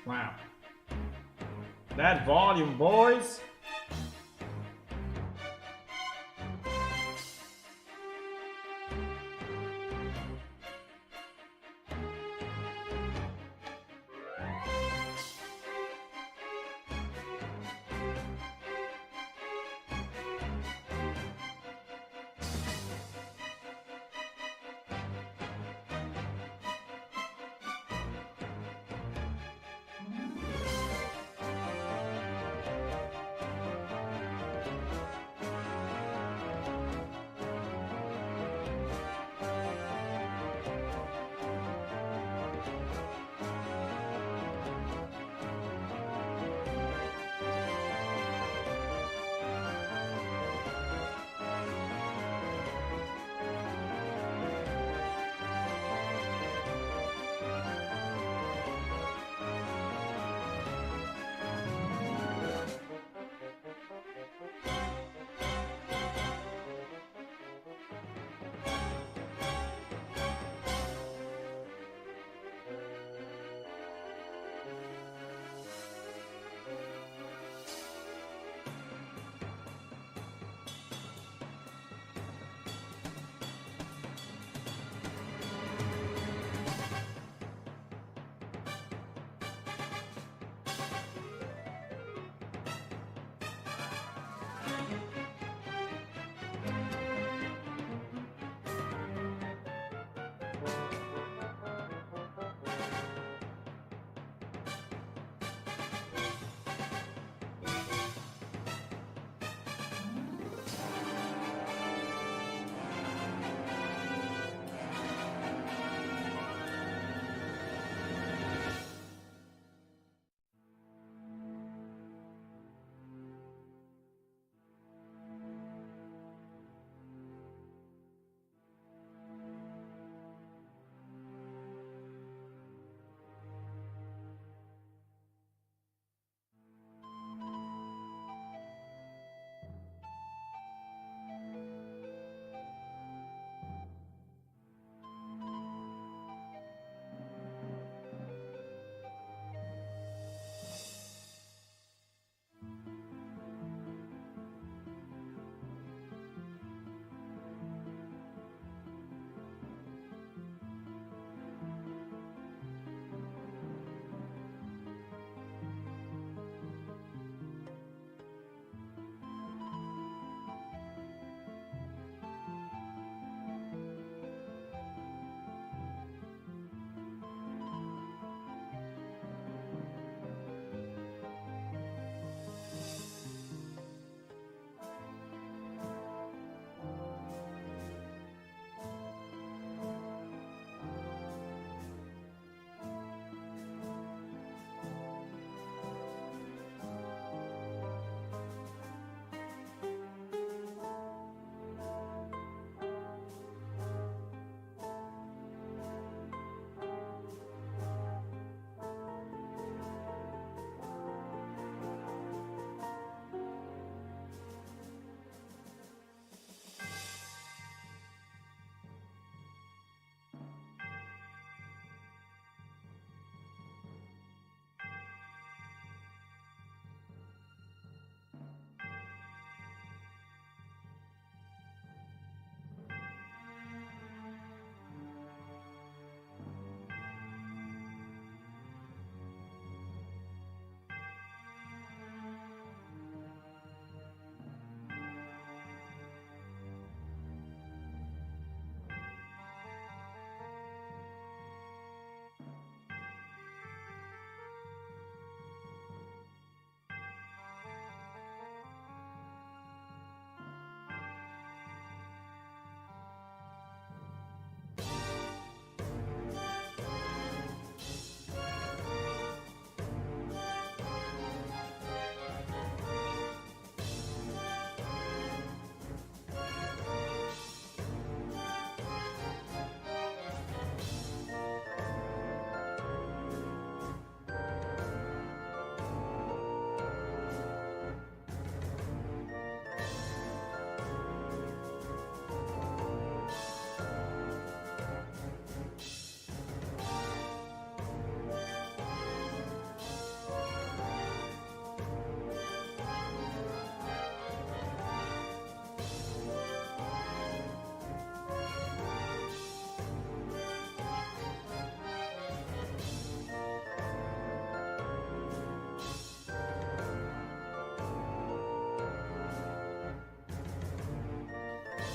Wow. That volume, boys.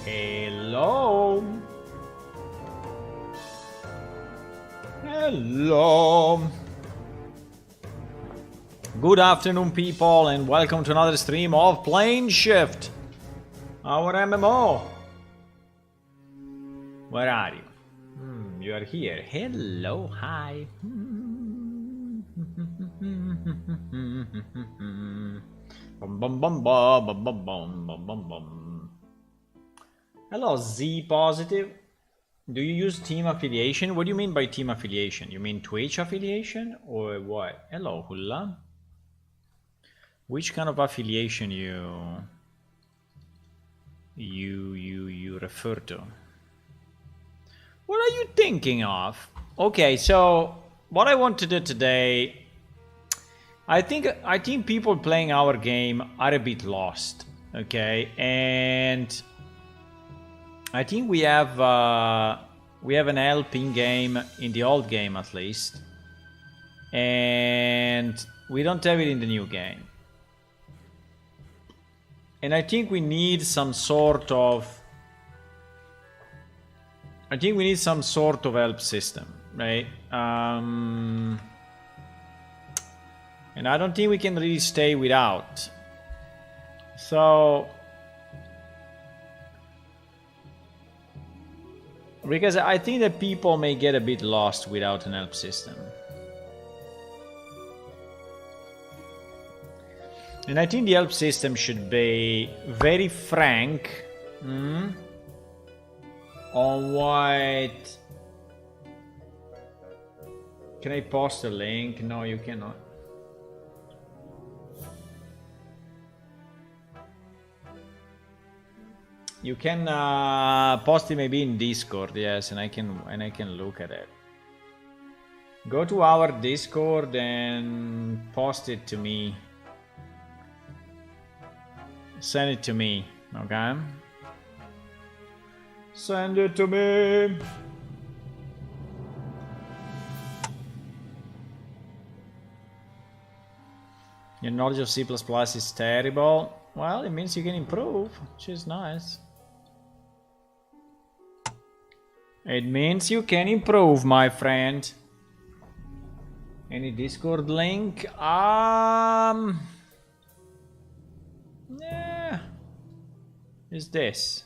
Hello. Hello. Good afternoon, people, and welcome to another stream of Plane Shift, our MMO. Where are you? You are here. Hello, hi. Bum, bum, bum, bum, bum, bum, bum, bum, bum. Hello, Z Positive. Do you use team affiliation? What do you mean by team affiliation? You mean Twitch affiliation or what? Hello, Hulla. Which kind of affiliation you refer to? What are you thinking of? Okay, so what I want to do today, I think people playing our game are a bit lost, okay? And I think we have an help in game, in the old game at least, and we don't have it in the new game. And I think we need some sort of help system, right? And I don't think we can really stay without. So, because I think that people may get a bit lost without an help system. And I think the help system should be very frank on what... Can I post a link? No, you cannot. You can post it maybe in Discord, yes, and I can look at it. Go to our Discord and post it to me. Send it to me, okay? Send it to me. Your knowledge of C++ is terrible. Well, it means you can improve, which is nice. It means you can improve, my friend. Any Discord link? Yeah. Is this?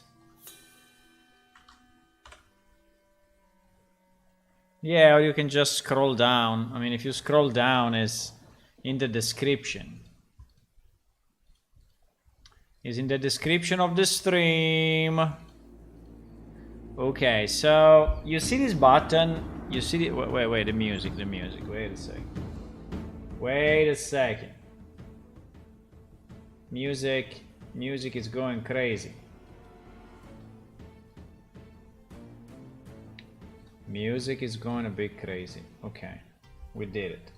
Yeah, or you can just scroll down. I mean, if you scroll down, it's in the description. It's in the description of the stream. Okay, so you see this button? You see the, wait, the music. Wait a second. Music is going crazy. Music is going a bit crazy. Okay, we did it.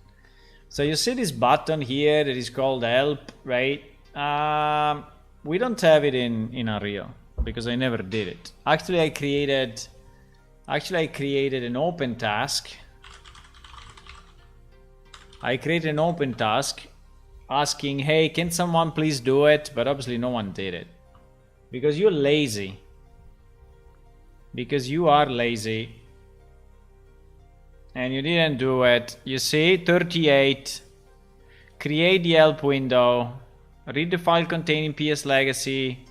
So you see this button here that is called help, right? We don't have it in Unreal because I never did it. Actually, I created an open task. I created an open task asking, hey, can someone please do it? But obviously no one did it. Because you're lazy. Because you are lazy. And you didn't do it. You see, 38. Create the help window. Read the file containing PS Legacy.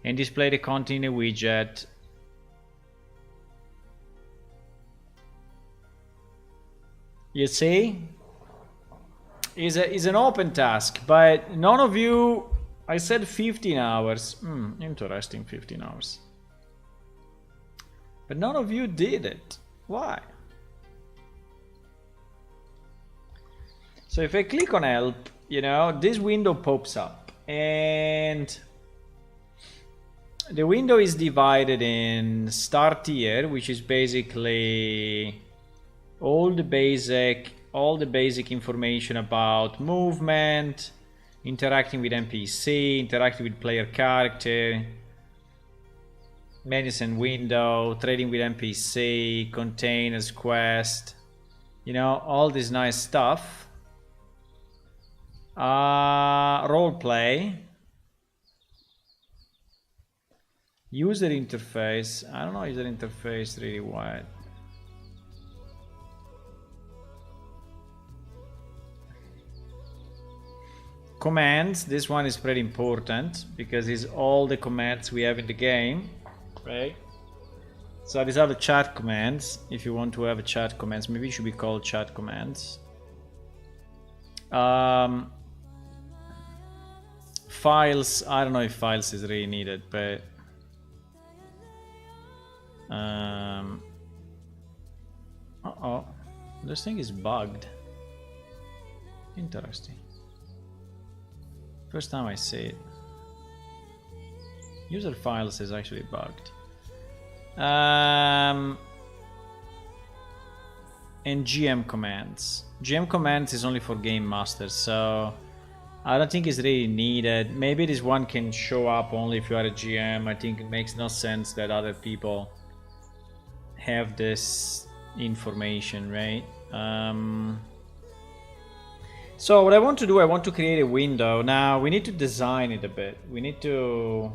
And display the content in a widget. You see? Is an open task, but none of you... I said 15 hours. Interesting, 15 hours. But none of you did it. Why? So if I click on help, you know, this window pops up. And the window is divided in start here, which is basically all the basic information about movement, interacting with NPC, interacting with player character, menus and window, trading with NPC, containers, quest, you know, all this nice stuff. Role play. User interface. I don't know user interface really wide. Commands. This one is pretty important because it's all the commands we have in the game, right? So these are the chat commands. If you want to have a chat commands, maybe it should be called chat commands. Files. I don't know if files is really needed, but uh-oh, this thing is bugged. Interesting. First time I see it. User files is actually bugged. And GM commands. GM commands is only for game masters, so I don't think it's really needed. Maybe this one can show up only if you are a GM. I think it makes no sense that other people have this information, right? So what I want to do, I want to create a window. Now we need to design it a bit. We need to...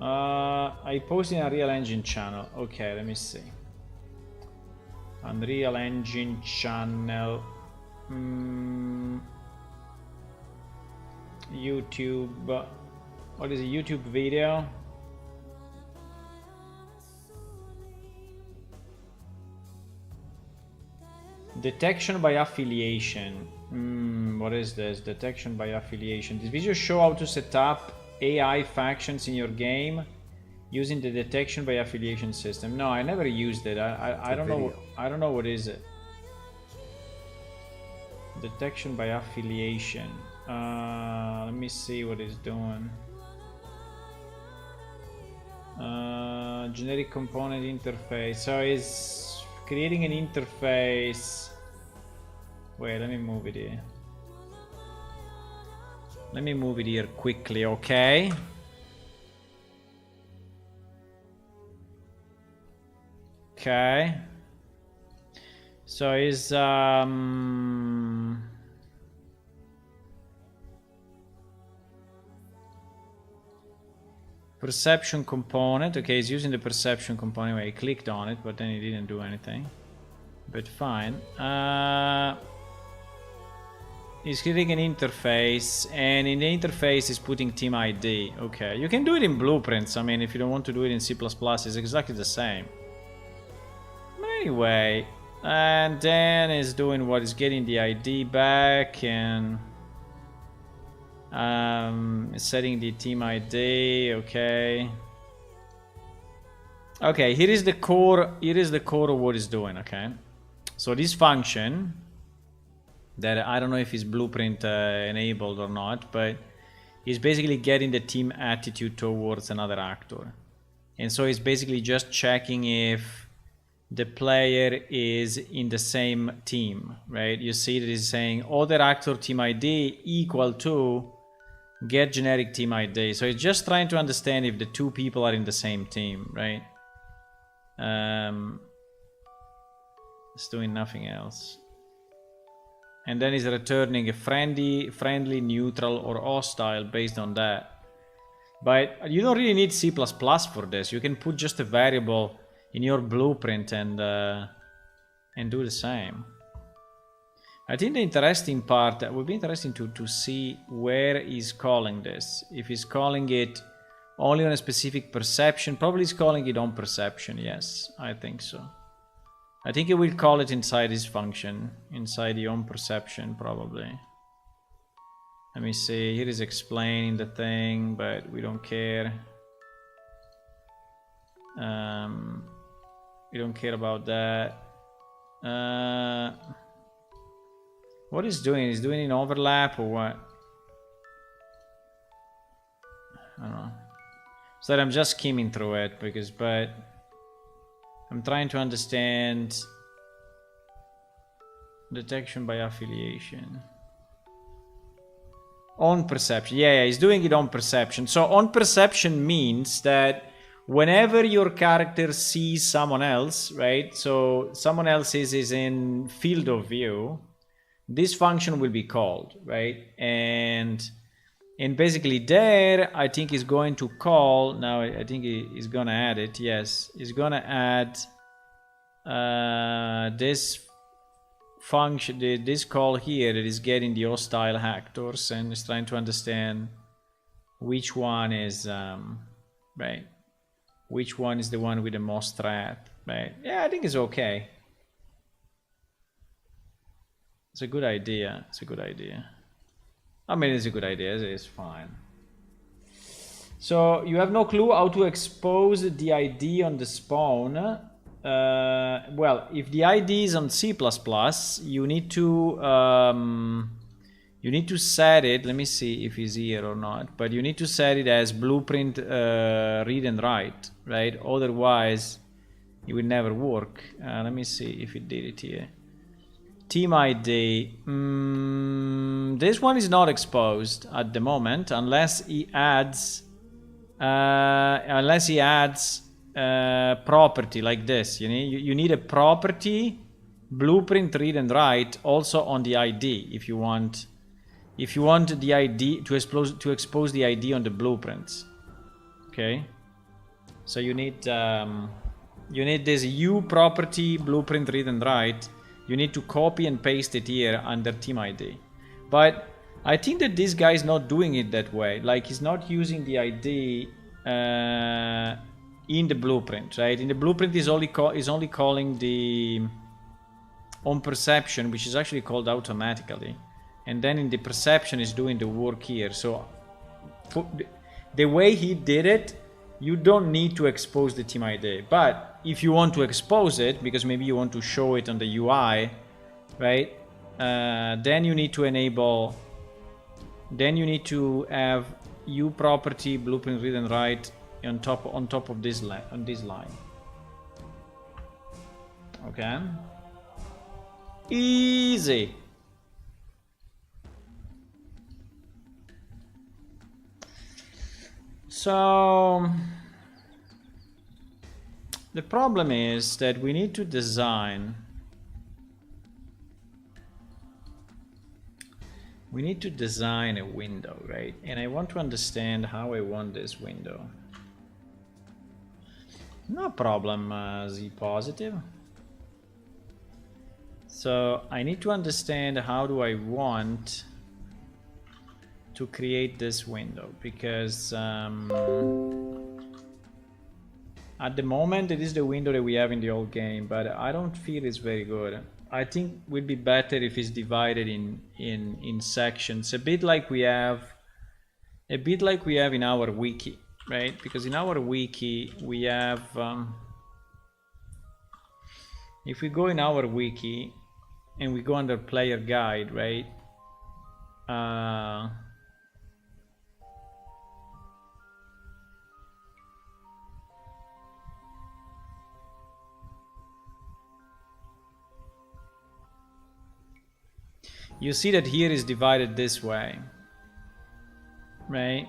I posted in Unreal Engine channel. Okay, let me see. Unreal Engine channel. YouTube. What is a YouTube video? Detection by affiliation. What is this? Detection by affiliation. This video show how to set up AI factions in your game using the detection by affiliation system. No, I never used it. I don't know. I don't know what is it. Detection by affiliation. Let me see what it's doing. Generic component interface. So it's creating an interface. Wait, let me move it here. Let me move it here quickly, okay? Okay. So is perception component. Okay, he's using the perception component. I clicked on it, but then it didn't do anything. But fine. He's creating an interface, and in the interface is putting team ID. Okay, you can do it in blueprints. I mean, if you don't want to do it in C++, it's exactly the same. But anyway, and then is doing what is getting the ID back and setting the team ID. Okay. Okay, here is the core. Here is the core of what it's doing. Okay, so this function that I don't know if it's blueprint enabled or not, but it's basically getting the team attitude towards another actor. And so it's basically just checking if the player is in the same team, right? You see that it's saying other actor team ID equal to get generic team ID. So it's just trying to understand if the two people are in the same team, right? It's doing nothing else. And then it's returning a friendly, neutral, or hostile based on that. But you don't really need C++ for this. You can put just a variable in your blueprint and do the same. I think the interesting part, that would be interesting to see where he's calling this. If he's calling it only on a specific perception, probably he's calling it on perception. Yes, I think so. I think it will call it inside this function, inside the on perception probably. Let me see, here is explaining the thing, but we don't care. We don't care about that. What is doing? Is doing an overlap or what? I don't know. So I'm just skimming through it but I'm trying to understand detection by affiliation. On perception. Yeah, he's doing it on perception. So on perception means that whenever your character sees someone else, right? So someone else is in field of view, this function will be called, right? And And basically there, I think he's going to call, now I think he's gonna add it, yes. He's gonna add this function, this call here that is getting the hostile actors and is trying to understand which one is, right, which one is the one with the most threat, right? Yeah, I think it's okay. It's a good idea, it's a good idea. I mean, it's a good idea, it's fine. So you have no clue how to expose the ID on the spawn. Well, if the ID is on C++, you need to set it. Let me see if it's here or not. But you need to set it as blueprint read and write, right? Otherwise, it will never work. Let me see if it did it here. Team ID. This one is not exposed at the moment unless he adds property like this. You need a property blueprint read and write also on the ID if you want the ID to expose the ID on the blueprints. Okay, so you need this U property blueprint read and write. You need to copy and paste it here under team ID. But I think that this guy is not doing it that way. Like, he's not using the ID in the blueprint, right? In the blueprint, is only calling the on perception, which is actually called automatically. And then in the perception is doing the work here. So the way he did it, you don't need to expose the team ID. But if you want to expose it, because maybe you want to show it on the UI, right? Then you need to enable, then you need to have U property blueprint read and write on top of this line. Okay. Easy. So the problem is that we need to design a window, right? And I want to understand how I want this window. No problem, Z positive. So I need to understand how do I want to create this window, because at the moment it is the window that we have in the old game, but I don't feel it's very good. I think it would be better if it's divided in sections, a bit like we have in our wiki, right? Because in our wiki we have if we go in our wiki and we go under player guide, right? You see that here is divided this way, right?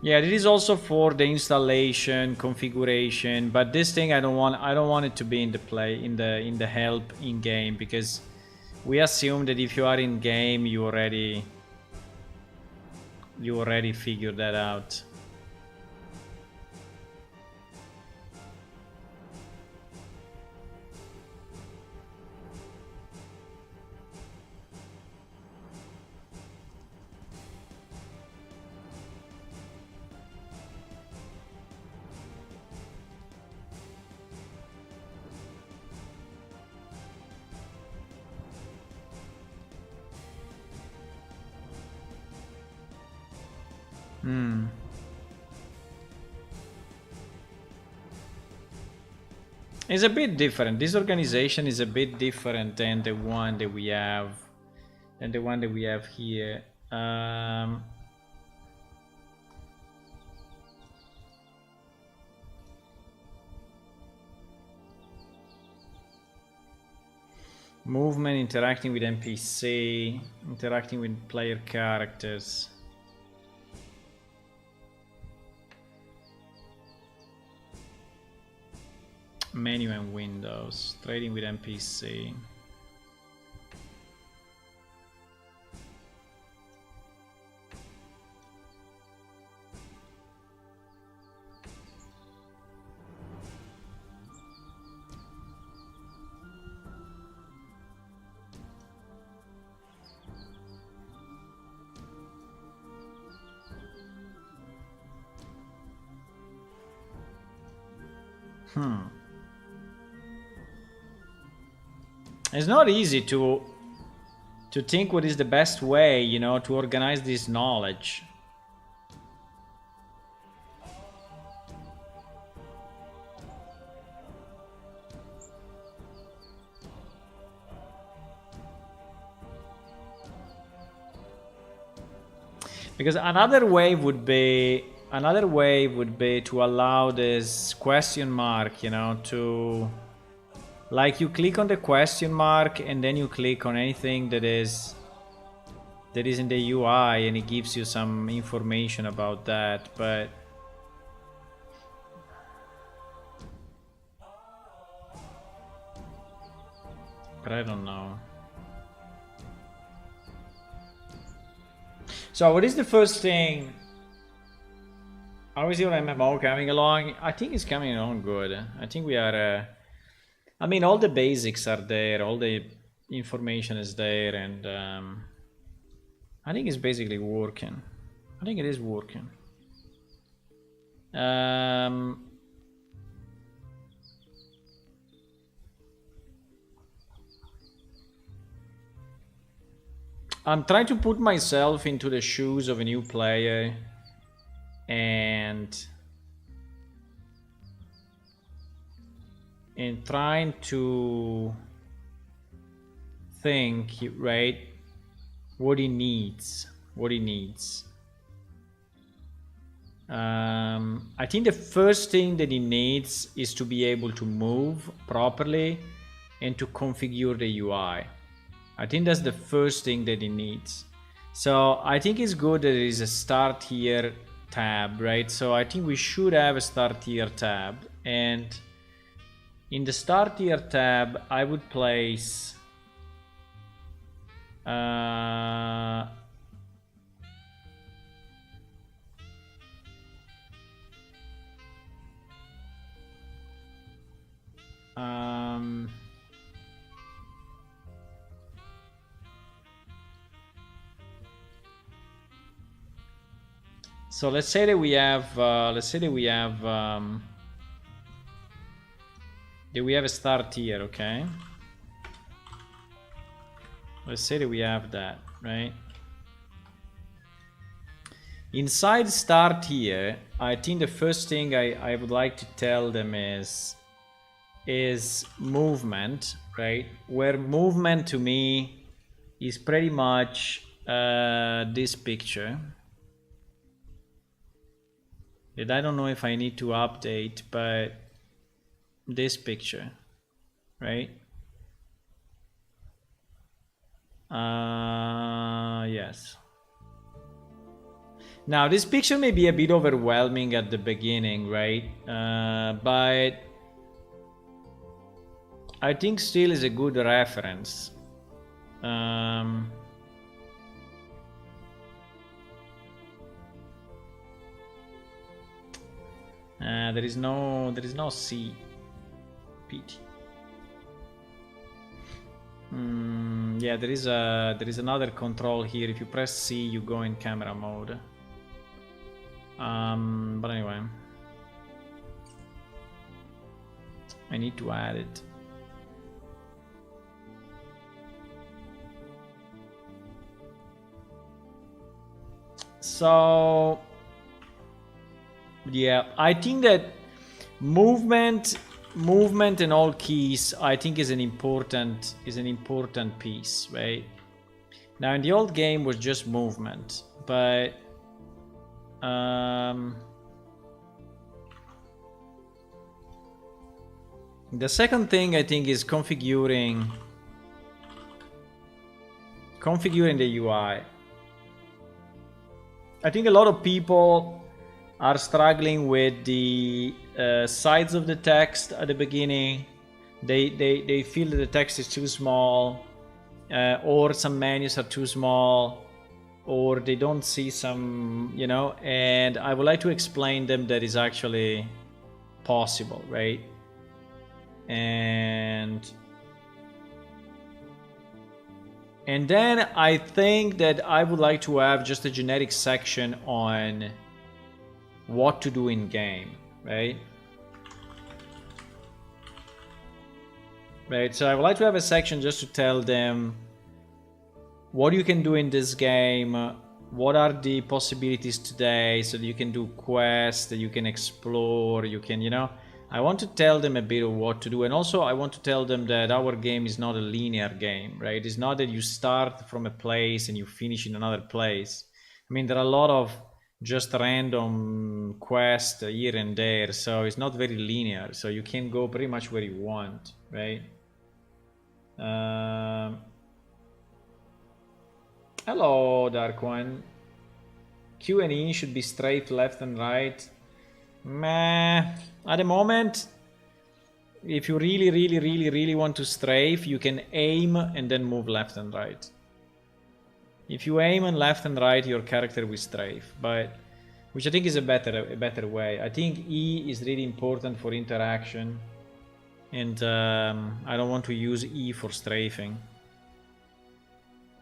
Yeah, this is also for the installation configuration, but this thing I don't want it to be in the help in game, because we assume that if you are in game you already figured that out. It's a bit different. This organization is a bit different than the one that we have here. Movement, interacting with NPC, interacting with player characters. Menu and windows, trading with NPC. It's not easy to think what is the best way, you know, to organize this knowledge. Because another way would be to allow this question mark, you know, to, like, you click on the question mark and then you click on anything that is in the UI and it gives you some information about that, but I don't know. So what is the first thing? How is your MMO coming along? I think it's coming along good. I think we are, I mean, all the basics are there, all the information is there, and I think it's basically working. I think it is working. I'm trying to put myself into the shoes of a new player and trying to think, right, what he needs. I think the first thing that he needs is to be able to move properly and to configure the UI. I think that's the first thing that he needs. So I think it's good that there is a start here tab, right? So I think we should have a start here tab, and in the start here tab I would place so let's say that we have a start here, okay? Let's say that we have that, right? Inside start here, I think the first thing I would like to tell them is movement, right? Where movement to me is pretty much this picture. That I don't know if I need to update, but this picture, right? Yes. Now this picture may be a bit overwhelming at the beginning, right? But I think still is a good reference. There is no C. PT. Yeah, there is another control here. If you press C, you go in camera mode. But anyway, I need to add it. So yeah, I think that movement and all keys, I think is an important piece, right? Now in the old game was just movement, but the second thing I think is configuring configuring the UI. I think a lot of people are struggling with the size of the text at the beginning. They feel that the text is too small, or some menus are too small, or they don't see some, you know, and I would like to explain them that is actually possible, right? And then I think that I would like to have just a generic section on what to do in game, right? Right, so I would like to have a section just to tell them what you can do in this game, what are the possibilities today, so that you can do quests, that you can explore, you can, you know, I want to tell them a bit of what to do. And also I want to tell them that our game is not a linear game, right? It's not that you start from a place and you finish in another place. I mean, there are a lot of just random quests here and there, so it's not very linear, so you can go pretty much where you want, right? Hello, Dark One. Q and E should be straight left and right. Meh. At the moment, if you really want to strafe, you can aim and then move left and right. If you aim and left and right, your character will strafe, but which I think is a better way. I think E is really important for interaction, and I don't want to use E for strafing.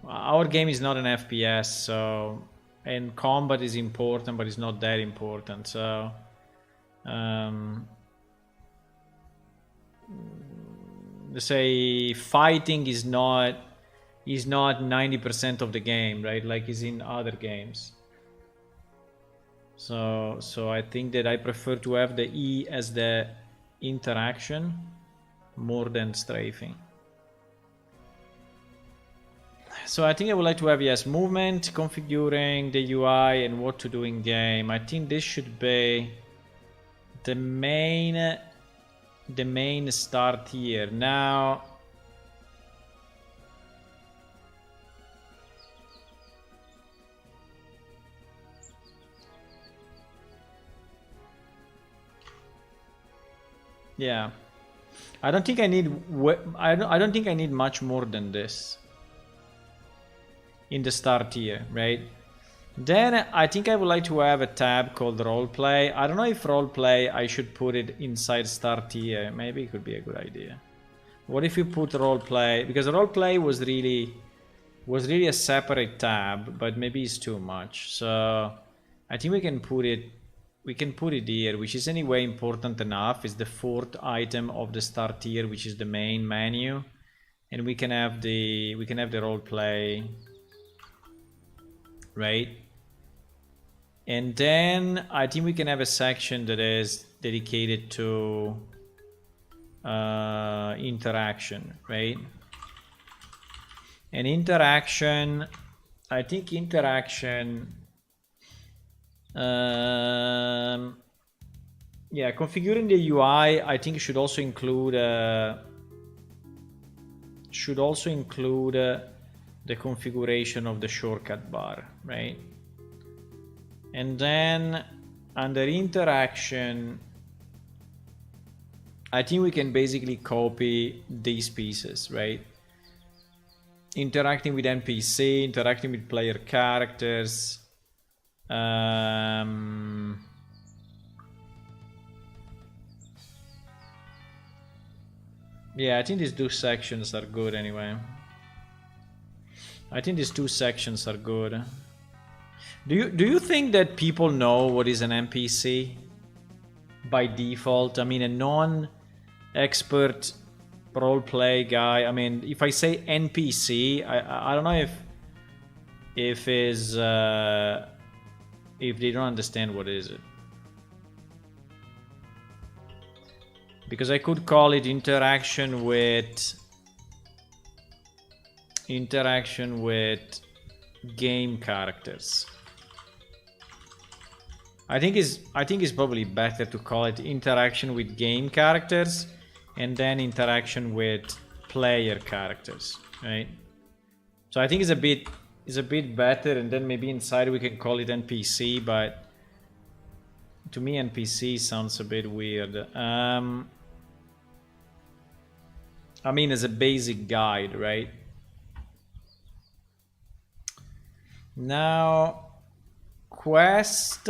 Our game is not an FPS, so, and combat is important, but it's not that important. So let's say fighting is not 90% of the game, right? Like is in other games. So I think that I prefer to have the E as the interaction more than strafing. So I think I would like to have, yes, movement, configuring the UI, and what to do in game. I think this should be the main start here. Now yeah, I don't think I need I don't think I need much more than this in the start here, right? Then I think I would like to have a tab called roleplay. I don't know if roleplay I should put it inside start here. Maybe it could be a good idea. What if you put roleplay? Because roleplay was really a separate tab, but maybe it's too much. So I think we can put it here, which is anyway important enough. It's the fourth item of the start tier, which is the main menu, and we can have the roleplay, right? And then I think we can have a section that is dedicated to interaction, right? And interaction, I think interaction, yeah, configuring the UI, I think should also include the configuration of the shortcut bar, right? And then under interaction, I think we can basically copy these pieces, right? Interacting with NPC, interacting with player characters. Yeah, I think these two sections are good anyway. I think these two sections are good. Do you think that people know what is an NPC by default? I mean, a non-expert roleplay guy. I mean, if I say NPC, I don't know if they don't understand what is it. Because I could call it interaction with game characters. I think it's probably better to call it interaction with game characters and then interaction with player characters, right? So I think it's a bit better, and then maybe inside we can call it NPC, but to me NPC sounds a bit weird. I mean, as a basic guide, right? Now, quest.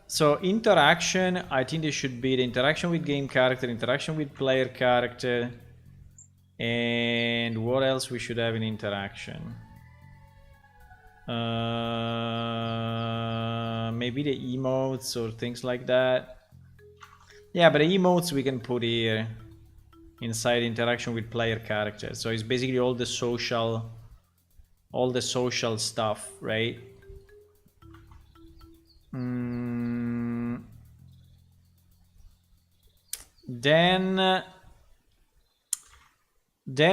So interaction, I think there should be the interaction with game character, interaction with player character, and what else we should have in interaction? Maybe the emotes or things like that. Yeah, but the emotes we can put here inside interaction with player character. So it's basically all the social stuff, right? Then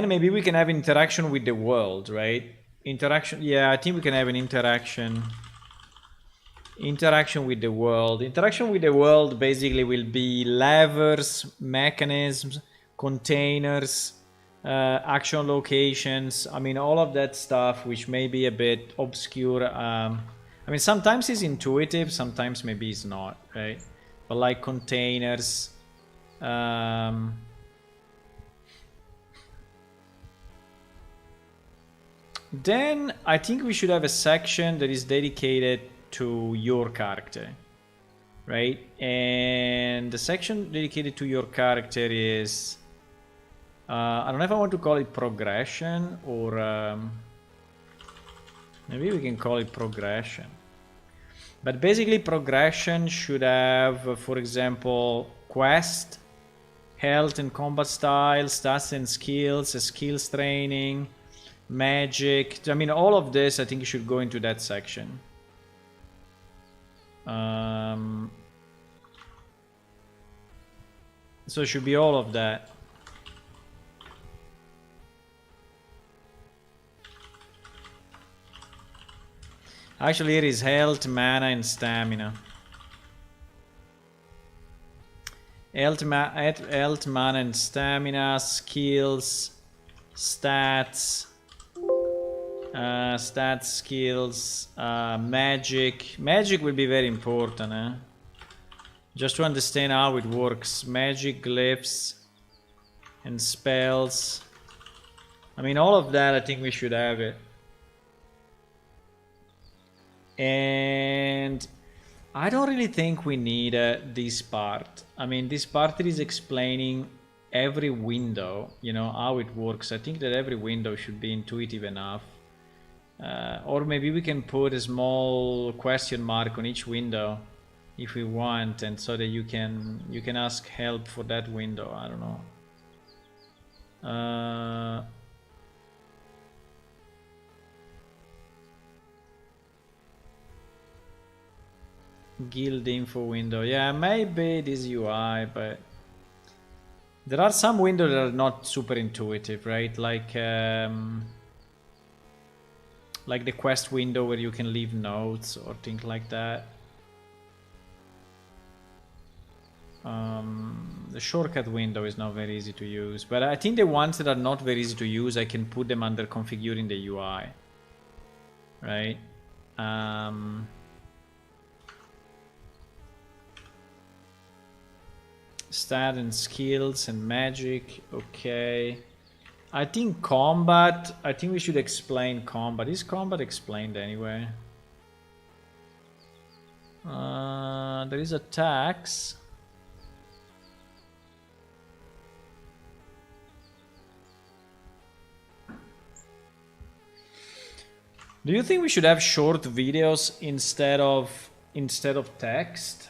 maybe we can have interaction with the world, right? Interaction, yeah, I think we can have an interaction with the world. Interaction with the world basically will be levers, mechanisms, containers, action locations. I mean, all of that stuff, which may be a bit obscure. I mean, sometimes it's intuitive, sometimes maybe it's not, right? But like containers, then I think we should have a section that is dedicated to your character, right? And the section dedicated to your character is I don't know if I want to call it progression or maybe we can call it progression. But basically progression should have, for example, quest, health and combat style, stats and skills, skills training, magic. I mean, all of this I think should go into that section. So it should be all of that. Actually, here is health, mana, and stamina. Health, mana, and stamina, skills, stats, skills, magic. Magic will be very important, eh? Just to understand how it works. Magic, glyphs, and spells. I mean, all of that, I think we should have it. And I don't really think we need this part. I mean, this part is explaining every window, you know, how it works. I think that every window should be intuitive enough. Or maybe we can put a small question mark on each window if we want, and so that you can ask help for that window. I don't know. Guild info window. Yeah, maybe this UI, but there are some windows that are not super intuitive, right? Like the quest window where you can leave notes or things like that. The shortcut window is not very easy to use, but I think the ones that are not very easy to use, I can put them under configuring the UI, right? Stat and skills and magic. Okay, I think combat, I think we should explain combat. Is combat explained anyway? There is attacks. Do you think we should have short videos instead of text?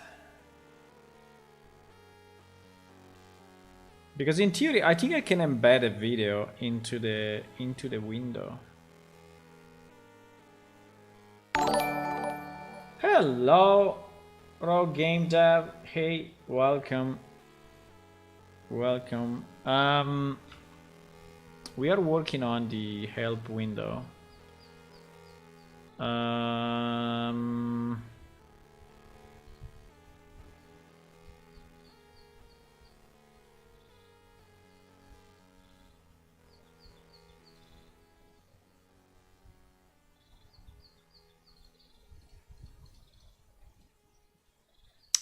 Because in theory, I think I can embed a video into the window. Hello, Raw Game Dev. Hey, welcome. Welcome. We are working on the help window.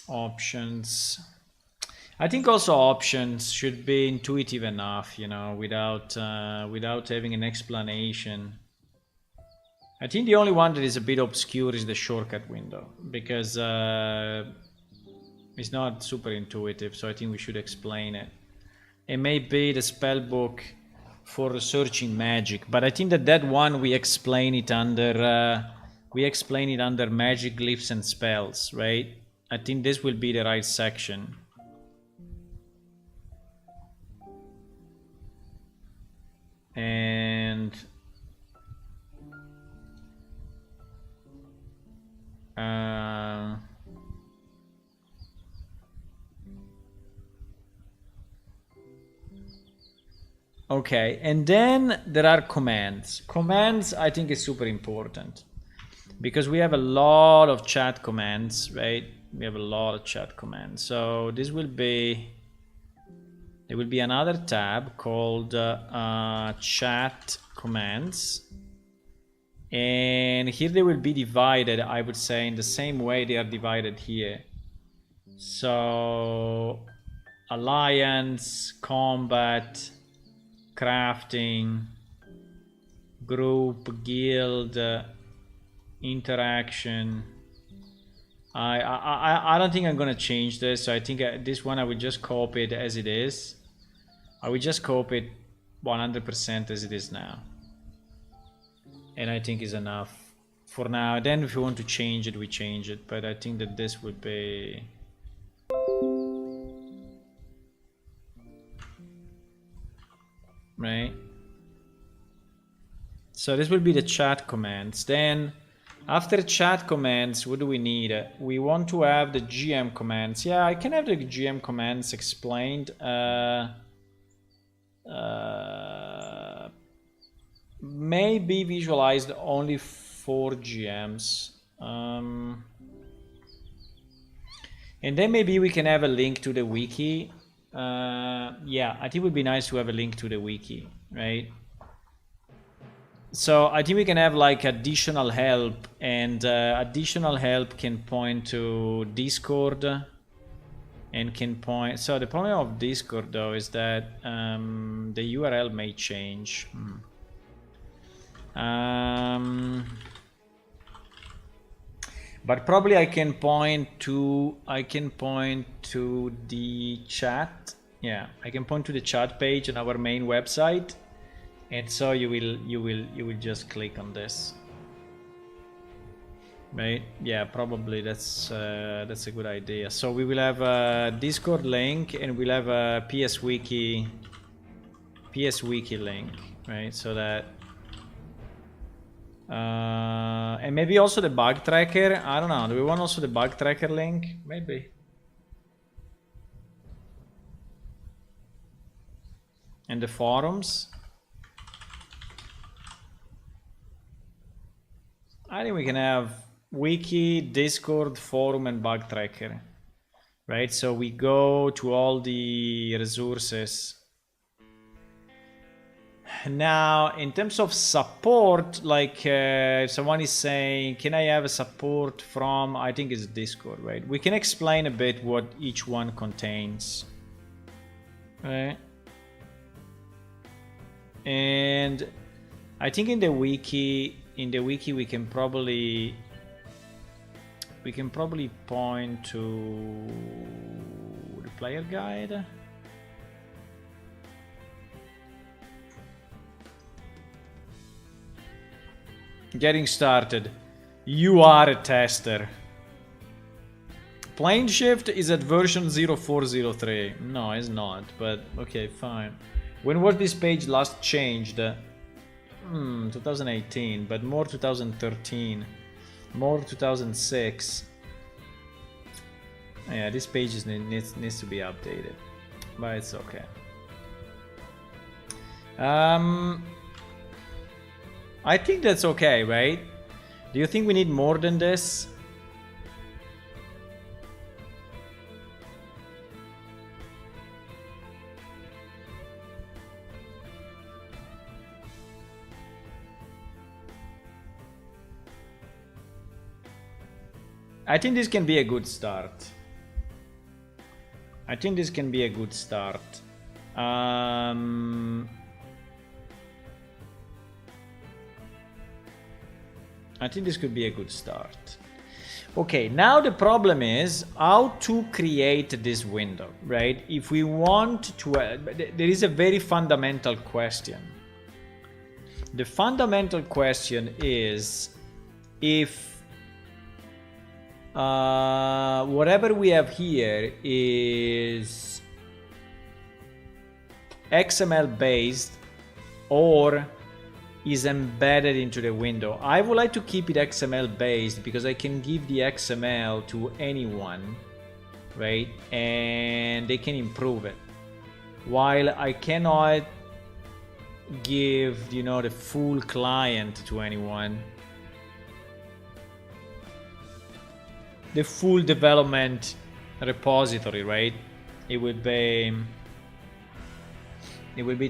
Options. I think also options should be intuitive enough, you know, without having an explanation. I think the only one that is a bit obscure is the shortcut window, because it's not super intuitive, so I think we should explain it. It may be the spell book for searching magic, but I think that one we explain it under magic, glyphs and spells, right? I think this will be the right section. And okay, and then there are commands. Commands I think is super important because we have a lot of chat commands, right? We have a lot of chat commands. So this will be, there will be another tab called chat commands, and here they will be divided, I would say, in the same way they are divided here. So alliance, combat, crafting, group, guild, interaction. I don't think I'm gonna change this, so I think this one I will just copy it as it is. I will just copy it 100% as it is now, and I think is enough for now. Then if you want to change it, we change it, but I think that this would be right. So this will be the chat commands. Then after chat commands, what do we need? We want to have the GM commands. Yeah, I can have the GM commands explained. May be visualized only for GMs. And then maybe we can have a link to the wiki. Yeah, I think it would be nice to have a link to the wiki, right? So I think we can have like additional help, and additional help can point to Discord and can point. So the problem of Discord though is that the URL may change. But probably I can point to the chat. Yeah, I can point to the chat page on our main website. And so you will just click on this, right? Yeah, probably that's a good idea. So we will have a Discord link, and we'll have a PS Wiki link, right? So that and maybe also the bug tracker. I don't know. Do we want also the bug tracker link? Maybe. And the forums. I think we can have wiki, Discord, forum, and bug tracker, right? So we go to all the resources. Now, in terms of support, like if someone is saying, can I have a support from, I think it's Discord, right? We can explain a bit what each one contains, right? And I think in the wiki we can probably point to the player guide. Getting started. You are a tester. Plane shift is at version 0403. No, it's not, but okay, fine. When was this page last changed? 2018, but more 2013, more 2006. Yeah, this page needs to be updated, but it's okay. I think that's okay, right? Do you think we need more than this? I think this can be a good start. I think this can be a good start. I think this could be a good start. Okay, now the problem is how to create this window, right? If we want to, there is a very fundamental question. The fundamental question is if whatever we have here is XML based or is embedded into the window. I would like to keep it XML based because I can give the XML to anyone, right? And they can improve it. While I cannot give, you know, the full client to anyone. The full development repository, right? It would be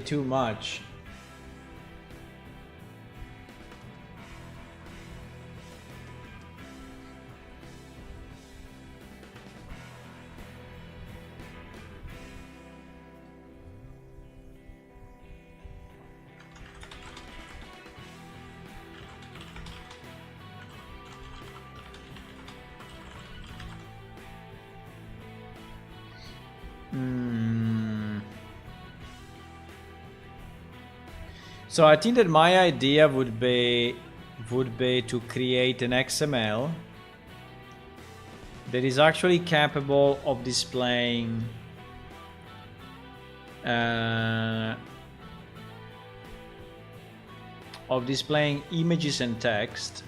too much. So I think that my idea would be to create an XML that is actually capable of displaying images and text.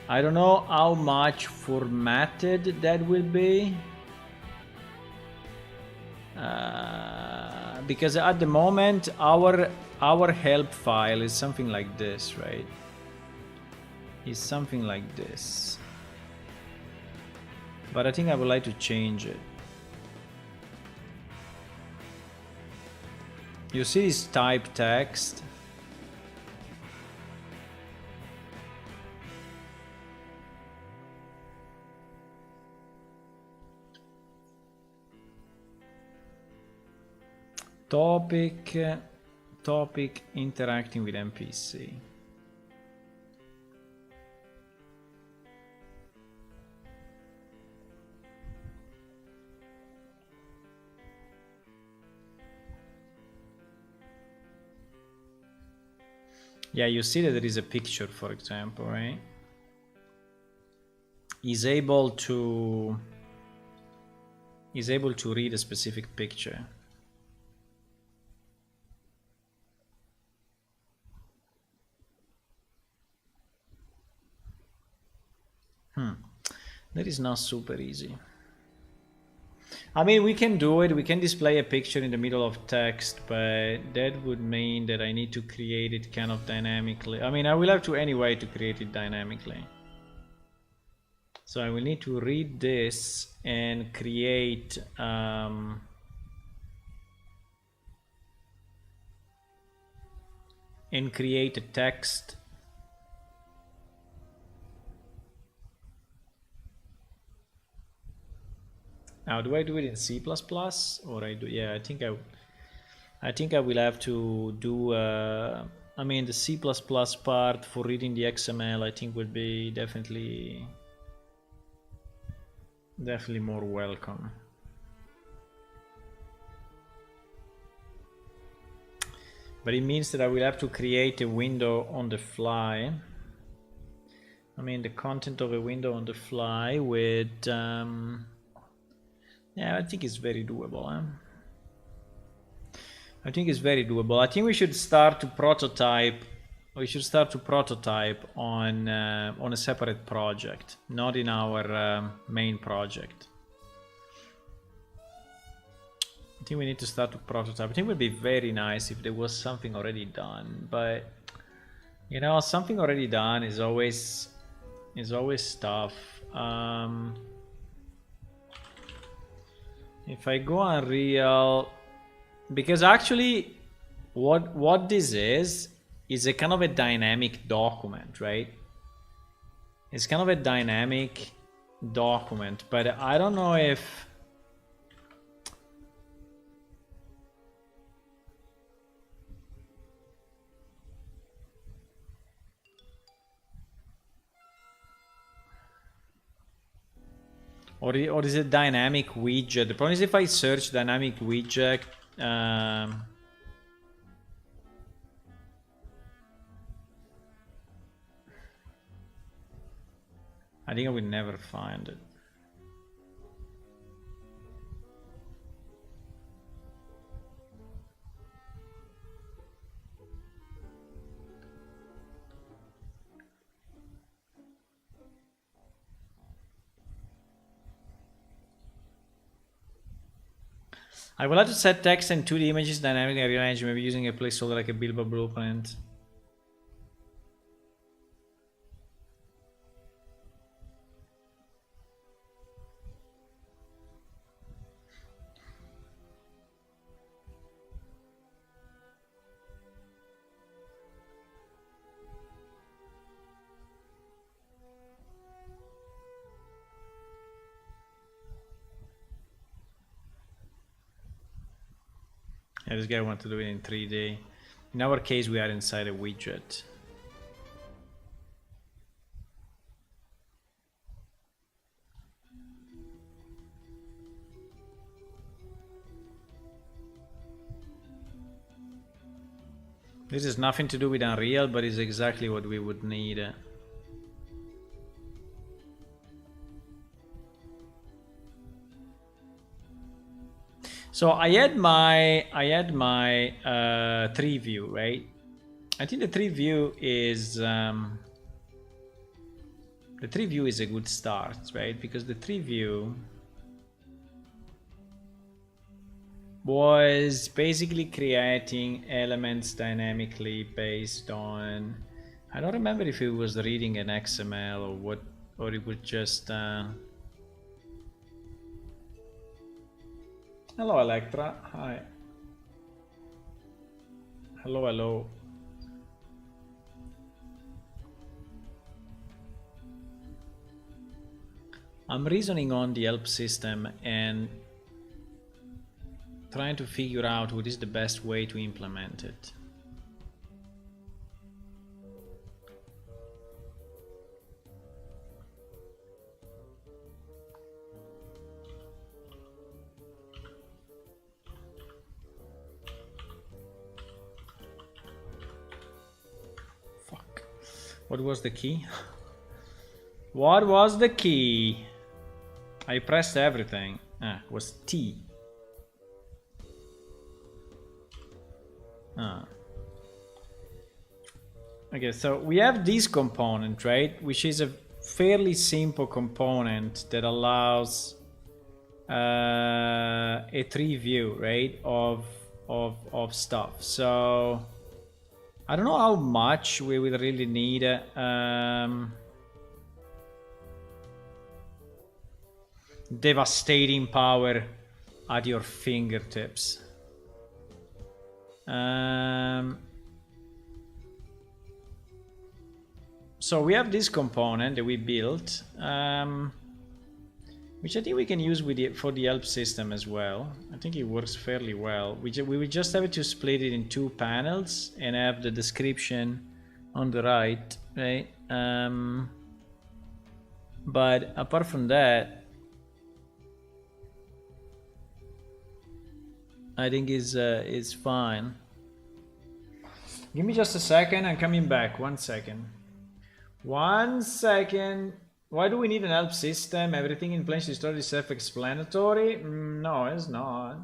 I don't know how much formatted that will be. Because at the moment our help file is something like this, right? It's something like this. But I think I would like to change it. You see this type text? Topic interacting with NPC. Yeah, you see that there is a picture, for example, right? Is able to read a specific picture. That is not super easy. I mean, we can do it. We can display a picture in the middle of text, but that would mean that I need to create it kind of dynamically. I mean, I will have to anyway to create it dynamically. So I will need to read this and create a text. Now, do I do it in C++ or I do? Yeah, I think I will have to do. I mean, the C++ part for reading the XML, I think would be definitely more welcome. But it means that I will have to create a window on the fly. I mean, the content of a window on the fly with. Yeah, I think it's very doable. I think it's very doable. I think we should start to prototype. We should start to prototype on a separate project, not in our main project. I think we need to start to prototype. I think it would be very nice if there was something already done, but you know, something already done is always tough. If I go on Unreal, because actually what this is a kind of a dynamic document, right? It's kind of a dynamic document, but I don't know if Or is it dynamic widget? The problem is if I search dynamic widget, I think I will never find it. I will have to set text and 2D images dynamically rearrange, maybe using a placeholder like a Bilbo blueprint. Yeah, this guy wants to do it in 3D. In our case, we are inside a widget. This has nothing to do with Unreal, but it's exactly what we would need. So I had my tree view, right? I think the tree view is a good start, right? Because the tree view was basically creating elements dynamically based on, I don't remember if it was reading an XML or what, or it would just hello Electra, hi. Hello, hello. I'm reasoning on the help system and trying to figure out what is the best way to implement it. Fuck. What was the key? What was the key? I pressed everything. Ah, it was T. Ah. Okay, so we have this component, right? Which is a fairly simple component that allows a tree view, right? Of stuff. So I don't know how much we will really need. Devastating power at your fingertips. So we have this component that we built, which I think we can use with for the help system as well. I think it works fairly well. We will just have to split it in 2 panels and have the description on the right, right? But apart from that, I think is fine. Give me just a second. I'm coming back. 1 second. 1 second. Why do we need an help system? Everything in Planes Destroyed is self-explanatory? No, it's not.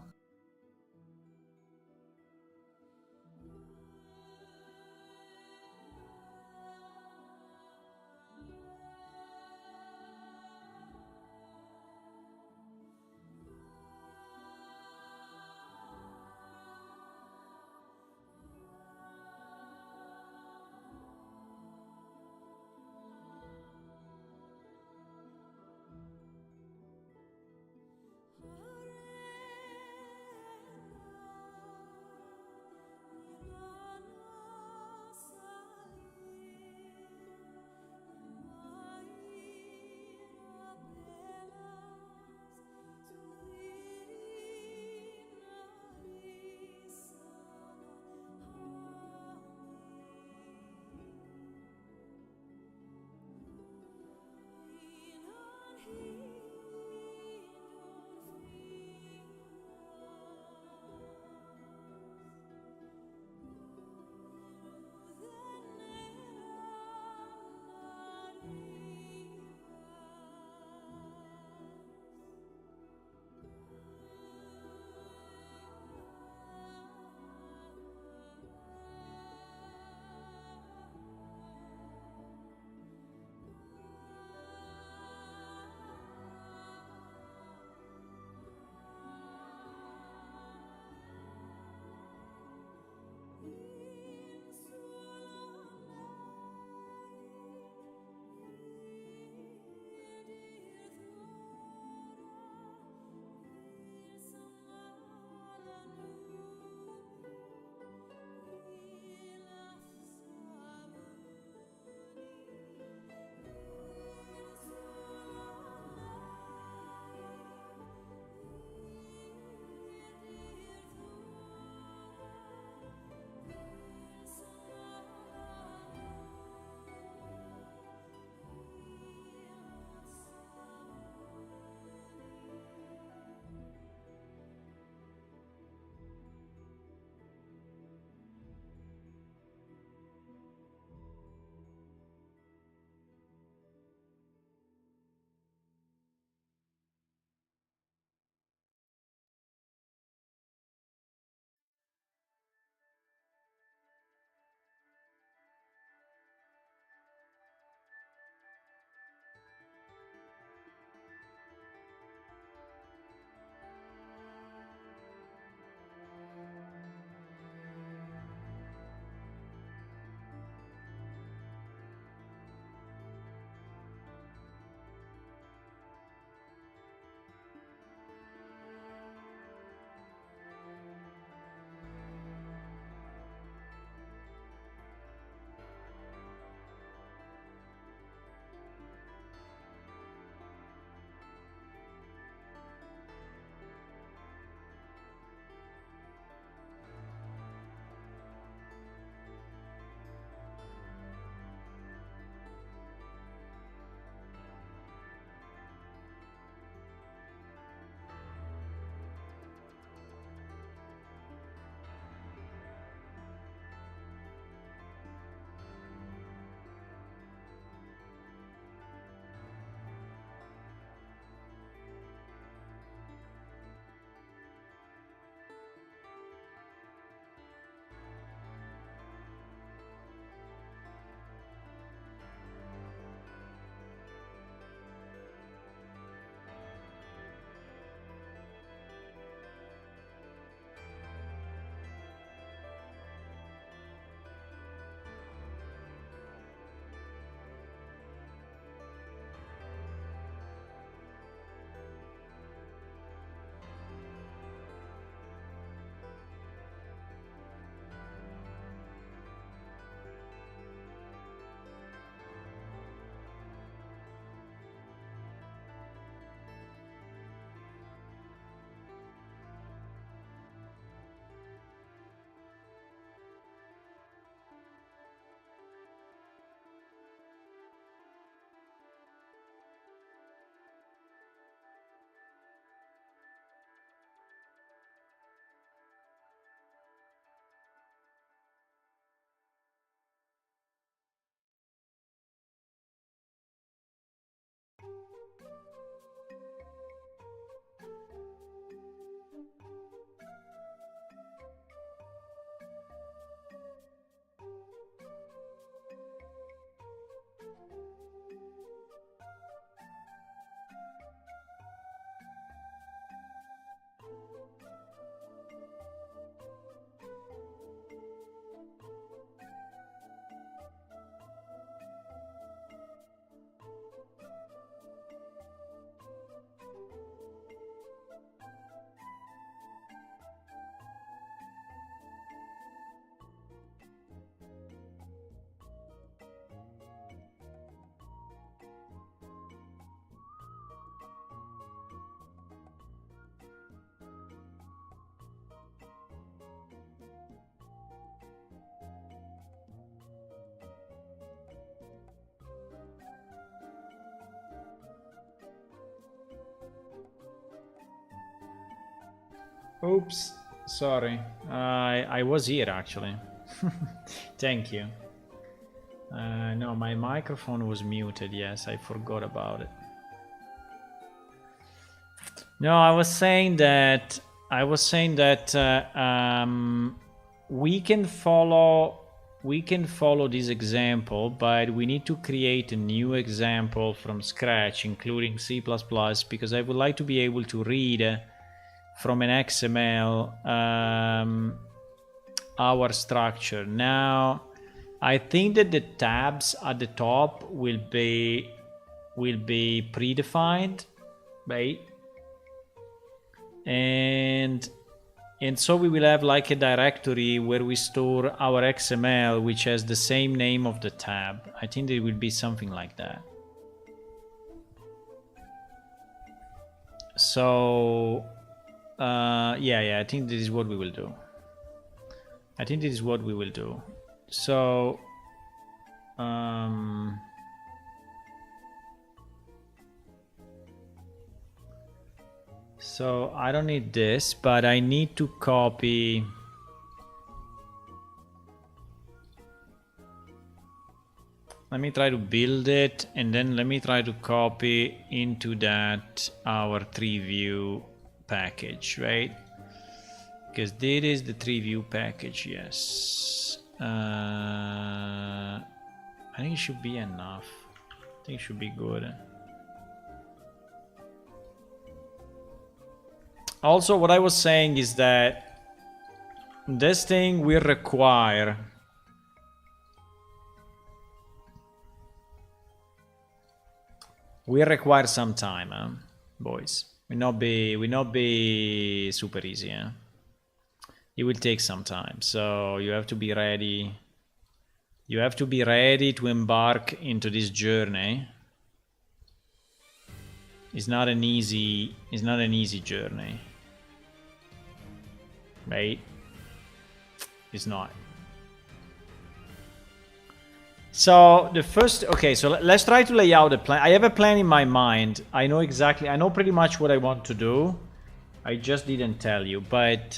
Oops, sorry. I was here actually. Thank you. No, my microphone was muted. Yes, I forgot about it. No, I was saying that we can follow this example, but we need to create a new example from scratch, including C++, because I would like to be able to read from an XML our structure. Now, I think that the tabs at the top will be predefined, right? And so we will have like a directory where we store our XML, which has the same name of the tab. I think it will be something like that. So yeah, I think this is what we will do. So so I don't need this, but I need to copy. Let me try to build it, and then let me try to copy into that our 3-view package, right? Because this is the 3-view package, yes. I think it should be enough. I think it should be good. Also, what I was saying is that this thing will require some time, boys. Will not be super easy. It will take some time, so you have to be ready. You have to be ready to embark into this journey. It's not an easy journey, right? It's not. So the first, okay, so let's try to lay out a plan. I have a plan in my mind. I know pretty much what I want to do. I just didn't tell you, but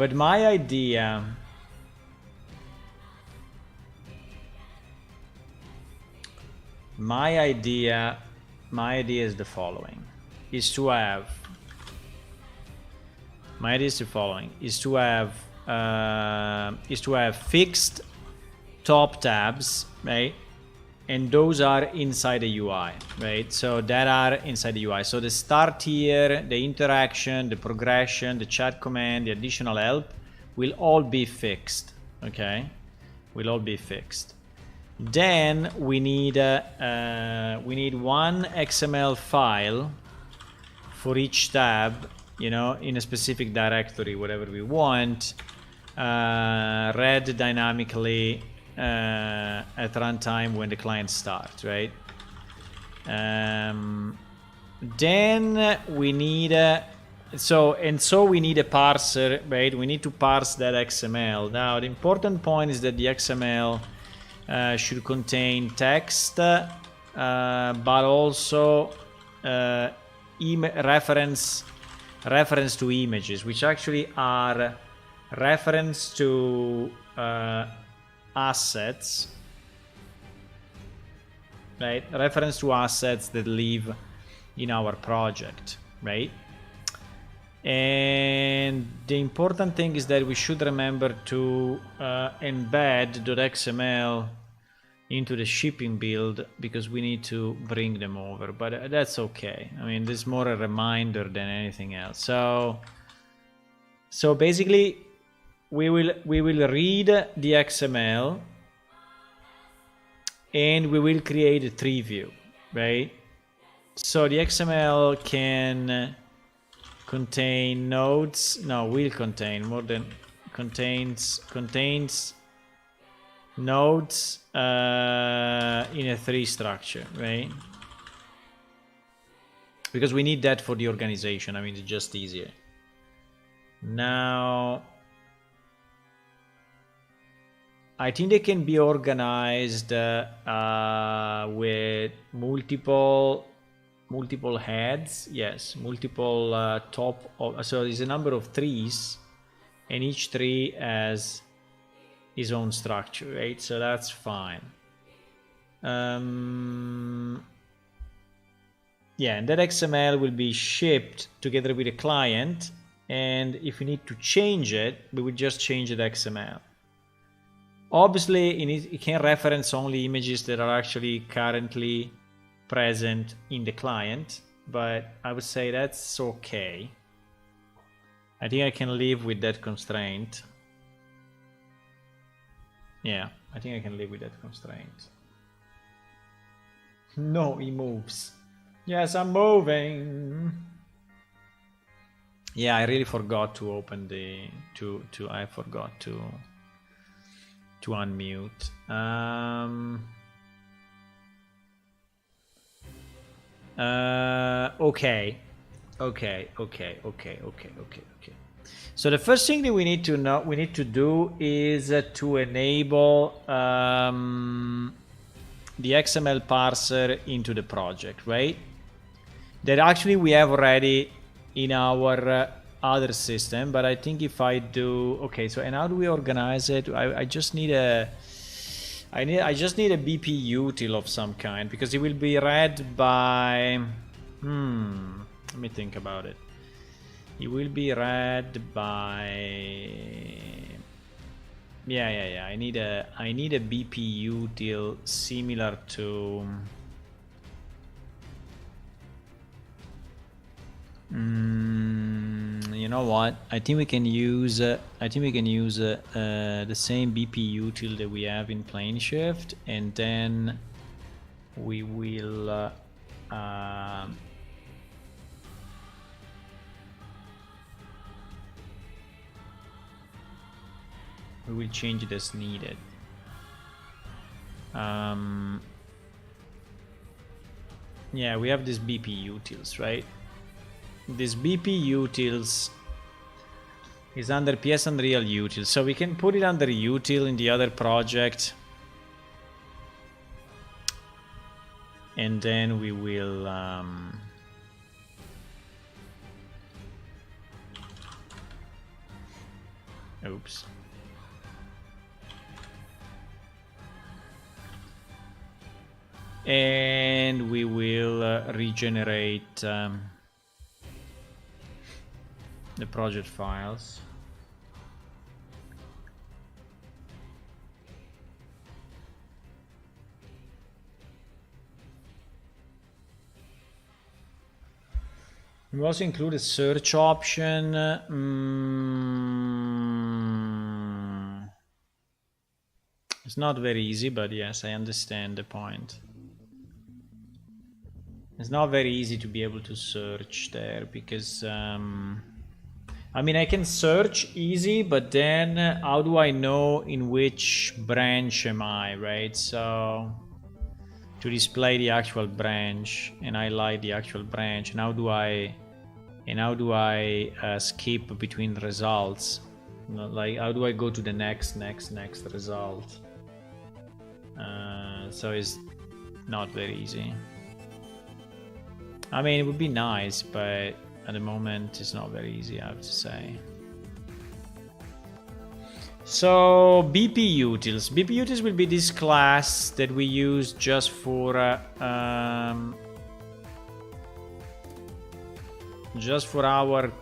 my idea is the following: is to have fixed top tabs, right? And those are inside the UI, right? So that are inside the UI. So the start here, the interaction, the progression, the chat command, the additional help will all be fixed, okay? Will all be fixed. Then we need one XML file for each tab, you know, in a specific directory, whatever we want, read dynamically at runtime when the client starts, right? Then we need we need a parser, right? We need to parse that XML. Now the important point is that the XML should contain text, but also reference to images, which actually are reference to assets, right? Reference to assets that live in our project, right? And the important thing is that we should remember to embed .xml into the shipping build, because we need to bring them over, but that's okay. I mean, this is more a reminder than anything else. So basically we will read the XML and we will create a 3-view, right? So the XML can contain nodes, will contain more than contains nodes in a 3 structure, right? Because we need that for the organization. I mean, it's just easier. Now, I think they can be organized with multiple multiple heads, yes, multiple top of, so there's a number of trees, and each tree has his own structure, right? So that's fine. Yeah, and that XML will be shipped together with the client, and if we need to change it, we will just change the XML. Obviously, it can reference only images that are actually currently present in the client, but I would say that's okay. I think I can live with that constraint. Yeah, I think I can live with that constraint. No, he moves. Yes, I'm moving. Yeah, I really forgot to open the I forgot to unmute. Okay. So the first thing that we need to do is to enable the XML parser into the project, right? That actually we have already in our other system, but I think if I do, okay, so and how do we organize it? I just need a I just need a BP util of some kind, because it will be read by let me think about it. It will be read by yeah. I need a BP util similar to you know what? I think we can use the same BP util that we have in PlaneShift, and then we will change it as needed. Yeah, we have these BP utils, right? This BP utils is under PS Unreal util, so we can put it under util in the other project, and then we will oops. And we will regenerate the project files. We also include a search option. It's not very easy, but yes, I understand the point. It's not very easy to be able to search there, because I mean, I can search easy, but then how do I know in which branch am I, right? So to display the actual branch and highlight the actual branch, and how do I skip between results? Like, how do I go to the next result? So it's not very easy. I mean, it would be nice, but at the moment it's not very easy, I have to say. So BP utils. BP utils will be this class that we use just for our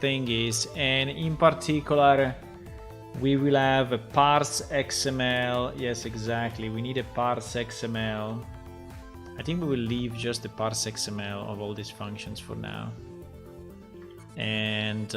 thingies, and in particular we will have a parse XML. Yes, exactly. We need a parse XML. I think we will leave just the parse XML of all these functions for now. And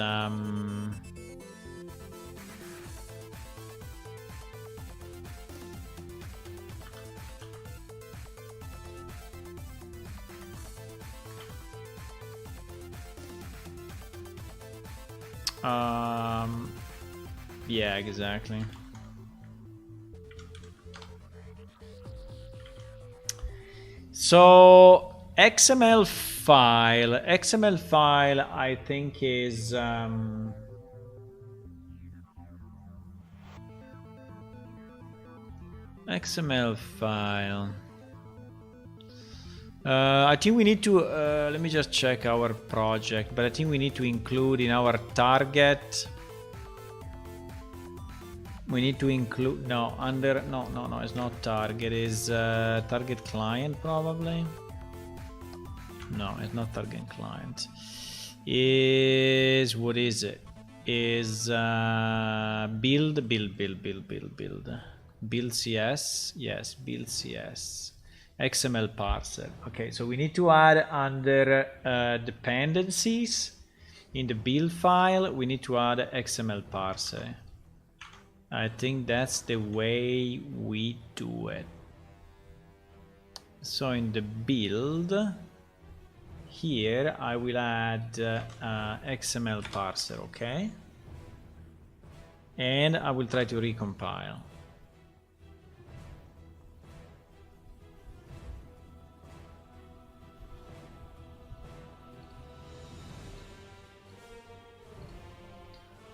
yeah, exactly. So XML file, I think is XML file. I think we need to, let me just check our project, but I think we need to include in our target, we need to include, no, it's not target, it's target client probably. No, it's not target client. Is, what is it? Is build CS, yes, build CS. XML Parser. Okay, so we need to add under dependencies in the build file, we need to add XML Parser. I think that's the way we do it. So in the build, here I will add XML Parser, okay? And I will try to recompile.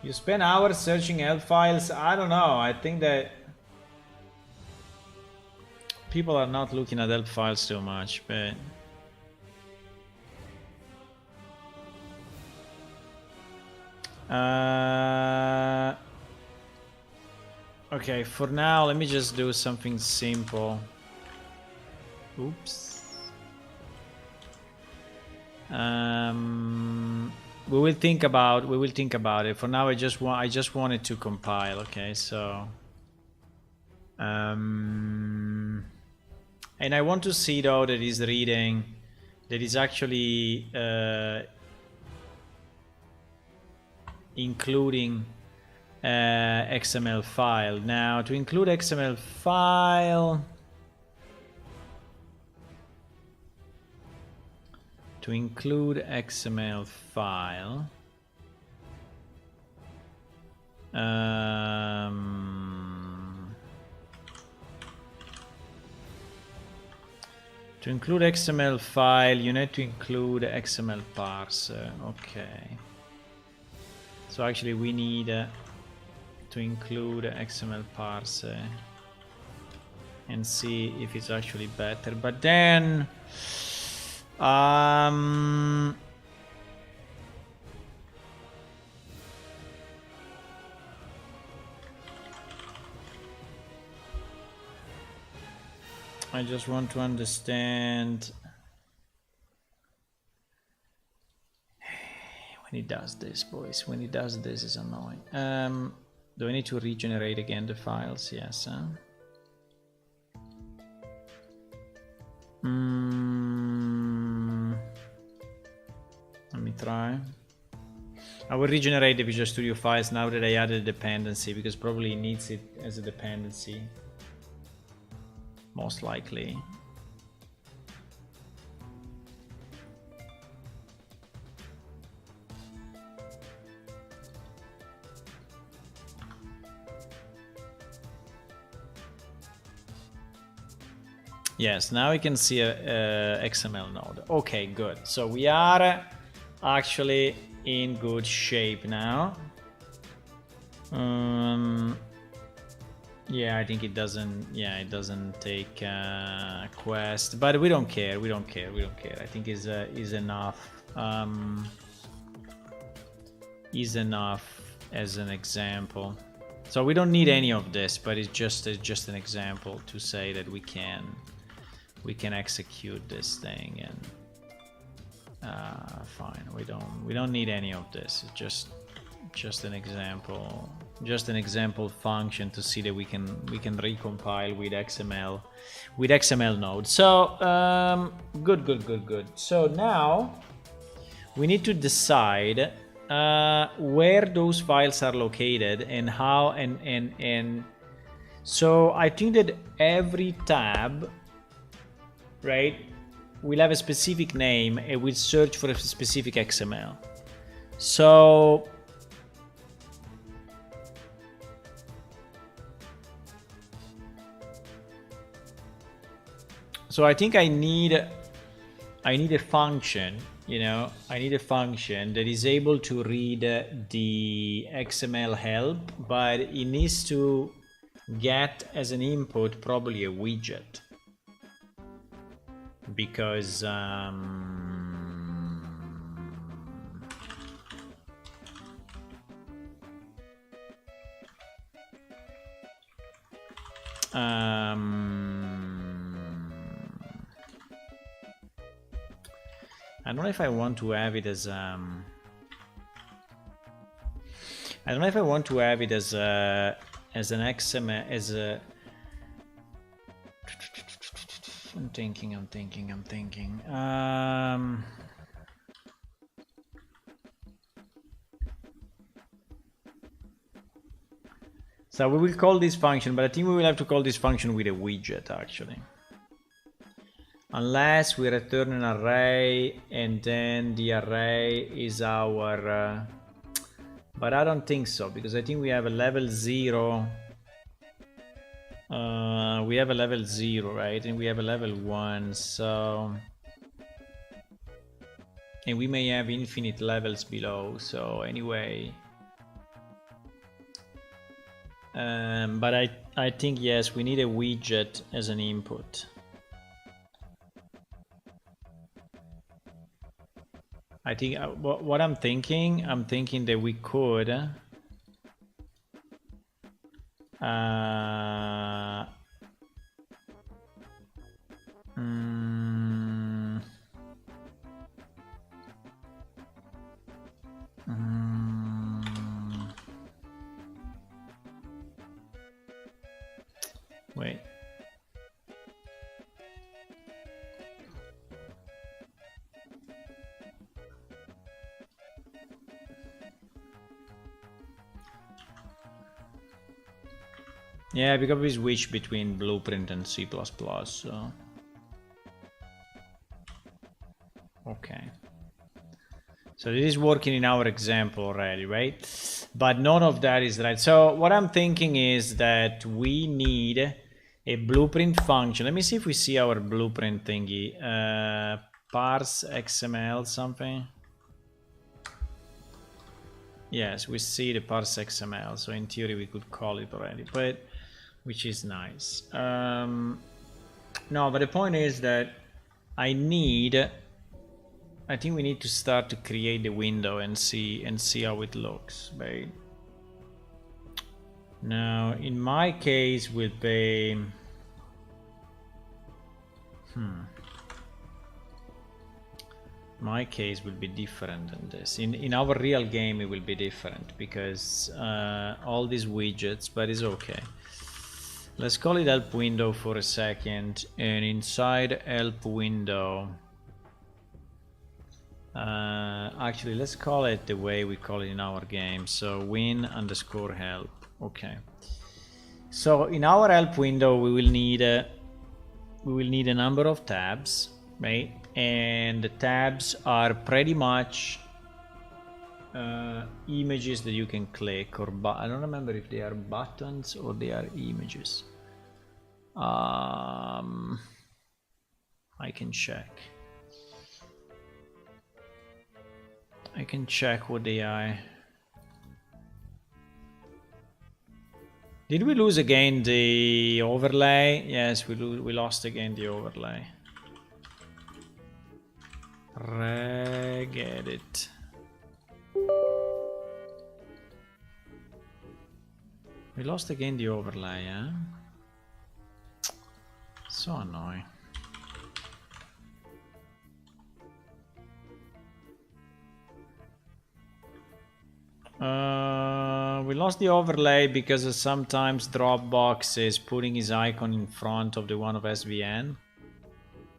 You spend hours searching help files. I don't know. I think that people are not looking at help files too much, but okay, for now, let me just do something simple. Oops. We will think about it. For now, I just wanted to compile. Okay, so and I want to see though that is reading, that is actually including XML file. Now to include XML file, to include XML file, to include XML file, you need to include XML parser. Okay. So actually we need to include XML parser and see if it's actually better. But then I just want to understand when he does this, boys. When he does this is annoying. Do I need to regenerate again the files? Yes. Huh? Let me try. I will regenerate the Visual Studio files now that I added a dependency, because probably it needs it as a dependency. Most likely. Yes, now we can see a XML node. Okay, good. So we are actually in good shape now. Yeah, I think it doesn't. Yeah, it doesn't take quest, but we don't care. We don't care. We don't care. I think is enough. Is enough as an example. So we don't need any of this, but it's just an example to say that we can execute this thing, and fine. We don't need any of this. It's just an example. Just an example function to see that we can recompile with XML node. So good. So now we need to decide where those files are located and how, and so I think that every tab, right, will have a specific name and will search for a specific XML. So I think I need a function, you know, I need a function that is able to read the XML help, but it needs to get as an input probably a widget. because I don't know if I want to have it as I don't know if I want to have it as an XML as a. I'm thinking. So we will call this function, but I think we will have to call this function with a widget actually. Unless we return an array and then the array is our but I don't think so, because I think we have a level 0. We have a level 0, right? And we have a level 1, so and we may have infinite levels below, so anyway. But I think yes, we need a widget as an input. I think what I'm thinking that we could wait. Yeah, because we switch between Blueprint and C++, so okay. So this is working in our example already, right? But none of that is right. So what I'm thinking is that we need a blueprint function. Let me see if we see our blueprint thingy. Parse XML something. Yes, we see the parse XML. So in theory we could call it already, but which is nice. No, but the point is that I think we need to start to create the window and see how it looks, right? Now, in my case, will be my case will be different than this. In our real game, it will be different because all these widgets, but it's okay. Let's call it help window for a second, and inside help window. Actually, let's call it the way we call it in our game. So win_help. Okay. So in our help window, we will need a number of tabs, right? And the tabs are pretty much images that you can click, or I don't remember if they are buttons or they are images. I can check. I can check what they are. Did we lose again the overlay? Yes, we lost again the overlay. Get it. We lost again the overlay, huh? So annoying. We lost the overlay because sometimes Dropbox is putting his icon in front of the one of SVN,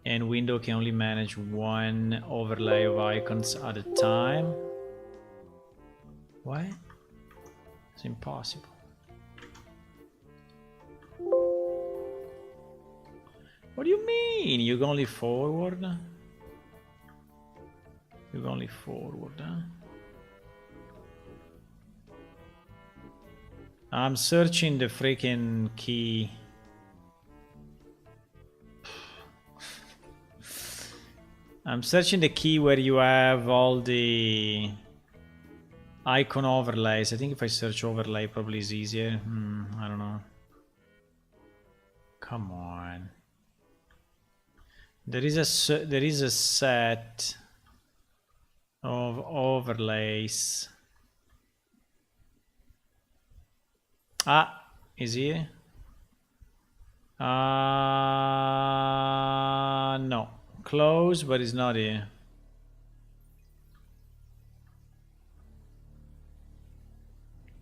and Window can only manage one overlay of icons at a time. What? It's impossible. What do you mean? You go only forward? You go only forward, huh? I'm searching the freaking key. I'm searching the key where you have all the icon overlays. I think if I search overlay probably is easier. I don't know. Come on. There is a set of overlays. Ah, is he? No. Close, but it's not here.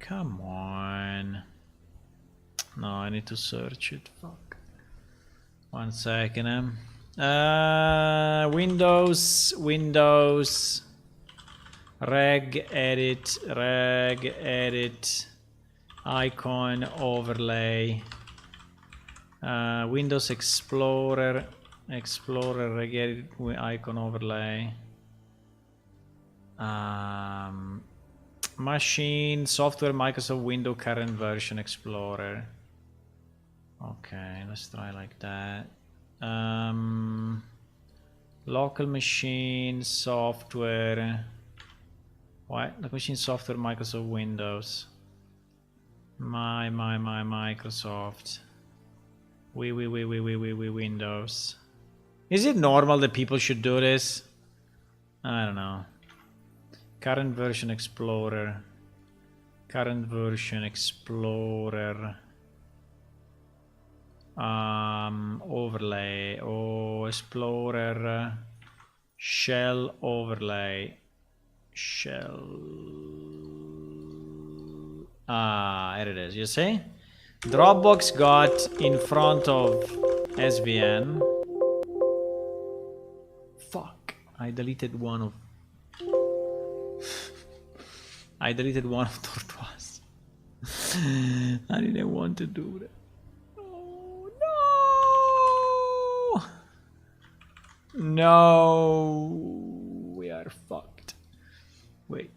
Come on. No, I need to search it. Fuck. 1 second. Windows, reg edit, icon overlay, Windows Explorer, reg edit, icon overlay, machine, software, Microsoft Windows, current version, Explorer. Okay, let's try like that. Local machine, software. What? Local machine, software, Microsoft Windows. My Microsoft. We Windows. Is it normal that people should do this? I don't know. Current version Explorer. Current version Explorer. Overlay. Oh, Explorer. Shell overlay. Shell. Here it is. You see? Dropbox got in front of SVN. Fuck. I deleted one of Tortoise. I didn't want to do that. Oh no! No, we are fucked. Wait.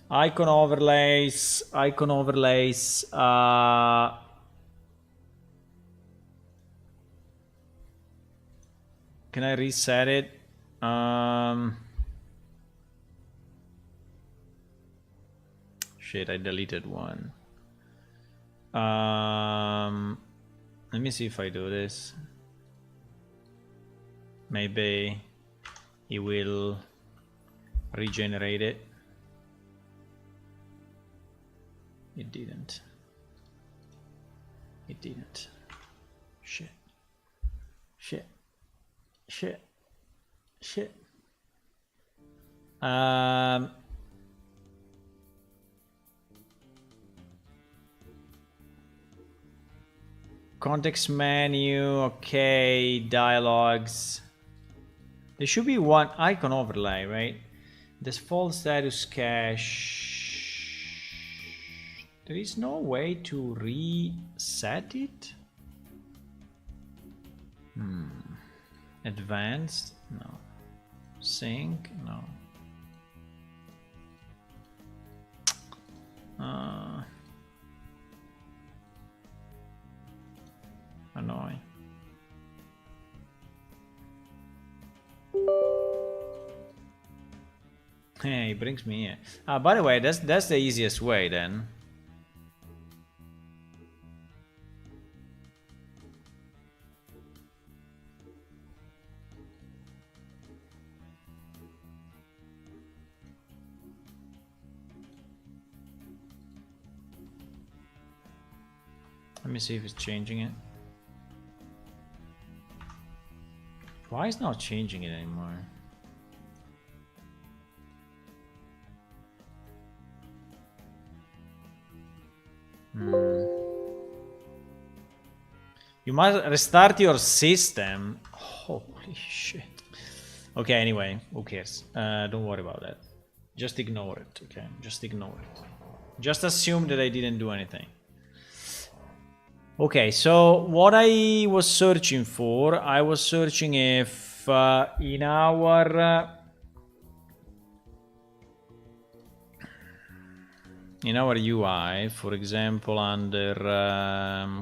Icon overlays. Can I reset it? Shit, I deleted one. Let me see if I do this. Maybe it will regenerate it. It didn't. Shit. Context menu, okay, dialogues. There should be one icon overlay, right? Default status cache. There is no way to reset it? Advanced? No. Sync? No. Annoying. Hey, it brings me here. By the way, that's the easiest way then. Let me see if it's changing it. Why is not changing it anymore? You must restart your system. Holy shit. Okay, anyway, who cares? Don't worry about that. Just ignore it, okay? Just ignore it. Just assume that I didn't do anything. Okay, so what I was searching for, I was searching if in our UI, for example, under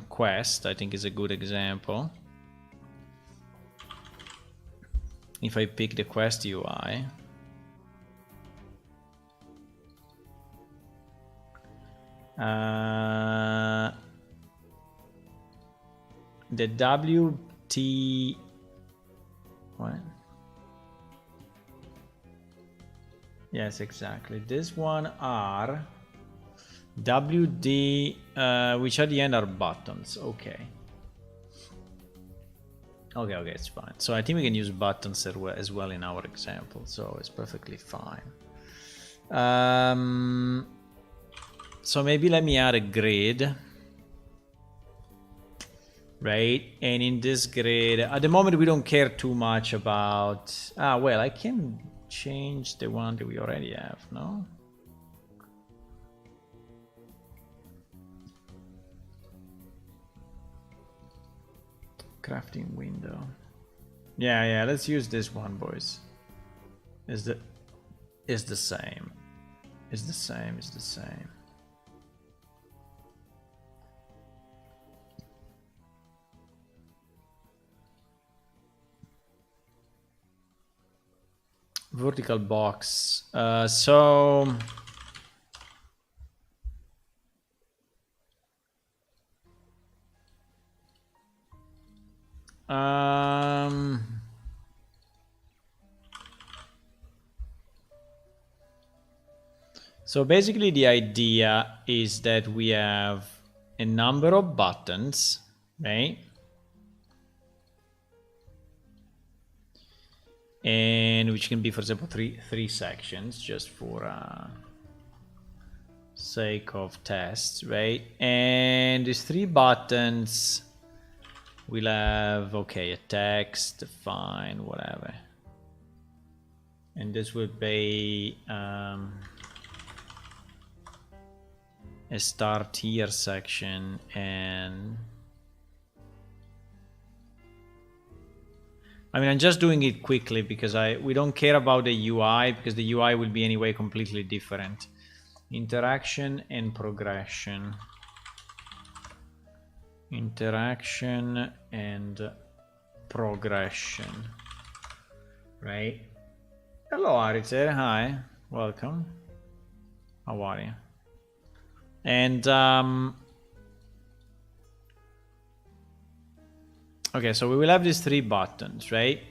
Quest, I think is a good example. If I pick the Quest UI, the WT, what? Yes, exactly. This one are WD, which at the end are buttons. Okay. Okay, it's fine. So I think we can use buttons as well in our example. So it's perfectly fine. So maybe let me add a grid. Right, and in this grid, at the moment we don't care too much about... well, I can change the one that we already have, no? Crafting window. Yeah, let's use this one, boys. Is the same. It's the same. Vertical box. So basically the idea is that we have a number of buttons, right? And which can be, for example, three sections, just for sake of tests, right? And these 3 buttons will have, okay, a text, fine, whatever. And this would be a start here section, and I mean, I'm just doing it quickly because we don't care about the UI, because the UI will be anyway completely different. Interaction and progression. Interaction and progression. Right? Hello, Ariter. Hi. Welcome. How are you? And okay, so we will have these 3 buttons, right?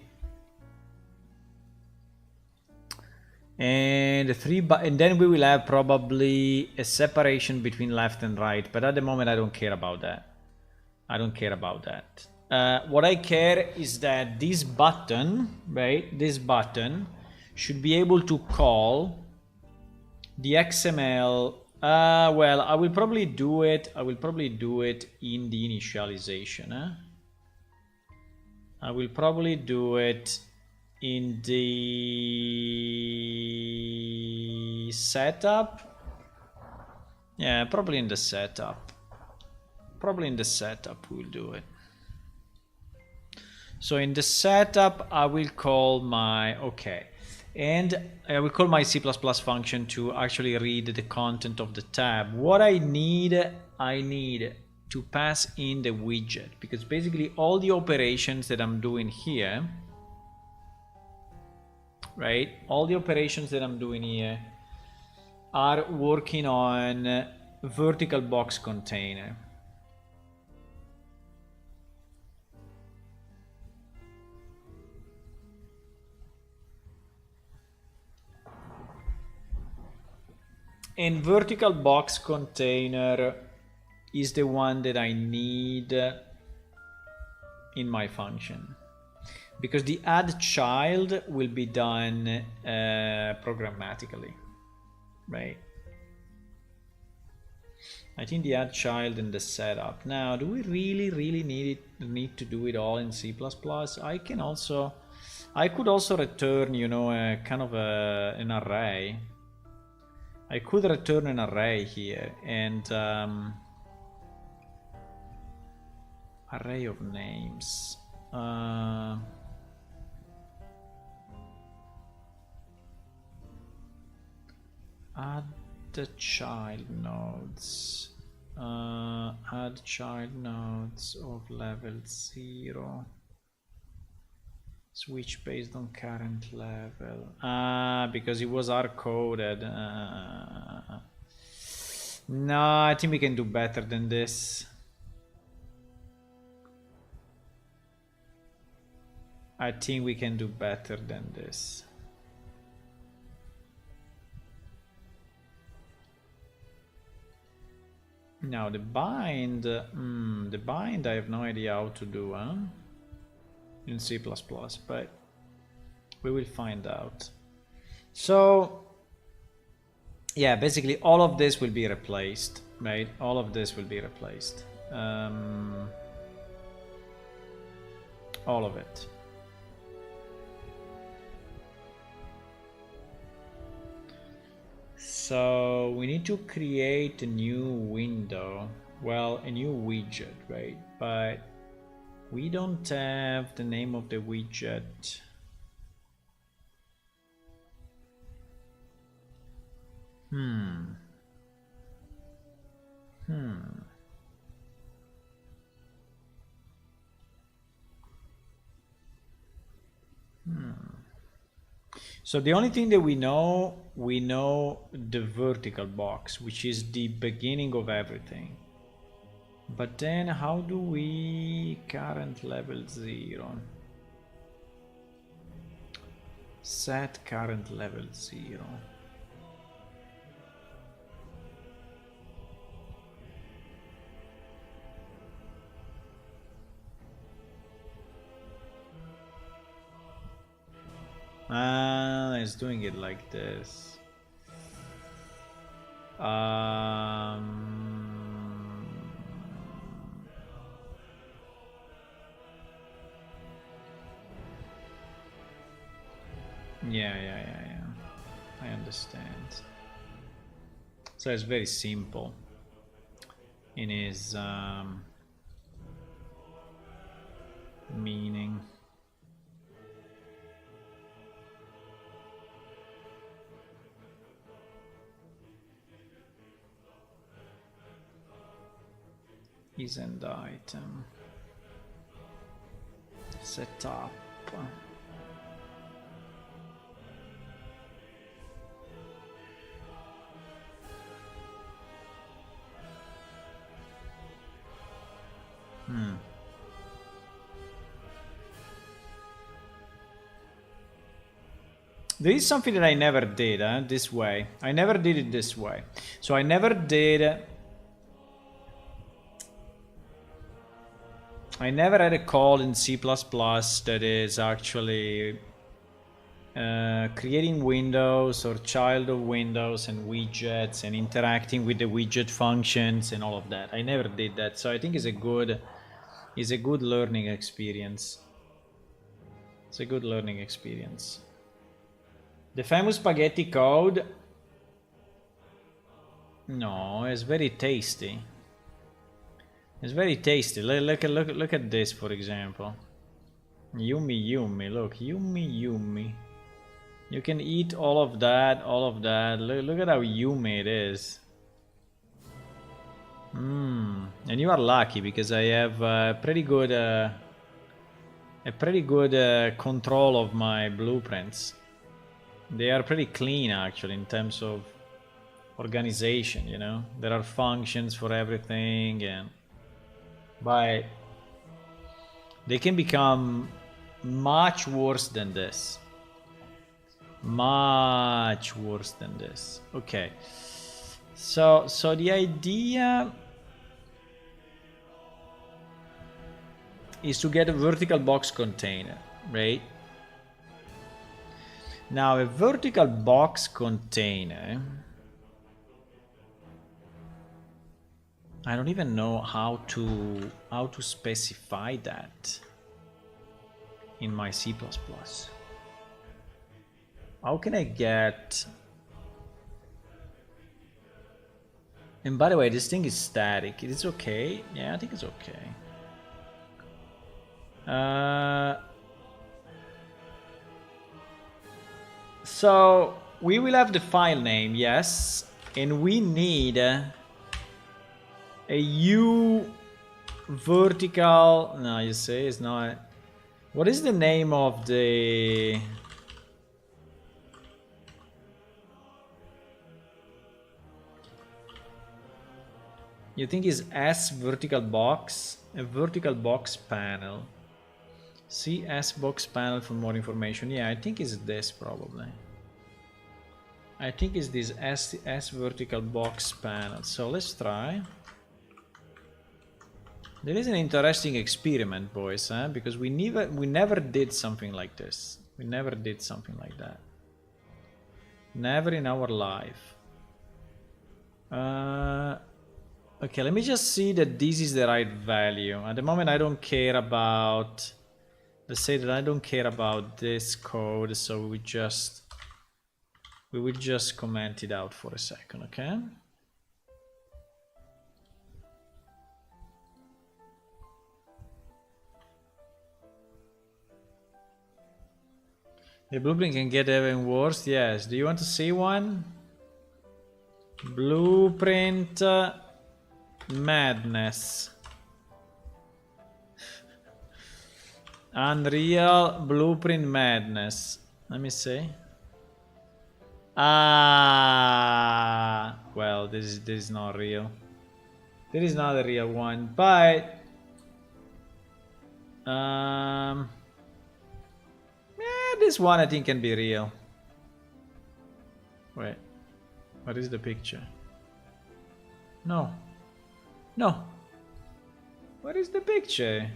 And and then we will have probably a separation between left and right, but at the moment I don't care about that. What I care is that this button, right? This button should be able to call the XML. Well, I will probably do it in the initialization. I will probably do it in the setup. Yeah, probably in the setup. We'll do it. So in the setup, I will call my, okay. And I will call my C++ function to actually read the content of the tab. What I need to pass in the widget, because basically all the operations that I'm doing here, right? All the operations that I'm doing here are working on vertical box container. And vertical box container is the one that I need in my function, because the add child will be done programmatically, right? I think the add child and the setup. Now, do we really need to do it all in C++? I could also return, you know, a kind of an array. I could return an array here, and array of names. Add the child nodes. Add child nodes of level 0. Switch based on current level. Because it was hard-coded. No, I think we can do better than this. I think we can do better than this. Now the bind, the bind I have no idea how to do, huh? In C++, but we will find out. So yeah, basically all of this will be replaced, right? All of this will be replaced. All of it. So we need to create a new window, well, a new widget, right? But we don't have the name of the widget. So the only thing that we know the vertical box, which is the beginning of everything. But then how do we current level 0? Set current level 0. It's doing it like this. Yeah. I understand. So it's very simple in his meaning. Isn't item setup. There is something that I never did this way. I never did it this way. So I never had a call in C++ that is actually creating windows or child of windows and widgets and interacting with the widget functions and all of that. I never did that, so I think it's a good learning experience. It's a good learning experience. The famous spaghetti code. No, it's very tasty. It's very tasty. Look at this, for example. Yummy. Look, yummy. You can eat all of that. Look at how yummy it is. And you are lucky because I have a pretty good control of my blueprints. They are pretty clean actually in terms of organization, you know. There are functions for everything, but they can become much worse than this. Okay, so the idea is to get a vertical box container, right? Now a vertical box container, I don't even know how to specify that in my C++. How can I get... And by the way, this thing is static. It is okay? Yeah, I think it's okay. So we will have the file name, yes, and we need a U vertical. No, you say it's not. What is the name of the? You think is S vertical box, a vertical box panel. See S box panel for more information. Yeah, I think it's this probably. I think it's this S vertical box panel. So let's try. There is an interesting experiment, boys, huh? Because we never did something like this. We never did something like that. Never in our life. Okay, let me just see that this is the right value. At the moment, I don't care about. Let's say that I don't care about this code, so we will just comment it out for a second, okay? The blueprint can get even worse. Yes. Do you want to see one? Blueprint madness. Unreal blueprint madness. Let me see. Ah, well, this is not real. This is not a real one, but yeah, this one I think can be real. Wait, what is the picture? No, no. What is the picture?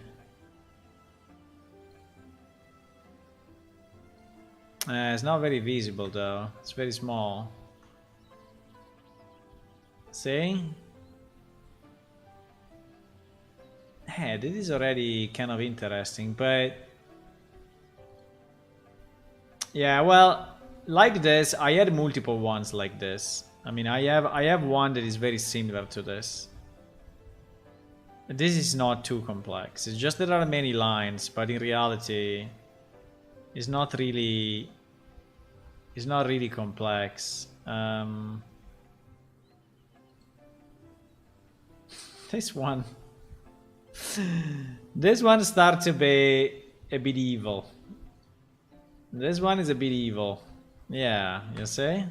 It's not very visible though. It's very small. See? Hey, this is already kind of interesting, but yeah, well, like this, I had multiple ones like this. I mean, I have one that is very similar to this. This is not too complex. It's just there are many lines, but in reality, it's not really complex. This one this one starts to be a bit evil. This one is a bit evil. Yeah, you see?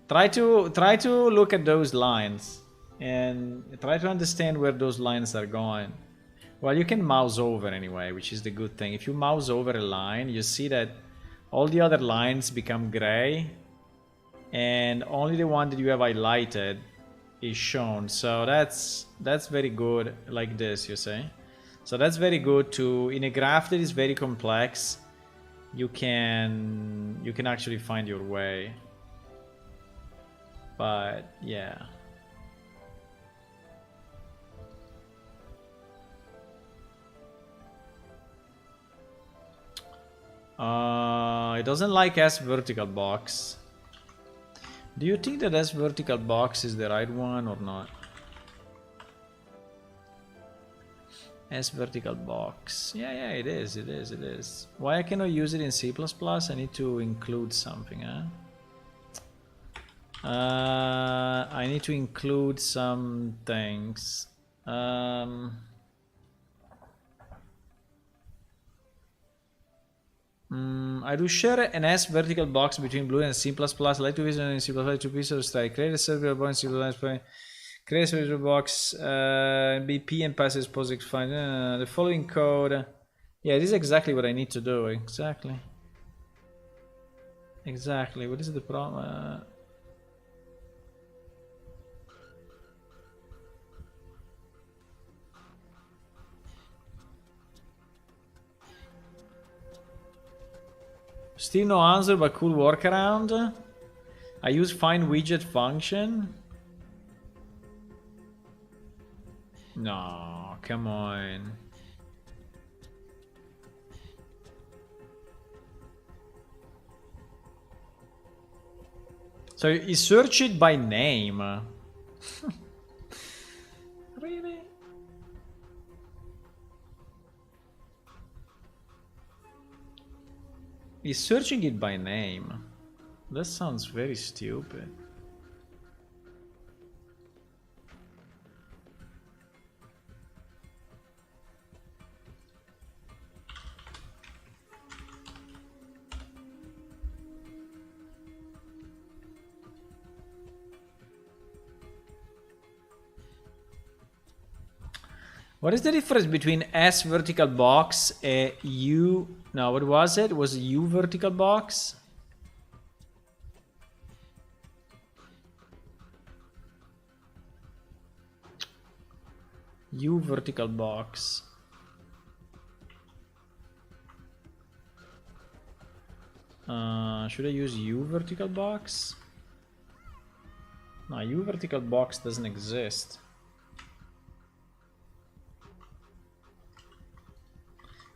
Try to look at those lines and try to understand where those lines are going. Well, you can mouse over anyway, which is the good thing. If you mouse over a line, you see that all the other lines become gray and only the one that you have highlighted is shown. So that's very good, like this, you see. So that's very good to, in a graph that is very complex, you can actually find your way. But yeah. It doesn't like S vertical box. Do you think that S vertical box is the right one or not? S vertical box. Yeah, it is. Why I cannot use it in C++? I need to include something, huh? I need to include some things. I do share an S vertical box between Blue and C++. I like to visit in C++ two pieces of style. Create a server box in C++. Create a server box. BP and pass as POSIX file. The following code. Yeah, this is exactly what I need to do. Exactly. What is the problem? Still no answer, but cool workaround. I use find widget function. No, come on. So you search it by name. Really? He's searching it by name. That sounds very stupid. What is the difference between S vertical box and U? No, what was it? Was it U vertical box? U vertical box. Should I use U vertical box? No, U vertical box doesn't exist.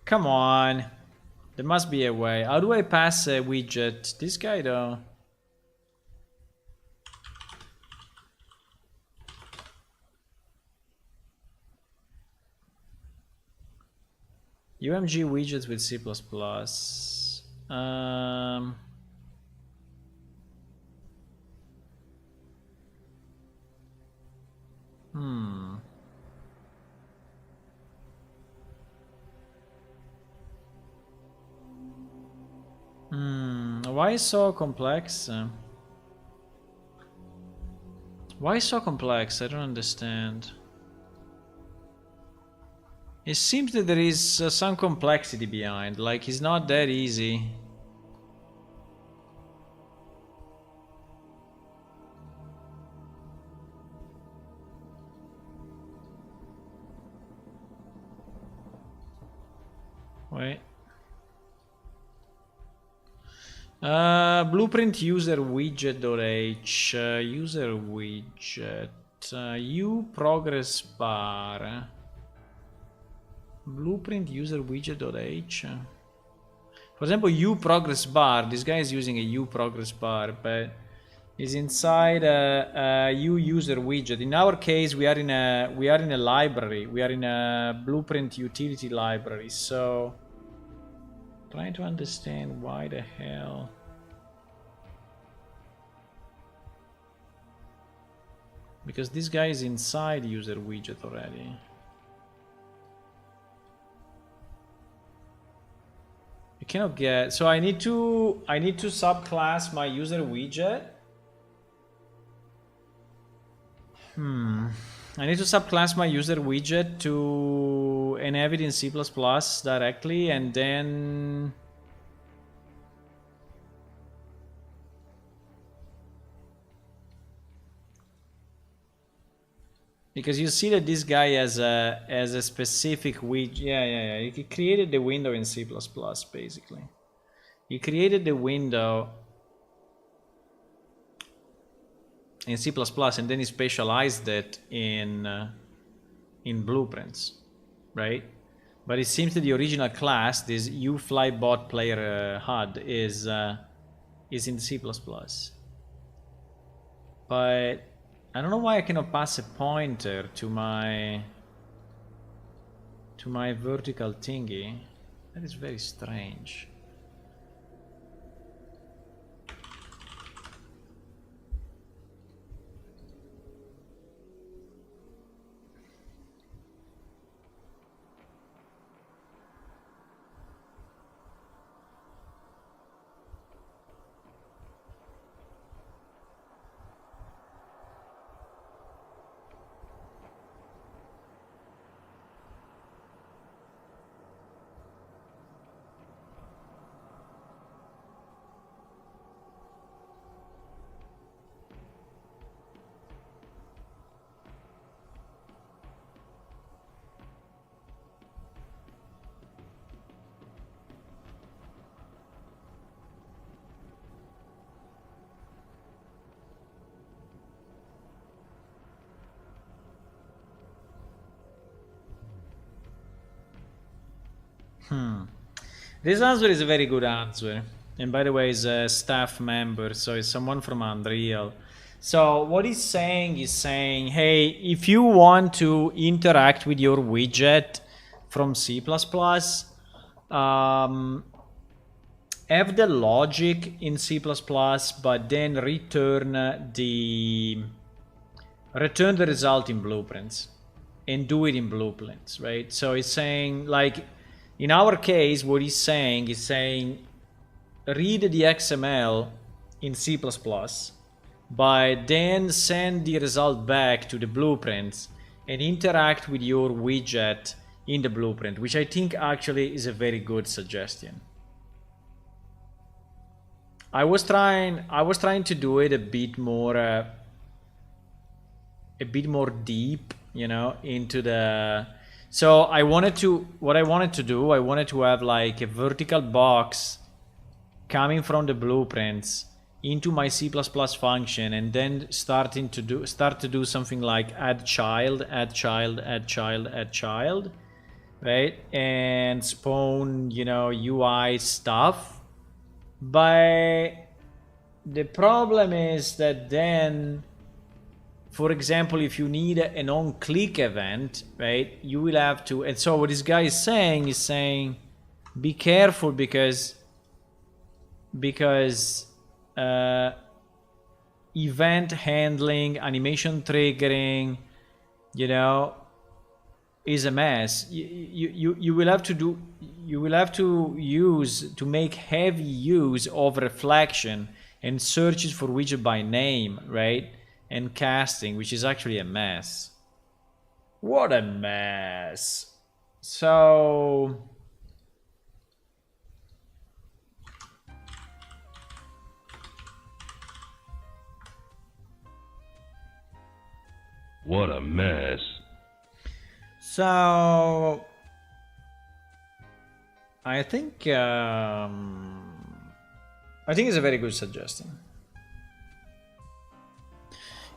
Come on. There must be a way. How do I pass a widget? This guy though. UMG widgets with C++. Why so complex? Why so complex? I don't understand. It seems that there is some complexity behind, like it's not that easy. Wait. Blueprint user widget.h user widget u progress bar blueprint user widget.h. For example, u progress bar. This guy is using a u progress bar, but is inside a u user widget. In our case, we are in a library. We are in a blueprint utility library. So, trying to understand why the hell. Because this guy is inside user widget already. You cannot get, so I need to subclass my user widget. I need to subclass my user widget to enable it in C++ directly, and then because you see that this guy has a specific widget. Yeah. He created the window in C++, basically. He created the window in C++, and then he specialized it in blueprints, right? But it seems that the original class, this uFlyBot player HUD, is in C++. But I don't know why I cannot pass a pointer to my vertical thingy. That is very strange. This answer is a very good answer. And by the way, he's a staff member, so it's someone from Unreal. So what he's saying is saying, hey, if you want to interact with your widget from C++, have the logic in C++, but then return the result in blueprints and do it in blueprints, right? So he's saying, like, in our case, what he's saying is saying, read the XML in C++, but then send the result back to the blueprints and interact with your widget in the blueprint, which I think actually is a very good suggestion. I was trying to do it a bit more deep, you know, into the. So I wanted to have like a vertical box coming from the blueprints into my C++ function, and then start to do something like add child, right? And spawn, you know, UI stuff. But the problem is that then, for example, if you need an on-click event, right, you will have to. And so what this guy is saying, be careful because event handling, animation triggering, you know, is a mess. You will have to make heavy use of reflection and searches for widget by name, right? And casting, which is actually a mess. What a mess. So what a mess. So I think it's a very good suggestion.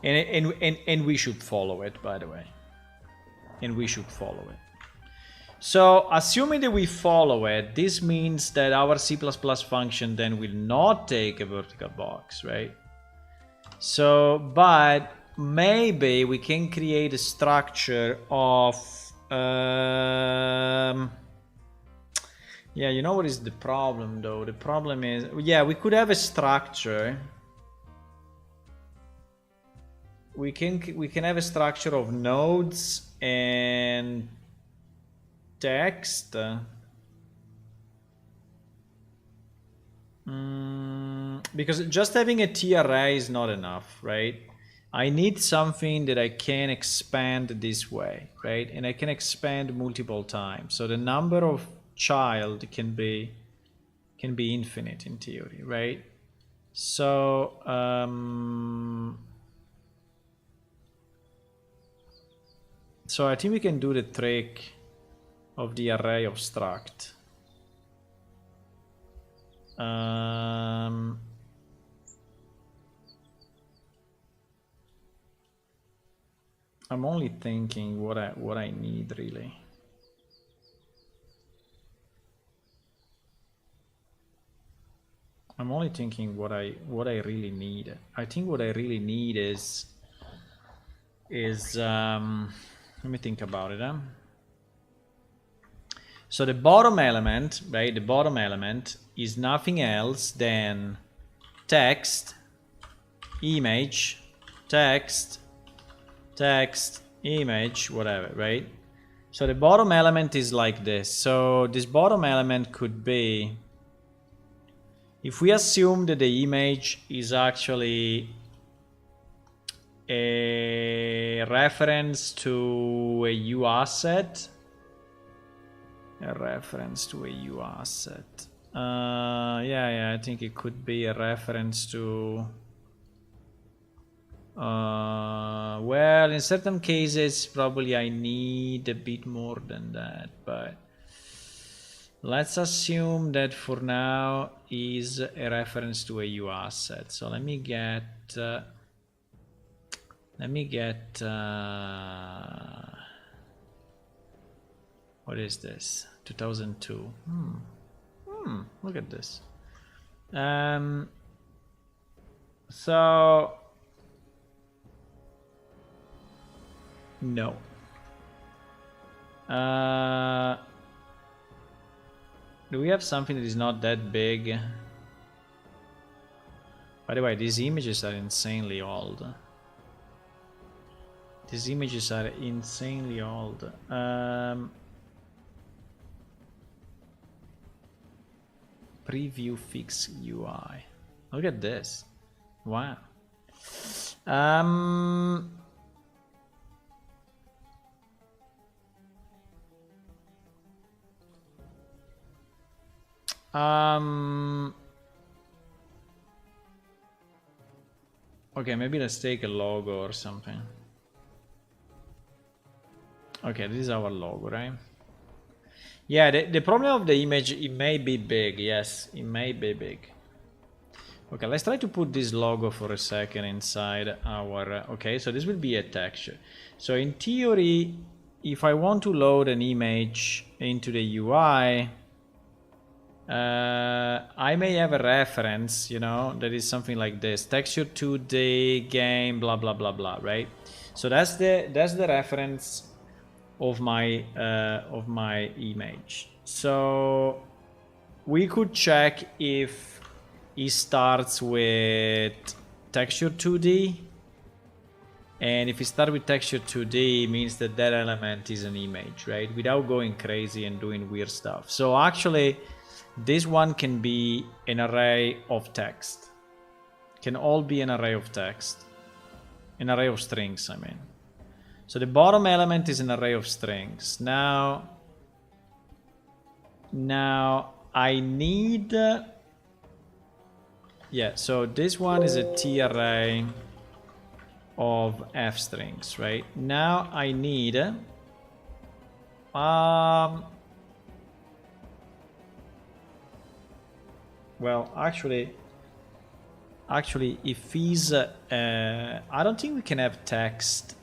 And we should follow it, by the way. And we should follow it. So assuming that we follow it, this means that our C++ function then will not take a vertical box, right? So, but maybe we can create a structure of yeah, you know what is the problem though? The problem is, yeah, we could have a structure. We can have a structure of nodes and text. Because just having a T array is not enough, right? I need something that I can expand this way, right? And I can expand multiple times. So the number of child can be infinite in theory, right? So so I think we can do the trick of the array of struct. I'm only thinking what I need really. I'm only thinking what I really need. I think what I really need is let me think about it. So the bottom element, right? The bottom element is nothing else than text, image, text, image, whatever, right? So the bottom element is like this. So this bottom element could be, if we assume that the image is actually a reference to a U asset, yeah, I think it could be a reference to well, in certain cases probably I need a bit more than that, but let's assume that for now is a reference to a U asset. So let me get what is this? 2002. Look at this. So no. Do we have something that is not that big? By the way, these images are insanely old. These images are insanely old. Preview fix UI. Look at this. Wow. Okay, maybe let's take a logo or something. Okay, this is our logo, right? Yeah, the problem of the image, it may be big. Yes, it may be big. Okay, let's try to put this logo for a second inside our... okay, so this will be a texture. So in theory, if I want to load an image into the UI, I may have a reference, you know, that is something like this: texture 2D game, blah blah blah blah, right? So that's the reference of my image. So we could check if it starts with texture 2D, and if it starts with texture 2D, it means that that element is an image, right? Without going crazy and doing weird stuff. So actually, this one can be an array of text. Can all be an array of text. An array of strings, I mean. So the bottom element is an array of strings. Now I need... yeah, so this one is a T array of F strings, right? Now I need... well, actually, if he's... I don't think we can have text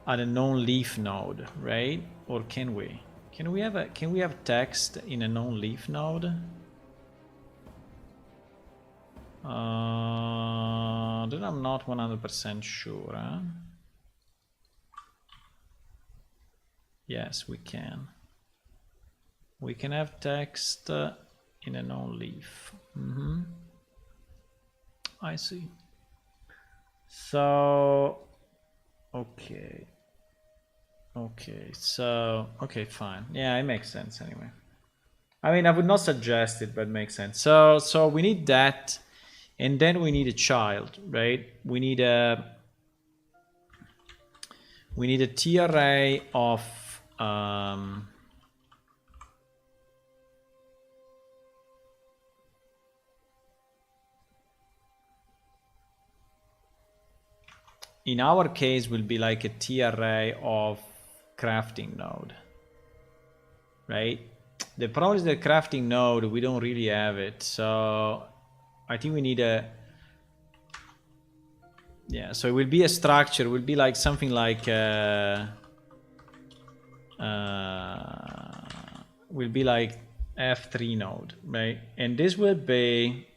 at a non-leaf node, right? Or can we? Can we have text in a non-leaf node? Then I'm not 100% sure. Huh? Yes, we can. We can have text in a non-leaf. I see. So, okay, so, okay, fine. Yeah, it makes sense anyway. I mean, I would not suggest it, but it makes sense. So we need that, and then we need a child, right? We need a T array of in our case will be like a T array of crafting node, right? The problem is the crafting node, we don't really have it, so I think we need a... yeah, so it will be a structure, it will be like something like will be like F3 node, right? And this will be...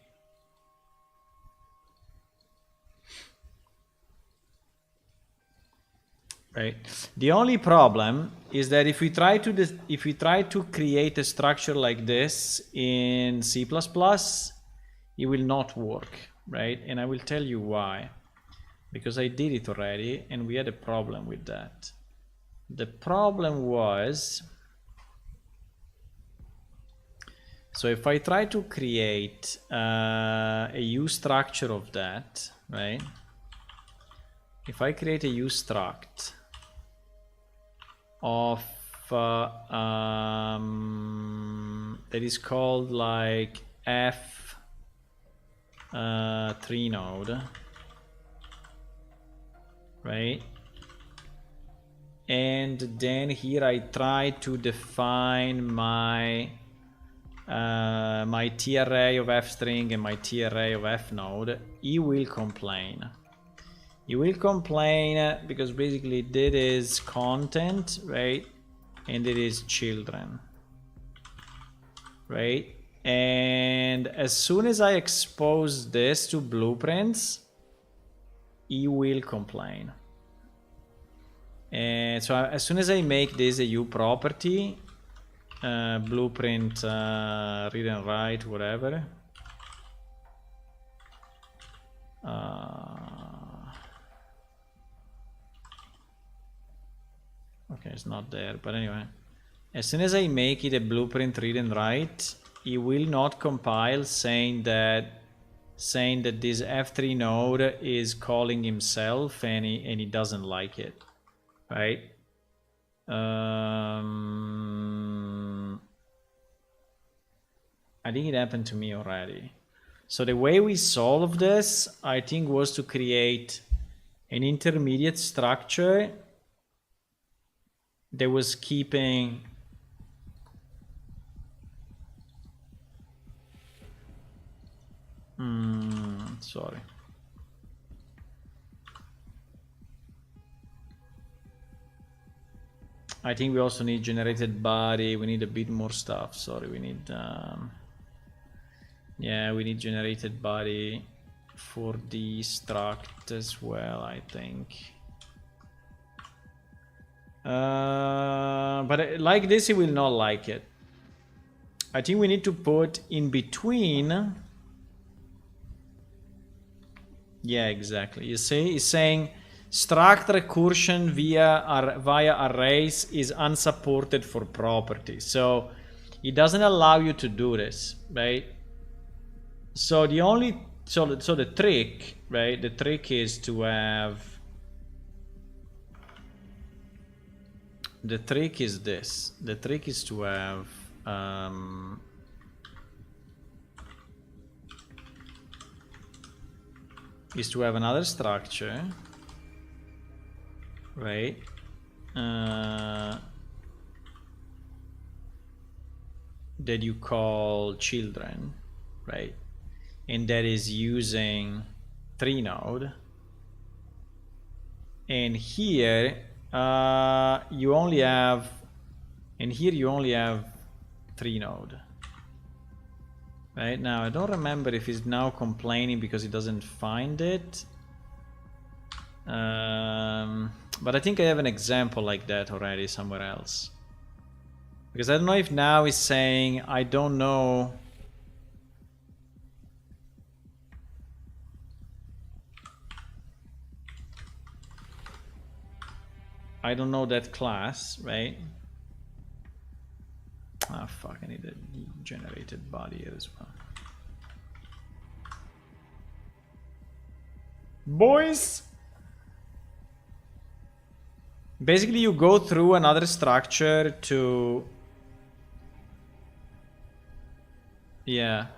right. The only problem is that if we try to create a structure like this in C++, it will not work, right? And I will tell you why. Because I did it already, and we had a problem with that. The problem was... so if I try to create a U structure of that, right? If I create a U struct of that is called like F3 node, right? And then here I try to define my my T array of F string and my T array of F node, it will complain. It will complain because basically that is content, right? And it is children, right? And as soon as I expose this to blueprints, it will complain. And so as soon as I make this a U property, blueprint read and write, whatever, okay, it's not there, but anyway, as soon as I make it a blueprint read and write, it will not compile saying that this F3 node is calling himself and he doesn't like it, right? I think it happened to me already. So the way we solved this, I think, was to create an intermediate structure that was keeping sorry. I think we also need generated body. We need a bit more stuff. Sorry, we need yeah, we need generated body for the struct as well, I think. But like this, he will not like it. I think we need to put in between. Yeah, exactly. You see, he's saying struct recursion via arrays is unsupported for properties. So it doesn't allow you to do this, right? So the only so the trick, right? The trick is to have. The trick is this. The trick is to have another structure, right? That you call children, right? And that is using 3node. And here you only have, and here you only have 3node. Right now, I don't remember if he's now complaining because he doesn't find it. But I think I have an example like that already somewhere else. Because I don't know if now he's saying, I don't know. I don't know that class, right? Ah, fuck, I need a generated body here as well. Boys! Basically, you go through another structure to... Yeah.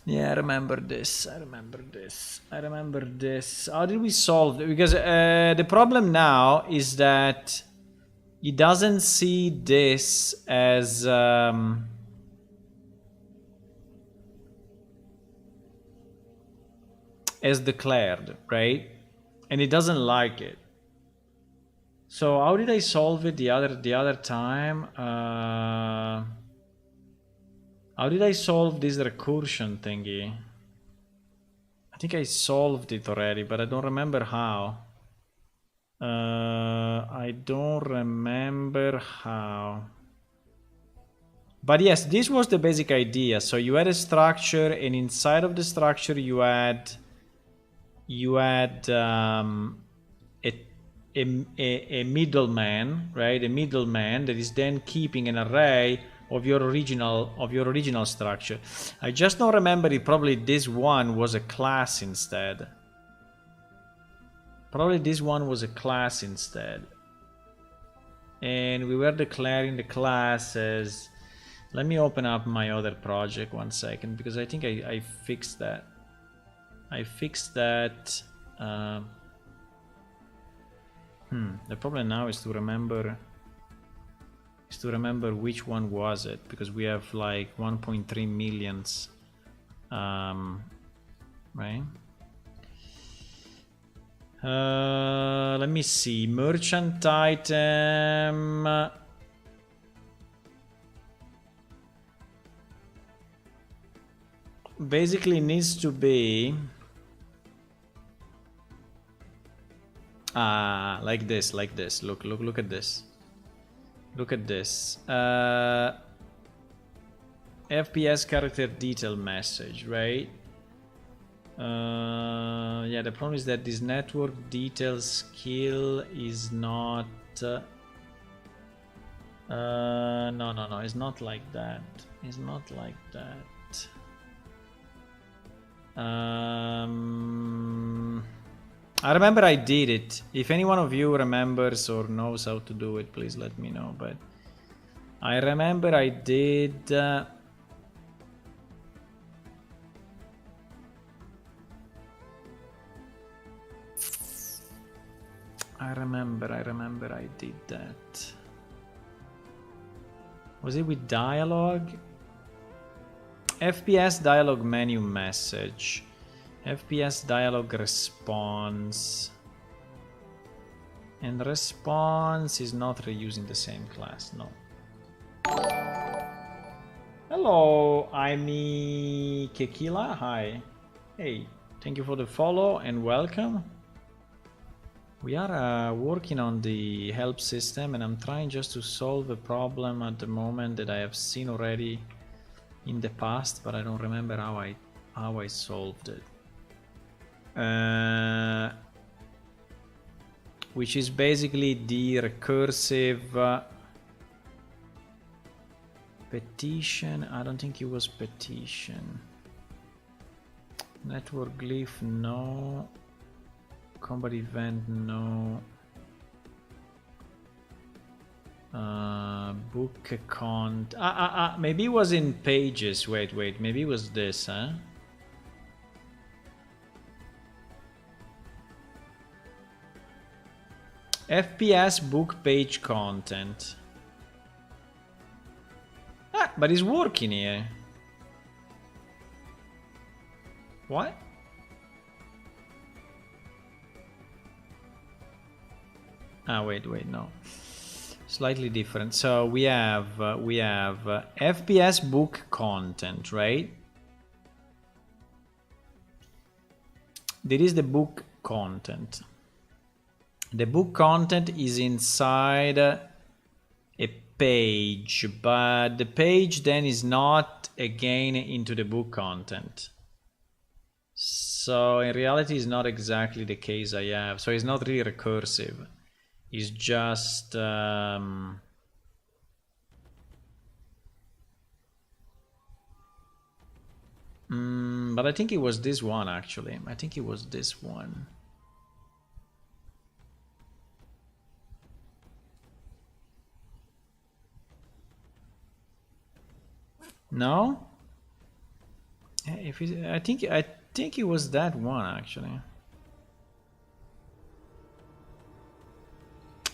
Yeah, I remember this. I remember this. I remember this. How did we solve it? Because the problem now is that he doesn't see this as declared, right? And he doesn't like it. So how did I solve it the other time? How did I solve this recursion thingy? I think I solved it already, but I don't remember how. I don't remember how. But yes, this was the basic idea. So you had a structure, and inside of the structure you had a middleman, right? A middleman that is then keeping an array of your original structure. I just don't remember if probably this one was a class instead. Probably this one was a class instead. And we were declaring the classes. Let me open up my other project 1 second, because I think I fixed that. I fixed that. The problem now is to remember which one was it, because we have like 1.3 millions, right? Let me see. Merchant item. Basically needs to be like this. Look at this. Look at this. FPS character detail message, right? Yeah, the problem is that this network detail skill is not no, it's not like that. It's not like that. I remember I did it. If any one of you remembers or knows how to do it, please let me know. But I remember I did I remember I did that. Was it with dialogue? FPS dialogue menu message. FPS dialogue response. And response is not reusing the same class, no. Hello, I'm Kekila. Hi. Hey, thank you for the follow and welcome. We are working on the help system and I'm trying just to solve a problem at the moment that I have seen already in the past, but I don't remember how I solved it. Which is basically the recursive petition. I don't think it was petition. Network glyph, no. Combat event, no. Book account. Maybe it was in pages. Wait. Maybe it was this, huh? FPS book page content. But it's working here. What? Wait, no. Slightly different. So we have FPS book content, right? There is the book content. The book content is inside a page, but the page then is not again into the book content. So in reality it's not exactly the case I have. So it's not really recursive. It's just but I think it was this one actually. I think it was this one. No? If it, I think it was that one actually.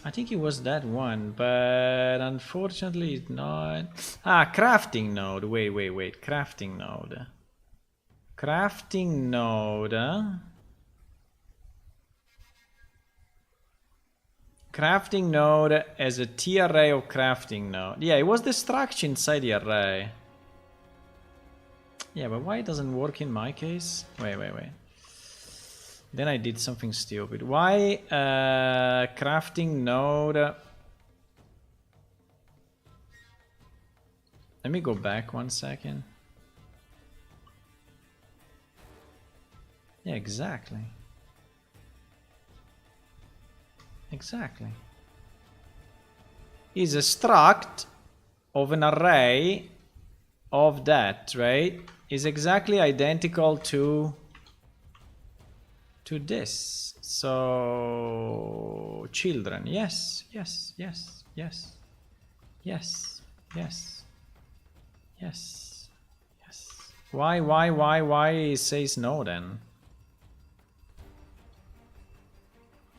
I think it was that one, but unfortunately it's not. Crafting node. Wait. Crafting node. Crafting node. Crafting node as a T array of crafting node. Yeah, it was the structure inside the array. Yeah, but why it doesn't work in my case? Wait. Then I did something stupid. Why crafting node? Let me go back 1 second. Yeah, exactly. Is a struct of an array of that, right? Is exactly identical to this. So children, yes. Why it says no then?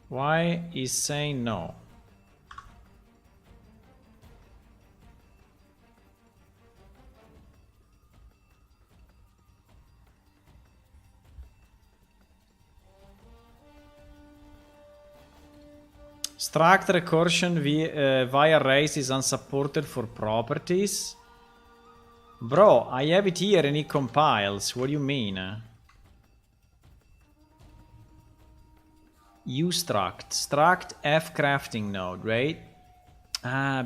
Why is saying no? Struct recursion via arrays is unsupported for properties. Bro, I have it here and it compiles. What do you mean? Struct f crafting node, right?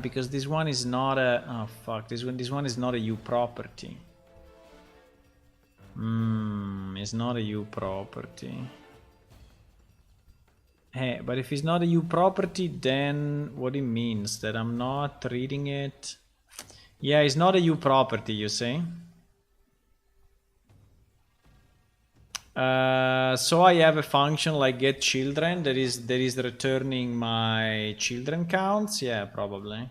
Because this one is not a. Oh fuck! This one is not a U property. It's not a U property. Hey, but if it's not a U property, then what it means that I'm not reading it. Yeah, it's not a U property, you see. So I have a function like get children that is returning my children counts. Yeah, probably.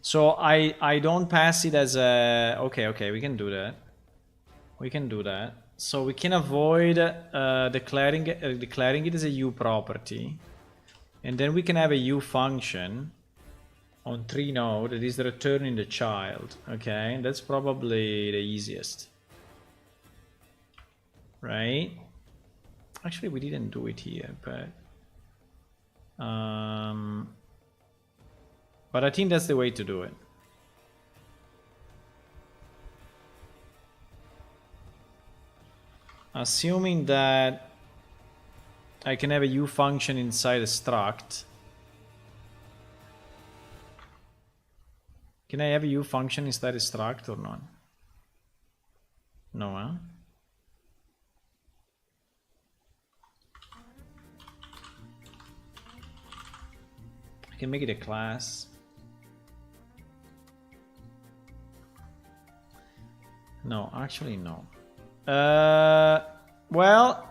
So I don't pass it as a. Okay, we can do that. So we can avoid declaring it as a U property. And then we can have a U function on 3 node that is returning the child. Okay, that's probably the easiest. Right? Actually, we didn't do it here, but I think that's the way to do it. Assuming that I can have a U function inside a struct. Can I have a U function inside a struct or not? No, huh? I can make it a class. No, actually no. Well,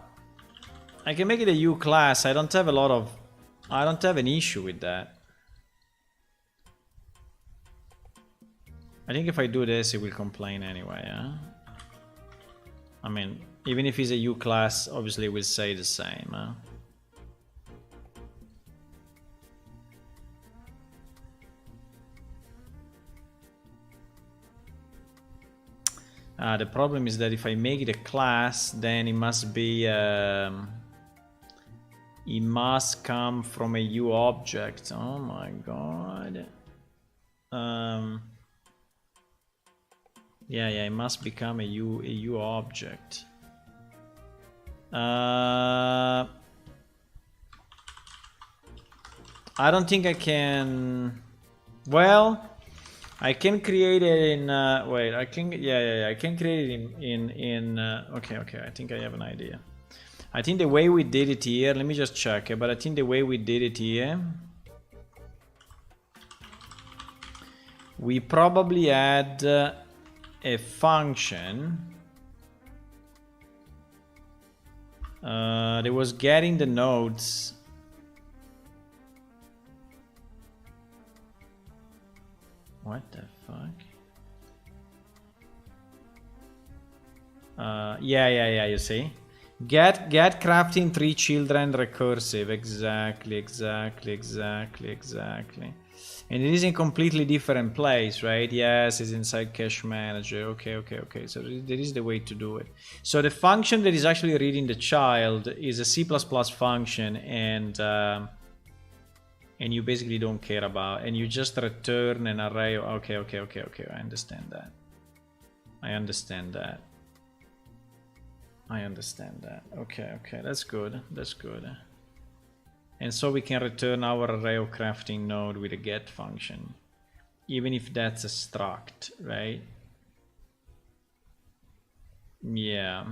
I can make it a U class. I don't have an issue with that. I think if I do this, it will complain anyway, yeah? I mean, even if it's a U class, obviously it will say the same, huh? The problem is that if I make it a class, then it must be it must come from a U object. Oh my god. Yeah, it must become a U object. I don't think I can. Well, I can create it in. Wait, I can. Yeah. I can create it in. Okay. I think I have an idea. I think the way we did it here. Let me just check it. But I think the way we did it here. We probably had a function that was getting the nodes. What the fuck? Yeah, you see? Get crafting 3 children recursive. Exactly. And it is in a completely different place, right? Yes, it's inside cache manager. Okay. So there is the way to do it. So the function that is actually reading the child is a C++ function, and you basically don't care about, and you just return an array. Okay. I understand that. Okay, that's good. And so we can return our array of crafting node with a get function, even if that's a struct, right? Yeah.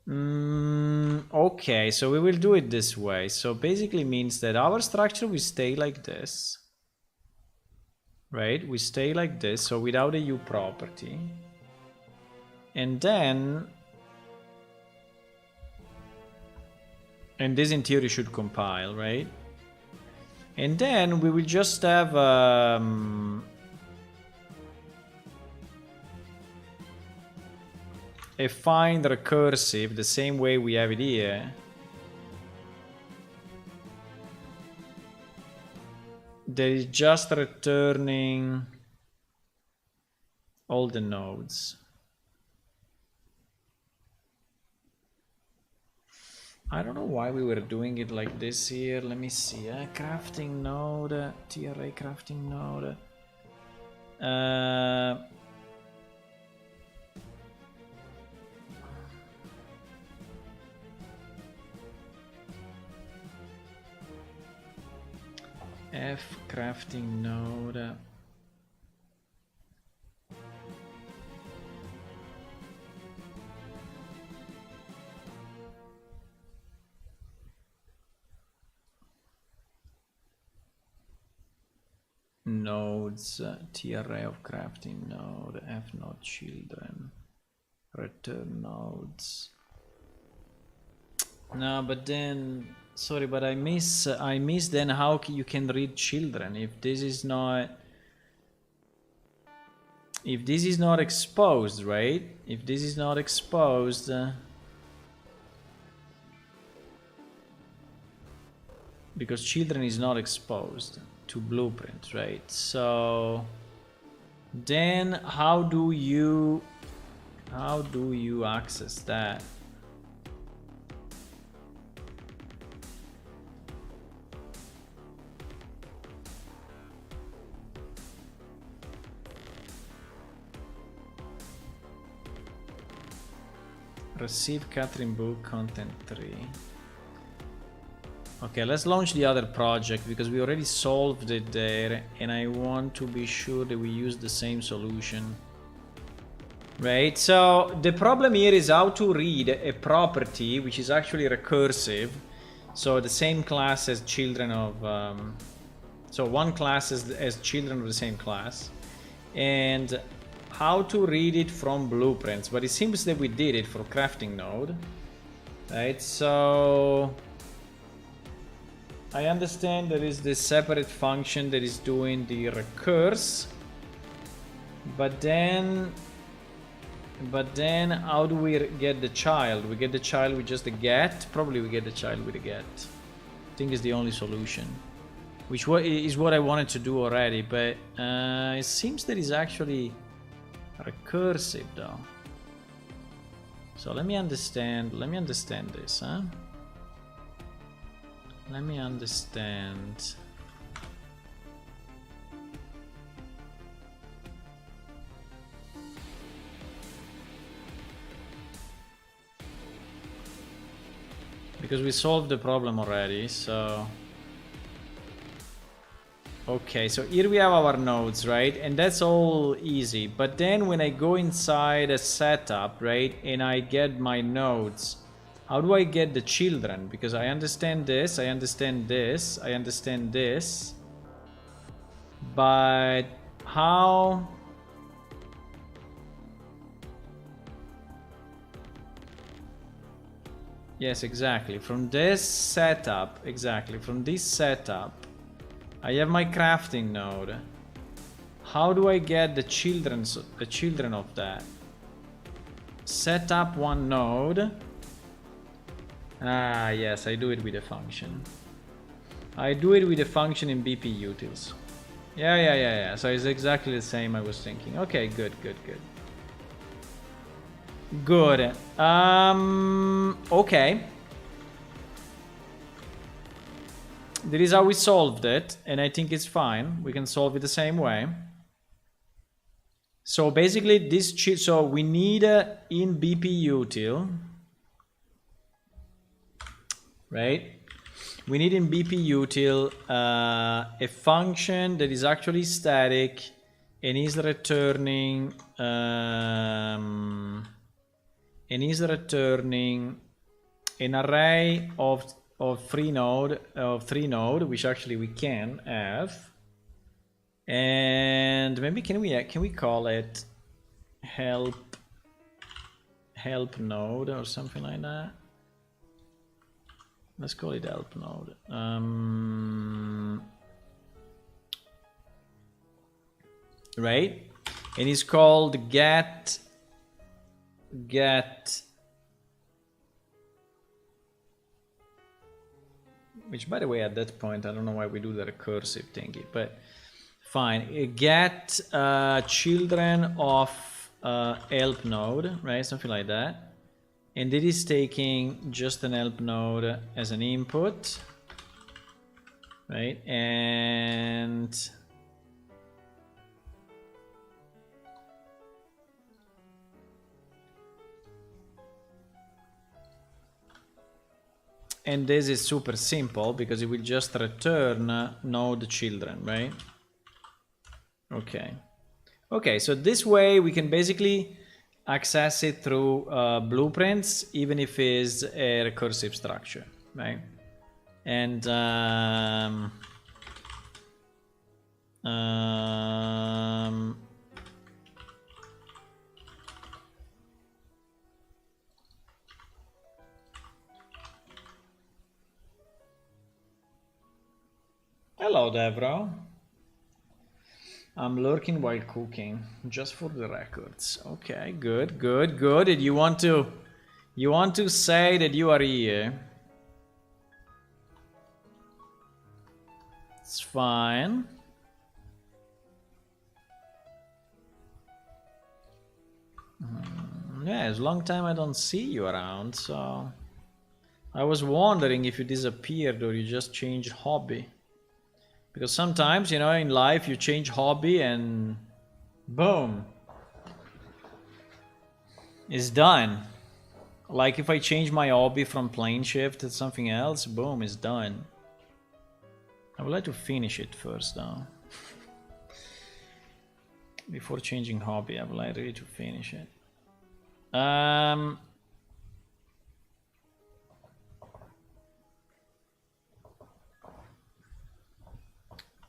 Okay, so we will do it this way. So basically means that our structure will stay like this, right? We stay like this, so without a U property. And then, and this in theory should compile, right? And then we will just have a find recursive the same way we have it here. That is just returning all the nodes. I don't know why we were doing it like this here. Let me see. Crafting node, TRA crafting node. F crafting node. Nodes, TRA of crafting node, F node children, return nodes. No, but then, sorry, but I miss then how you can read children if this is not exposed, right? If this is not exposed. because children is not exposed to blueprint, right? So then how do you access that? Receive Catherine book content 3. Okay, let's launch the other project because we already solved it there and I want to be sure that we use the same solution. Right, so the problem here is how to read a property which is actually recursive. So the same class as children of, so one class as children of the same class. And how to read it from blueprints, but it seems that we did it for crafting node, right? So I understand there is this separate function that is doing the recurse, but then how do we get the child? We get the child with just a get? Probably we get the child with a get. I think is the only solution, which is what I wanted to do already, but it seems that is actually recursive though. So let me understand this, huh? Let me understand. Because we solved the problem already, so okay, so here we have our nodes, right? And that's all easy. But then when I go inside a setup, right, and I get my nodes, how do I get the children? Because I understand this, I understand this, I understand this. But how? Yes, exactly. From this setup, exactly. From this setup, I have my crafting node. How do I get the children of that? Set up one node. Ah, yes, I do it with a function. I do it with a function in BP utils. Yeah. So it's exactly the same I was thinking. Okay, good. Good. Okay. That is how we solved it, and I think it's fine. We can solve it the same way. So basically, so we need in BP util, right? We need in BP util a function that is actually static and is returning an array of three node, which actually we can have, and maybe can we call it help node or something like that? Let's call it help node. Right, and it's called get. Which, by the way, at that point, I don't know why we do the recursive thingy, but fine. Get children of help node, right? Something like that. And it is taking just an help node as an input, right? And this is super simple because it will just return node children, right? Okay, so this way we can basically access it through blueprints, even if it's a recursive structure, right? And hello, Devro. I'm lurking while cooking, just for the records. Okay, good. And you want to say that you are here? It's fine. Yeah, it's a long time I don't see you around, so I was wondering if you disappeared or you just changed hobby. Because sometimes, you know, in life you change hobby and boom, it's done. Like if I change my hobby from plane shift to something else, boom, it's done. I would like to finish it first though. Before changing hobby, I would like really to finish it.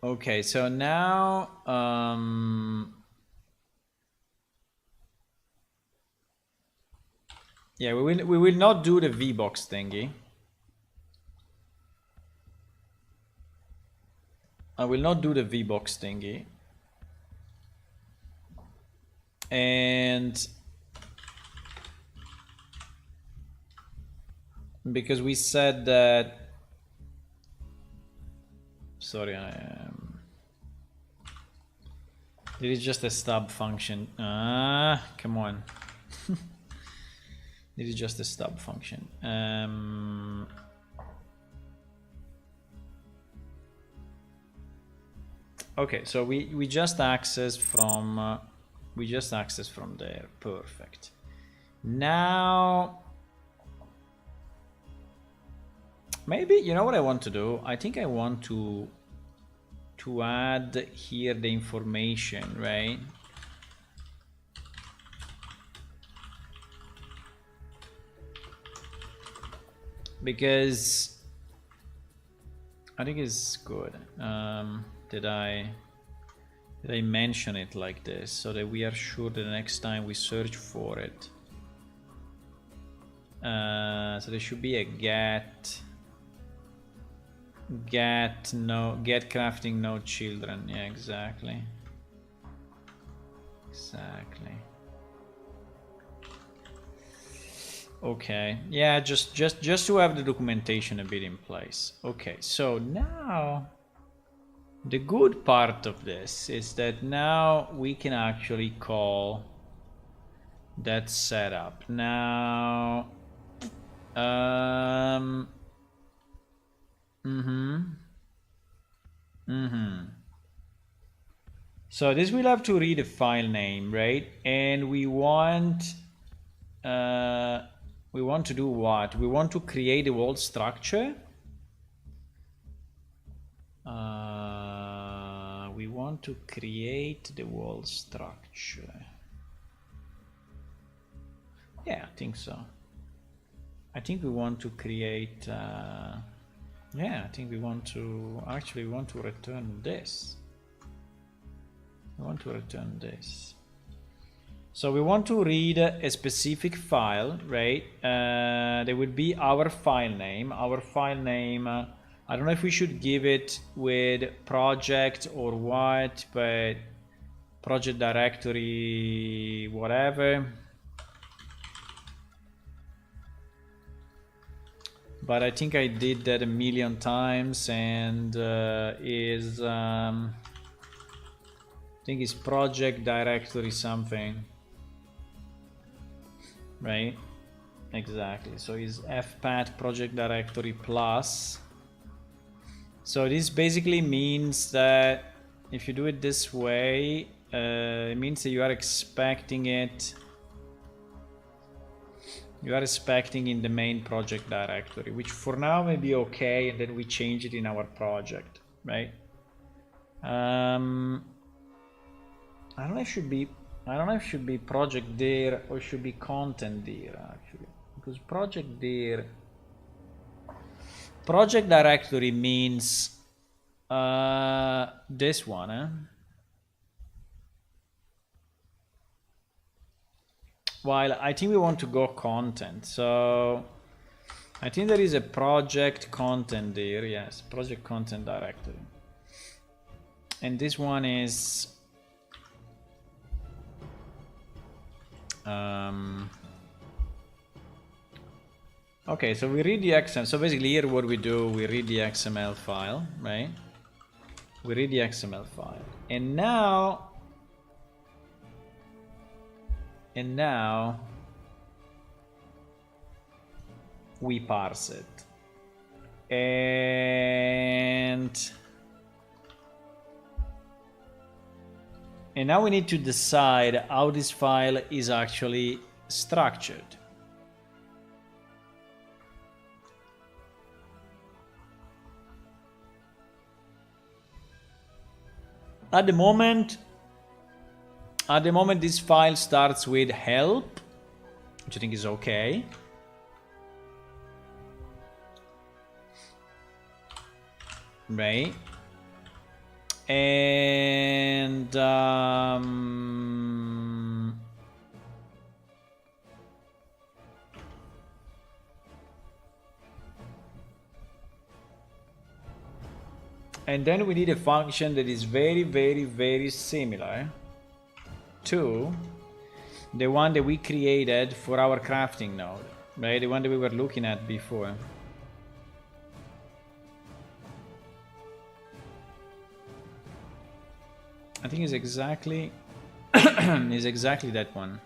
Okay, so now yeah, we will not do the VBox thingy. I will not do the VBox thingy. And because we said that, sorry, it is just a stub function. Come on. It is just a stub function. Okay, so we just access from there. Perfect. Now maybe, you know what I want to do? I think I want to add here the information, right? Because I think it's good. Did I mention it like this so that we are sure that the next time we search for it? So there should be a get crafting no children. Yeah, exactly. Okay, yeah, just to have the documentation a bit in place. Okay, so now the good part of this is that now we can actually call that setup. Now so this will have to read a file name, right? And we want to do what? We want to create a whole structure. We want to create the whole structure. Yeah, I think so. I think we want to create yeah, I think we want to return this. We want to return this. So we want to read a specific file, right? There would be our file name. Our file name, I don't know if we should give it with project or what, but project directory, whatever. But I think I did that a million times, and I think it's project directory something, right? Exactly. So it's fpat project directory plus. So this basically means that if you do it this way, it means that you are expecting it. You are expecting in the main project directory, which for now may be okay, and then we change it in our project, right? I don't know if it should be project dir or should be content dir actually, because project directory means this one, eh? While I think we want to go content, so I think there is a project content dir, yes, project content directory, and this one is okay, so we read the XML. So basically here what we do, we read the XML file, right? We read the XML file. And now we parse it. And now we need to decide how this file is actually structured. At the moment, this file starts with help, which I think is okay. Right. And then we need a function that is very, very, very similar to the one that we created for our crafting node, right? The one that we were looking at before. I think it's exactly that one.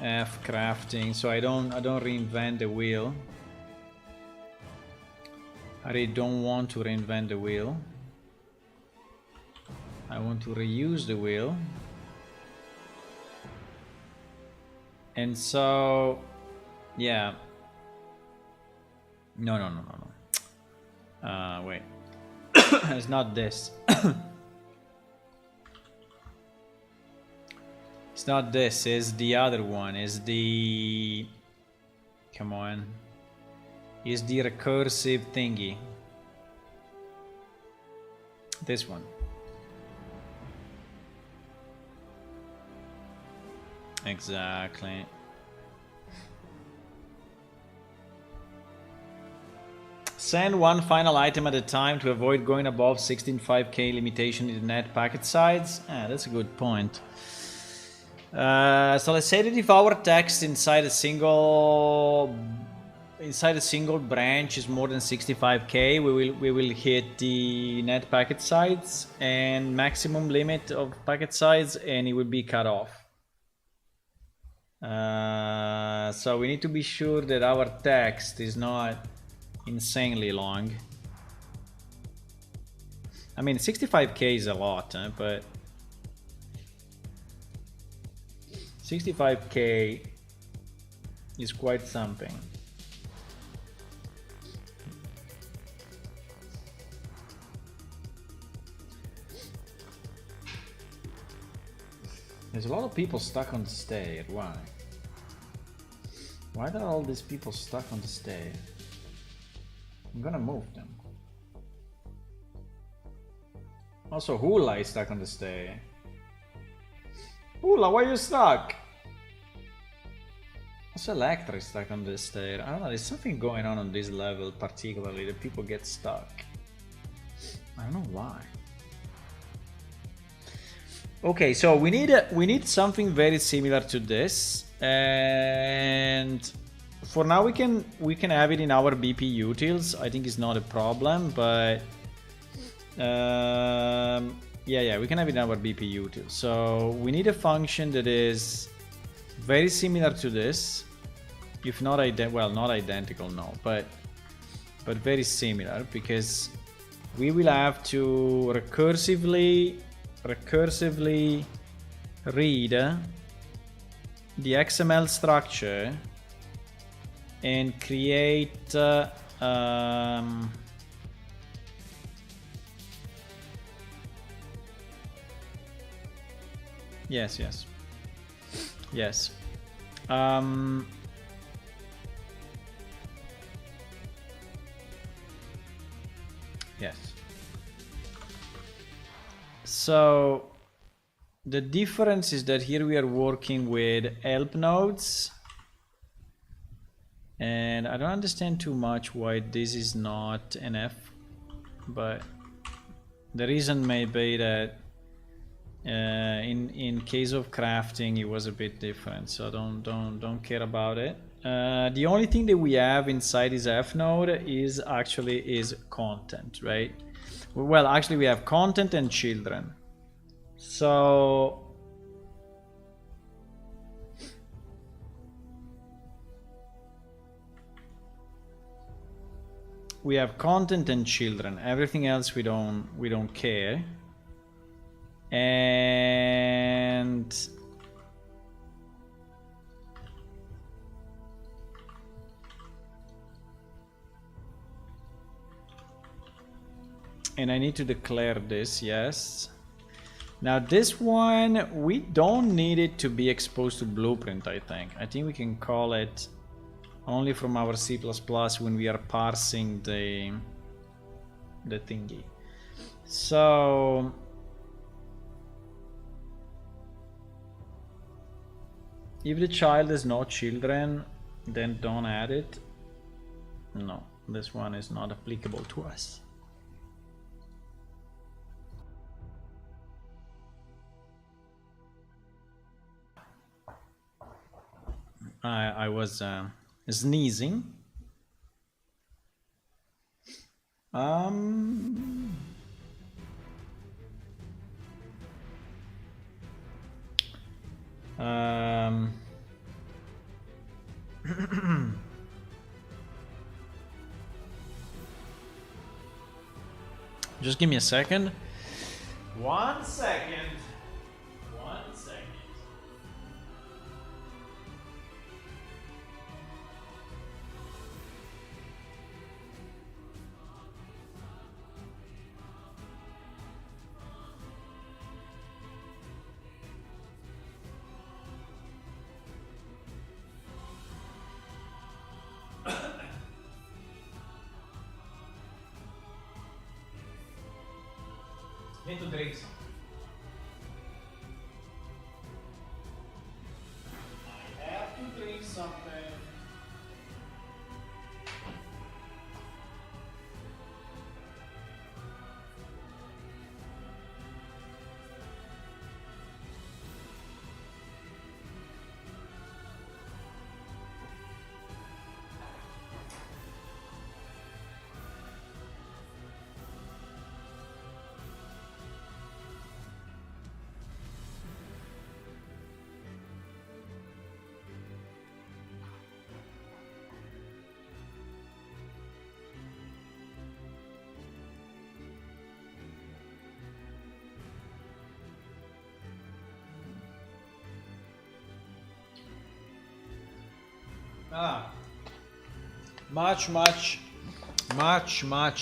F crafting. So I don't reinvent the wheel. I really don't want to reinvent the wheel. I want to reuse the wheel. And so, yeah. No. Wait. It's not this. It's not this. It's the other one. It's the... Come on. It's the recursive thingy. This one. Exactly. Send one final item at a time to avoid going above 16.5K limitation in the net packet size. That's a good point. So let's say that if our text inside a single branch is more than 65K, we will hit the net packet size and maximum limit of packet size, and it will be cut off. So we need to be sure that our text is not insanely long. I mean, 65K is a lot, but 65K is quite something. There's a lot of people stuck on the stair. Why? Why are all these people stuck on the stair? I'm gonna move them. Also, Hula is stuck on the stair. Hula, why are you stuck? Also, Electra is stuck on the stair. I don't know, there's something going on this level particularly that people get stuck. I don't know why. Okay, so we need something very similar to this, and for now we can have it in our BP utils. I think it's not a problem, but yeah, we can have it in our BP utils. So we need a function that is very similar to this, if not not identical, no, but very similar, because we will have to recursively read the XML structure and create yes. Yes. So the difference is that here we are working with help nodes, and I don't understand too much why this is not an F, but the reason may be that in case of crafting it was a bit different, so don't care about it. The only thing that we have inside this F node is content, right? Well, actually we have content and children. So we have content and children. Everything else we don't care. And I need to declare this, yes. Now this one, we don't need it to be exposed to Blueprint, I think. I think we can call it only from our C++ when we are parsing the thingy. So if the child has no children, then don't add it. No, this one is not applicable to us. I was sneezing. Just give me a second. 1 second. 1 second. Need to drink some. I have to drink something.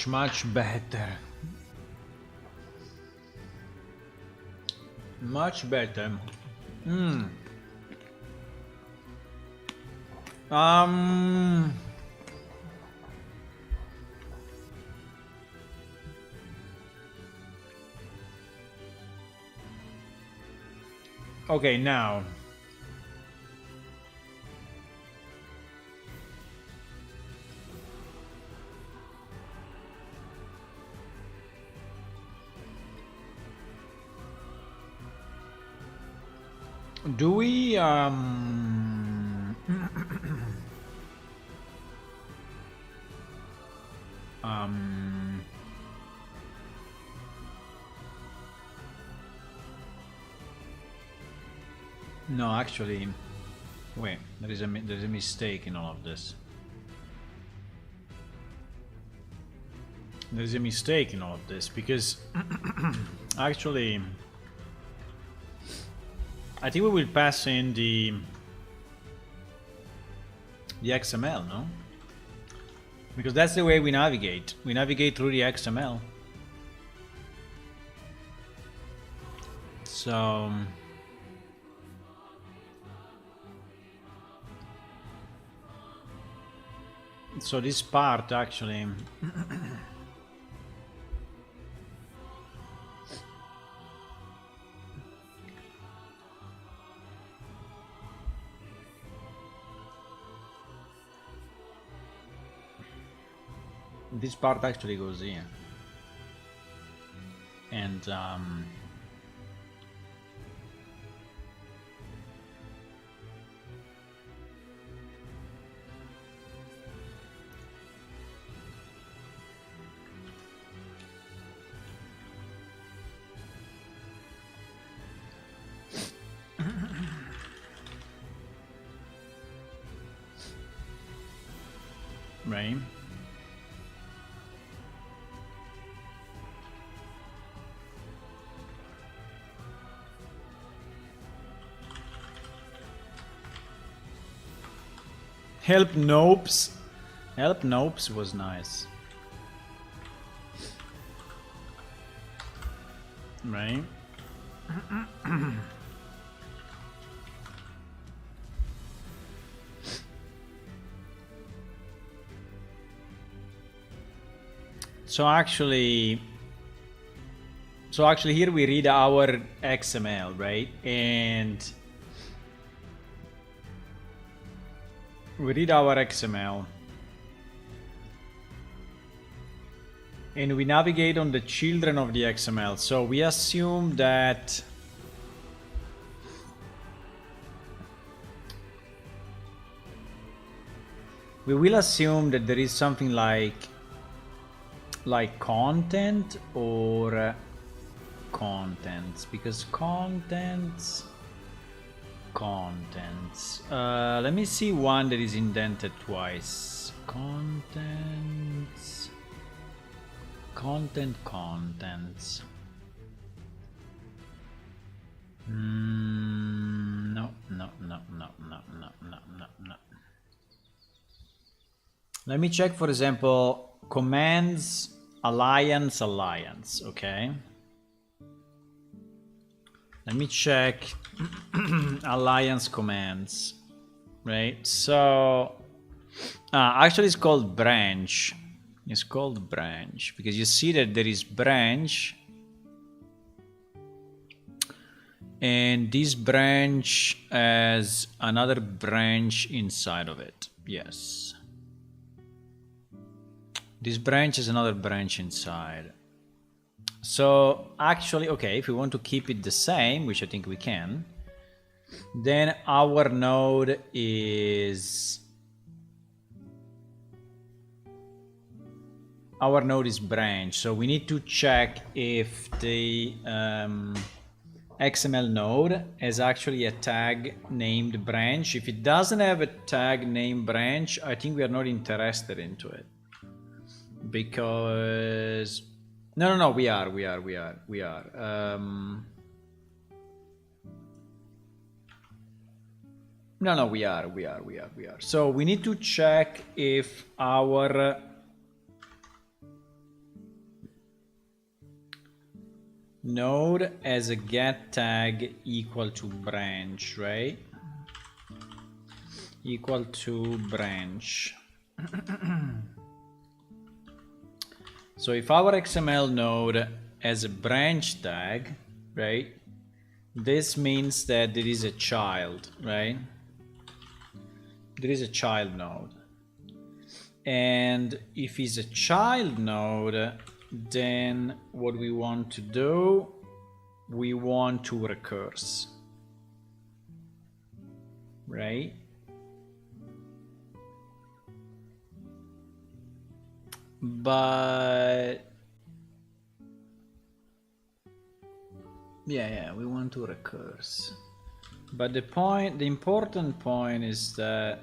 Much better. Much better. Okay, now. Do we no, actually, wait, there's a mistake in all of this. There's a mistake in all of this because actually I think we will pass in the XML, no? Because that's the way we navigate. We navigate through the XML. So this part actually this part actually goes here, and right? Help Nopes. Help Nopes was nice. Right? So actually here we read our XML, right? And we read our XML and we navigate on the children of the XML. So we assume that we will assume that there is something like content or contents, because contents. Let me see one that is indented twice. Contents. No. Let me check, for example, commands alliance, okay? Let me check alliance commands, right? So actually it's called branch. It's called branch because you see that there is branch, and this branch has another branch inside of it. Yes, this branch is another branch inside. So actually, okay, if we want to keep it the same, which I think we can, then our node is branch. So we need to check if the XML node has actually a tag named branch. If it doesn't have a tag named branch, I think we are not interested into it, because no, we are. No, we are. So we need to check if our node has a get tag equal to branch, right? Equal to branch. So if our XML node has a branch tag, right? This means that there is a child, right? There is a child node. And if it's a child node, then what we want to do, we want to recurse, right? But yeah, we want to recurse. But the important point is that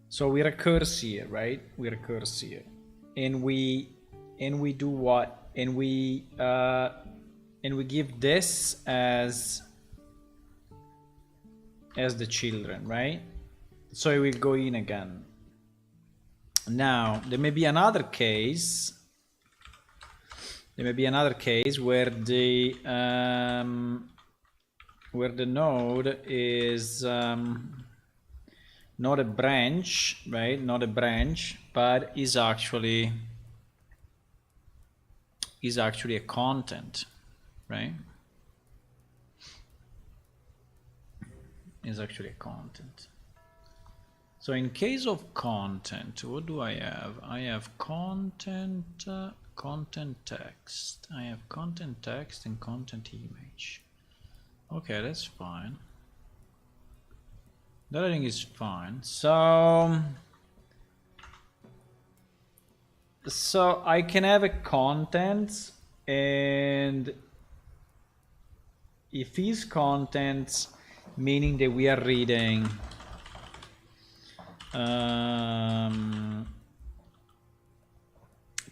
so we recurse here, right? We recurse here, and we do what? And we give this as the children, right? So it will go in again. Now there may be another case. Where the node is not a branch, right? Not a branch, but is actually a content, right? Is actually a content. So in case of content, what do I have? I have content text. I have content text and content image. Okay, that's fine. That I think is fine. So I can have a content and if is contents, meaning that we are reading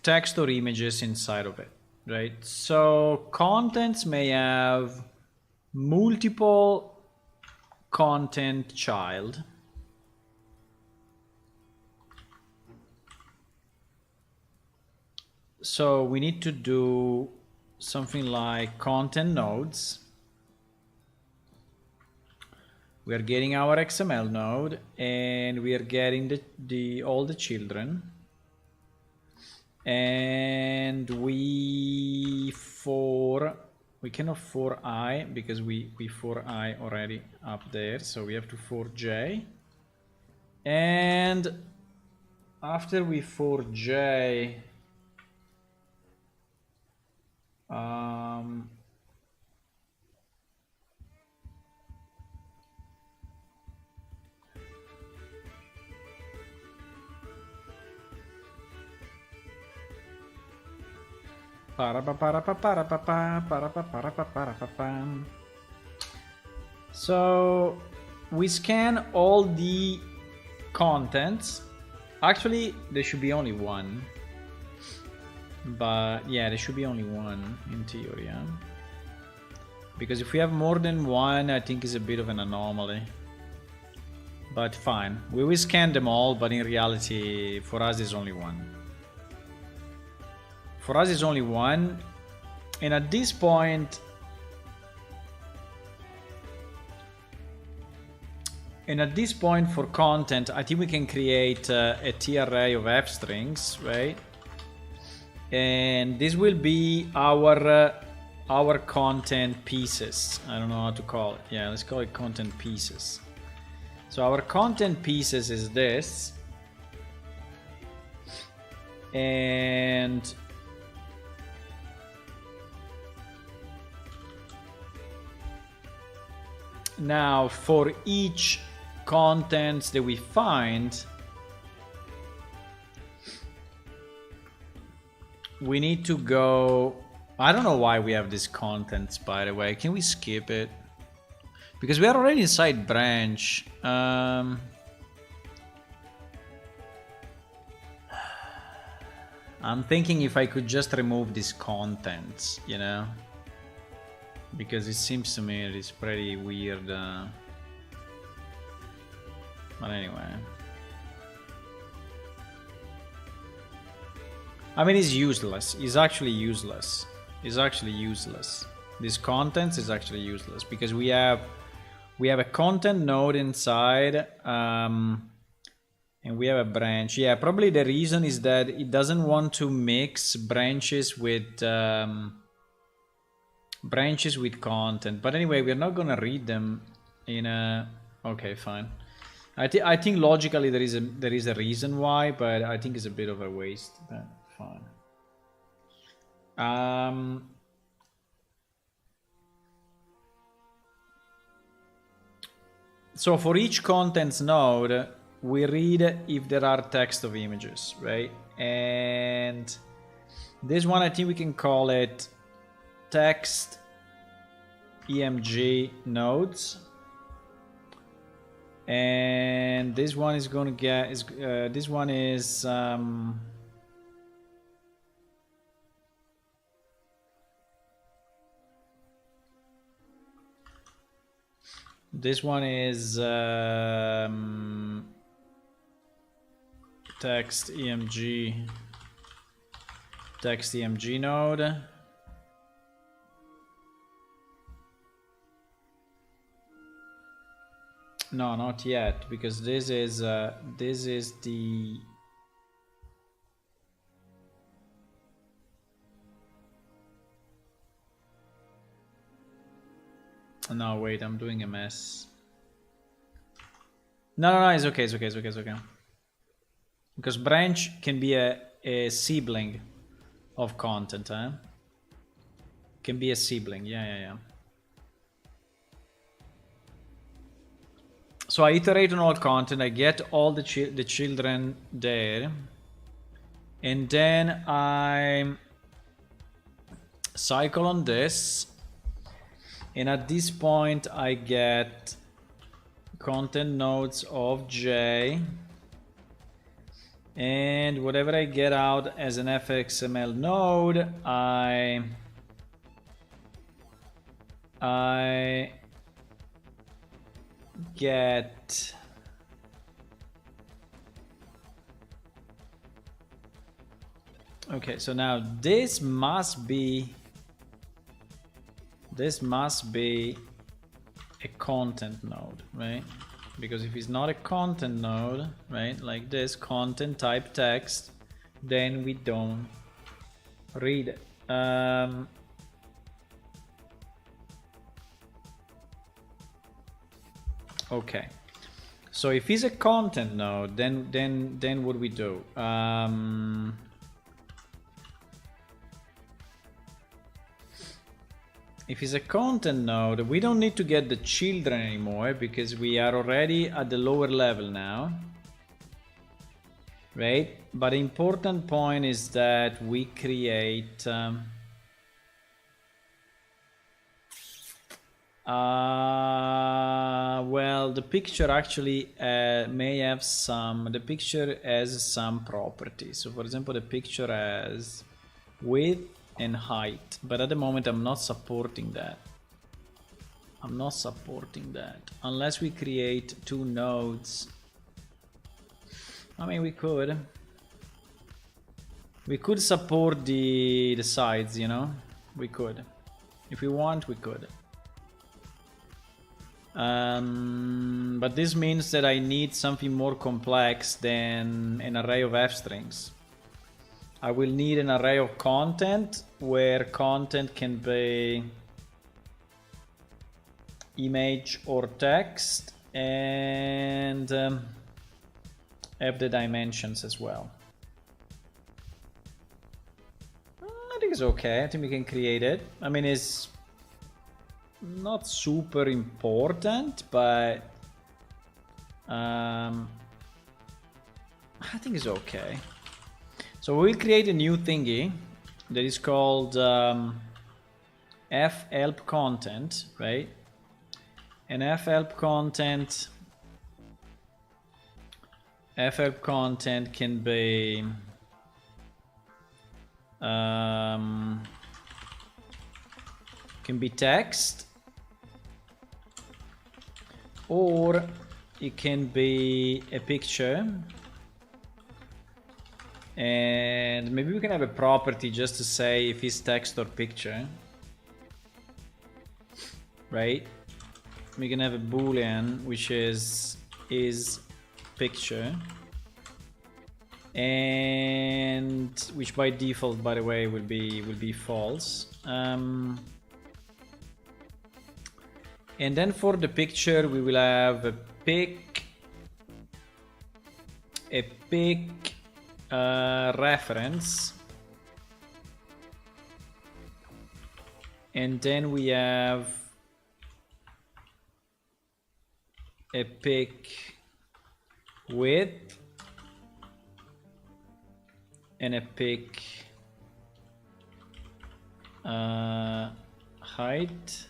text or images inside of it, right? So contents may have multiple content child. So we need to do something like content nodes. We are getting our XML node and we are getting all the children. And we cannot for I because we for I already up there, so we have to for J. And after we for J, so we scan all the contents. Actually, there should be only one. But yeah, there should be only one in theory, yeah? Because if we have more than one, I think it's a bit of an anomaly. But fine, we will scan them all, but in reality, for us, there's only one. For us, it's only one. And at this point, for content, I think we can create a T-array of f strings, right? And this will be our content pieces. I don't know how to call it. Yeah, let's call it content pieces. So our content pieces is this. And now for each contents that we find, we need to go. I don't know why we have these contents, by the way. Can we skip it? Because we are already inside branch. I'm thinking if I could just remove these contents, you know? Because it seems to me it is pretty weird. But anyway. I mean, it's useless. It's actually useless. It's actually useless. This contents is actually useless because we have a content node inside, and we have a branch. Yeah, probably the reason is that it doesn't want to mix branches with content. But anyway, we're not gonna read them in a. Okay, fine. I think logically there is a reason why, but I think it's a bit of a waste. But fine. So for each contents node, we read if there are text of images, right? And this one, I think we can call it text emg nodes. And this one is going to get this one is this one is text emg node. No, not yet, because this is the. No, wait, I'm doing a mess. No, it's okay, it's okay. Because branch can be a sibling of content, huh? Can be a sibling, yeah. So I iterate on all content, I get all the children there, and then I cycle on this, And at this point I get content nodes of J, and whatever I get out as an fxml node, I get okay, so now this must be a content node, right? Because if it's not a content node, right, like this content type text, then we don't read it. Okay, so if it's a content node, then what we do? If it's a content node, we don't need to get the children anymore because we are already at the lower level now, right? But the important point is that we create well, the picture actually may have some, the picture has some properties. So for example, the picture has width and height, but at the moment I'm not supporting that. I'm not supporting that unless we create two nodes. I mean, we could support the sides, you know, we could, if we want, we could. But this means that I need something more complex than an array of f strings. I will need an array of content where content can be image or text, and have the dimensions as well. I think it's okay. I think we can create it. I mean, it's not super important, but I think it's okay. So we'll create a new thingy that is called f-help content, right? And f-help content can be text, or it can be a picture. And maybe we can have a property just to say if it's text or picture, right? We can have a boolean which is picture, and which by default, by the way, will be false. And then for the picture we will have a pic reference, and then we have a pic width and a pic height,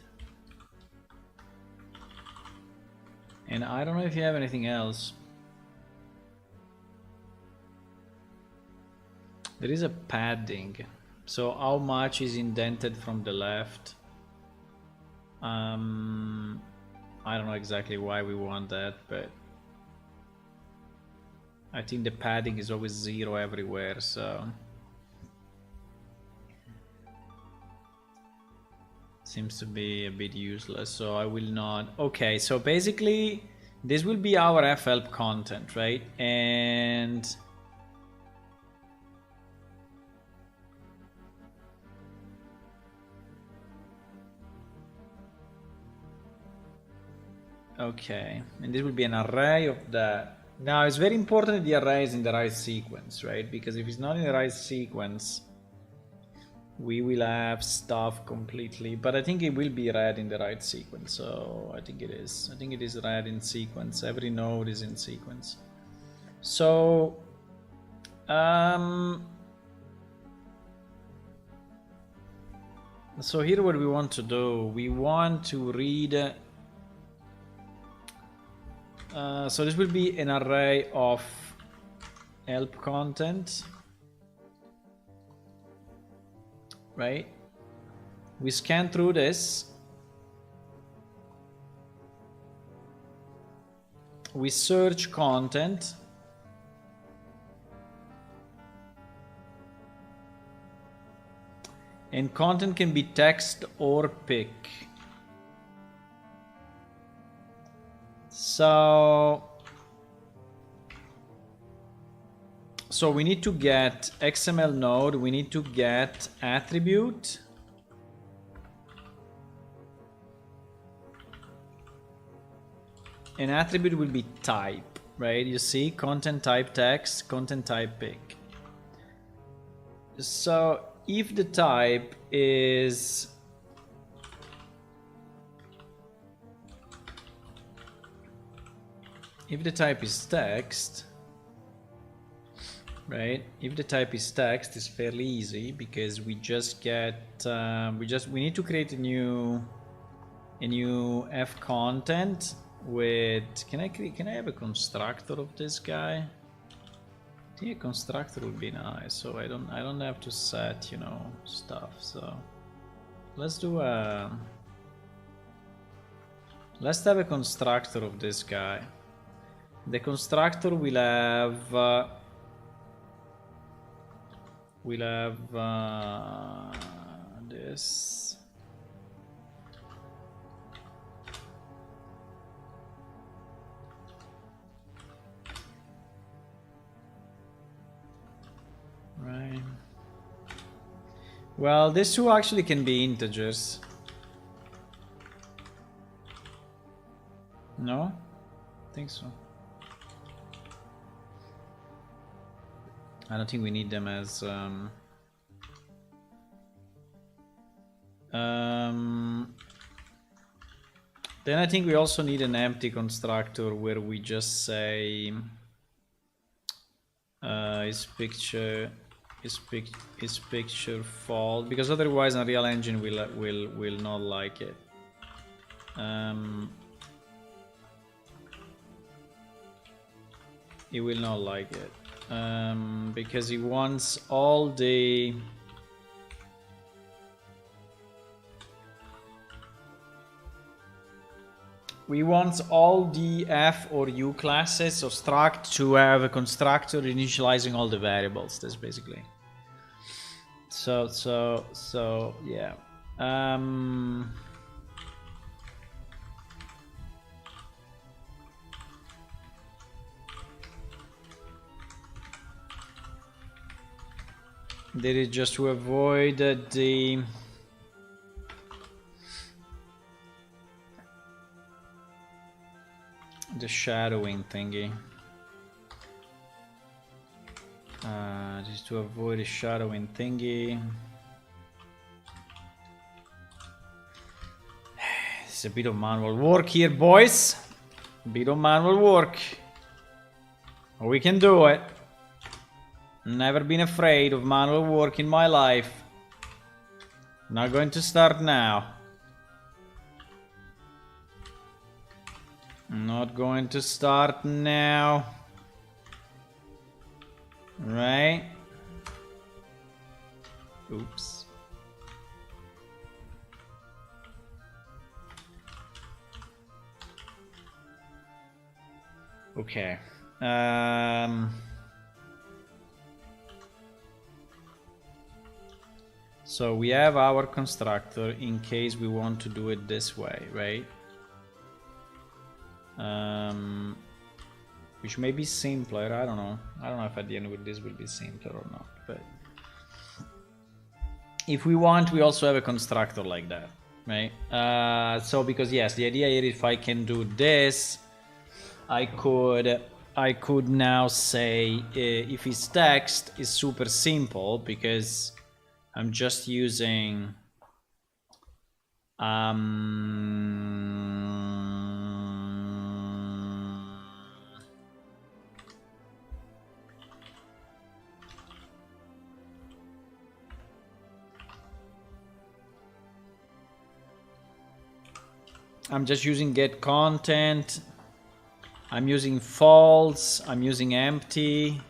and I don't know if you have anything else. There is a padding, so how much is indented from the left? I don't know exactly why we want that, but I think the padding is always 0 everywhere, so seems to be a bit useless, so I will not. Okay, so basically this will be our f-help content, right? And okay, and this will be an array of that. Now it's very important that the array is in the right sequence, right? Because if it's not in the right sequence, we will have stuff completely, but I think it will be read in the right sequence, so I think it is. I think it is read in sequence. Every node is in sequence. So So here what we want to do, we want to read, so this will be an array of help content, right? We scan through this, we search content, and content can be text or pic. So we need to get XML node, we need to get attribute. An attribute will be type, right? You see, content type text, content type pic. So if the type is text, right? If the type is text, it's fairly easy because we just get we need to create a new f content with can I have a constructor of this guy? I think a constructor would be nice, so I don't have to set, you know, stuff. So let's do let's have a constructor of this guy. The constructor will have this. Right. Well, these two actually can be integers. No? I think so. I don't think we need them as then I think we also need an empty constructor where we just say is picture false, because otherwise Unreal Engine will not like it. He will not like it because he wants all the F or U classes of struct to have a constructor initializing all the variables. That's basically. So yeah. That is just to avoid the shadowing thingy. Just to avoid the shadowing thingy. It's a bit of manual work here, boys. A bit of manual work. We can do it. Never been afraid of manual work in my life. Not going to start now. Not going to start now. Right? Oops. Okay. So we have our constructor in case we want to do it this way, right? Which may be simpler. I don't know if at the end with this will be simpler or not, but if we want, we also have a constructor like that, right? So because yes, the idea here, if I can do this, I could now say if it's text, it's super simple because I'm just using I'm just using get content. I'm using false. I'm using empty.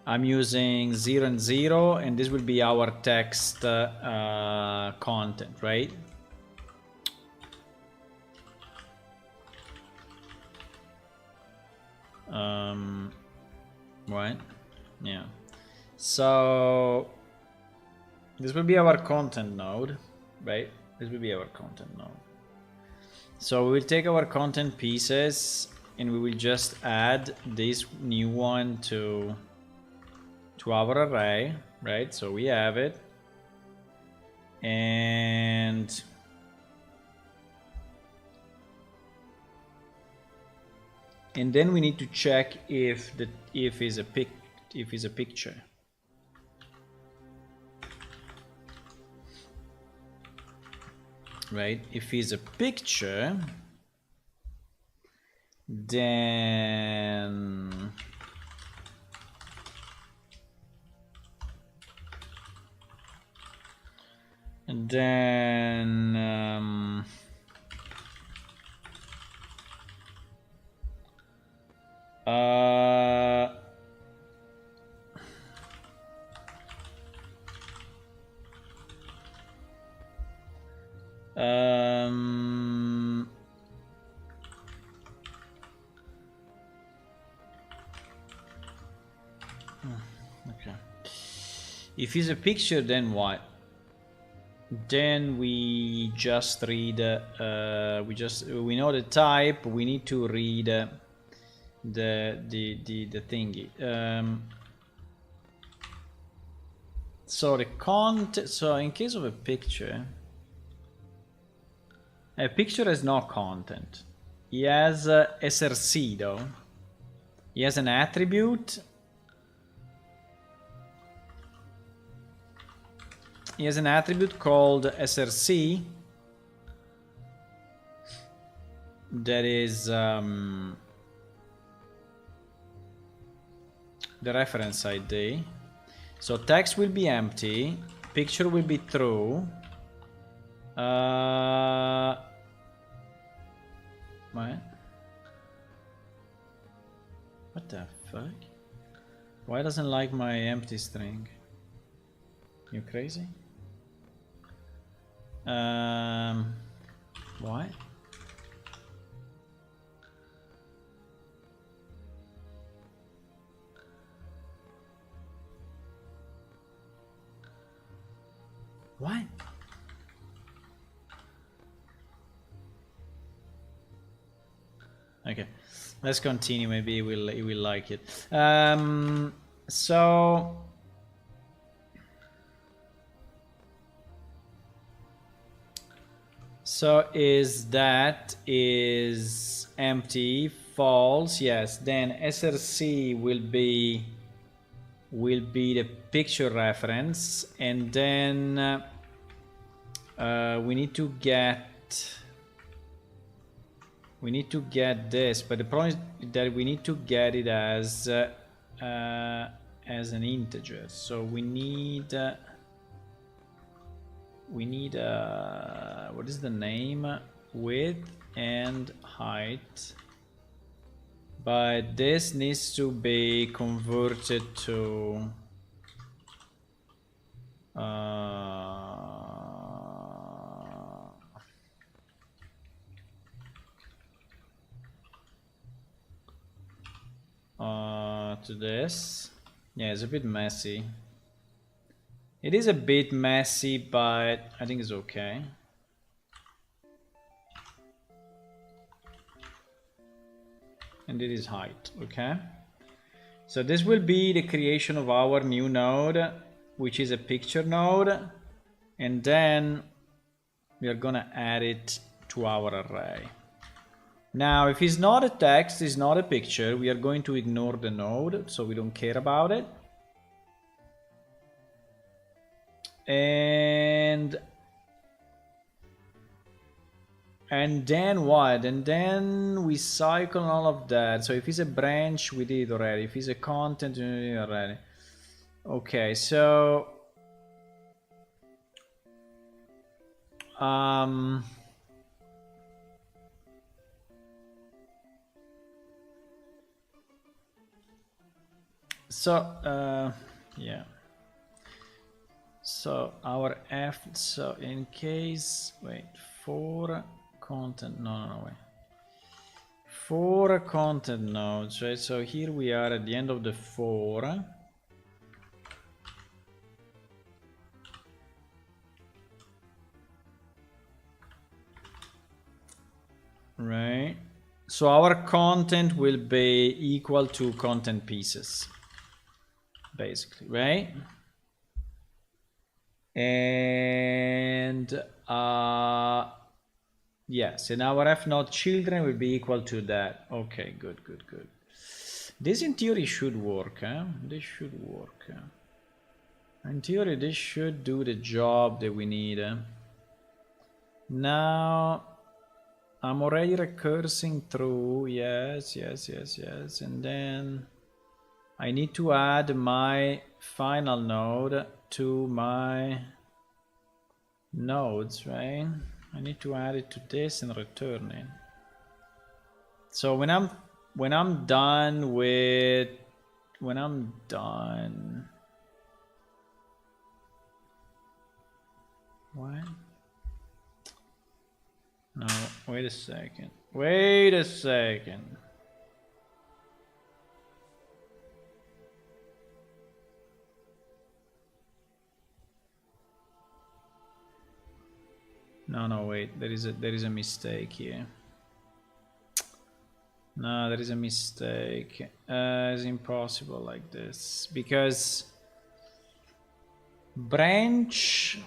I'm using 0 and 0, and this will be our text content, right? Right? Yeah. So this will be our content node, right? This will be our content node. So we will take our content pieces and we will just add this new one to our array, right? So we have it, and then we need to check if is a picture. Right? If it's a picture, then okay. If it's a picture, then what? Then we just read. We know the type. We need to read the thingy. So the content. So in case of a picture has no content. He has src though. He has an attribute. He has an attribute called src that is the reference ID. So text will be empty, picture will be true. What the fuck? Why doesn't like my empty string? You crazy? Why? What? Okay, let's continue. Maybe he will like it. So is empty, false? Yes. Then src will be the picture reference, and then we need to get this, but the problem is that we need to get it as an integer. So we need what is the name? Width and height, but this needs to be converted to this. Yeah, it's a bit messy. It is a bit messy, but I think it's okay. And it is height, okay? So this will be the creation of our new node, which is a picture node, and then we are gonna add it to our array. Now, if it's not a text, it's not a picture, we are going to ignore the node, so we don't care about it. And then what? And then we cycle all of that. So if it's a branch, we did it already. If it's a content, we did it already. Okay, so So yeah. So our F, so in case, wait, for content, no, wait. For content nodes, right? So here we are at the end of the for. Right. So our content will be equal to content pieces, basically, right? And yes, and our f node children will be equal to that. Okay, good. This in theory should work, huh? This should work. In theory, this should do the job that we need. Now, I'm already recursing through. Yes. And then I need to add my final node to my nodes, right? I need to add it to this and return it. So when I'm done with what? No, wait a second. No, wait. There is a mistake here. No, there is a mistake. It's impossible like this because branch.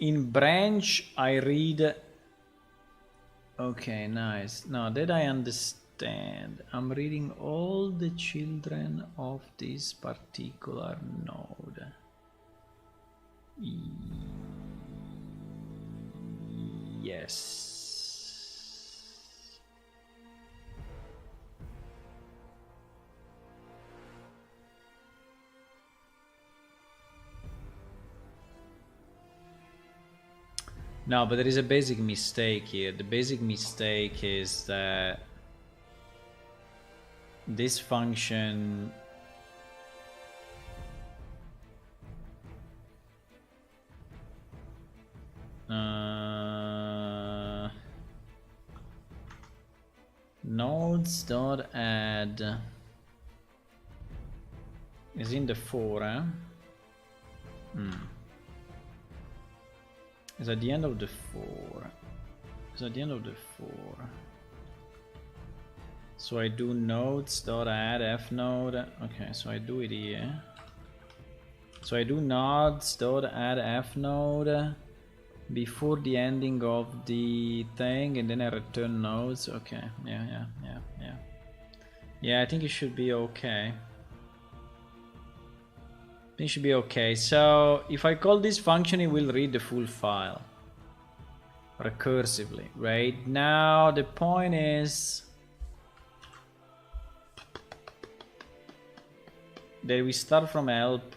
In branch, I read. Okay, nice. Now that I understand, I'm reading all the children of this particular node. Yes. No, but there is a basic mistake here. The basic mistake is that this function nodes.add is in the for, eh? It's at the end of the for. So I do nodes.add f node. Okay, so I do it here. So I do nodes.add f node before the ending of the thing, and then I return nodes. Okay, yeah. Yeah, I think it should be okay. It should be okay. So if I call this function, it will read the full file recursively. Right now, the point is that we start from help,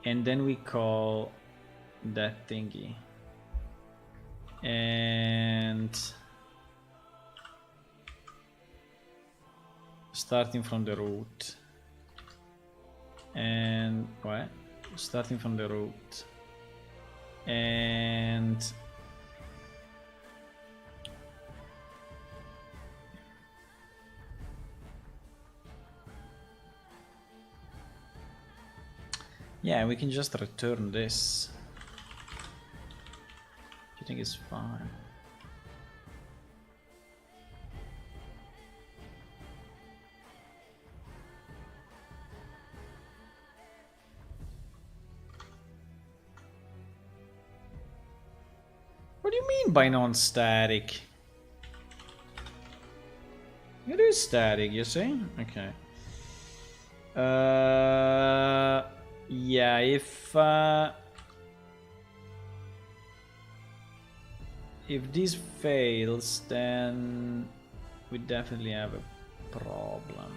and then we call that thingy, and starting from the root. And what? Starting from the root. And yeah, we can just return this. I think it's fine. What do you mean by non-static? It is static, you see? Okay. Yeah, if this fails, then we definitely have a problem.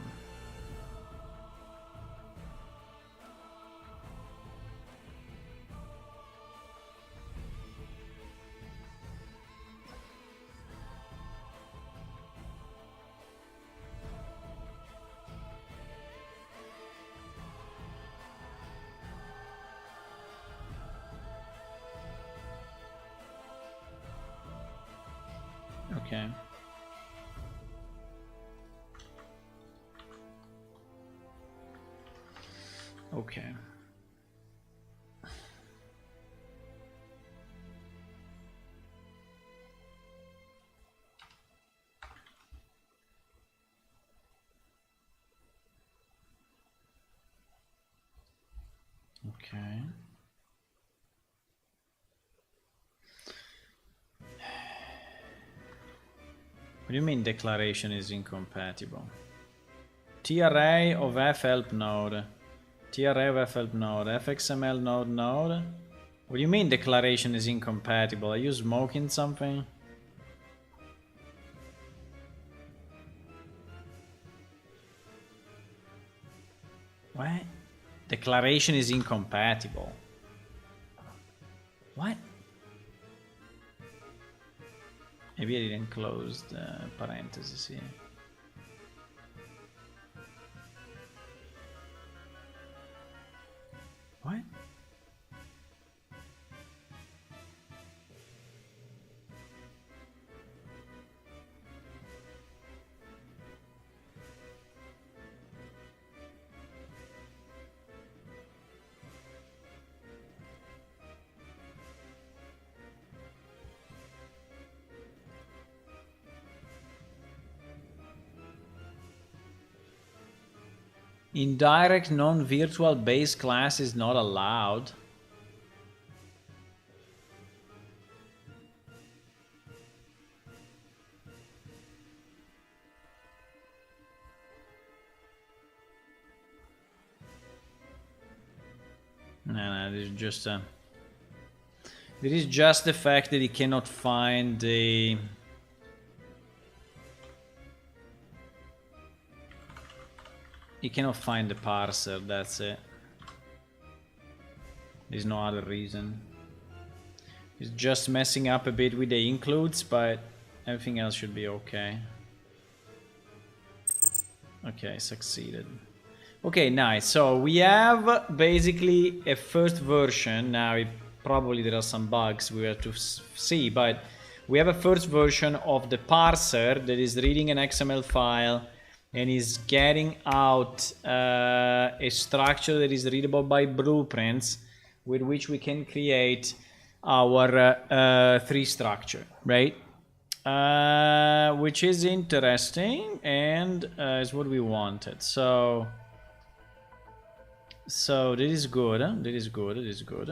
Okay. Okay. Okay. What do you mean declaration is incompatible? TRA of f help node. TRA of f help node. fxml node node. What do you mean declaration is incompatible? Are you smoking something? What? Declaration is incompatible. What? Maybe I didn't close the parentheses here. What? Indirect non-virtual base class is not allowed. No, this is just a... There is just the fact that he cannot find the... He cannot find the parser, that's it. There's no other reason. He's just messing up a bit with the includes, but everything else should be okay. Okay, succeeded. Okay, nice. So we have basically a first version. Now, probably there are some bugs we have to see, but we have a first version of the parser that is reading an XML file and is getting out a structure that is readable by blueprints with which we can create our tree structure, right? Which is interesting and is what we wanted. So this is good. Huh? This is good. This is good.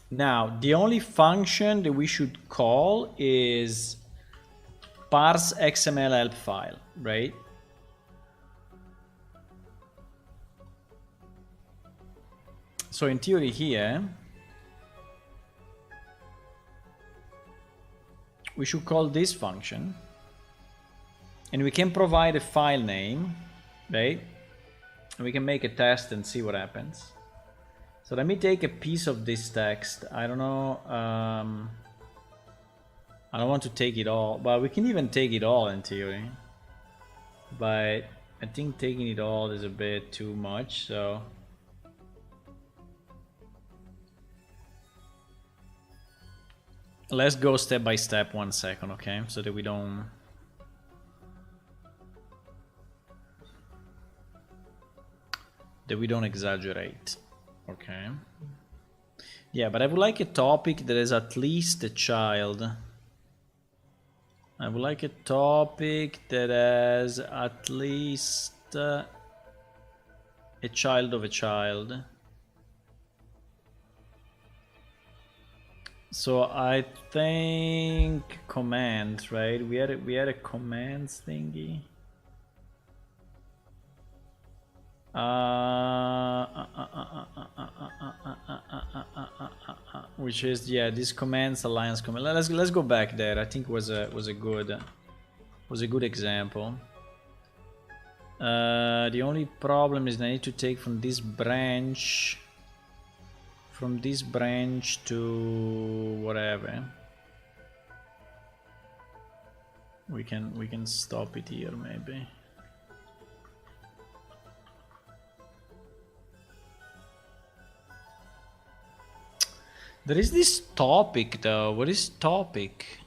Now, the only function that we should call is parse XML help file, right? So in theory here, we should call this function, and we can provide a file name, right? And we can make a test and see what happens. So let me take a piece of this text. I don't know. I don't want to take it all, but we can even take it all in theory. But I think taking it all is a bit too much, so. Let's go step by step 1 second, okay? So that we don't... exaggerate. Okay. Yeah, but I would like a topic that is at least a child. I would like a topic that has at least a child of a child. So I think commands, right? We had a commands thingy. Which is, yeah, this commands alliance command. Let's go back there. I think was a good example. The only problem is I need to take from this branch to whatever. We can stop it here maybe. There is this topic though. What is topic?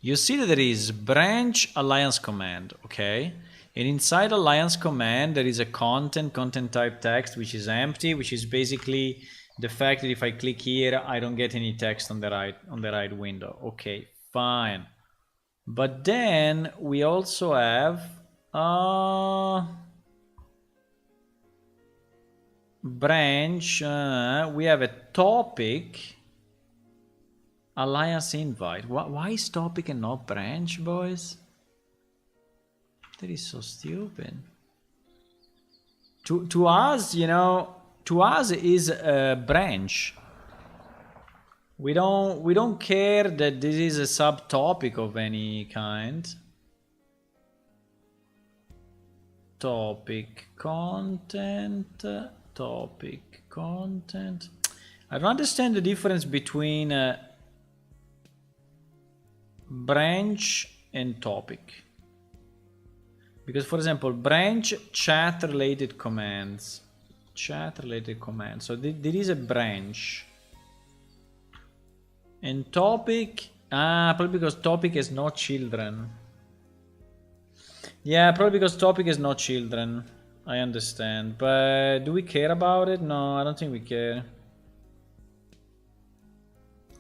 You see that there is branch alliance command, okay? And inside alliance command, there is a content type text, which is empty, which is basically the fact that if I click here, I don't get any text on the right window. Okay, fine. But then we also have branch. We have a topic. Alliance invite. Why is topic and not branch, boys? That is so stupid. To us, you know, to us is a branch. We don't care that this is a subtopic of any kind. Topic content. Topic content. I don't understand the difference between branch and topic, because for example branch chat related commands, so there is a branch, and topic probably because topic has no children. Yeah, probably because topic has no children. I understand, but do we care about it? No, I don't think we care.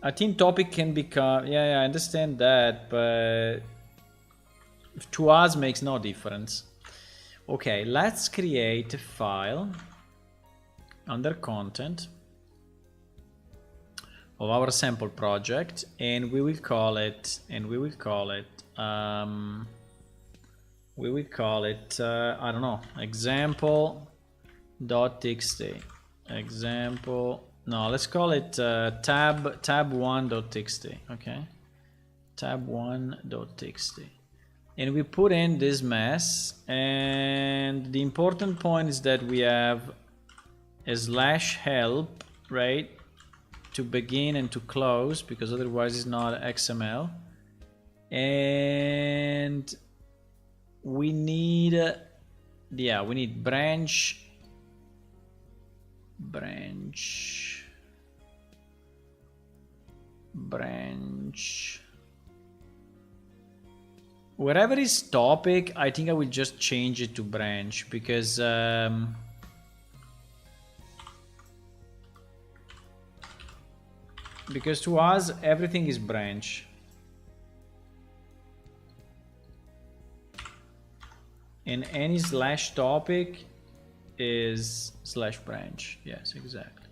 I think topic can become, yeah, I understand that, but to us makes no difference. Okay, let's create a file under content of our sample project, and we will call it, I don't know, example.txt. Example. No, let's call it tab1.txt. Okay, tab1.txt, and we put in this mess. And the important point is that we have a /help, right, to begin and to close, because otherwise it's not XML. And we need we need branch wherever is topic. I think I will just change it to branch, because to us everything is branch. And any /topic is /branch. Yes, exactly.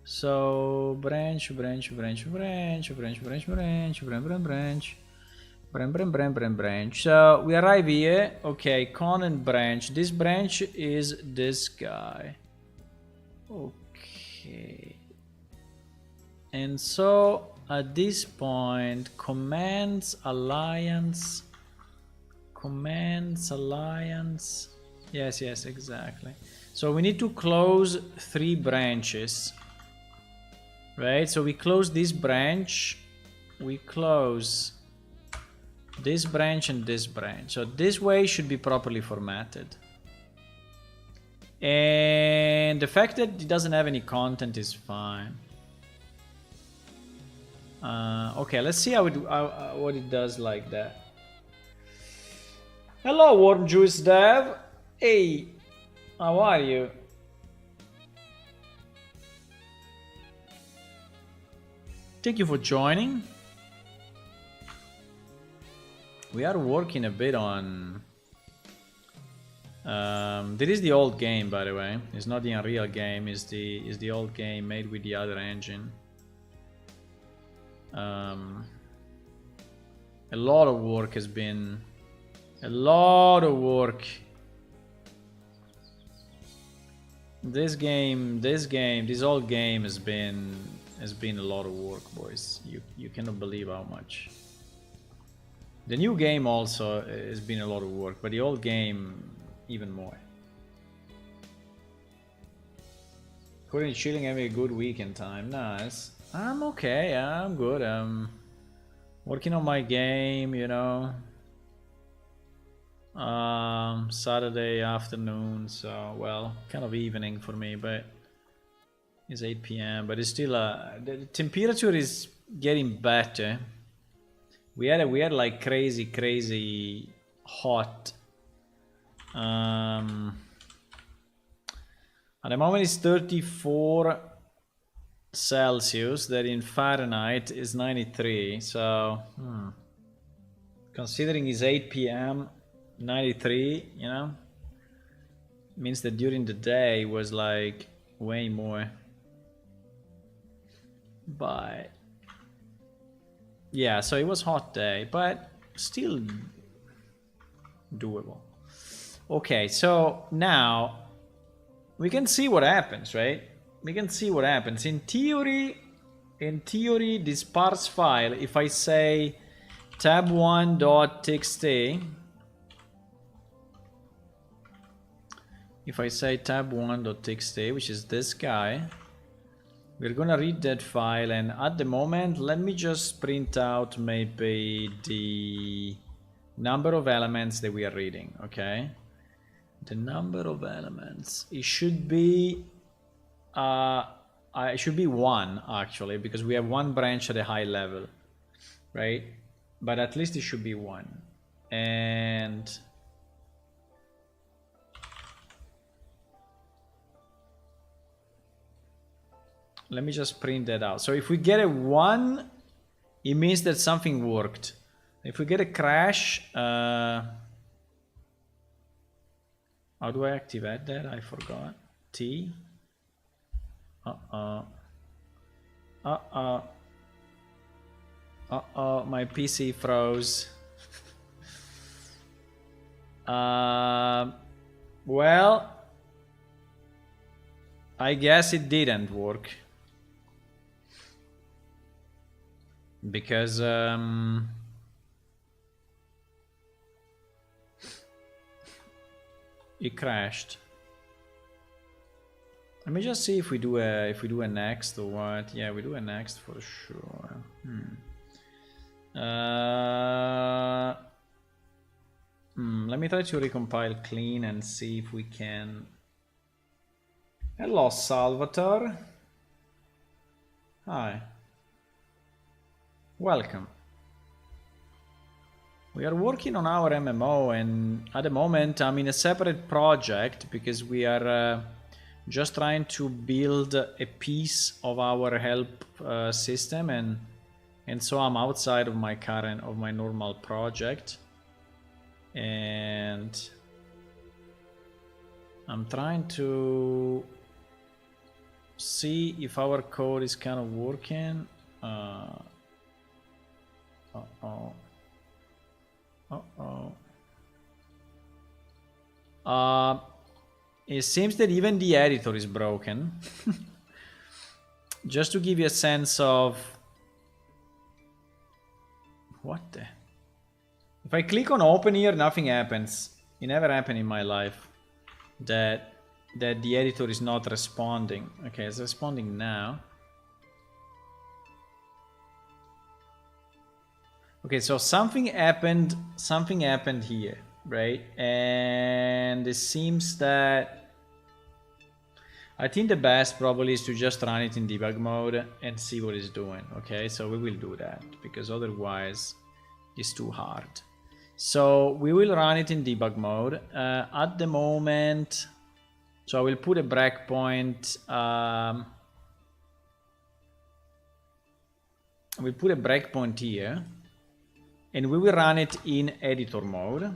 So branch. So we arrive here. Okay, con and branch. This branch is this guy. Okay. And so at this point, commands alliance. Yes, exactly. So we need to close 3 branches, right? So we close this branch, we close this branch and this branch. So this way should be properly formatted. And the fact that it doesn't have any content is fine. Okay, let's see what it does like that. Hello, Warm Juice Dev. Hey, how are you? Thank you for joining. We are working a bit on... This is the old game, by the way. It's not the Unreal game. It's the old game made with the other engine. A lot of work has been... This old game has been a lot of work, boys. You cannot believe how much. The new game also has been a lot of work, but the old game even more. Currently chilling, having a good weekend time. Nice. I'm okay. I'm good. I'm working on my game, you know. Saturday afternoon, so well, kind of evening for me, but it's 8 p.m. But it's still the temperature is getting better. We had like crazy hot. At the moment it's 34 Celsius. That in Fahrenheit is 93. So considering it's 8 p.m. 93, you know, means that during the day was like way more. But yeah, so it was hot day, but still doable. Okay, so now we can see what happens, right? We can see what happens. In theory, this parse file, if I say tab1.txt, if I say tab1.txt, which is this guy, we're gonna read that file, and at the moment, let me just print out maybe the number of elements that we are reading, okay? The number of elements, it should be one actually, because we have one branch at a high level, right? But at least it should be one. And let me just print that out. So if we get a 1, it means that something worked. If we get a crash, how do I activate that? I forgot. T. Uh-oh. Uh-oh. Uh-oh, my PC froze. Well, I guess it didn't work. Because it crashed. Let me just see if we do a next or what. Yeah, we do a next for sure. Let me try to recompile clean and see if we can. Hello, Salvatore. Hi. Welcome. We are working on our MMO, and at the moment I'm in a separate project because we are just trying to build a piece of our help system, and so I'm outside of my normal project, and I'm trying to see if our code is kind of working. Uh-oh. It seems that even the editor is broken. Just to give you a sense of what the... If I click on open here, nothing happens. It never happened in my life that the editor is not responding. Okay, it's responding now. Okay, so something happened here, right? And it seems that I think the best probably is to just run it in debug mode and see what it's doing. Okay, so we will do that because otherwise it's too hard. So we will run it in debug mode at the moment. So I will put a breakpoint. We'll put a breakpoint here. And we will run it in editor mode.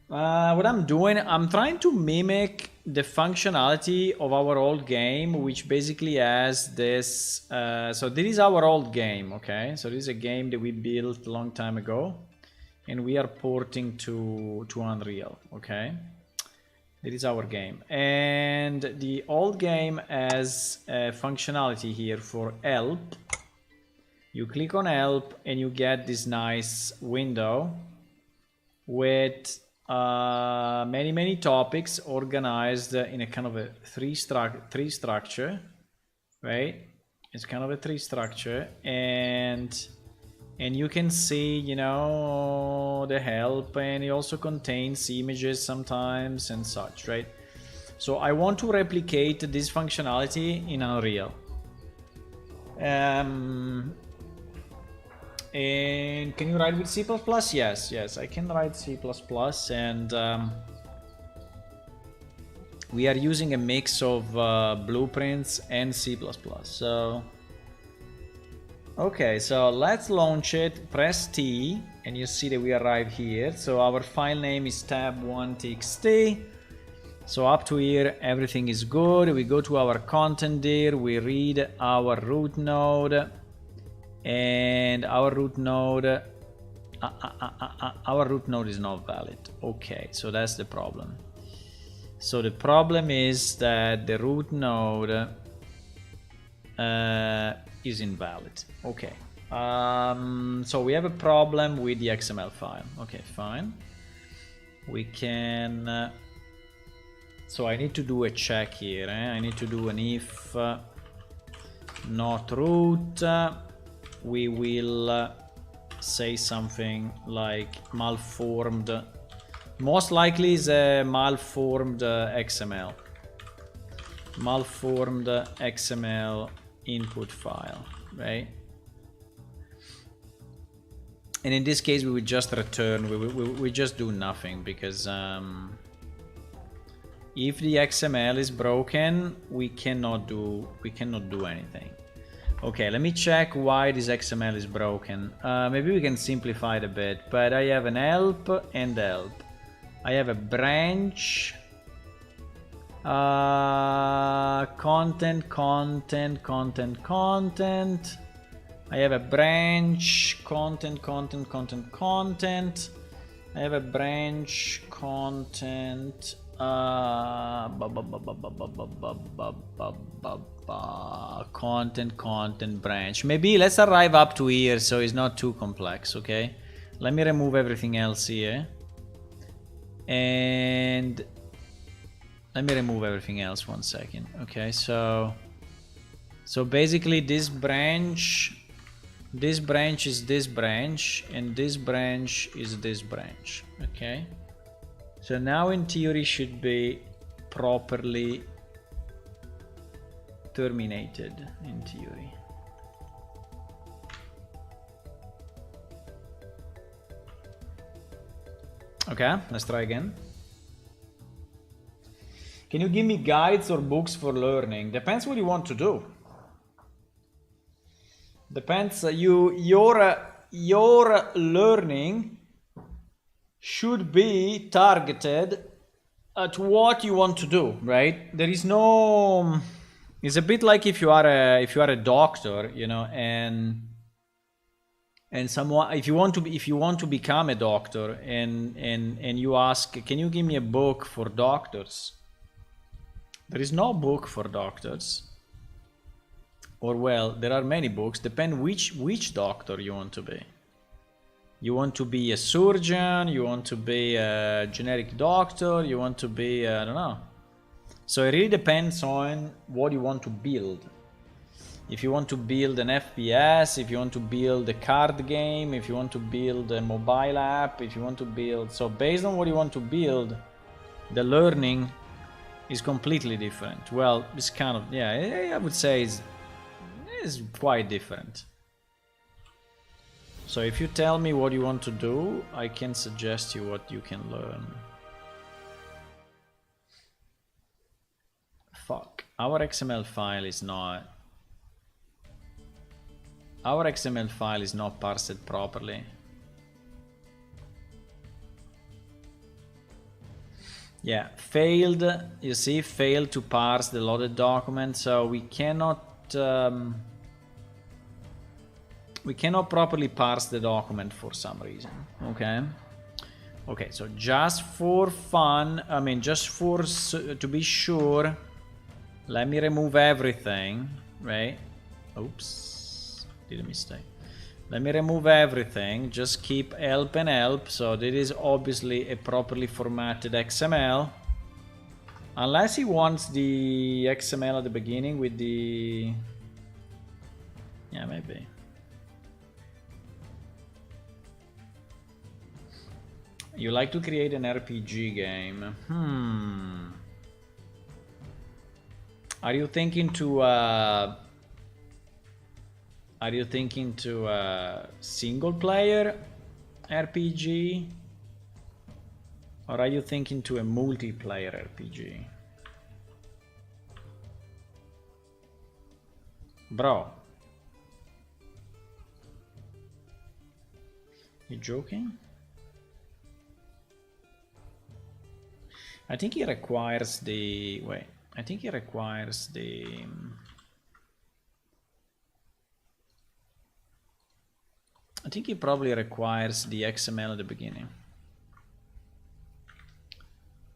What I'm doing, I'm trying to mimic the functionality of our old game, which basically has this. So this is our old game, okay? So this is a game that we built a long time ago, and we are porting to Unreal, okay? This is our game, and the old game has a functionality here for help. You click on help and you get this nice window with many topics organized in a kind of a tree structure, right? It's kind of a tree structure, and And you can see, you know, the help, and it also contains images sometimes and such, right? So I want to replicate this functionality in Unreal. And can you write with C++? Yes, I can write C++, and we are using a mix of blueprints and C++. So, okay, so let's launch it. Press T, and you see that we arrive here. So our file name is tab1txt. So up to here, everything is good. We go to our content there. We read our root node, and our root node is not valid. Okay, so that's the problem. So the problem is that the root node is invalid. Okay. So we have a problem with the XML file. Okay, fine. We can. So I need to do a check here. I need to do an if not root. We will say something like malformed. Most likely is a malformed XML. Malformed XML input file, right? And in this case, we would just return. We just do nothing, because if the XML is broken, we cannot do anything. Okay, let me check why this XML is broken. Maybe we can simplify it a bit, but I have an help and help. I have a branch, content. I have a branch, content. I have a branch, content, content branch. Maybe let's arrive up to here so it's not too complex. Okay, let me remove everything else here, and let me remove everything else 1 second. Okay, so basically this branch is this branch, and this branch is this branch. Okay, so now in theory should be properly terminated in theory. Okay, let's try again. Can you give me guides or books for learning? Depends what you want to do. Depends. Your learning should be targeted at what you want to do, right? There is no. It's a bit like if you are a doctor, you know, and someone, if you want to become a doctor, and you ask, can you give me a book for doctors? There is no book for doctors. Or, well, there are many books. Depend which doctor you want to be. You want to be a surgeon, you want to be a generic doctor, you want to be, I don't know. So it really depends on what you want to build. If you want to build an FPS, if you want to build a card game, if you want to build a mobile app, if you want to build... So based on what you want to build, the learning is completely different. Well, it's kind of, yeah, I would say it's quite different. So if you tell me what you want to do, I can suggest you what you can learn. Fuck. Our XML file is not parsed properly. Yeah, failed. You see, failed to parse the loaded document. So we cannot properly parse the document for some reason. Okay, so just for fun, I mean, just for to be sure, let me remove everything, right? Oops, did a mistake. Let me remove everything, just keep help and help. So this is obviously a properly formatted XML. Unless he wants the XML at the beginning with the... Yeah, maybe. You like to create an RPG game. Are you thinking to single player RPG? Or are you thinking to a multiplayer RPG? Bro. You joking? I think he requires the... Wait. I think he requires the... I think he probably requires the XML at the beginning.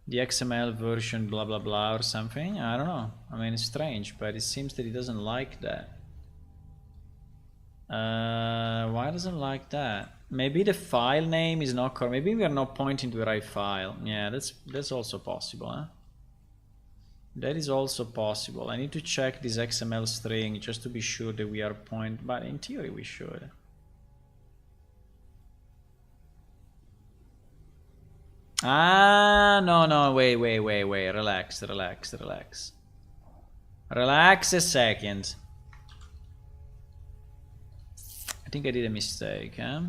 The XML version blah blah blah or something. I don't know. I mean, it's strange, but it seems that he doesn't like that. Why doesn't he like that? Maybe the file name is not correct. Maybe we are not pointing to the right file. Yeah, that's also possible, huh? That is also possible. I need to check this XML string just to be sure that we are pointing, but in theory we should. Ah, no, wait, relax. Relax a second. I think I did a mistake, huh?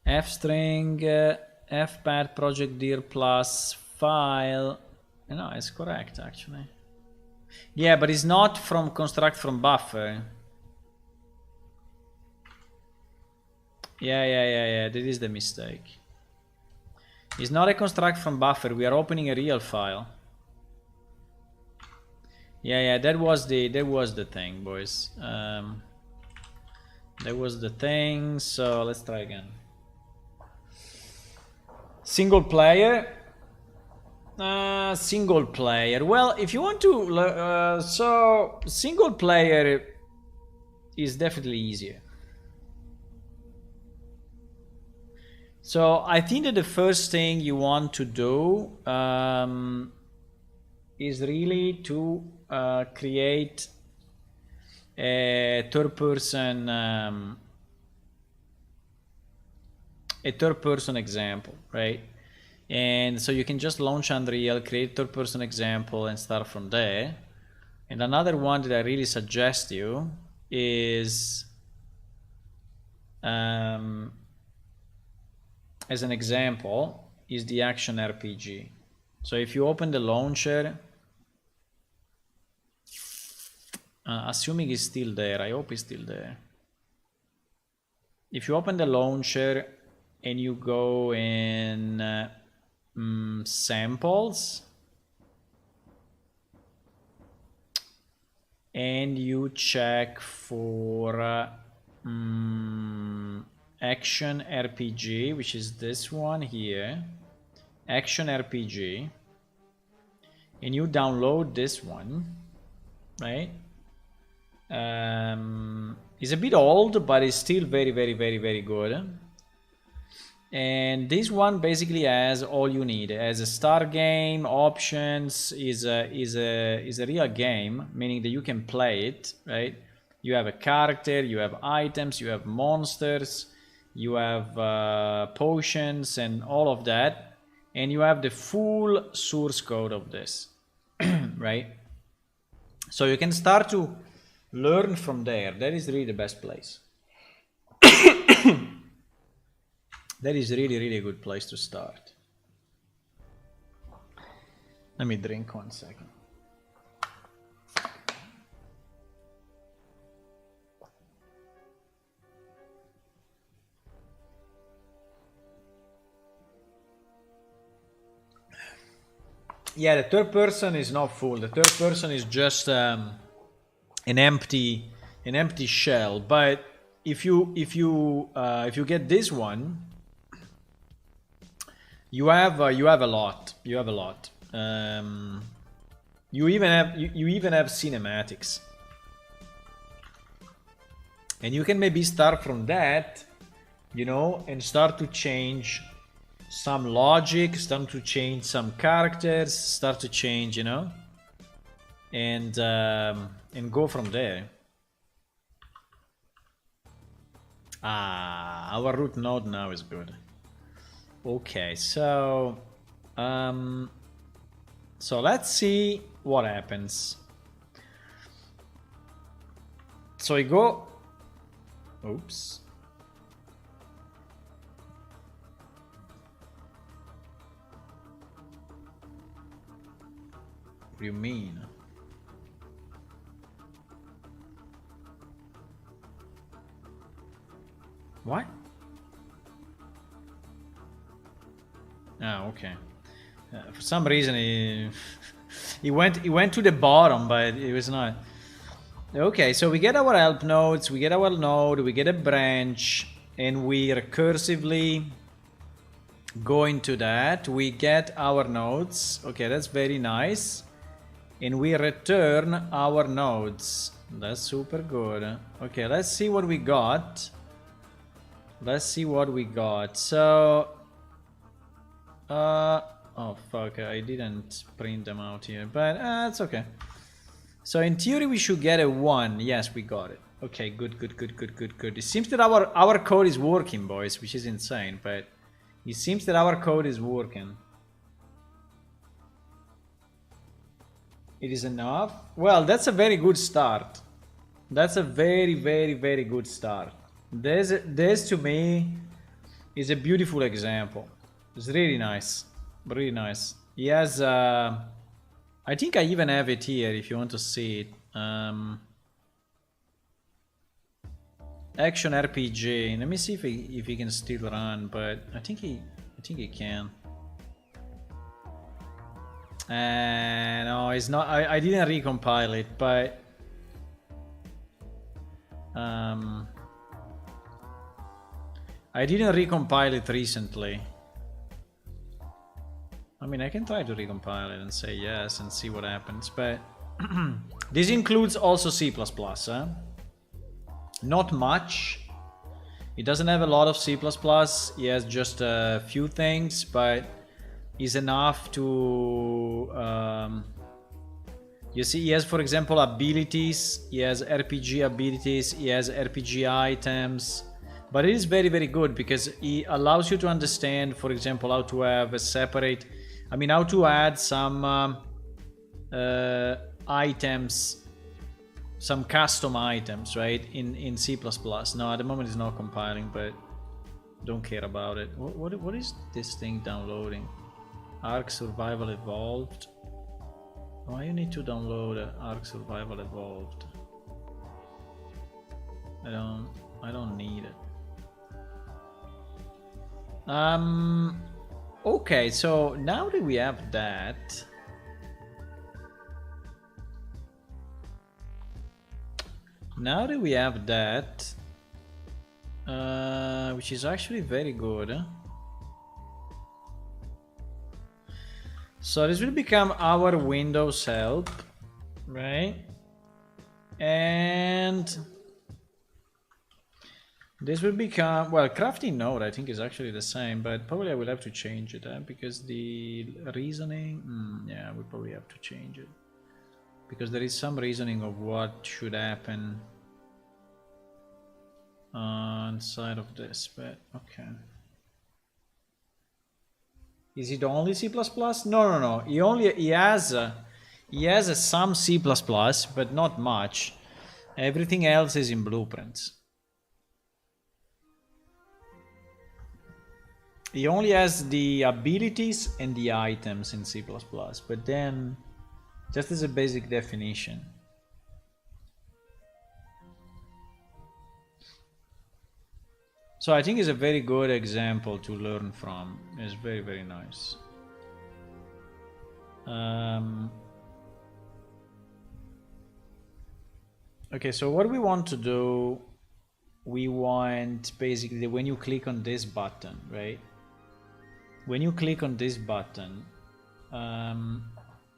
F-string, fpath project dir plus file. No, it's correct, actually. Yeah, but it's not from construct from buffer. Yeah, that is the mistake. It's not a construct from buffer, we are opening a real file. Yeah, that was the thing, boys. That was the thing, so let's try again. Single player. Single player. Well, if you want to, so single player is definitely easier. So I think that the first thing you want to do is really to create a third-person example, right? And so you can just launch Unreal, create third-person example, and start from there. And another one that I really suggest you is, as an example, is the Action RPG. So if you open the launcher, assuming it's still there, I hope it's still there. If you open the launcher and you go in samples and you check for Action RPG, which is this one here, Action RPG, and you download this one, right? It's a bit old, but it's still very good. And this one basically has all you need. As a start game, options, is a real game, meaning that you can play it, right? You have a character, you have items, you have monsters, you have potions and all of that, and you have the full source code of this, right? So you can start to learn from there. That is really the best place. That is really a good place to start. Let me drink 1 second. Yeah, the third person is not full. The third person is just an empty shell. But if you get this one, you have a lot. You have a lot. You even have cinematics, and you can maybe start from that, you know, and start to change some logic, start to change some characters, start to change, you know, and go from there. Our root node now is good. Okay, so let's see what happens. So I go, oops. What do you mean? What? Oh, okay. For some reason he went to the bottom, but it was not. Okay, so we get our help nodes, we get our node, we get a branch, and we recursively go into that. We get our nodes. Okay, that's very nice. And we return our nodes. That's super good. Okay, let's see what we got. Let's see what we got. So oh fuck, I didn't print them out here, but it's okay. So in theory we should get a 1. Yes, we got it. Okay, good. It seems that our code is working, boys, which is insane, but it seems that our code is working. It is enough? Well, that's a very good start. That's a very good start. This to me is a beautiful example. It's really nice. Really nice. He has I think I even have it here if you want to see it. Action RPG. Let me see if he can still run, but I think he can. No, it's not. I didn't recompile it, but I didn't recompile it recently. I mean, I can try to recompile it and say yes and see what happens, but this includes also C++, huh? Not much. It doesn't have a lot of C++. It has just a few things, but is enough to you see, he has, for example, abilities. He has RPG abilities. He has RPG items. But it is very good because it allows you to understand, for example, how to have a separate, I mean, how to add some items, some custom items, right, in C++. No, at the moment it's not compiling, but don't care about it. What is this thing downloading? Ark Survival Evolved. Why you need to download Ark Survival Evolved? I don't need it. Okay, so now that we have that, which is actually very good, huh? So this will become our Windows help, right? And this will become, well, crafting node I think is actually the same, but probably I will have to change it, because the reasoning, yeah, we probably have to change it, because there is some reasoning of what should happen inside of this, but okay. Is it only C++? No. He has some C++, but not much. Everything else is in blueprints. He only has the abilities and the items in C++, but then just as a basic definition. So I think it's a very good example to learn from. It's very nice. Okay, so what we want to do, we want basically when you click on this button, right? When you click on this button,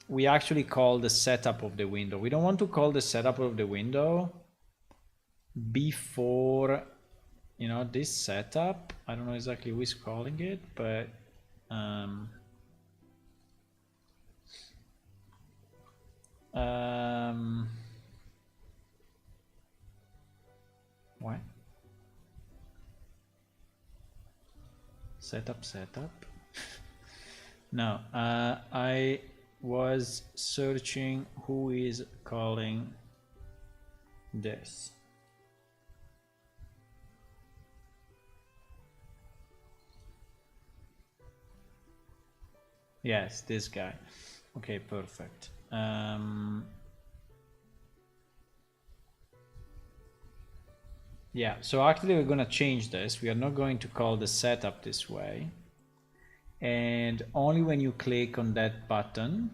we actually call the setup of the window. We don't want to call the setup of the window before, you know, this setup. I don't know exactly who is calling it, but What? Setup. No, I was searching who is calling this. Yes, this guy. Okay, perfect. Yeah, so actually we're gonna change this. We are not going to call the setup this way. And only when you click on that button.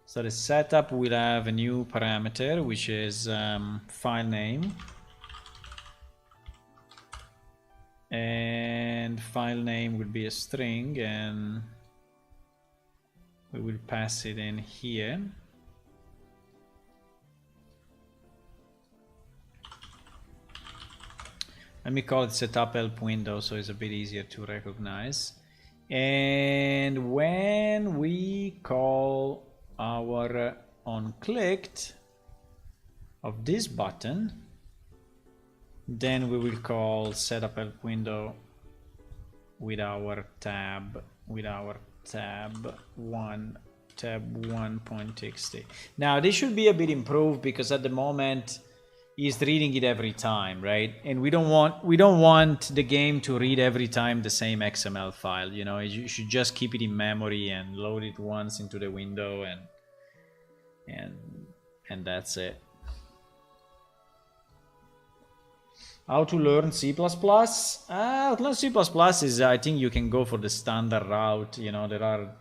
So the setup will have a new parameter, which is file name. And file name will be a string, and we will pass it in here. Let me call it setup help window so it's a bit easier to recognize. And when we call our onClicked of this button, then we will call setup help window with our tab 1.txt. Now this should be a bit improved because at the moment is reading it every time, right? And we don't want the game to read every time the same XML file. You know, you should just keep it in memory and load it once into the window, and that's it. How to learn C++? To learn C++ is, I think you can go for the standard route. You know, there are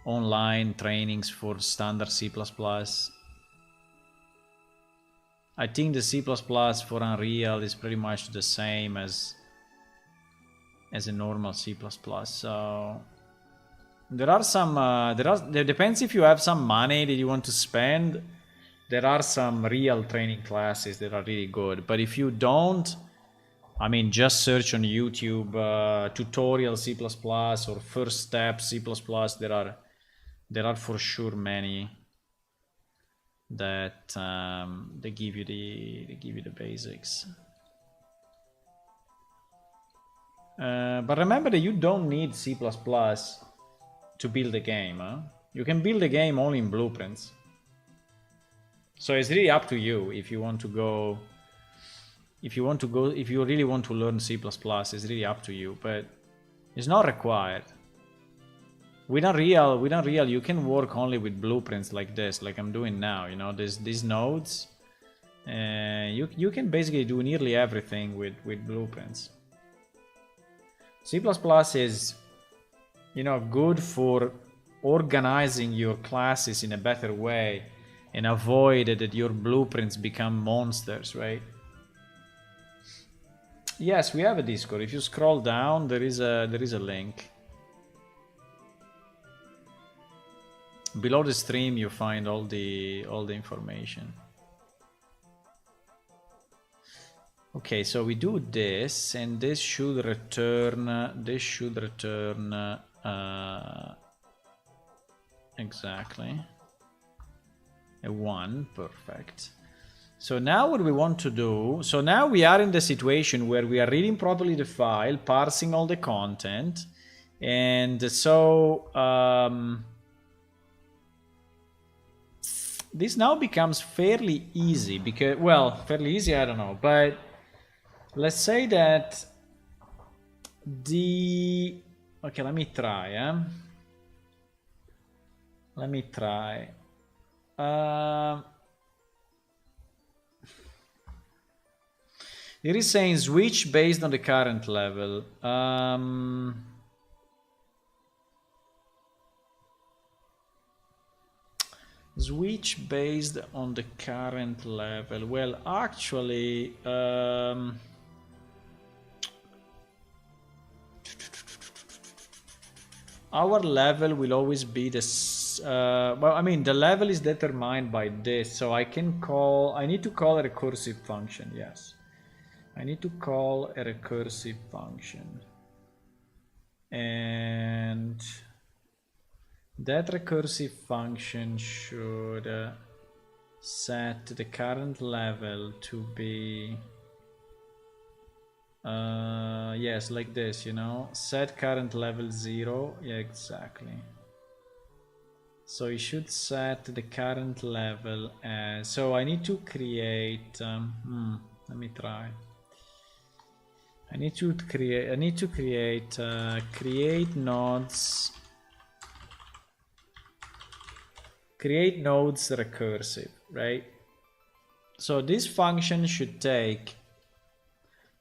online trainings for standard C++. I think the C++ for Unreal is pretty much the same as a normal C++. So there are some, there depends if you have some money that you want to spend. There are some real training classes that are really good. But if you don't, I mean, just search on YouTube tutorial C++ or first step C++. There are for sure many that they give you the basics. But remember that you don't need C++ to build a game. Huh? You can build a game only in blueprints. So it's really up to you if you want to go. If you really want to learn C++, it's really up to you. But it's not required. With Unreal, you can work only with blueprints like this, like I'm doing now. You know, there's these nodes. You can basically do nearly everything with blueprints. C++ is, you know, good for organizing your classes in a better way and avoid that your blueprints become monsters, right? Yes, we have a Discord. If you scroll down, there is a link. Below the stream, you find all the information. Okay, so we do this, and this should return. Exactly a 1. Perfect. So now what we want to do, so now we are in the situation where we are reading properly the file, parsing all the content, and so this now becomes fairly easy because, well, fairly easy, I don't know, but let's say that okay, let me try. Let me try. It is saying switch based on the current level. Switch based on the current level. Well, actually, our level will always be this. Well, I mean, the level is determined by this, so I need to call a recursive function. Yes, I need to call a recursive function, and That recursive function should set the current level to be yes, like this, you know, set current level 0. Yeah, exactly. So you should set the current level as, so I need to create let me try. I need to create create nodes recursive, right? So this function should take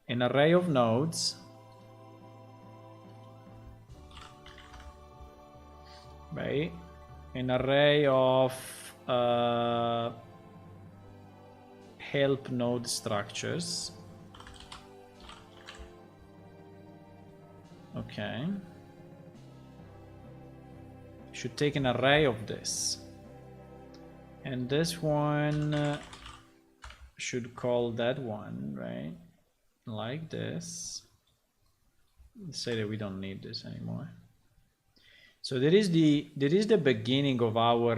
an array of nodes, right? An array of help node structures. Okay. Should take an array of this. And this one should call that one, right? Like this. Let's say that we don't need this anymore. So there is the beginning of our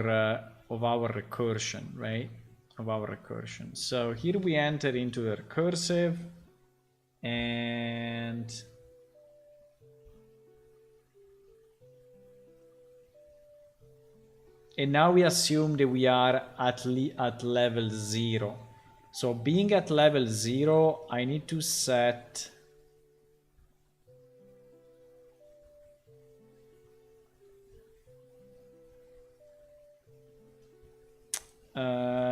recursion, right? Of our recursion. So here we enter into the recursive, and now we assume that we are at level 0. So being at level 0, I need to set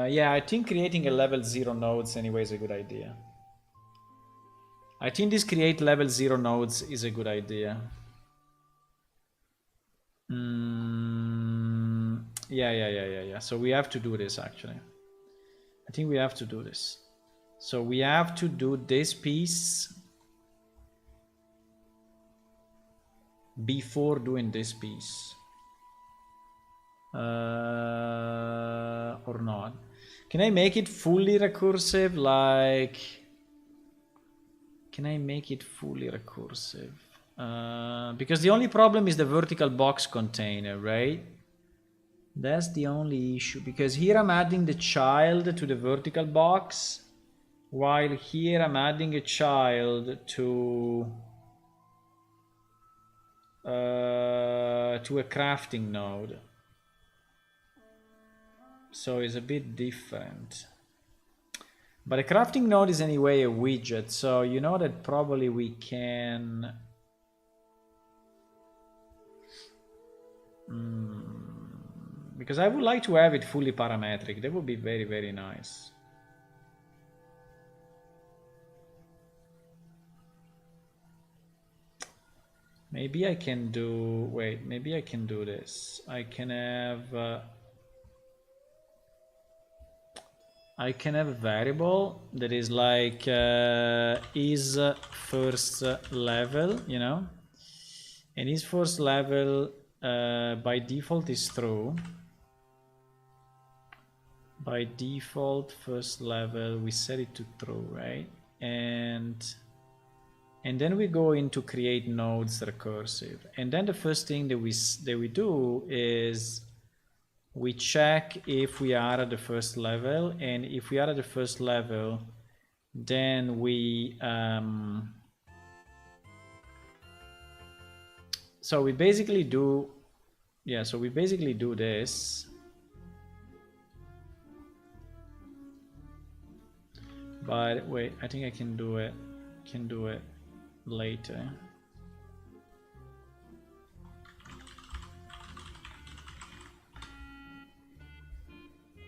yeah, I think creating a level 0 nodes anyway is a good idea. I think this create level 0 nodes is a good idea. Yeah. So we have to do this actually. I think we have to do this. So we have to do this piece before doing this piece. Or not. Can I make it fully recursive? Like, can I make it fully recursive? Because the only problem is the vertical box container, right? That's the only issue, because here I'm adding the child to the vertical box, while here I'm adding a child to a crafting node. So it's a bit different. But a crafting node is anyway a widget, so you know that probably we can... because I would like to have it fully parametric. That would be very, very nice. Maybe I can do... wait, maybe I can do this. I can have... I can have a variable that is like is first level, you know, and is first level by default is true. By default, first level, we set it to true, right? And then we go into create nodes recursive, and then the first thing that we do is we check if we are at the first level, and if we are at the first level, then we so we basically do, yeah, so we basically do this, but wait, I think I can do it later.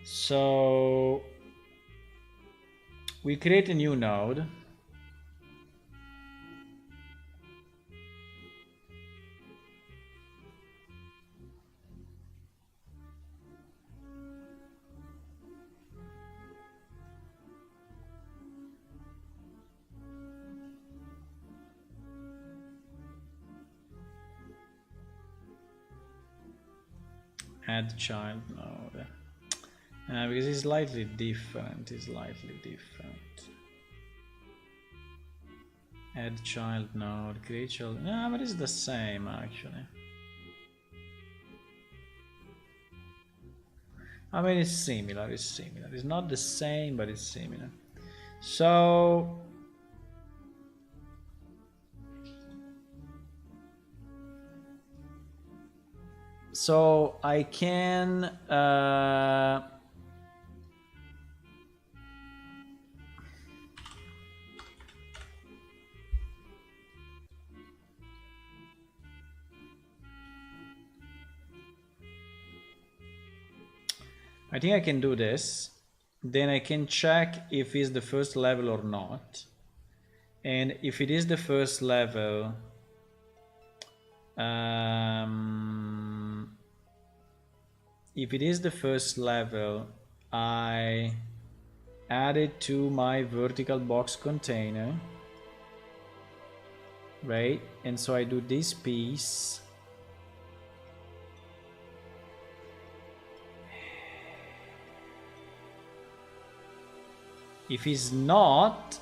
So we create a new node. Add child node. Because it's slightly different. Add child node, create child. No, but it's the same actually. I mean, it's similar, it's similar. It's not the same, but it's similar. So I can I think I can do this. Then I can check if it's the first level or not. And if it is the first level, if it is the first level, I add it to my vertical box container, right? And so I do this piece. If it's not,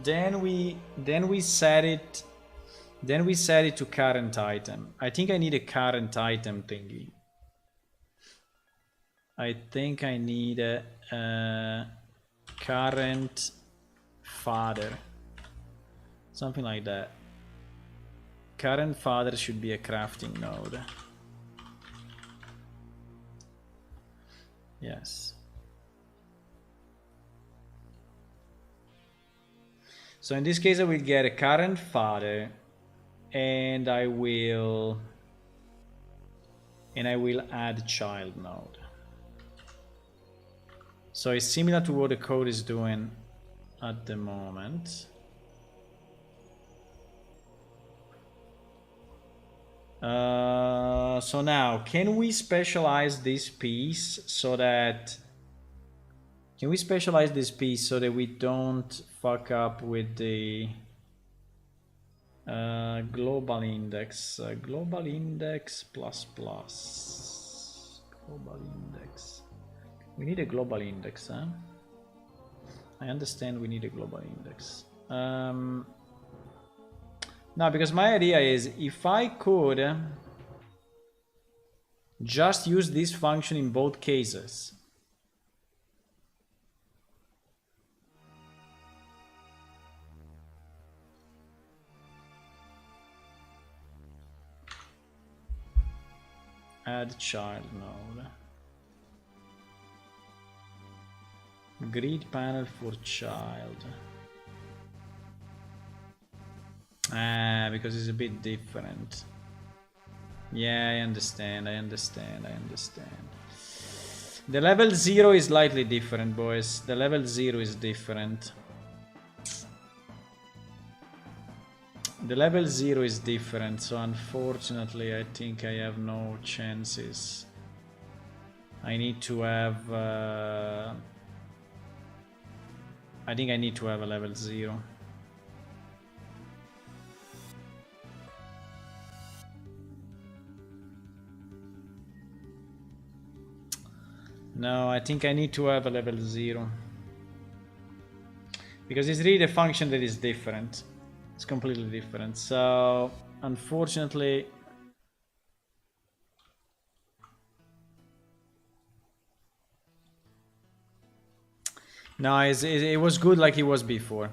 then we set it. Then we set it to current item. I think I need a current item thingy. I think I need a current father. Something like that. Current father should be a crafting node. Yes. So in this case I will get a current father, and I will add child node. So it's similar to what the code is doing at the moment. So now, can we specialize this piece so that we don't fuck up with the global index, global index plus plus, global index. We need a global index, huh? I understand we need a global index. Now, because my idea is, if I could just use this function in both cases. Add child node. Grid panel for child. Because it's a bit different. Yeah, I understand. The level 0 is slightly different, boys. The level 0 is different. The level 0 is different, so unfortunately I think I have no chances. I need to have... I think I need to have a level 0. No, I think I need to have a level 0. Because it's really a function that is different. It's completely different. So, unfortunately... No, it was good like it was before.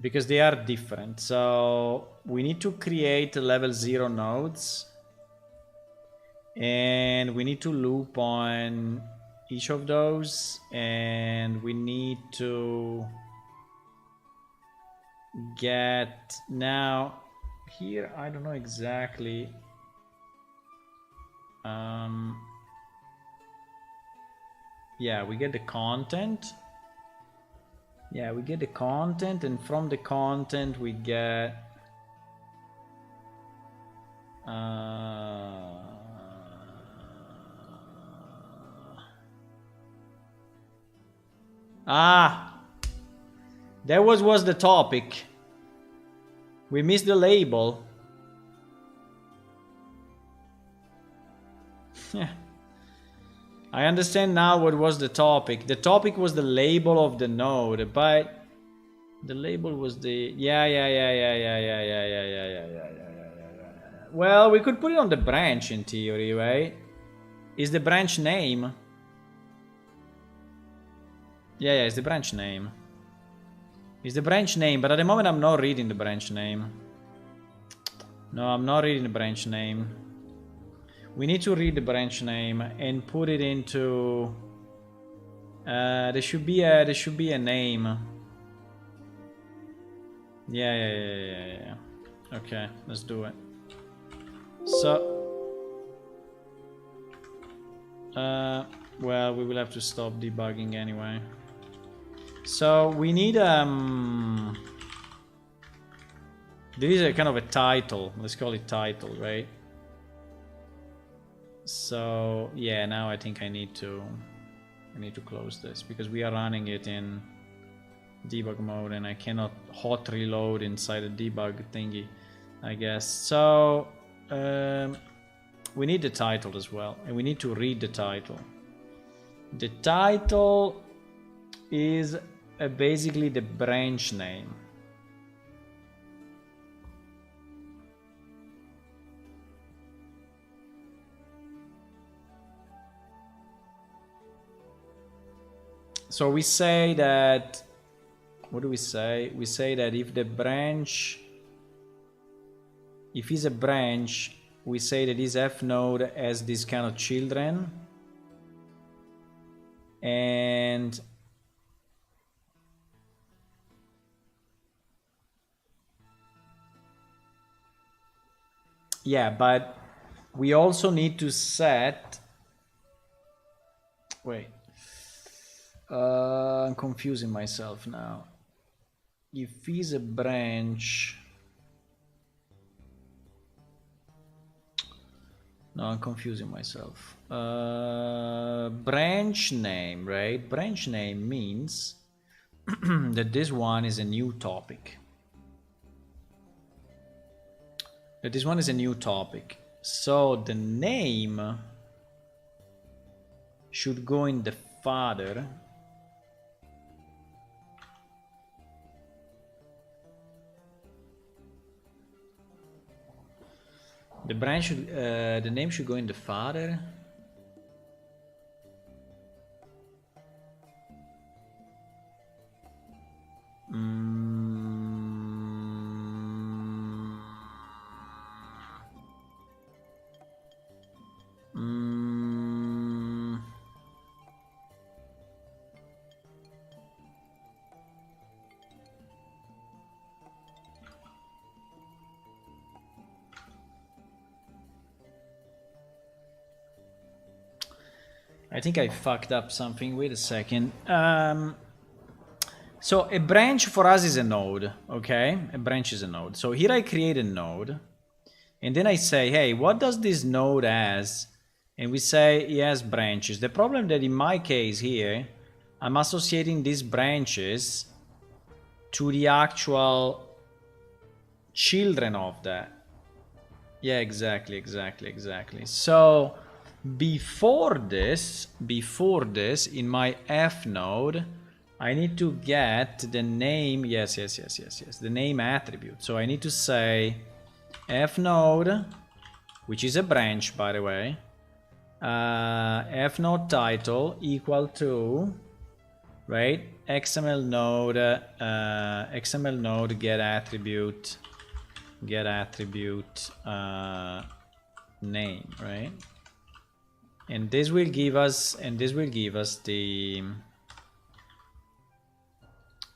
Because they are different. So, we need to create level 0 nodes. And we need to loop on each of those, and we need to get now here, I don't know exactly, yeah, we get the content, and from the content we get that was the topic. We missed the label. I understand now what was the topic. The topic was the label of the node, but the label was the... Yeah. Well, we could put it on the branch in theory, right? Is the branch name? Yeah, it's the branch name. It's the branch name, but at the moment I'm not reading the branch name. No, I'm not reading the branch name. We need to read the branch name and put it into. There should be a name. Yeah. Okay, let's do it. So. Well, we will have to stop debugging anyway. So we need there is a kind of a title. Let's call it title, right? So yeah, now I think I need to close this because we are running it in debug mode and I cannot hot reload inside a debug thingy, I guess. So we need the title as well, and we need to read the title. The title is basically the branch name. So we say that, what do we say? We say that if the branch, if it's a branch, we say that this F node has this kind of children, and yeah, but we also need to set, wait, I'm confusing myself now. If it's a branch, no, I'm confusing myself. Branch name, right? Branch name means that this one is a new topic. That this one is a new topic. So the name should go in the father. The branch should, the name should go in the father. I think I fucked up something. Wait a second. So a branch for us is a node, okay? A branch is a node. So here I create a node, and then I say, hey, what does this node has? And we say it has branches. The problem that in my case here, I'm associating these branches to the actual children of that. Yeah, exactly. So before this, in my F node, I need to get the name. Yes. The name attribute. So I need to say F node, which is a branch, by the way. F node title equal to, right? XML node get attribute name, right? And this will give us the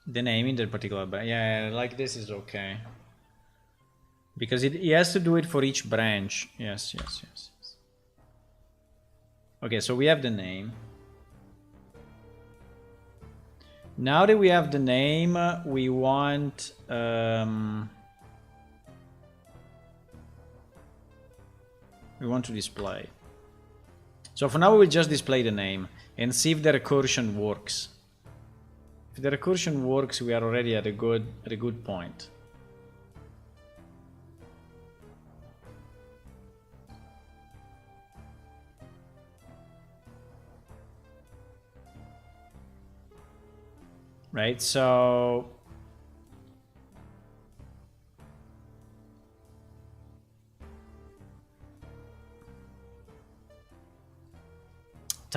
name in the particular branch. Yeah, like this is okay, because it has to do it for each branch. Yes. Okay, so we have the name. Now that we have the name, we want to display. So for now we will just display the name and see if the recursion works. If the recursion works, we are already at a good point. Right, so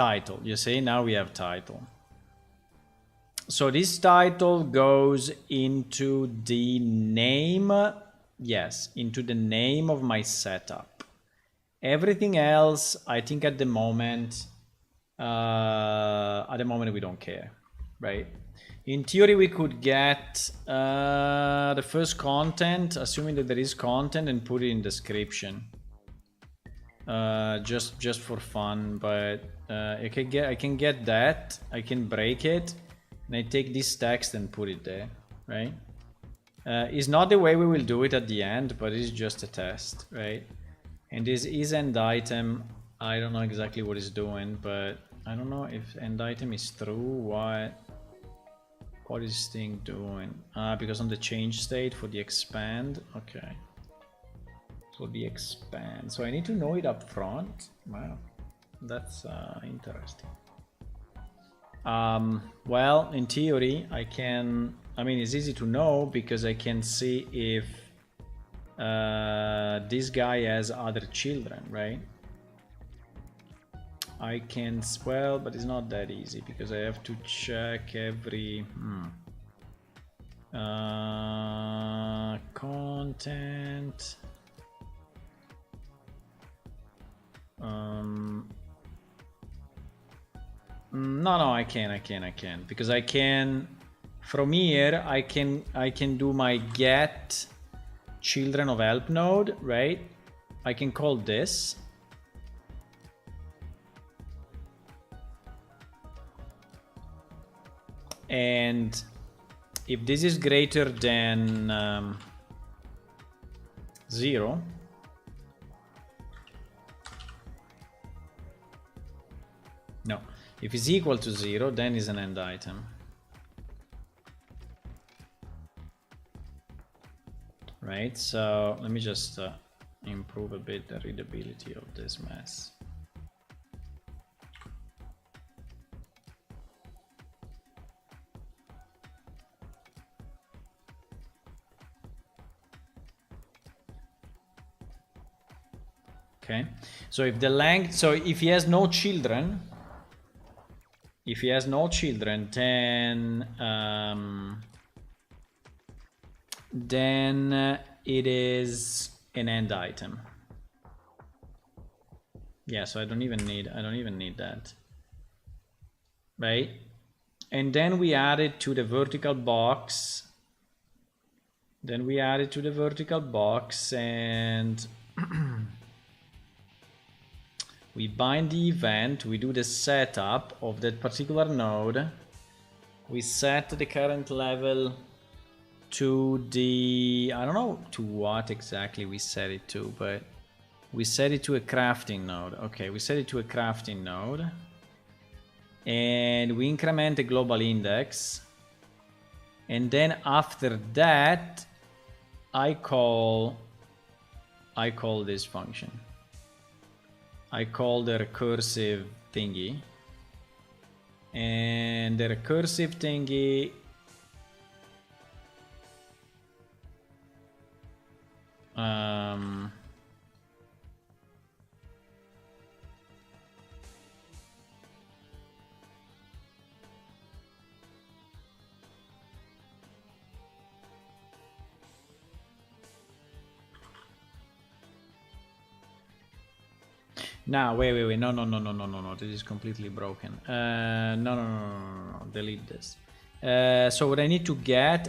title. You see, now we have title. So this title goes into the name, yes, into the name of my setup. Everything else, I think at the moment we don't care, right? In theory, we could get the first content, assuming that there is content, and put it in description, just for fun. But I can get that. I can break it, and I take this text and put it there, right? It's not the way we will do it at the end, but it's just a test, right? And this is end item. I don't know exactly what it's doing, but I don't know if end item is true. What is this thing doing? Because on the change state for the expand. Okay. For the expand. So I need to know it up front. Wow. That's interesting. Well, in theory, I mean, it's easy to know because I can see if this guy has other children, right? I can, well, but it's not that easy because I have to check every content. No, I can because I can from here I can do my get children of help node, right? I can call this. And if this is greater than 0, no, if it's equal to 0, then it's an end item. Right, so let me just improve a bit the readability of this mess. Okay, so if the length, so if he has no children, then it is an end item. Yeah, so I don't even need that, right? And then we add it to the vertical box. And we bind the event, we do the setup of that particular node. We set the current level to the, I don't know to what exactly we set it to, but we set it to a crafting node. Okay, we set it to a crafting node. And we increment the global index. And then after that, I call this function. I call the recursive thingy, and the recursive thingy now, wait, no, this is completely broken. No, delete this. So what I need to get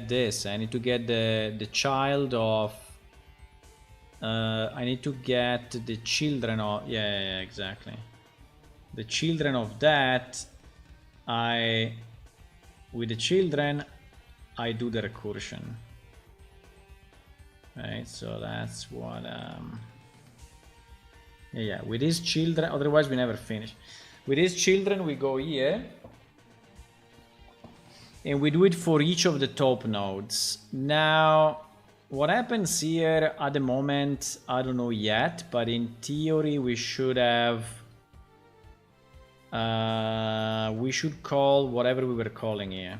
this. I need to get the child of, I need to get the children of, yeah, exactly. The children of that, with the children, I do the recursion. Right, so that's what, yeah, with these children, otherwise we never finish. With these children, we go here. And we do it for each of the top nodes. Now, what happens here at the moment, I don't know yet, but in theory, we should have, we should call whatever we were calling here.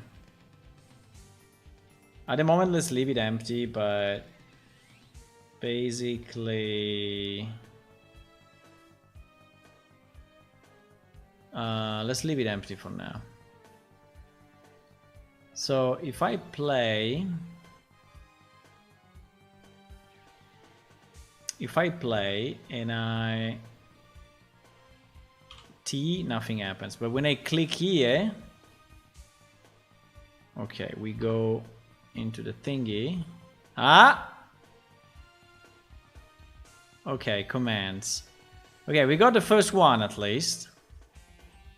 At the moment, let's leave it empty, but basically, Let's leave it empty for now. So if I play, and I T, nothing happens. But when I click here, okay, we go into the thingy. Okay, commands. Okay, we got the first one at least.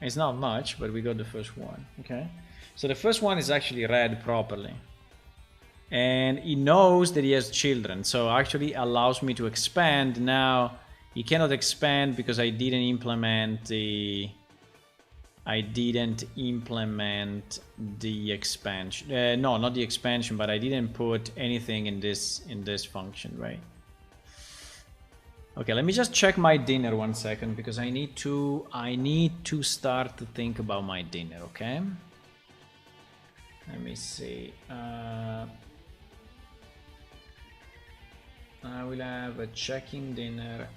It's not much, but we got the first one. Okay, so the first one is actually read properly. And he knows that he has children, so actually allows me to expand. Now he cannot expand because I didn't implement the expansion. No, not the expansion, but I didn't put anything in this function, right? Okay, let me just check my dinner 1 second, because I need to start to think about my dinner. Okay, let me see. I will have a checking dinner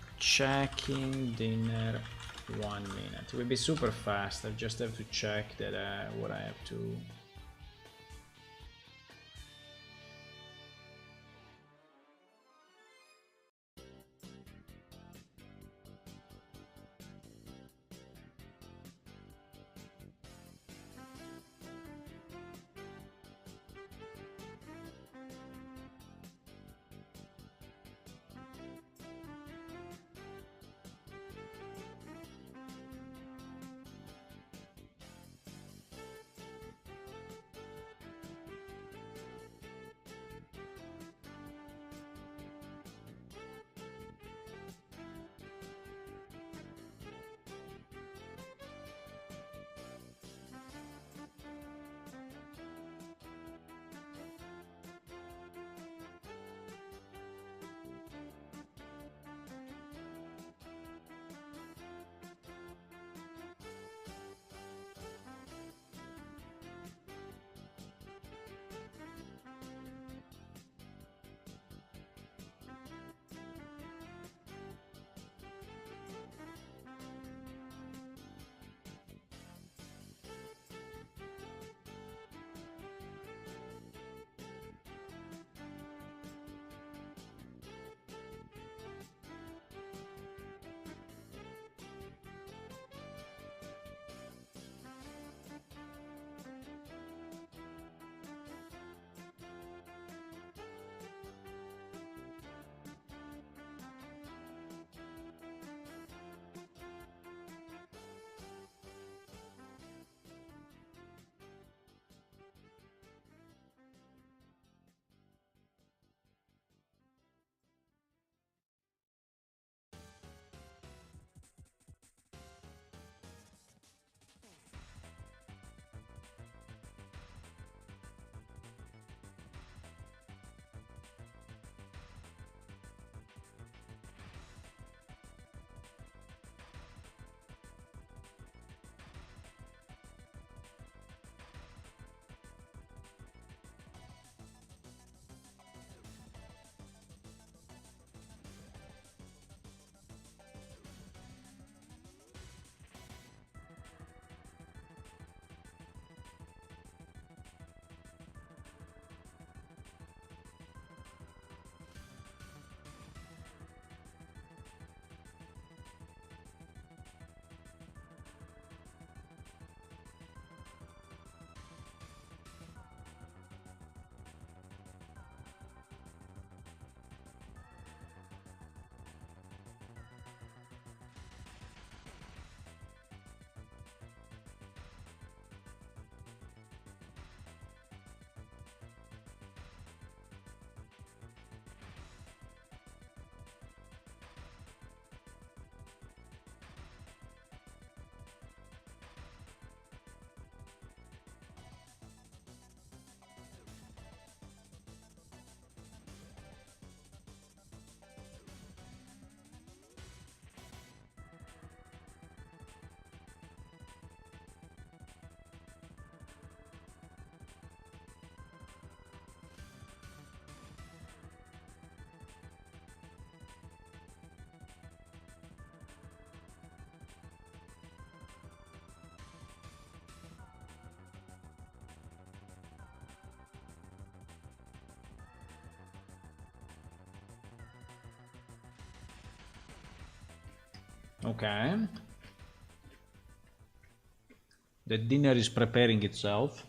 1 minute. It will be super fast. I just have to check that what I have to. Okay. The dinner is preparing itself.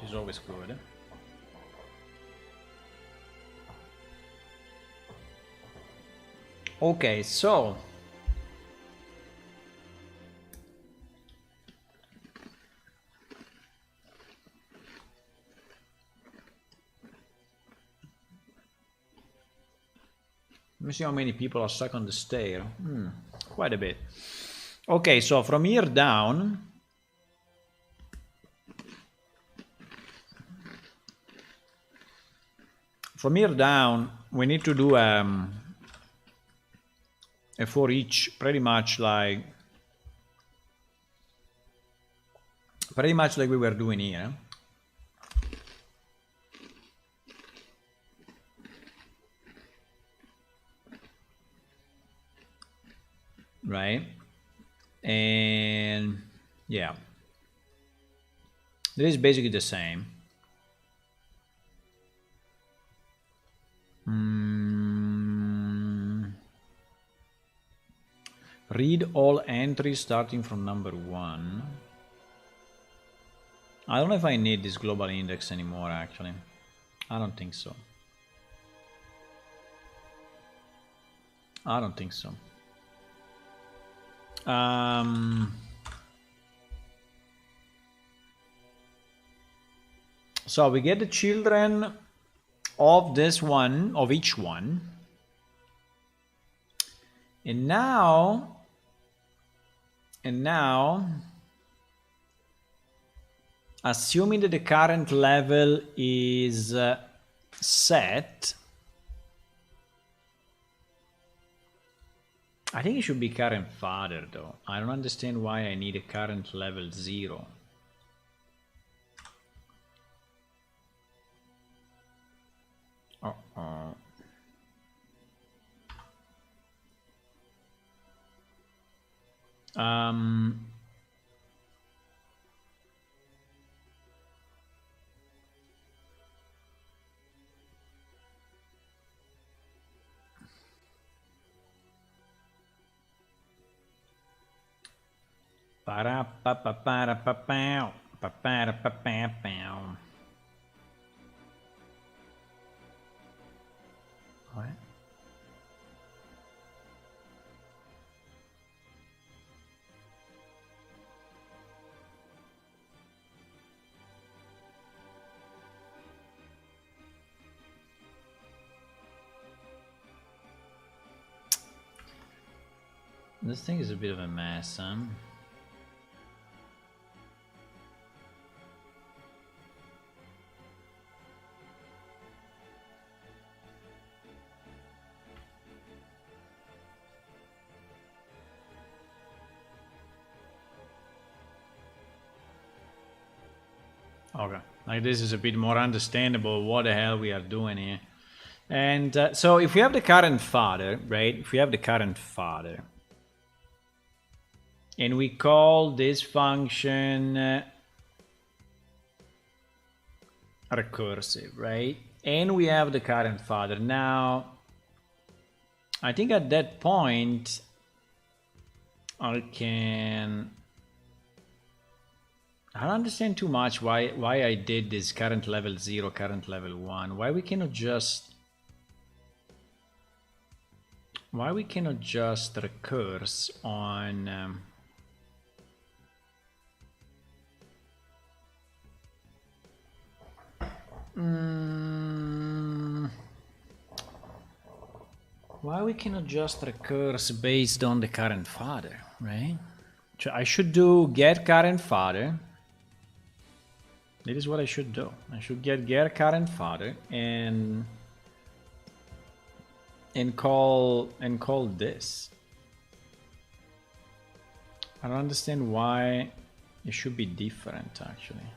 It's always good. Okay, so let me see how many people are stuck on the stair. Quite a bit. Okay, so from here down, we need to do a for each, pretty much like we were doing here. Right? And yeah, this is basically the same. Read all entries starting from number 1. I don't know if I need this global index anymore, actually. I don't think so. I don't think so. So we get the children of this one, of each one. And now, assuming that the current level is set, I think it should be current father though. I don't understand why I need a current level 0. What? This thing is a bit of a mess, huh? Okay, like this is a bit more understandable what the hell we are doing here. And so if we have the current father, right? If we have the current father, and we call this function recursive, right? And we have the current father. Now, I think at that point, I don't understand too much why I did this current level 0, current level 1. Why we cannot just recurse on why we cannot just recurse based on the current father, right? So I should do get current father. That is what I should do. I should get current father and call this. I don't understand why it should be different actually.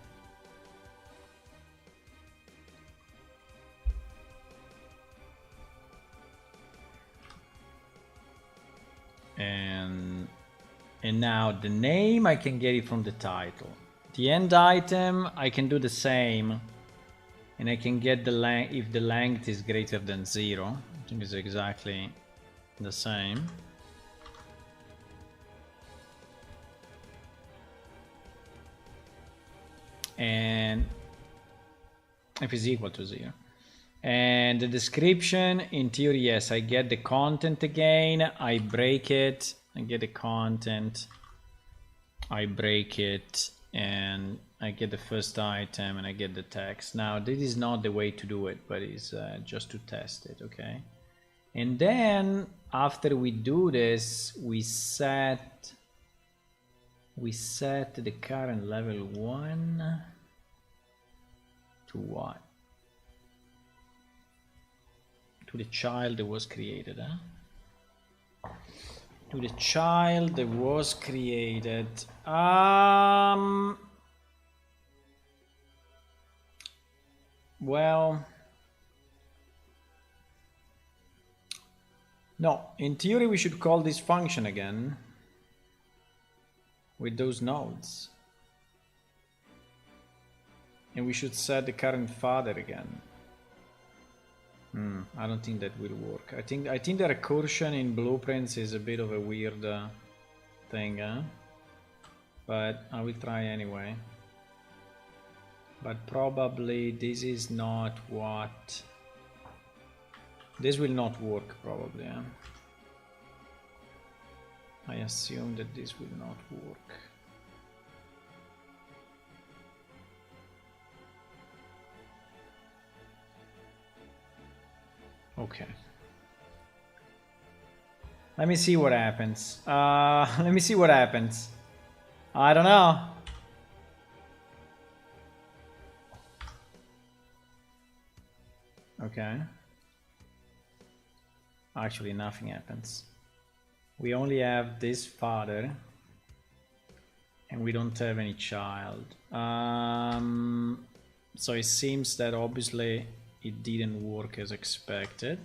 And now the name, I can get it from the title. The end item, I can do the same, and I can get the length if the length is greater than 0. I think it's exactly the same. and if it's equal to 0. And the description, in theory, yes, I get the content again, I break it, I get the content, I break it, and I get the first item and I get the text. Now this is not the way to do it, but it's just to test it, okay? And then after we do this, we set the current level 1 to what? To the child that was created, huh? To the child that was created. Well, no, in theory we should call this function again with those nodes. And we should set the current father again. I don't think that will work. I think the recursion in blueprints is a bit of a weird thing, huh? But I will try anyway. But probably this is not what... This will not work probably, huh? I assume that this will not work. Okay. Let me see what happens. Let me see what happens. I don't know. Okay. Actually, nothing happens. We only have this father. And we don't have any child. So it seems that obviously it didn't work as expected.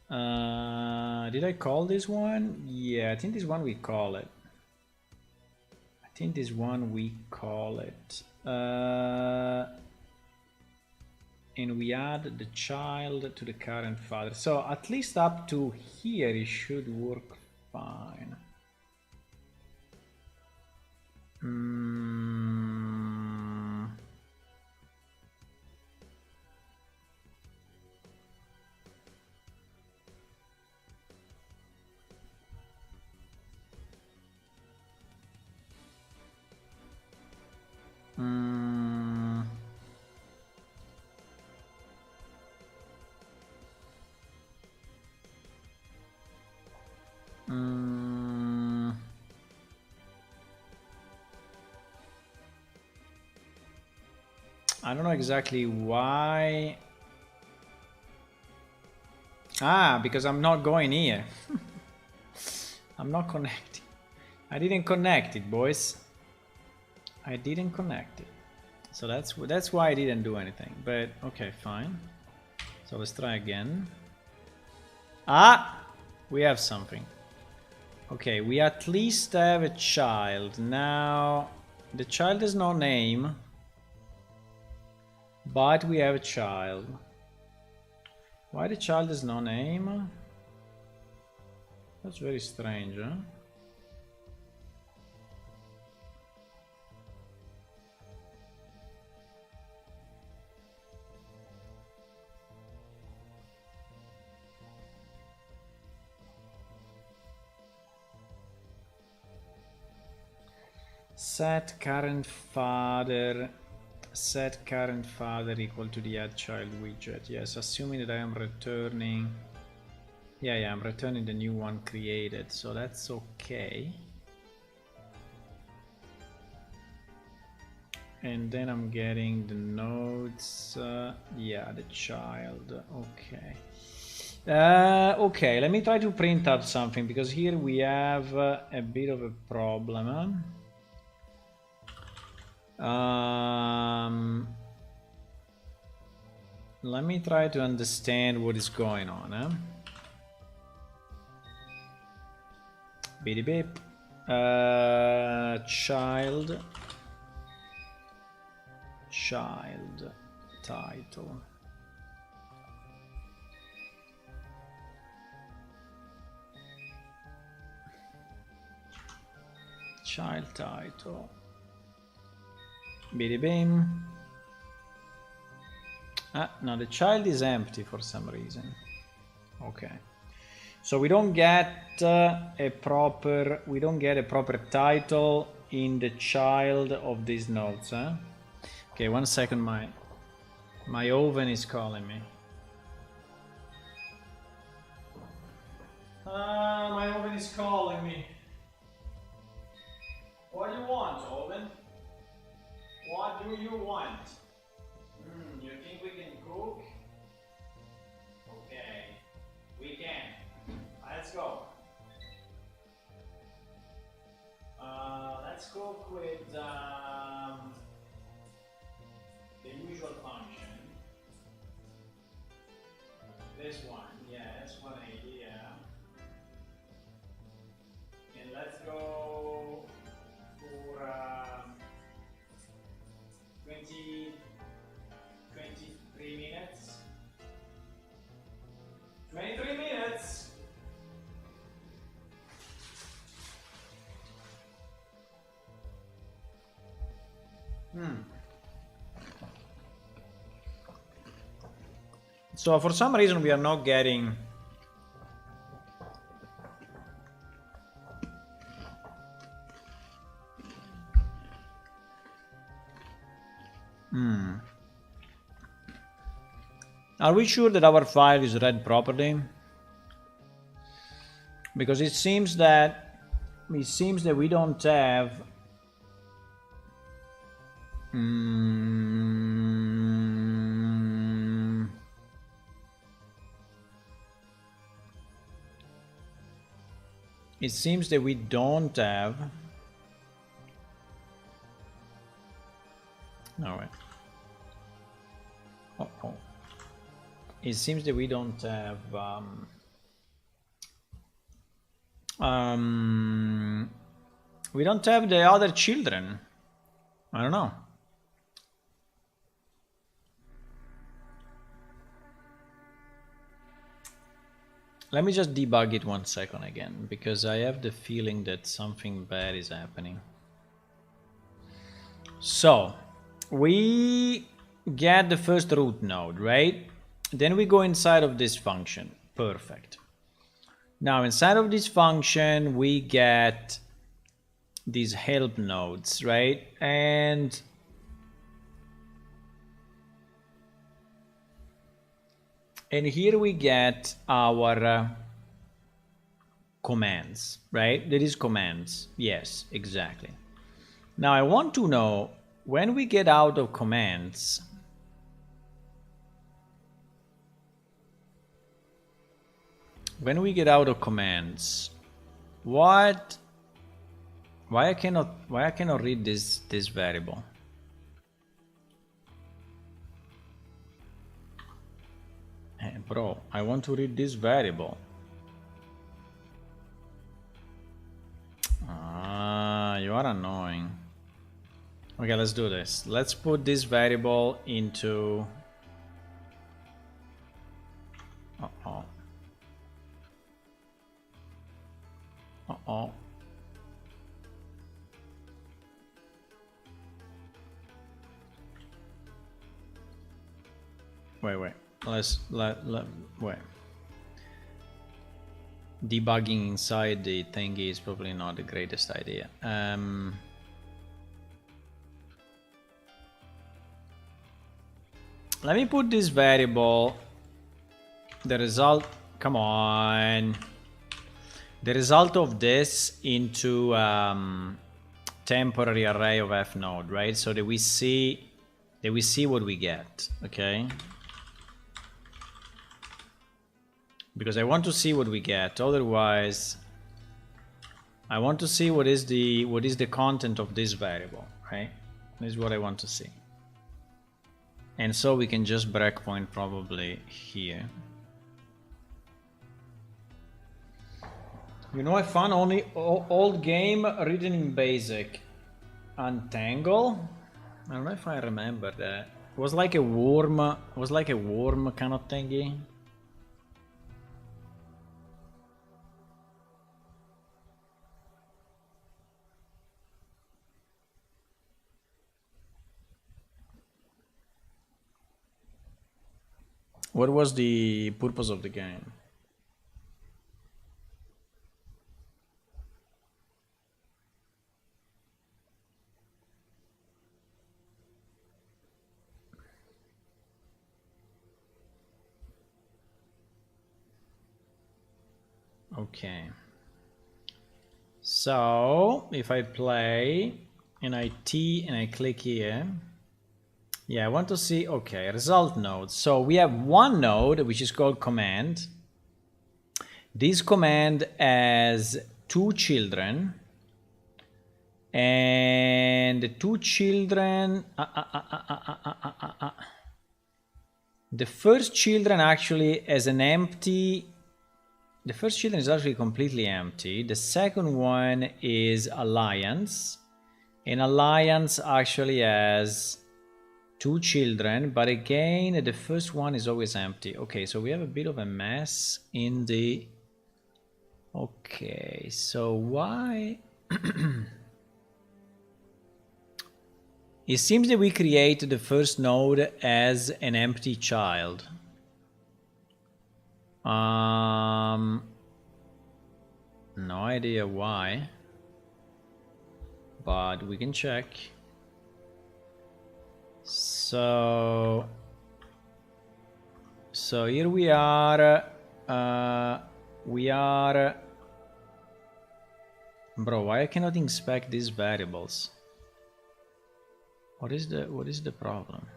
Did I call this one? Yeah, I think this one we call it. I think this one we call it. And we add the child to the current father. So at least up to here it should work fine. I don't know exactly why. Because I'm not going here. I'm not connecting. I didn't connect it, boys. I didn't connect it. So that's why I didn't do anything. But okay, fine. So let's try again. We have something. Okay, we at least have a child. Now, the child has no name. But we have a child. Why the child has no name? That's very strange, huh? Set current father equal to the add child widget. Yes, assuming that I am returning. Yeah, I'm returning the new one created, so that's okay. And then I'm getting the nodes. Yeah, the child. Okay. Okay, let me try to print out something because here we have a bit of a problem. Huh? Let me try to understand what is going on. Huh? Beep beep. Child title. Child title. Bidi bim. Ah, no, the child is empty for some reason. Okay. So we don't get a proper title in the child of these nodes, huh? Okay, 1 second, my oven is calling me. My oven is calling me. What do you want, oven? What do you want? You think we can cook? Okay, we can. Let's go. Let's cook with the usual function. This one, yeah, that's one idea. And let's go for 23 minutes. 23 minutes! So for some reason we are not getting Are we sure that our file is read properly? Because it seems that we don't have it seems that we don't have all right. It seems that we don't have we don't have the other children. I don't know. Let me just debug it 1 second again, because I have the feeling that something bad is happening. So we get the first root node, right? Then we go inside of this function. Perfect. Now inside of this function we get these help nodes, right? And here we get our commands, right? There is commands. Yes, exactly. Now I want to know, when we get out of commands, why I cannot read this variable? Hey, bro, I want to read this variable. You are annoying. Okay, let's do this. Let's put this variable into Wait. Wait. Debugging inside the thingy is probably not the greatest idea. Let me put this variable, the result of this into temporary array of f node, right? So that we see what we get, okay? Because I want to see what we get. Otherwise, I want to see what is the content of this variable, right? This is what I want to see. And so we can just breakpoint probably here. You know, I found only old game written in BASIC. Untangle? I don't know if I remember that. It was like a worm. It was like a worm kind of thingy. What was the purpose of the game? Okay. So if I play and I click here, yeah, I want to see, okay, result nodes. So we have one node which is called command. This command has two children, and the two children, the first children actually has an empty. The first children is actually completely empty. The second one is Alliance. And Alliance actually has two children, but again, the first one is always empty. Okay, so we have a bit of a mess in the... Okay, so why... It seems that we create the first node as an empty child. No idea why, but we can check. So here we are. Bro, why I cannot inspect these variables? What is the problem?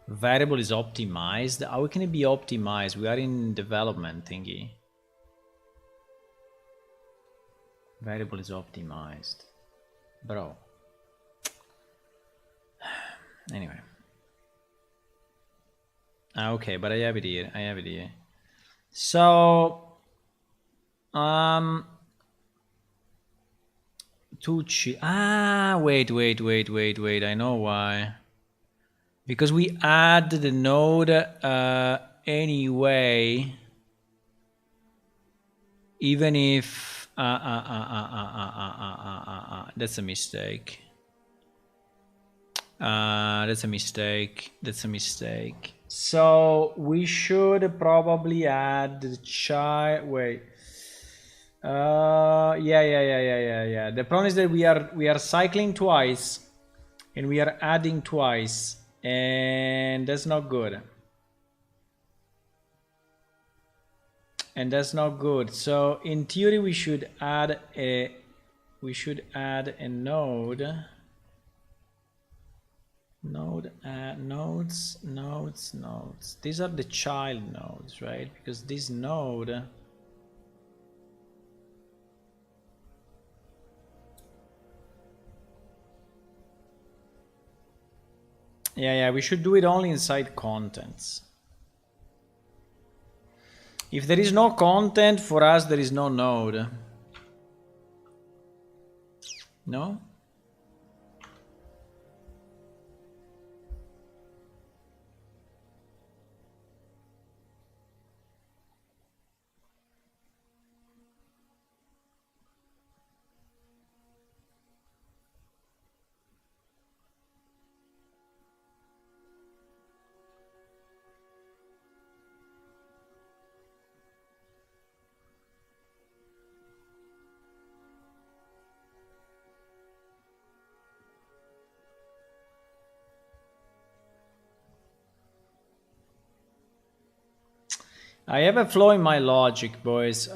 Variable is optimized. How can it be optimized? We are in development thingy. Variable is optimized, bro. Anyway. Okay, but I have it here. So, wait. I know why. Because we add the node anyway, even if that's a mistake. That's a mistake. So we should probably add the child. Wait. Yeah. The problem is that we are cycling twice, and we are adding twice. And that's not good. So in theory, we should add a node. Nodes. These are the child nodes, right? Because this node. Yeah, we should do it only inside contents. If there is no content, for us there is no node. No? I have a flaw in my logic, boys.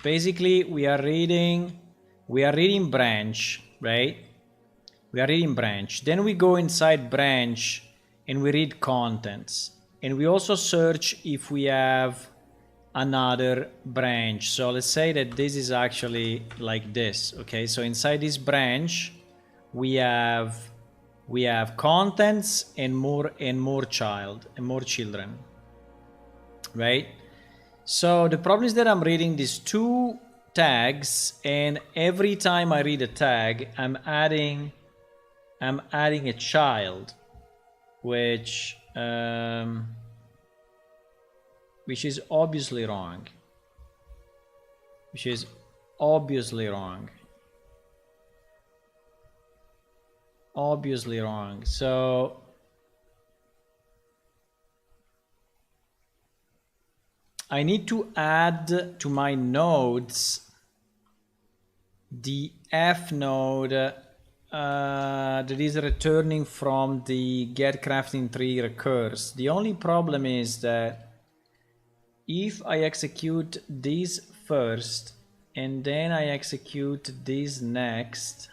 Basically, we are reading branch, right? We are reading branch. Then we go inside branch and we read contents. And we also search if we have another branch. So let's say that this is actually like this, okay? So inside this branch, we have contents and more children. Right? So the problem is that I'm reading these two tags, and every time I read a tag, I'm adding a child, which is obviously wrong. Obviously wrong. So I need to add to my nodes the F node that is returning from the get crafting tree recurs. The only problem is that if I execute this first and then I execute this next,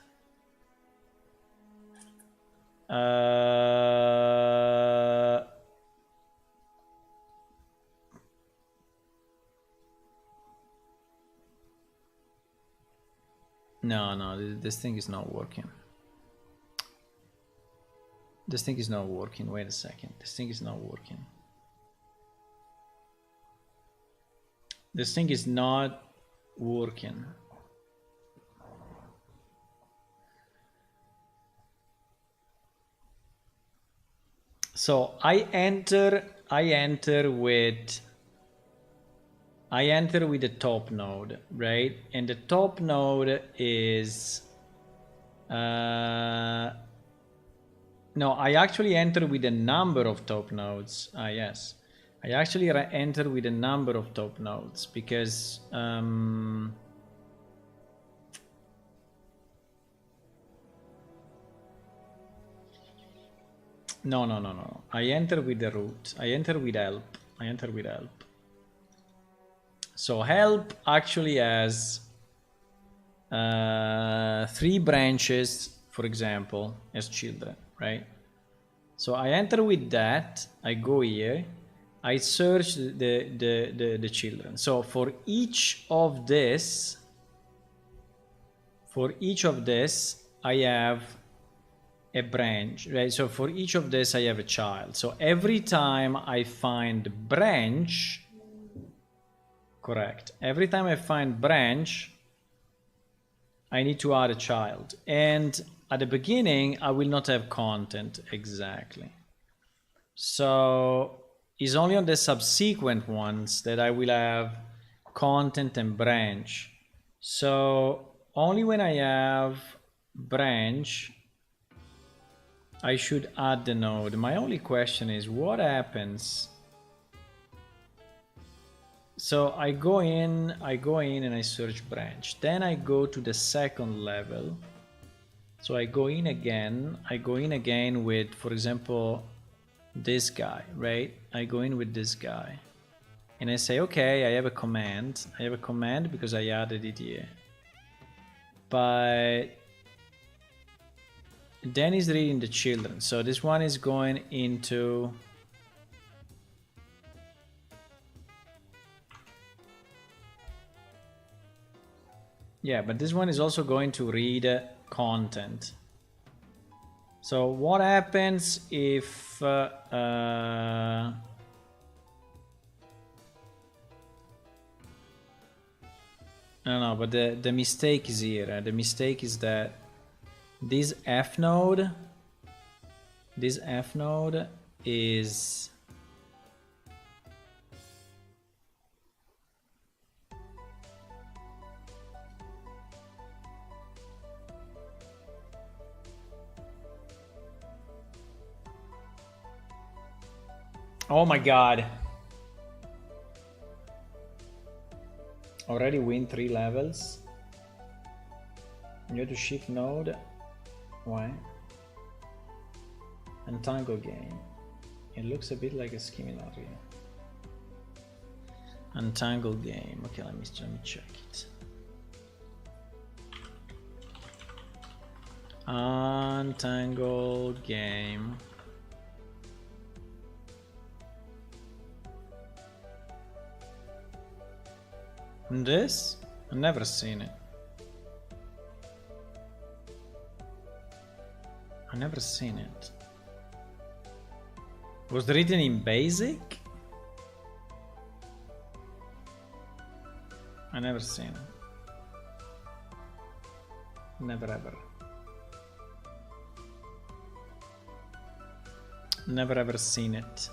no, this thing is not working. This thing is not working. Wait a second. This thing is not working. This thing is not working. So I enter with the top node, right? And the top node is no, I actually enter with a number of top nodes. Yes, I actually enter with a number of top nodes because no. I enter with the root. I enter with help. So help actually has 3 branches, for example, as children, right? So I enter with that. I go here. I search the children. So for each of this, I have a branch, right? So for each of this I have a child. So every time I find branch, correct, every time I find branch, I need to add a child. And at the beginning I will not have content exactly. So it's only on the subsequent ones that I will have content and branch. So only when I have branch I should add the node. My only question is what happens? So I go in and I search branch. Then I go to the second level. So I go in again with, for example, this guy, right? I go in with this guy. And I say, okay, I have a command. Because I added it here. But then he's reading the children. So this one is going into but this one is also going to read content. So what happens if no, but the mistake is here. The mistake is that this F node is oh my god. Already win 3 levels. You have to shift node. Why? Untitled game. It looks a bit like a similarity. Untitled game. Okay, let me check it. Untangled game. And this? I've never seen it. I've never seen it. Was written in BASIC? I never seen it. Never ever. Never ever seen it.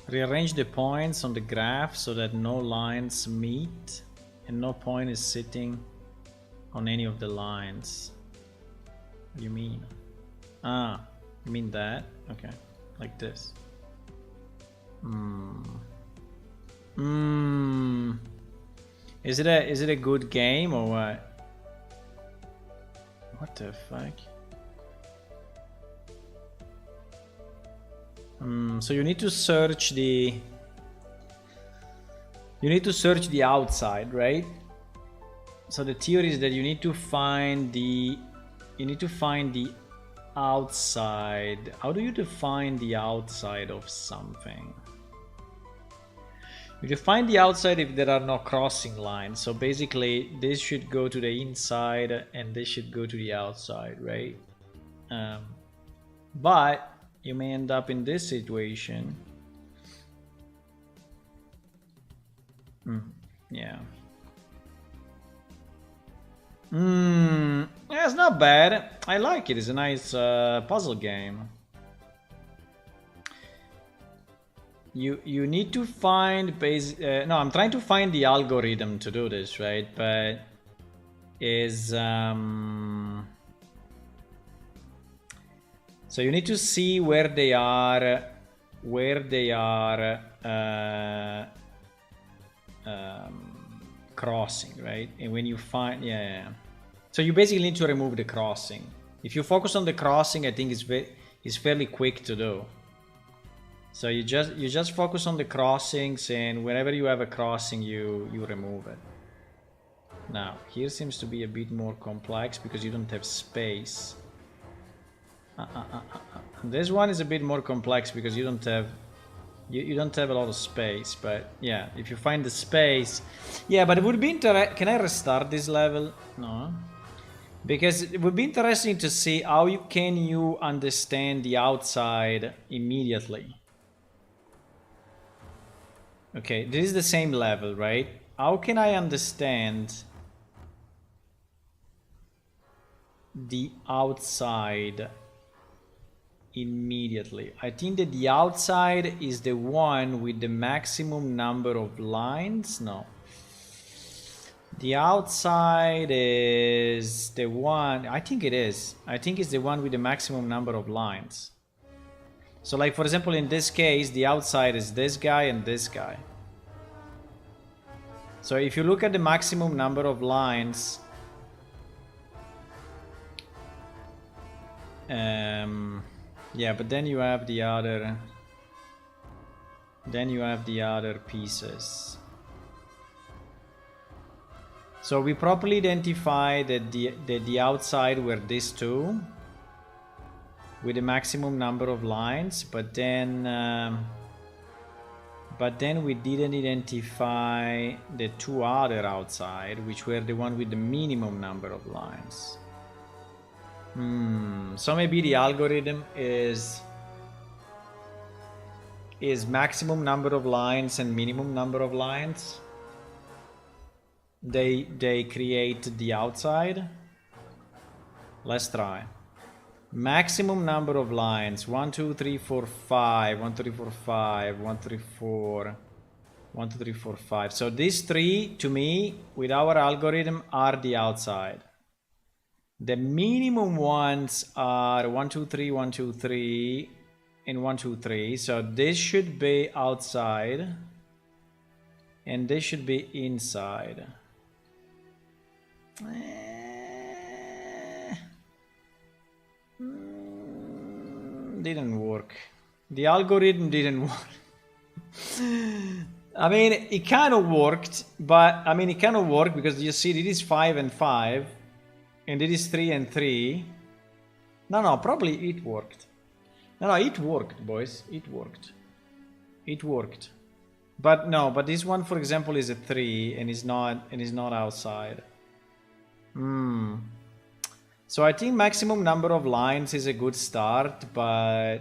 Rearrange the points on the graph so that no lines meet and no point is sitting on any of the lines. What do you mean? Ah, you mean that? Okay, like this. Is it a good game or what? What the fuck? So you need to search the outside, right? So the theory is that you need to find the outside. How do you define the outside of something? You define the outside if there are no crossing lines. So basically this should go to the inside and this should go to the outside, right? But you may end up in this situation. Yeah. Yeah, it's not bad. I like it. It's a nice puzzle game. You need to find no, I'm trying to find the algorithm to do this, right? But is so you need to see where they are crossing, right? And when you find, yeah. So you basically need to remove the crossing. If you focus on the crossing, I think it's fairly quick to do. So you just focus on the crossings, and whenever you have a crossing, you remove it. Now here seems to be a bit more complex because you don't have space. This one is a bit more complex because you don't have a lot of space, but yeah, if you find the space, yeah. But it would be interesting. Can I restart this level? No, because it would be interesting to see how you understand the outside immediately. Okay, this is the same level, right? How can I understand the outside immediately? I think that the outside is the one with the maximum number of lines. No, the outside is the one, I think it's the one with the maximum number of lines. So like, for example, in this case, the outside is this guy and this guy. So if you look at the maximum number of lines, yeah, but then you have the other pieces. So we properly identify that the outside were these two with the maximum number of lines, but then we didn't identify the two other outside, which were the one with the minimum number of lines. So maybe the algorithm is maximum number of lines and minimum number of lines. They create the outside. Let's try. Maximum number of lines: 1 2 3 4 5, 1 2 3 4 5, 1 3 4, 1 2 3 4 5. So these three, to me, with our algorithm, are the outside. The minimum ones are 1 2 3, 1 2 3, and 1 2 3. So this should be outside and this should be inside. Didn't work. The algorithm didn't work. I mean, it kind of worked, but I mean, it kind of worked because you see, it is 5 and 5, and it is 3 and 3. No, probably it worked. No, it worked, boys. It worked. It worked. But no, but this one, for example, is a 3 and is not outside. So I think maximum number of lines is a good start, but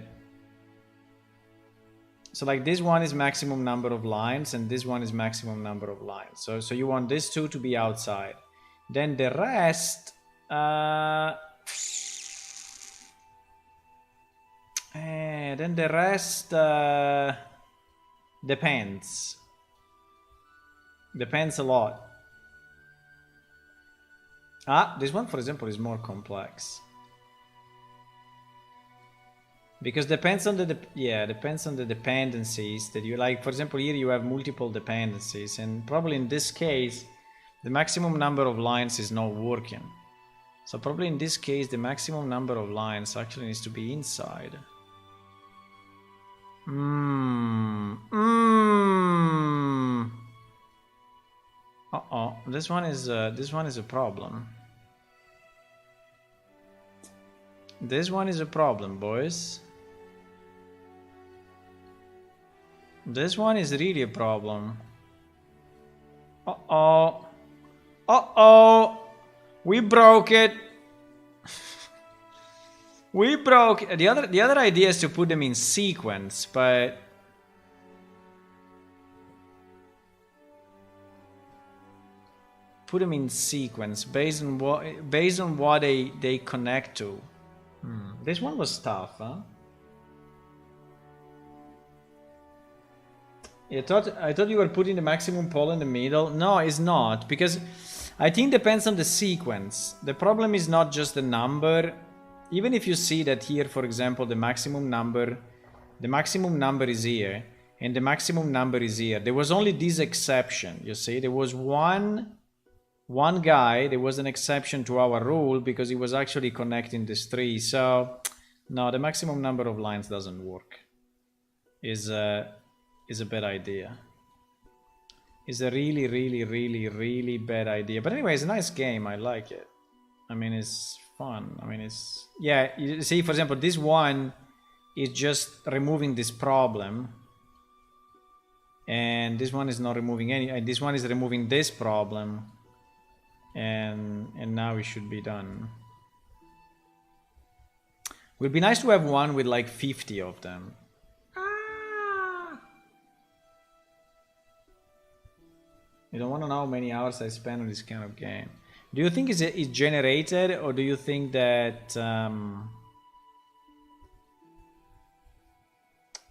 so like this one is maximum number of lines and this one is maximum number of lines. So you want these two to be outside. Then the rest Depends. Depends a lot. This one, for example, is more complex. Because depends on the depends on the dependencies that you like. For example, here you have multiple dependencies, and probably in this case, the maximum number of lines is not working. So probably in this case, the maximum number of lines actually needs to be inside. This one is a problem. This one is a problem, boys. This one is really a problem. We broke it. We broke the other idea is to put them in sequence, but put them in sequence based on what they connect to. This one was tough, huh? I thought you were putting the maximum poll in the middle. No, it's not, because I think it depends on the sequence. The problem is not just the number. Even if you see that here, for example, the maximum number is here, and the maximum number is here. There was only this exception, you see. There was one guy, there was an exception to our rule because he was actually connecting these three. So, no, the maximum number of lines doesn't work. Is a bad idea. It's a really, really, really, really bad idea. But anyway, it's a nice game. I like it. I mean, it's fun. I mean, it's... Yeah, you see, for example, this one is just removing this problem. And this one is not removing any... This one is removing this problem. And now it should be done. Would be nice to have one with like 50 of them. You don't want to know how many hours I spend on this kind of game. Do you think it's generated, or do you think that...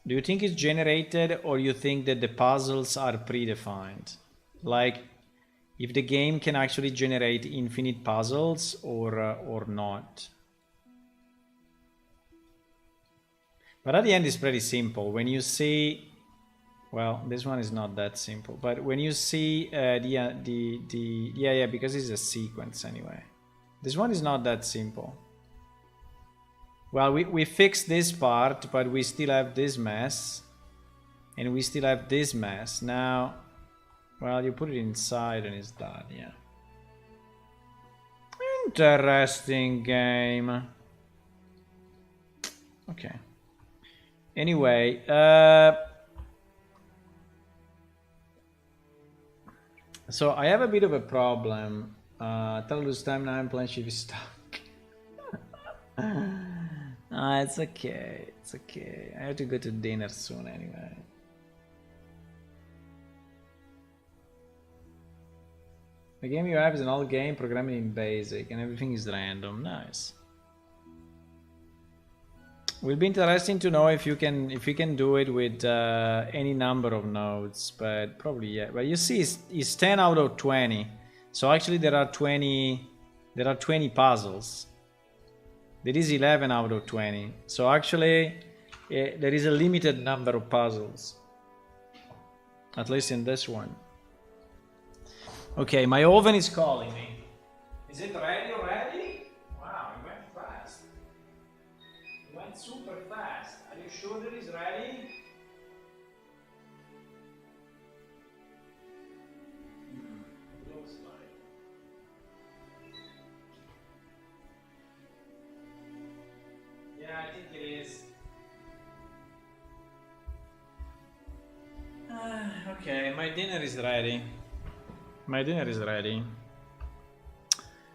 do you think it's generated, or you think that the puzzles are predefined? Like, if the game can actually generate infinite puzzles, or not? But at the end, it's pretty simple. When you see... Well, this one is not that simple, but when you see because it's a sequence anyway. This one is not that simple. Well, we fixed this part, but we still have this mess, and we still have this mess. Now, well, you put it inside and it's done, yeah. Interesting game. Okay. Anyway, so I have a bit of a problem. Tell lose time now. I'm playing shift stuck. It's okay. It's okay. I have to go to dinner soon anyway. The game you have is an old game, programming in BASIC, and everything is random. Nice. Will be interesting to know if you can do it with any number of nodes, but probably yeah. But you see, it's 10 out of 20. So actually there are 20 puzzles. There is 11 out of 20. So actually there is a limited number of puzzles. At least in this one. Okay, my oven is calling me. Is it ready already? Wow, it went fast. It went super fast. Are you sure that it's ready? Looks like. Yeah, I think it is. Okay, my dinner is ready. My dinner is ready.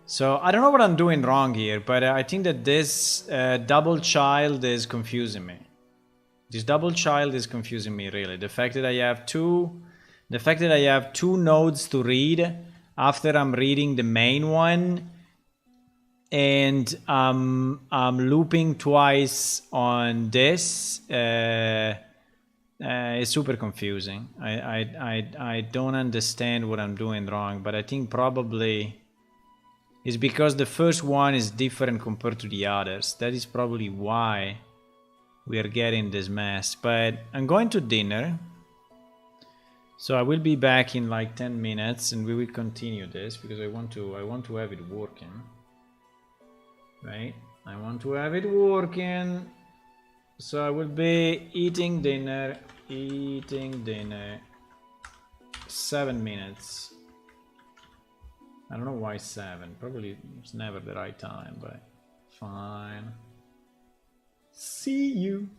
So I don't know what I'm doing wrong here, but I think that this double child is confusing me. This double child is confusing me really. The fact that I have two nodes to read after I'm reading the main one, and I'm looping twice on this. It's super confusing. I don't understand what I'm doing wrong, but I think probably it's because the first one is different compared to the others. That is probably why we are getting this mess. But I'm going to dinner, so I will be back in like 10 minutes, and we will continue this because I want to have it working. Right? I want to have it working. So I will be eating dinner. 7 minutes. I don't know why 7. Probably it's never the right time, but fine. See you.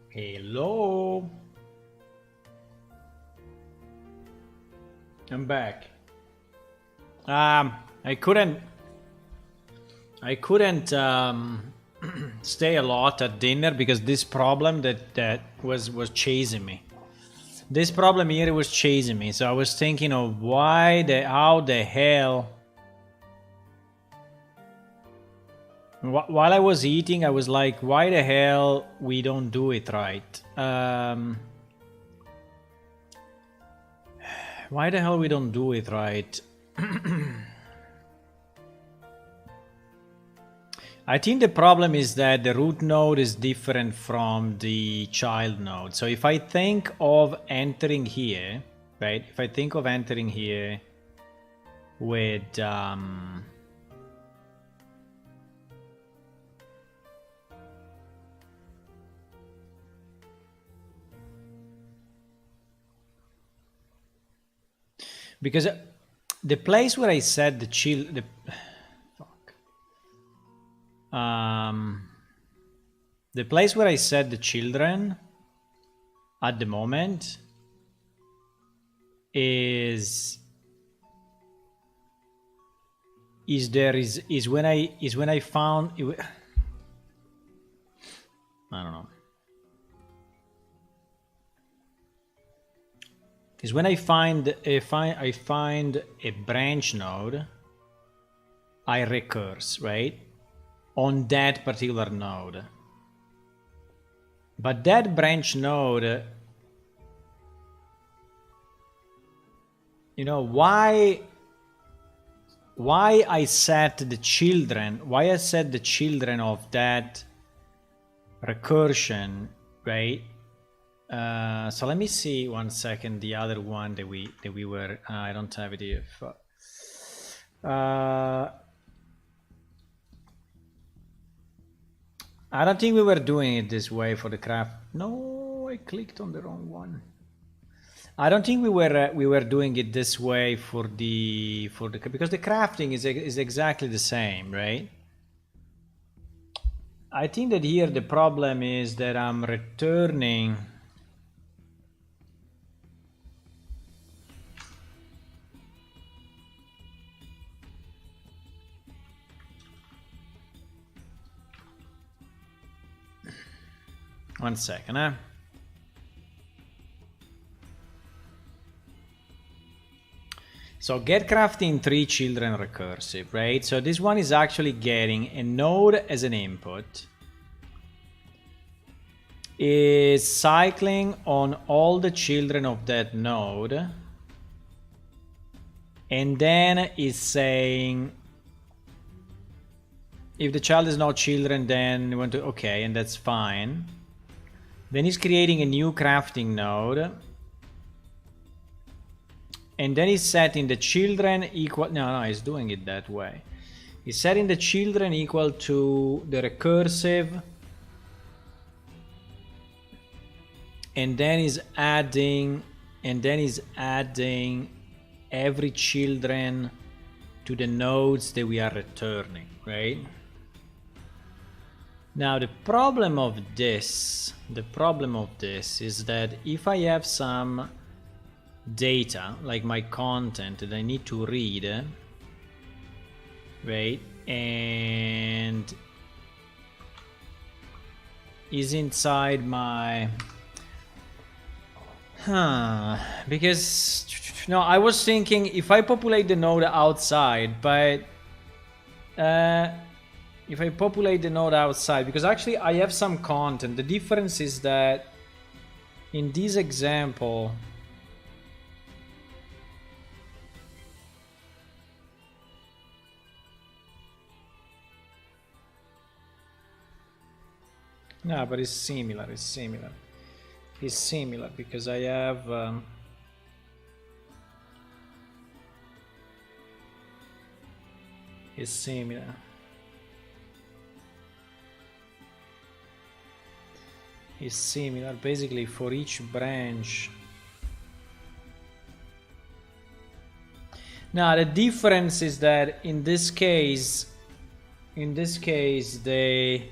Hello. I'm back. I couldn't stay a lot at dinner because this problem that was chasing me. This problem here was chasing me. So I was thinking of how the hell. While I was eating, I was like, why the hell we don't do it right? Why the hell we don't do it right? I think the problem is that the root node is different from the child node. So if I think of entering here, right? If I think of entering here with because the place where I said the place where I set the children at the moment is when I found it, I don't know. Is when I find a branch node, I recurse, right? On that particular node. But that branch node, you know, why I set the children of that recursion, right? So let me see 1 second the other one that we were I don't have it here. I don't think we were doing it this way for the craft. No, I clicked on the wrong one. I don't think we were doing it this way for the because the crafting is exactly the same, right? I think that here the problem is that I'm returning. One second, So get crafting 3 children recursive, right? So this one is actually getting a node as an input. Is cycling on all the children of that node. And then is saying, if the child is not children, then you want to, okay, and that's fine. Then he's creating a new crafting node. And then he's setting the children equal, no, he's doing it that way. He's setting the children equal to the recursive. And then he's adding, every children to the nodes that we are returning, right? Now the problem of this is that if I have some data, like my content that I need to read, right, and is inside my because no, I was thinking if I populate the node outside, but if I populate the node outside, because actually I have some content. The difference is that in this example, no, but it's similar. It's similar because I have it's similar. Is similar basically for each branch. Now the difference is that in this case they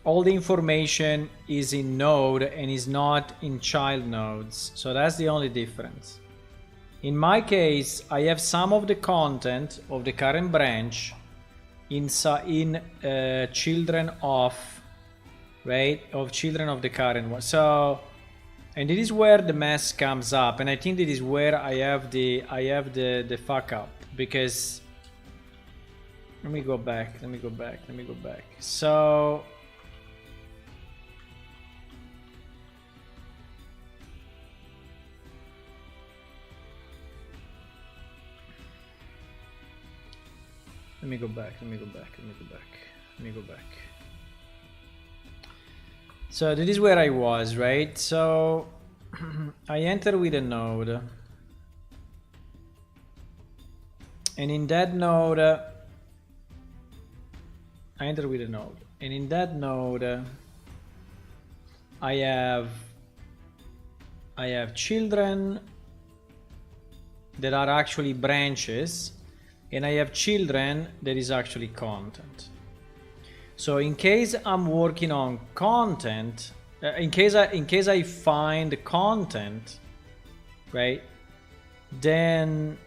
all the information is in node and is not in child nodes. So that's the only difference. In my case, I have some of the content of the current branch in children of, right, of children of the current one. So, and it is where the mess comes up, and I think that is where I have the fuck up, because let me go back. So let me go back. So that is where I was, right? So I enter with a node, and in that node I enter with a node, and in that node I have children that are actually branches, and I have children that is actually content. So in case I'm working on content, in case I find content, right, then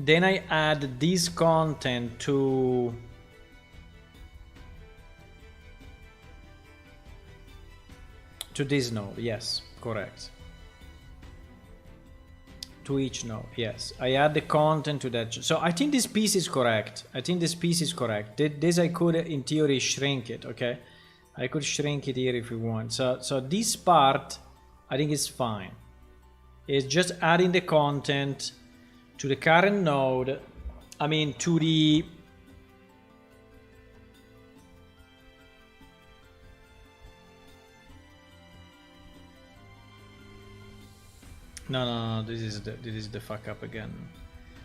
I add this content to this node. Yes, correct. To each node, yes, I add the content to that. So I think this piece is correct. This I could in theory shrink it. Okay, I could shrink it here if we want. So this part I think is fine. It's just adding the content to the current node. I mean to the No, this is the fuck up again.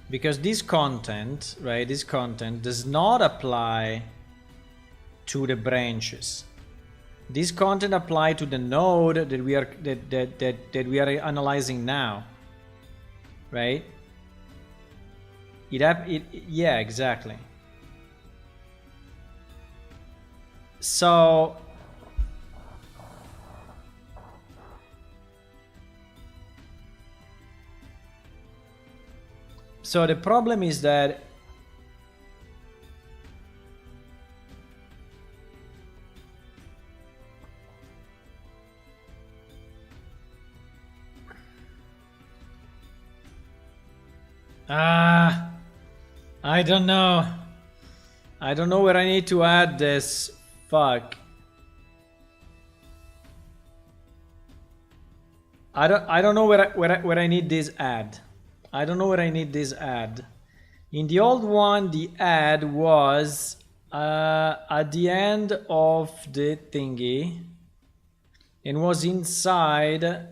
Because this content, right, this content does not apply to the branches. This content apply to the node that we are that we are analyzing now. Right? Yeah, exactly. So the problem is that I don't know. I don't know where I need to add this. Fuck. I don't know where I need this add. I don't know where I need this add. In the old one, the add was at the end of the thingy and was inside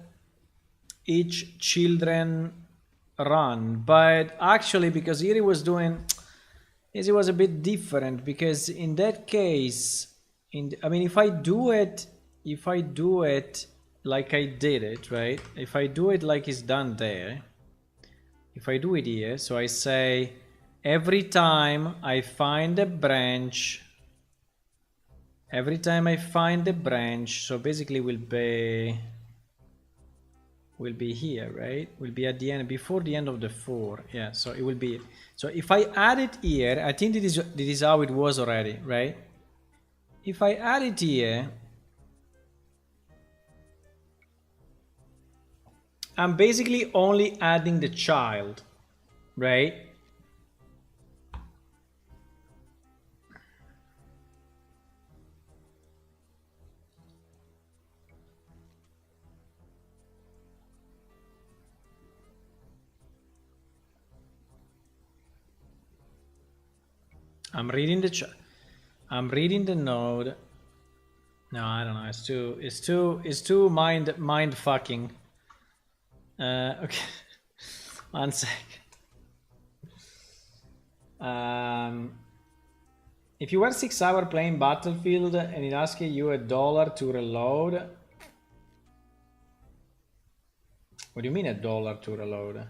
each children run. But actually, because here it was doing, it was a bit different, because in that case, I mean, if I do it like I did it, right? If I do it like it's done there. If I do it here, so I say every time I find a branch, so basically will be here, right? Will be at the end, before the end of the 4. Yeah, so it will be. So if I add it here, I think this is how it was already, right? If I add it here, I'm basically only adding the child, right? I'm reading the node. No, I don't know. It's too mind fucking. Okay, 1 sec. If you were 6 hours playing Battlefield and it asked you $1 to reload, what do you mean $1 to reload?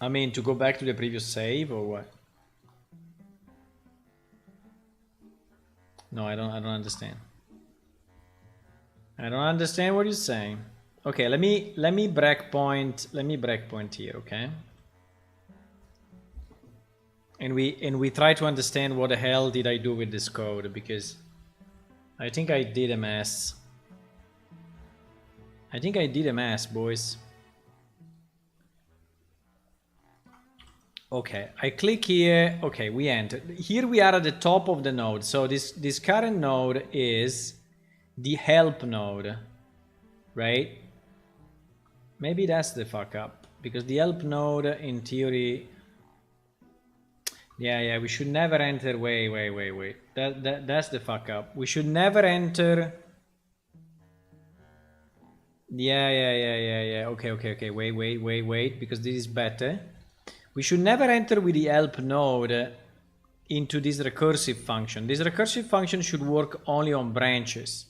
I mean, to go back to the previous save or what? No, I don't understand. I don't understand what you're saying. Okay, let me breakpoint here, okay? And we try to understand what the hell did I do with this code, because I think I did a mess. I think I did a mess, boys. Okay, I click here. Okay, we enter. Here we are at the top of the node. So this current node is the help node, right? Maybe that's the fuck up, because the help node in theory, yeah, we should never enter. Wait. That's the fuck up. We should never enter. Yeah. Okay. Wait, because this is better. We should never enter with the help node into this recursive function. This recursive function should work only on branches,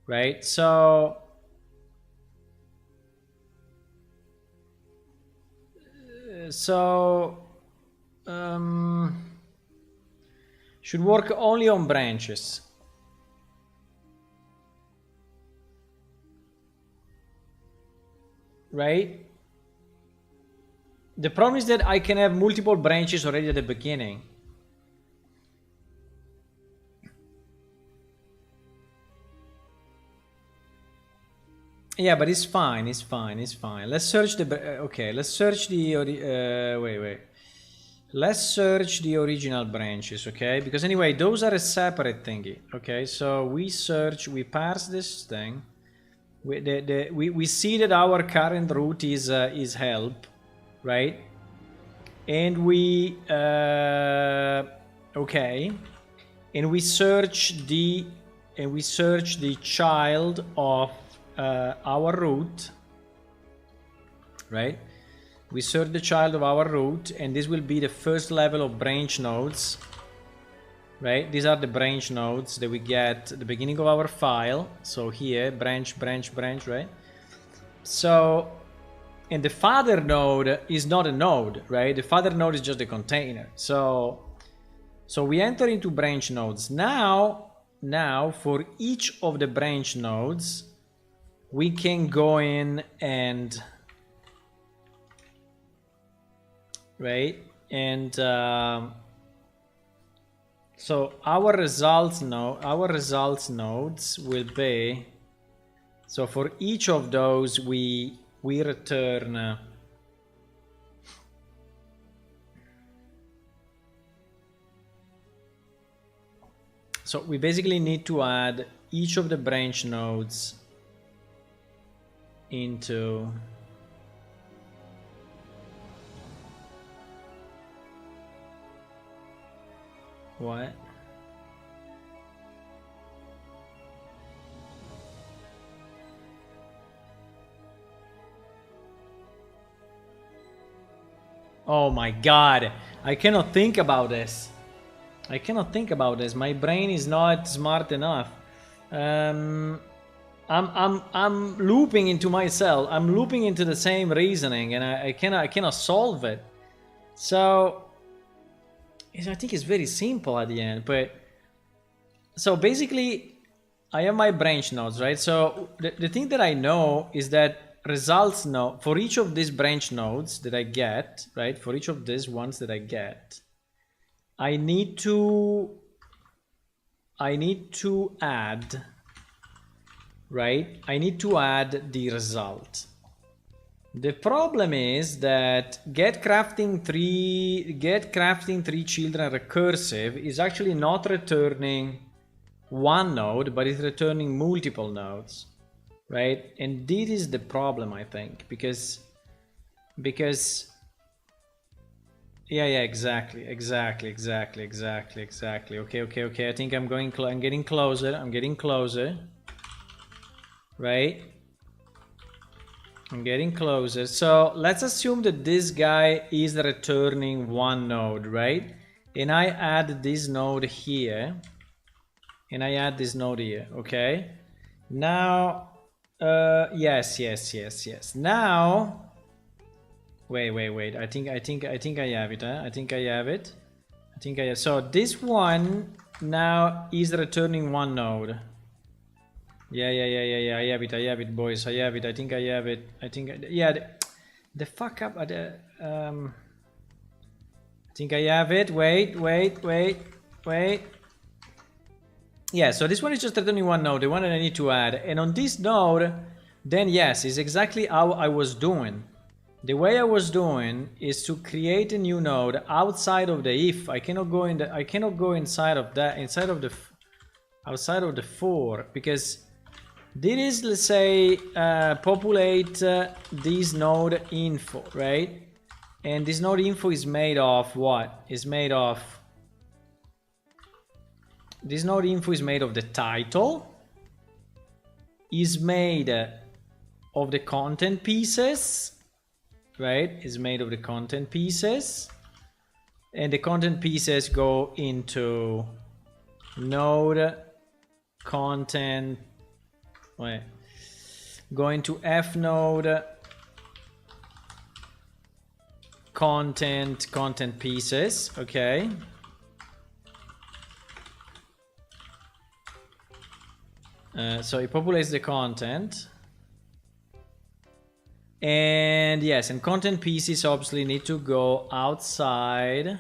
right? So should work only on branches. Right? The problem is that I can have multiple branches already at the beginning. Yeah, but it's fine. Let's search the... okay, let's search the... wait. Let's search the original branches, okay? Because anyway, those are a separate thingy, okay? So we search, we parse this thing. We see that our current root is help, right? And we... okay. And we search the... child of our root, right? We search the child of our root, and this will be the first level of branch nodes, right? These are the branch nodes that we get at the beginning of our file. So here, branch, right? So, and the father node is not a node, right? The father node is just a container. So we enter into branch nodes. Now for each of the branch nodes, we can go in and... right, and so our results nodes will be, so for each of those we return so we basically need to add each of the branch nodes into... what? Oh my god, I cannot think about this. My brain is not smart enough. I'm looping into myself. I'm looping into the same reasoning, and I cannot solve it. So I think it's very simple at the end, but so basically I have my branch nodes, right? So the thing that I know is that results node, for each of these branch nodes that I get, right? For each of these ones that I get, I need to add, right? I need to add the result. The problem is that get crafting three children recursive is actually not returning one node, but it's returning multiple nodes, right? And this is the problem, I think, because yeah, exactly. Okay. I think I'm getting closer, right? I'm getting closer. So let's assume that this guy is returning one node, right? And I add this node here. And I add this node here, okay? Now, yes. Now, Wait. I think I have it. Huh? I think I have it. So this one now is returning one node. Yeah. I have it, boys. I have it. I think I have it. Yeah. The fuck up. I think I have it. Wait. Yeah. So this one is just returning one node. The one that I need to add. And on this node, then yes, is exactly how I was doing. The way I was doing is to create a new node outside of the if. I cannot go inside of that, outside of the for, because this is, let's say, populate this node info, right? And this node info is made of what? This node info is made of the title, is made of the content pieces, right? Is made of the content pieces, and the content pieces go into node content. Wait, go into f node content pieces. Okay. So it populates the content. And yes, and content pieces obviously need to go outside,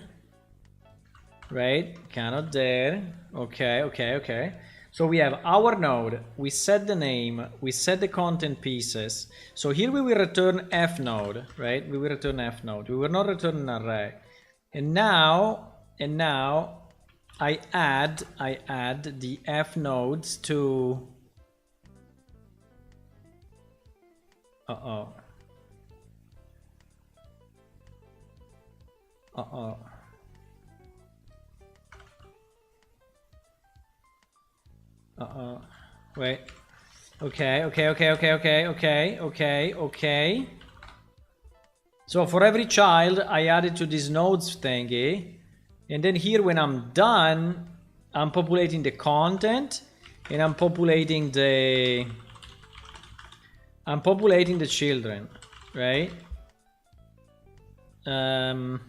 right? Cannot there. Okay. So we have our node, we set the name, we set the content pieces. So here we will return f node, right? We will return f node. We will not return an array. And now I add the f nodes to Uh-oh. Wait. Okay. So for every child, I added to this nodes thingy. And then here, when I'm done, I'm populating the content and I'm populating the children, right? I'm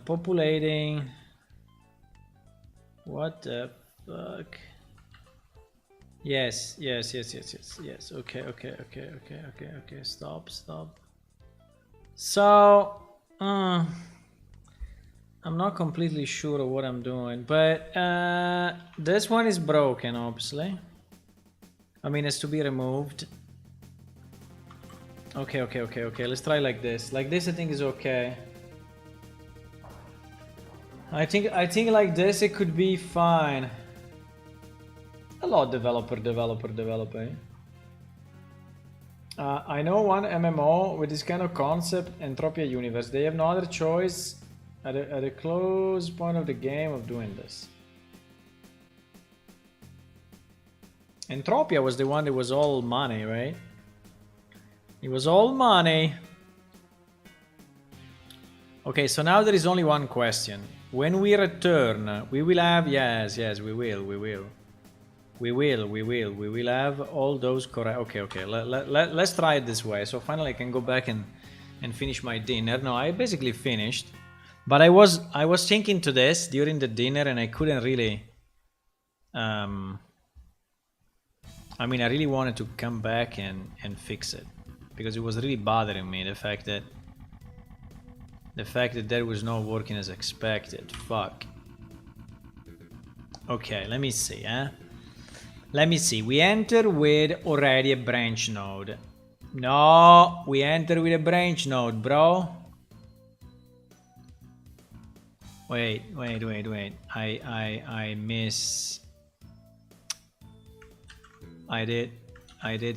populating. What the fuck? Yes. Okay. Stop. So, I'm not completely sure of what I'm doing, but this one is broken, obviously. I mean, it's to be removed. Okay. Let's try like this. Like this, I think is okay. I think like this, it could be fine. Hello, developer. I know one MMO with this kind of concept, Entropia Universe. They have no other choice at a close point of the game of doing this. Entropia was the one that was all money, right? It was all money. Okay, so now there is only one question. When we return, we will have... Yes, we will. We will have all those correct. Okay. Let's try it this way. So finally I can go back and finish my dinner. No, I basically finished. But I was thinking to this during the dinner and I couldn't really... I mean, I really wanted to come back and fix it. Because it was really bothering me, the fact that there was no working as expected. Fuck. Okay, let me see, Let me see. We enter with already a branch node. No, we enter with a branch node, bro. Wait. I miss. I did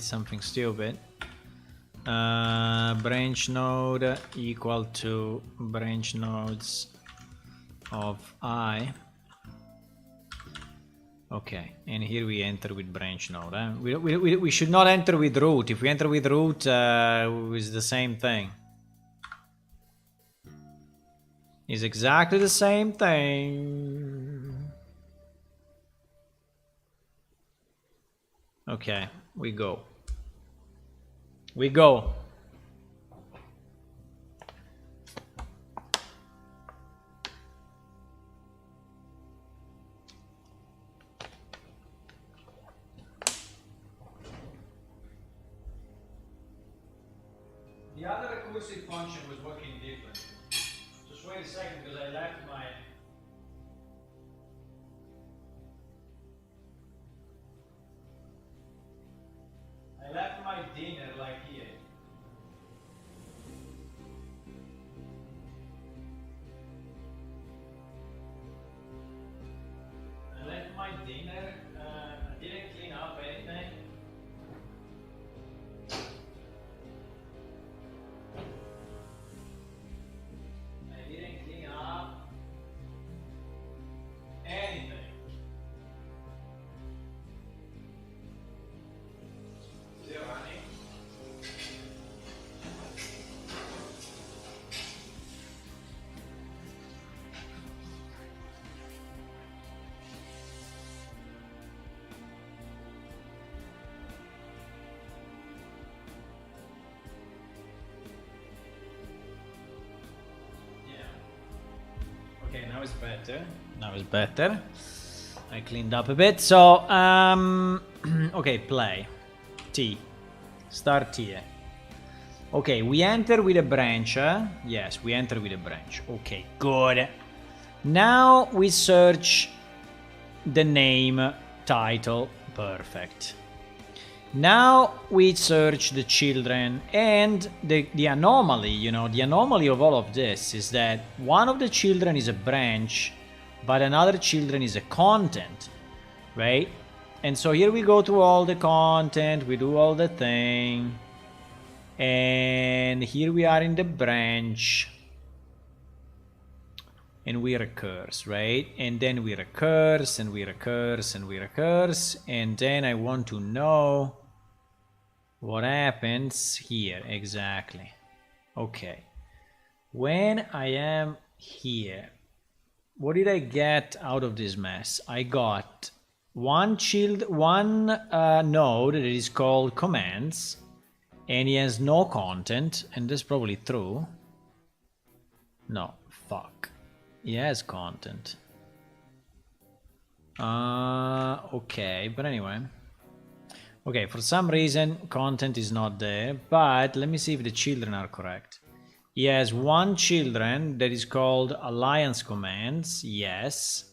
something stupid. Branch node equal to branch nodes of I. Okay, and here we enter with branch node. We should not enter with root. If we enter with root, it's the same thing. It's exactly the same thing. Okay, we go. The other recursive function was working differently. Just wait a second because I left my dinner like here. I left my dinner. I didn't clean up anything. I didn't clean up anything. Still running. Okay, now it's better. Now it's better. I cleaned up a bit. So, okay, play. T. Start here. Okay, we enter with a branch. Yes, we enter with a branch. Okay, good. Now we search the name, title. Perfect. Now we search the children, and the anomaly, you know, the anomaly of all of this is that one of the children is a branch, but another children is a content, right? And so here we go through all the content, we do all the thing, and here we are in the branch, and we recurse, right? And then we recurse, and we recurse, and we recurse, and then I want to know what happens here exactly. Okay, when I am here, what did I get out of this mess? I got one node that is called commands, and he has no content, and that's probably true. No, fuck. He has content. Okay, but anyway. Okay, for some reason content is not there, but let me see if the children are correct. He has one children that is called alliance commands, yes.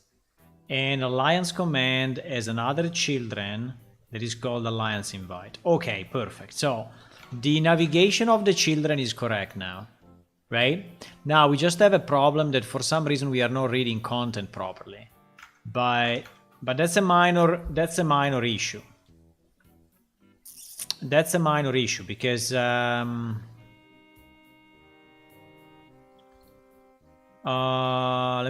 And alliance command has another children that is called alliance invite. Okay, perfect. So the navigation of the children is correct now, right? Now we just have a problem that for some reason we are not reading content properly. But that's a minor issue. That's a minor issue because let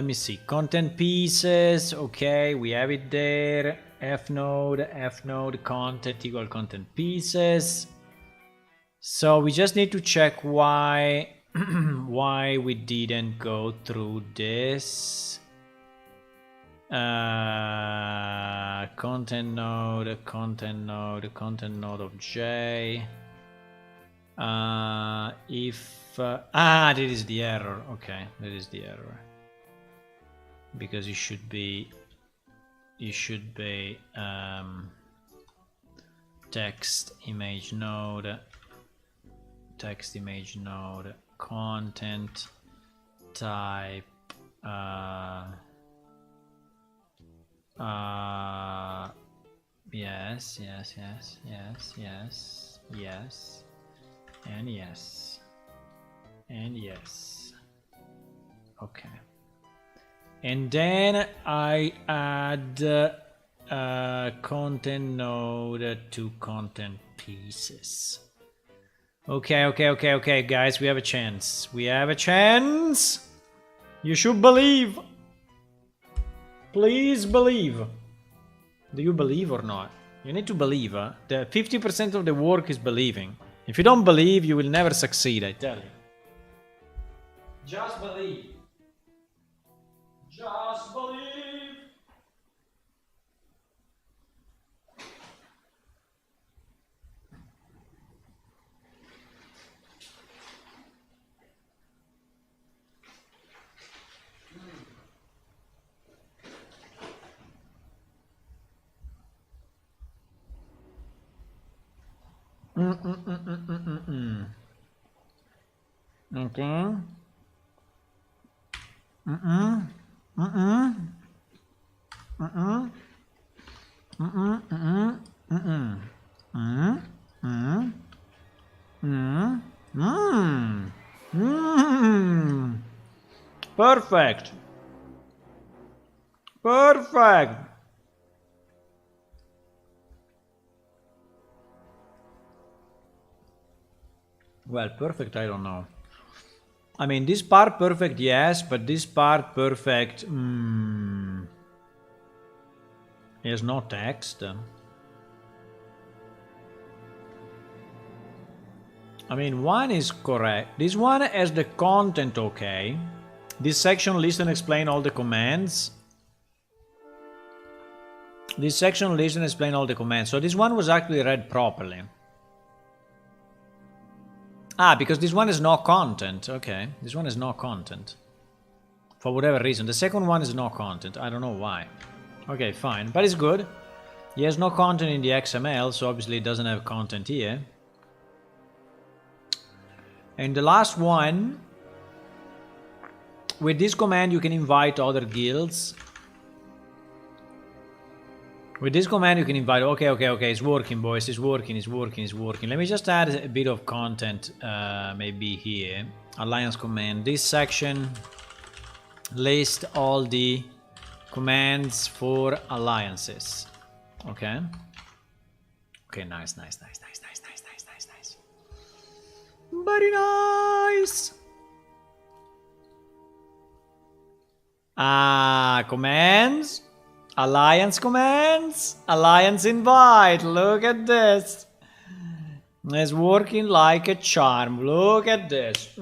me see, content pieces. Okay, we have it there. F node content equal content pieces. So we just need to check why why we didn't go through this. Content node of J. If that is the error. Okay, that is the error. Because it should be text image node content type yes, and yes. Okay, and then I add content node to content pieces. Okay, guys, we have a chance. You should believe. Please believe. Do you believe or not? You need to believe. The 50% of the work is believing. If you don't believe, you will never succeed, I tell you. Just believe. Just believe. Okay. Mm-mm. Mm-mm. Mm-mm. Mm-mm. Mm-mm. Mm-mm. Mm-mm. Mm-mm. Mm-mm. Mm. Mm. Perfect. Perfect. Well, perfect, I don't know. I mean, this part perfect, yes, but this part perfect, there's no text. I mean, one is correct. This one has the content okay. This section list and explain all the commands. This section list and explain all the commands. So this one was actually read properly. Ah, because this one has no content. Okay, this one has no content. For whatever reason. The second one is no content. I don't know why. Okay, fine. But it's good. He has no content in the XML, so obviously it doesn't have content here. And the last one, with this command you can invite other guilds. With this command you can invite, okay, it's working, boys, it's working. Let me just add a bit of content, maybe here. Alliance command, this section, list all the commands for alliances. Okay. Okay, nice. Very nice. Commands. Alliance commands. Alliance invite. Look at this. It's working like a charm. Look at this.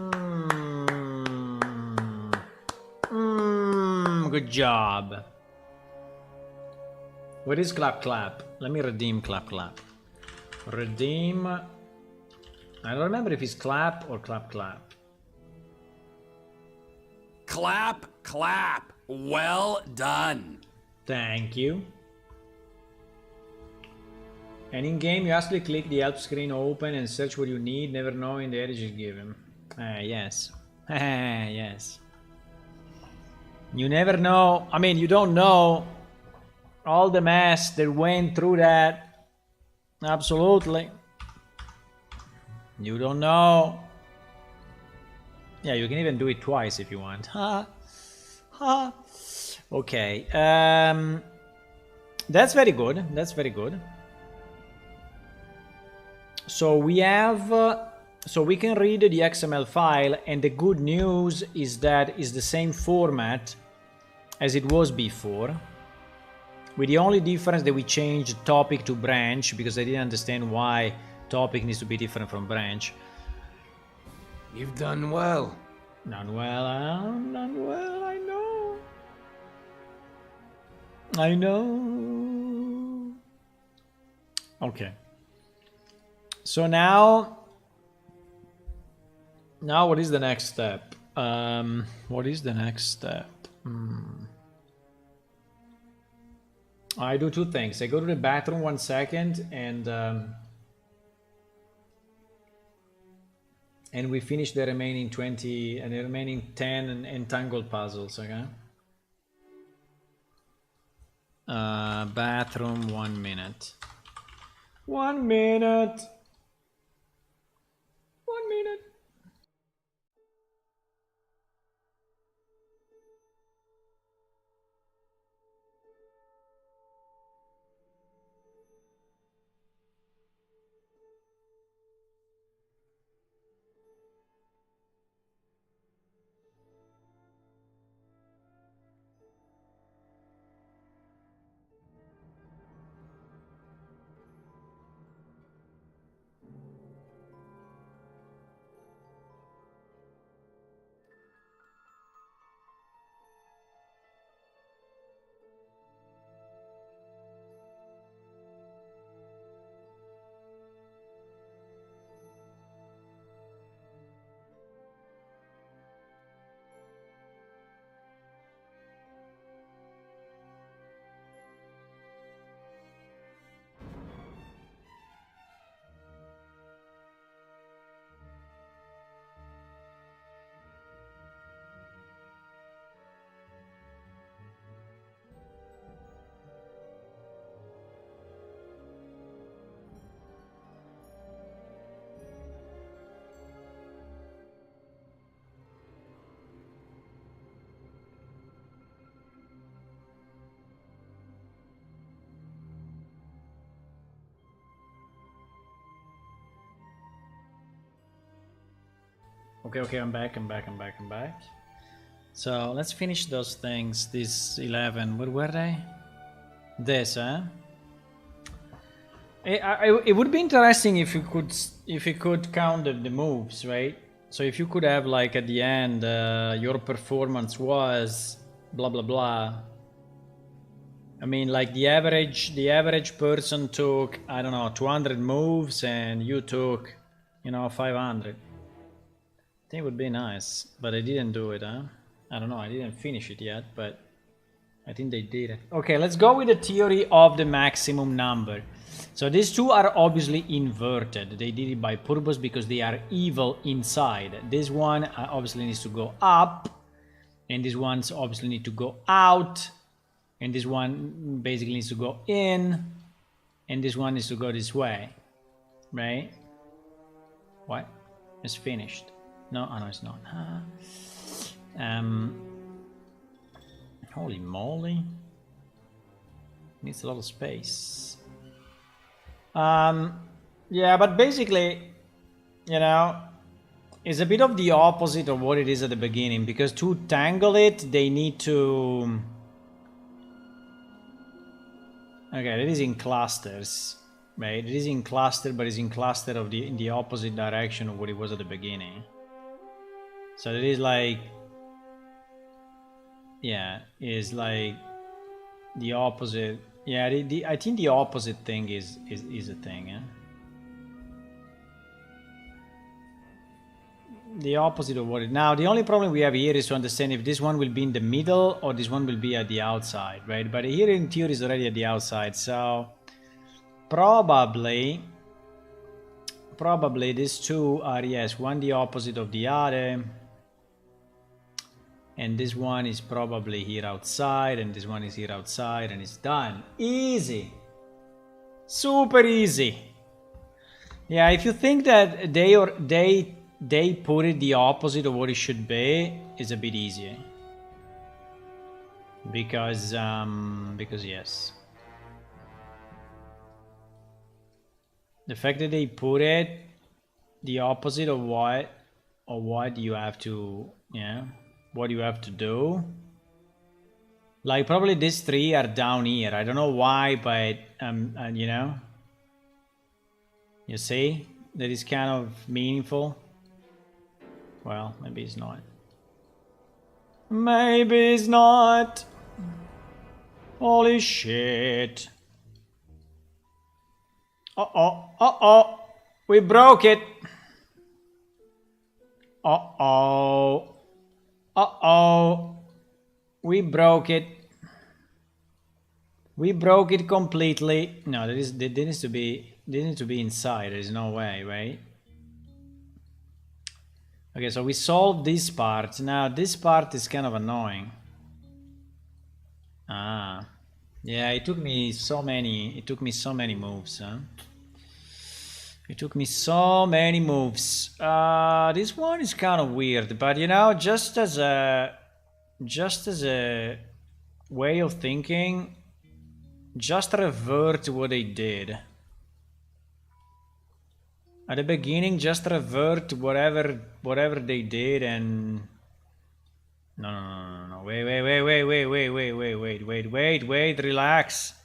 Good job. What is clap clap? Let me redeem clap clap. Redeem. I don't remember if it's clap or clap clap. Clap, clap. Well done. Thank you. And in game, you actually click the help screen open and search what you need, never knowing the edge is given. Yes. Yes. You never know. I mean, you don't know all the mess that went through that. Absolutely. You don't know. Yeah, you can even do it twice if you want. Ha. Ha. Okay. That's very good. That's very good. So we have... so we can read the XML file, and the good news is that it's the same format as it was before, with the only difference that we changed topic to branch, because I didn't understand why topic needs to be different from branch. You've done well. Done well, done well, I know. I know. Okay. So now what is the next step? What is the next step? I do two things. I go to the bathroom 1 second, and we finish the remaining 20 and the remaining 10 entangled puzzles. Okay. Bathroom 1 minute. 1 minute. 1 minute. Okay, I'm back. So let's finish those things. These 11. Where were they? This, huh? It would be interesting if you could count the moves, right? So if you could have like at the end, your performance was blah blah blah. I mean, like the average person took, I don't know, 200 moves, and you took, 500. I think it would be nice, but I didn't do it, huh? I don't know, I didn't finish it yet, but I think they did it. Okay, let's go with the theory of the maximum number. So these two are obviously inverted. They did it by purpose because they are evil inside. This one obviously needs to go up, and this one's obviously need to go out, and this one basically needs to go in, and this one needs to go this way, right? What? It's finished. No, oh no, it's not. Holy moly. Needs a lot of space. Yeah, but basically, it's a bit of the opposite of what it is at the beginning, because to tangle it, they need to... Okay, it is in clusters, right? It is in cluster, but it's in cluster in the opposite direction of what it was at the beginning. So it is like... Yeah, is like the opposite. Yeah, I think the opposite thing is a thing, yeah? The opposite of what it... Now, the only problem we have here is to understand if this one will be in the middle or this one will be at the outside, right? But here in theory is already at the outside, so probably these two are, yes, one the opposite of the other, and this one is probably here outside, and this one is here outside, and it's done. Easy. Super easy. Yeah, if you think that they put it the opposite of what it should be, it's a bit easier. Because yes. The fact that they put it the opposite of what you have to, what you have to do. Like probably these three are down here. I don't know why, but you see, that is kind of meaningful. Well, maybe it's not. Maybe it's not. Holy shit. Uh-oh. We broke it. Uh-oh. We broke it. We broke it completely. No, there needs to be inside. There's no way, right? Okay, so we solved this part. Now this part is kind of annoying. Ah. Yeah, it took me so many moves, huh? It took me so many moves. This one is kind of weird, but just as a way of thinking, just revert what they did. At the beginning, just revert whatever they did, and no. Wait, relax.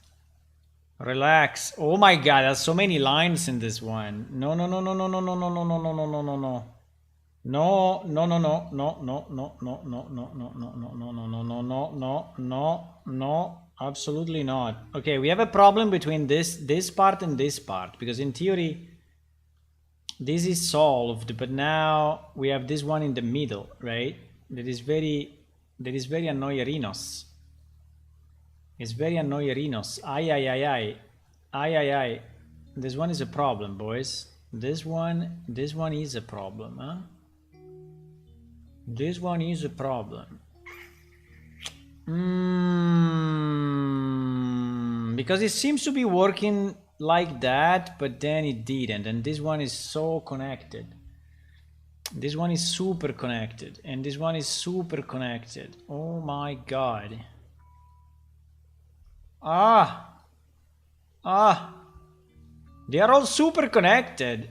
Oh my god, there's so many lines in this one. No. No, absolutely not. Okay, we have a problem between this part and this part, because in theory this is solved, but now we have this one in the middle, right? That is very annoyerinos. It's very annoyerinos. Ay. This one is a problem, boys. This one is a problem, huh? This one is a problem. Because it seems to be working like that, but then it didn't, and this one is so connected. This one is super connected, and this one is super connected. Oh my god. They are all super connected.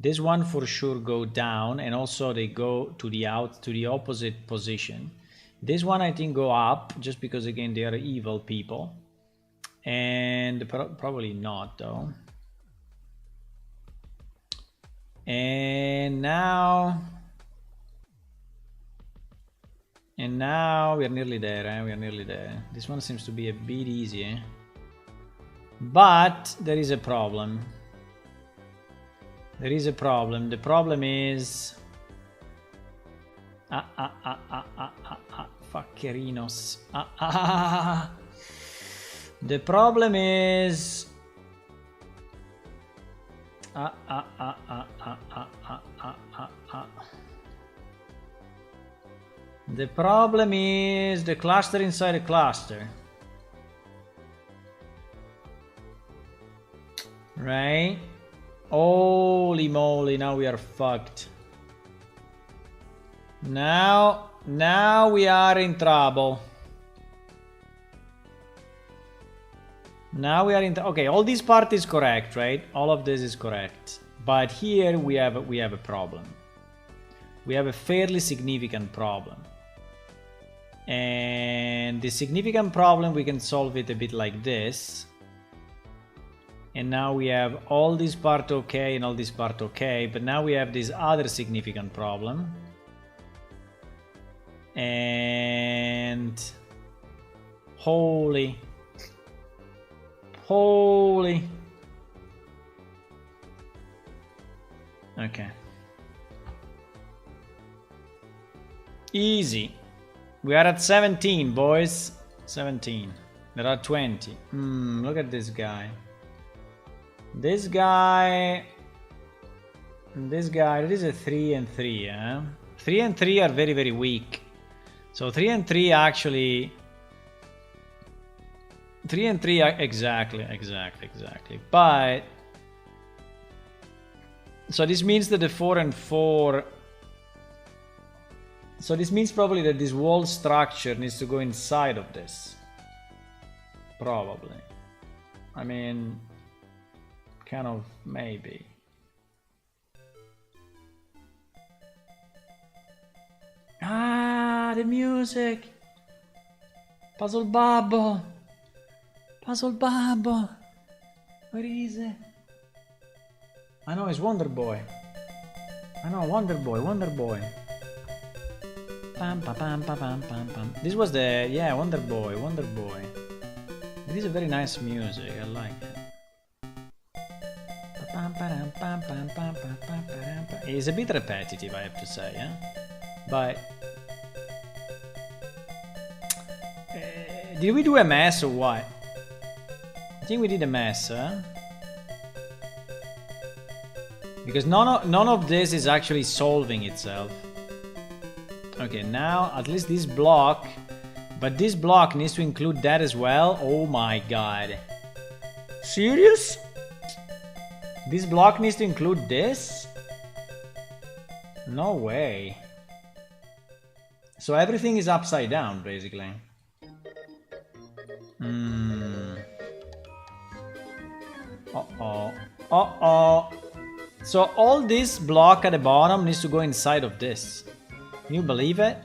This one for sure go down, and also they go to the opposite position. This one I think go up, just because again they are evil people. And probably not though. And now we are nearly there, we are nearly there. This one seems to be a bit easier. But there is a problem. There is a problem. The problem is... Fuckerinos. The problem is... The problem is the cluster inside a cluster. Right? Holy moly, now we are fucked. Now we are in trouble. Now we are in... Okay, all this part is correct, right? All of this is correct. But here we have a problem. We have a fairly significant problem. And the significant problem, we can solve it a bit like this. And now we have all this part okay and all this part okay, but now we have this other significant problem. And holy. Okay. Easy. We are at 17, boys. 17. There are 20. Look at this guy. This guy, it is a 3 and 3, 3 and 3 are very, very weak. So 3 and 3 actually... 3 and 3 are exactly. But... So this means that the 4 and 4... So this means probably that this wall structure needs to go inside of this. Probably. I mean... Kind of, maybe. Ah, the music. Puzzle Babbo. Puzzle Babbo. Where is it? I know, it's Wonder Boy. I know, Wonder Boy. Pam, pam, pam, pam, pam, pam. This was the... Yeah, Wonder Boy. It is a very nice music, I like it. It's a bit repetitive, I have to say, but did we do a mess or what? I think we did a mess, because none of this is actually solving itself. Okay, now at least this block, but this block needs to include that as well. Oh my god, serious? This block needs to include this? No way. So everything is upside down, basically. Uh-oh. So all this block at the bottom needs to go inside of this. Can you believe it?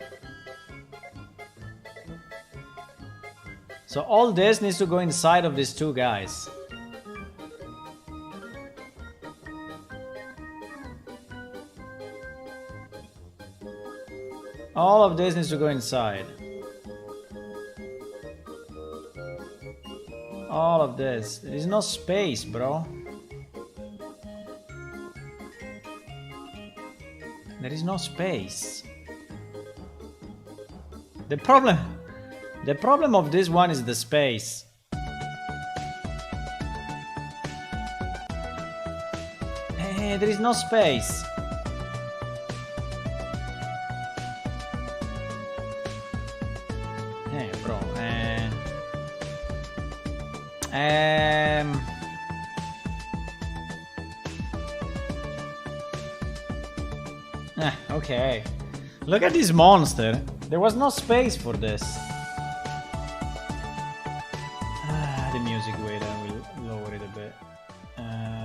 So all this needs to go inside of these two guys. All of this needs to go inside. All of this. There is no space, bro. There is no space. The problem of this one is the space. There is no space. Bro. Okay. Look at this monster. There was no space for this. The music, wait, I will lower it a bit.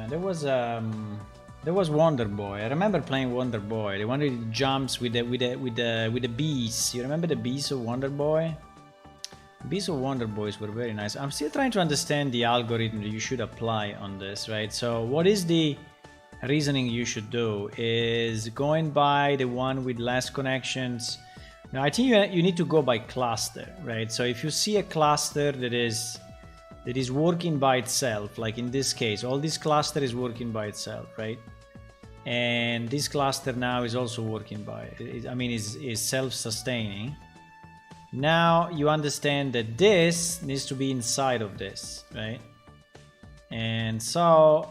There There was Wonder Boy. I remember playing Wonder Boy. The one that jumps with the bees. You remember the bees of Wonder Boy? Bees of Wonder Boys were very nice. I'm still trying to understand the algorithm that you should apply on this, right? So what is the reasoning you should do? Is going by the one with less connections. Now I think you need to go by cluster, right? So if you see a cluster that is working by itself, like in this case, all this cluster is working by itself, right? And this cluster now is also working by it. I mean, is self-sustaining. Now you understand that this needs to be inside of this, right? And so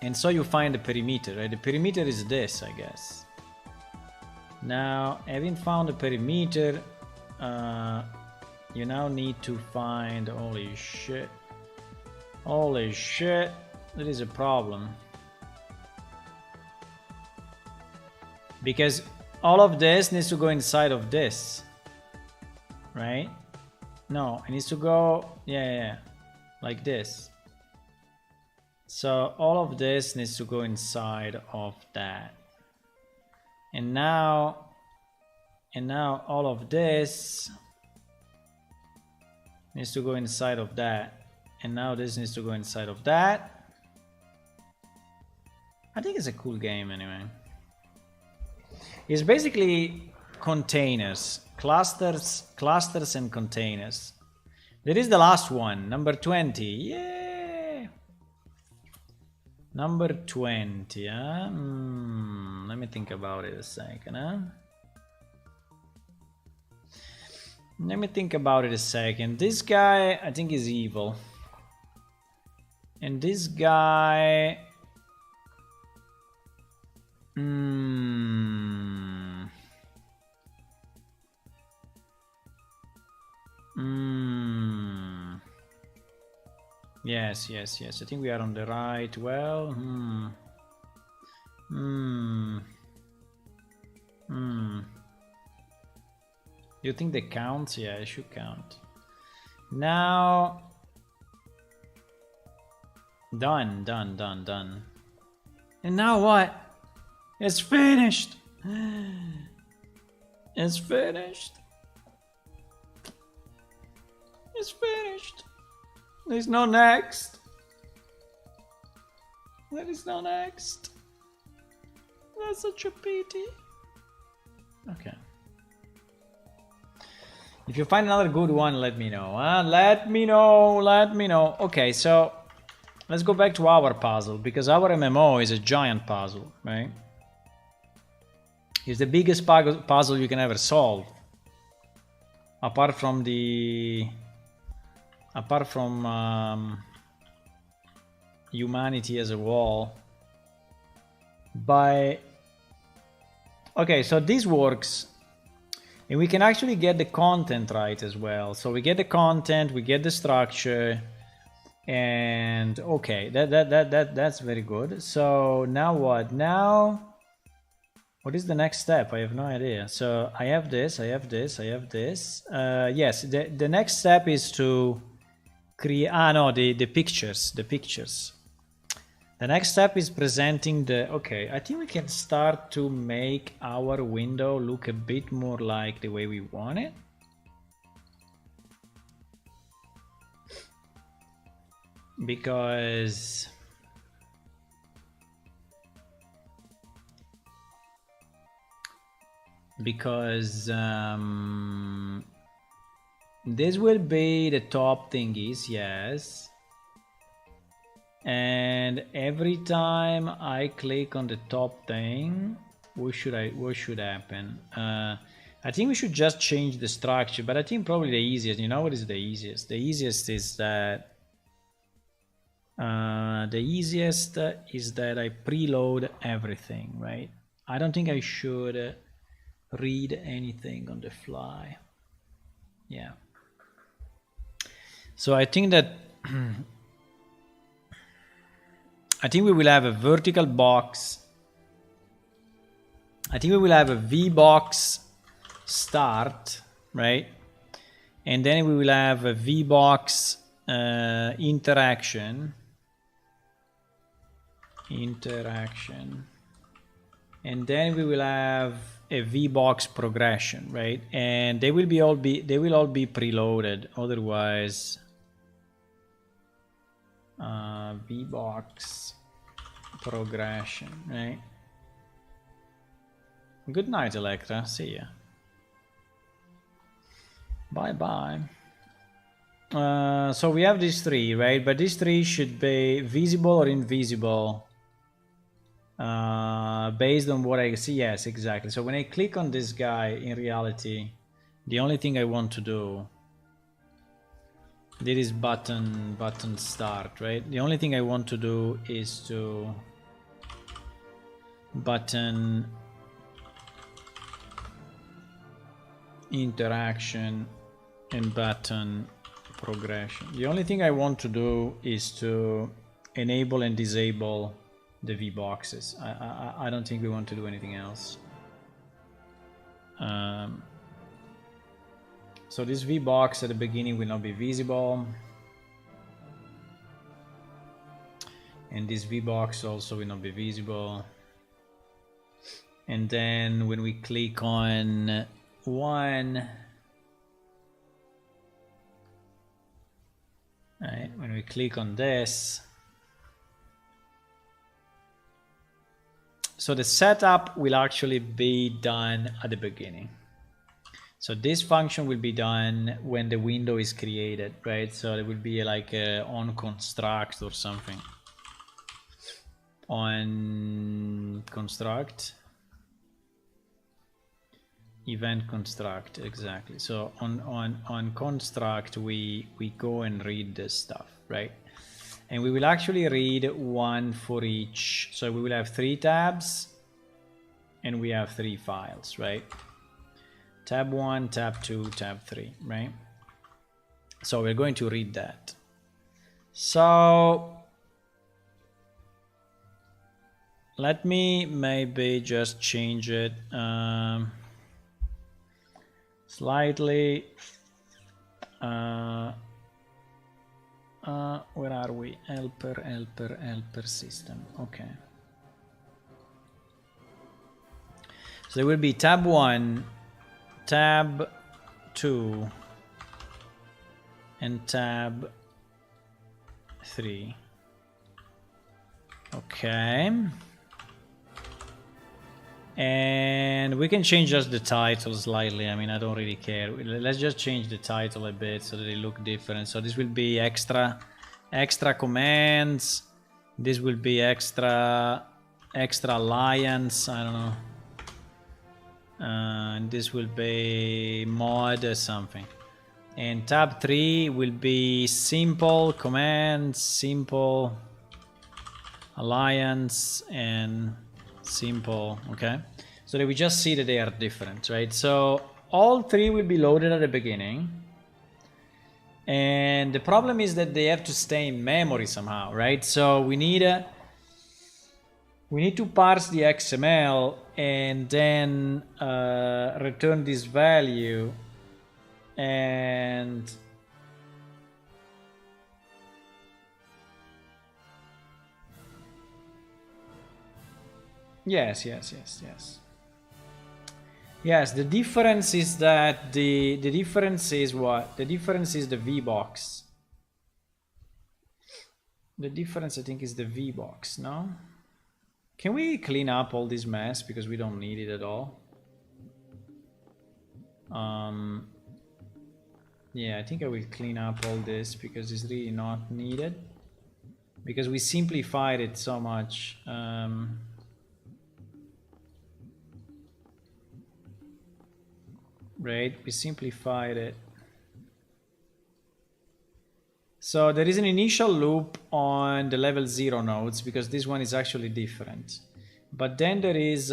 you find the perimeter, right? The perimeter is this, I guess. Now, having found the perimeter, you now need to find, holy shit, there is a problem. Because all of this needs to go inside of this, right? No, it needs to go, yeah, like this. So all of this needs to go inside of that. And now all of this needs to go inside of that. And now this needs to go inside of that. I think it's a cool game anyway. It's basically containers, clusters and containers. There is the last one, number 20. Yeah. Number 20, huh? Let me think about it a second, huh? Let me think about it a second. This guy, I think, is evil. And this guy... Yes. I think we are on the right. Well, You think they count? Yeah, it should count. Now, done. And now what? It's finished. It's finished. It's finished. There's no next. There is no next. That's such a pity. Okay. If you find another good one, let me know. Huh? Let me know. Okay, so let's go back to our puzzle, because our MMO is a giant puzzle, right? It's the biggest puzzle you can ever solve. Apart from humanity as a whole. Okay, so this works, and we can actually get the content right as well. So we get the content, we get the structure, and okay, that's very good. So now what? Now what is the next step? I have no idea. So I have this. Yes, the next step is to create, the pictures. The next step is presenting okay, I think we can start to make our window look a bit more like the way we want it. Because this will be the top thingies, yes. And every time I click on the top thing, what should happen? I think we should just change the structure, but I think probably the easiest, you know what is the easiest? The easiest is that I preload everything, right? I don't think I should read anything on the fly. Yeah. So I think that I think we will have a vertical box. I think we will have a VBox start, right? And then we will have a VBox interaction. interaction, and then we will have a VBox progression, right? And they will all be preloaded. Otherwise, VBox progression, right? Good night, Electra. See ya. Bye bye. So we have these three, right? But these three should be visible or invisible based on what I see. Yes, exactly. So when I click on this guy, in reality, the only thing I want to do, this is button start, right? The only thing I want to do is to button interaction and button progression. The only thing I want to do is to enable and disable the VBoxes. I don't think we want to do anything else. So this VBox at the beginning will not be visible, and this VBox also will not be visible. And then when we click on one, right, when we click on this, so the setup will actually be done at the beginning. So this function will be done when the window is created, right? So it will be like a on construct or something. On construct, event construct, exactly. So on construct we go and read this stuff, right? And we will actually read one for each. So we will have 3 tabs and we have 3 files, right? Tab 1, tab 2, tab 3, right? So we're going to read that. So let me maybe just change it slightly. Where are we? Helper system. Okay. So there will be tab 1, tab 2, and tab 3. Okay. And we can change just the title slightly. I mean, I don't really care. Let's just change the title a bit so that they look different. So this will be extra commands. This will be extra alliance. I don't know. And this will be mod or something. And tab 3 will be simple commands, simple alliance, and simple. Okay, so that we just see that they are different, right? So all 3 will be loaded at the beginning, and the problem is that they have to stay in memory somehow, right? So we need to parse the XML and then return this value, and yes. Yes, the difference is that the difference is what? The difference is the VBox. The difference, I think, is the VBox, no? Can we clean up all this mess because we don't need it at all? Yeah, I think I will clean up all this because it's really not needed, because we simplified it so much. Right, we simplified it. So there is an initial loop on the level 0 nodes because this one is actually different. But then there is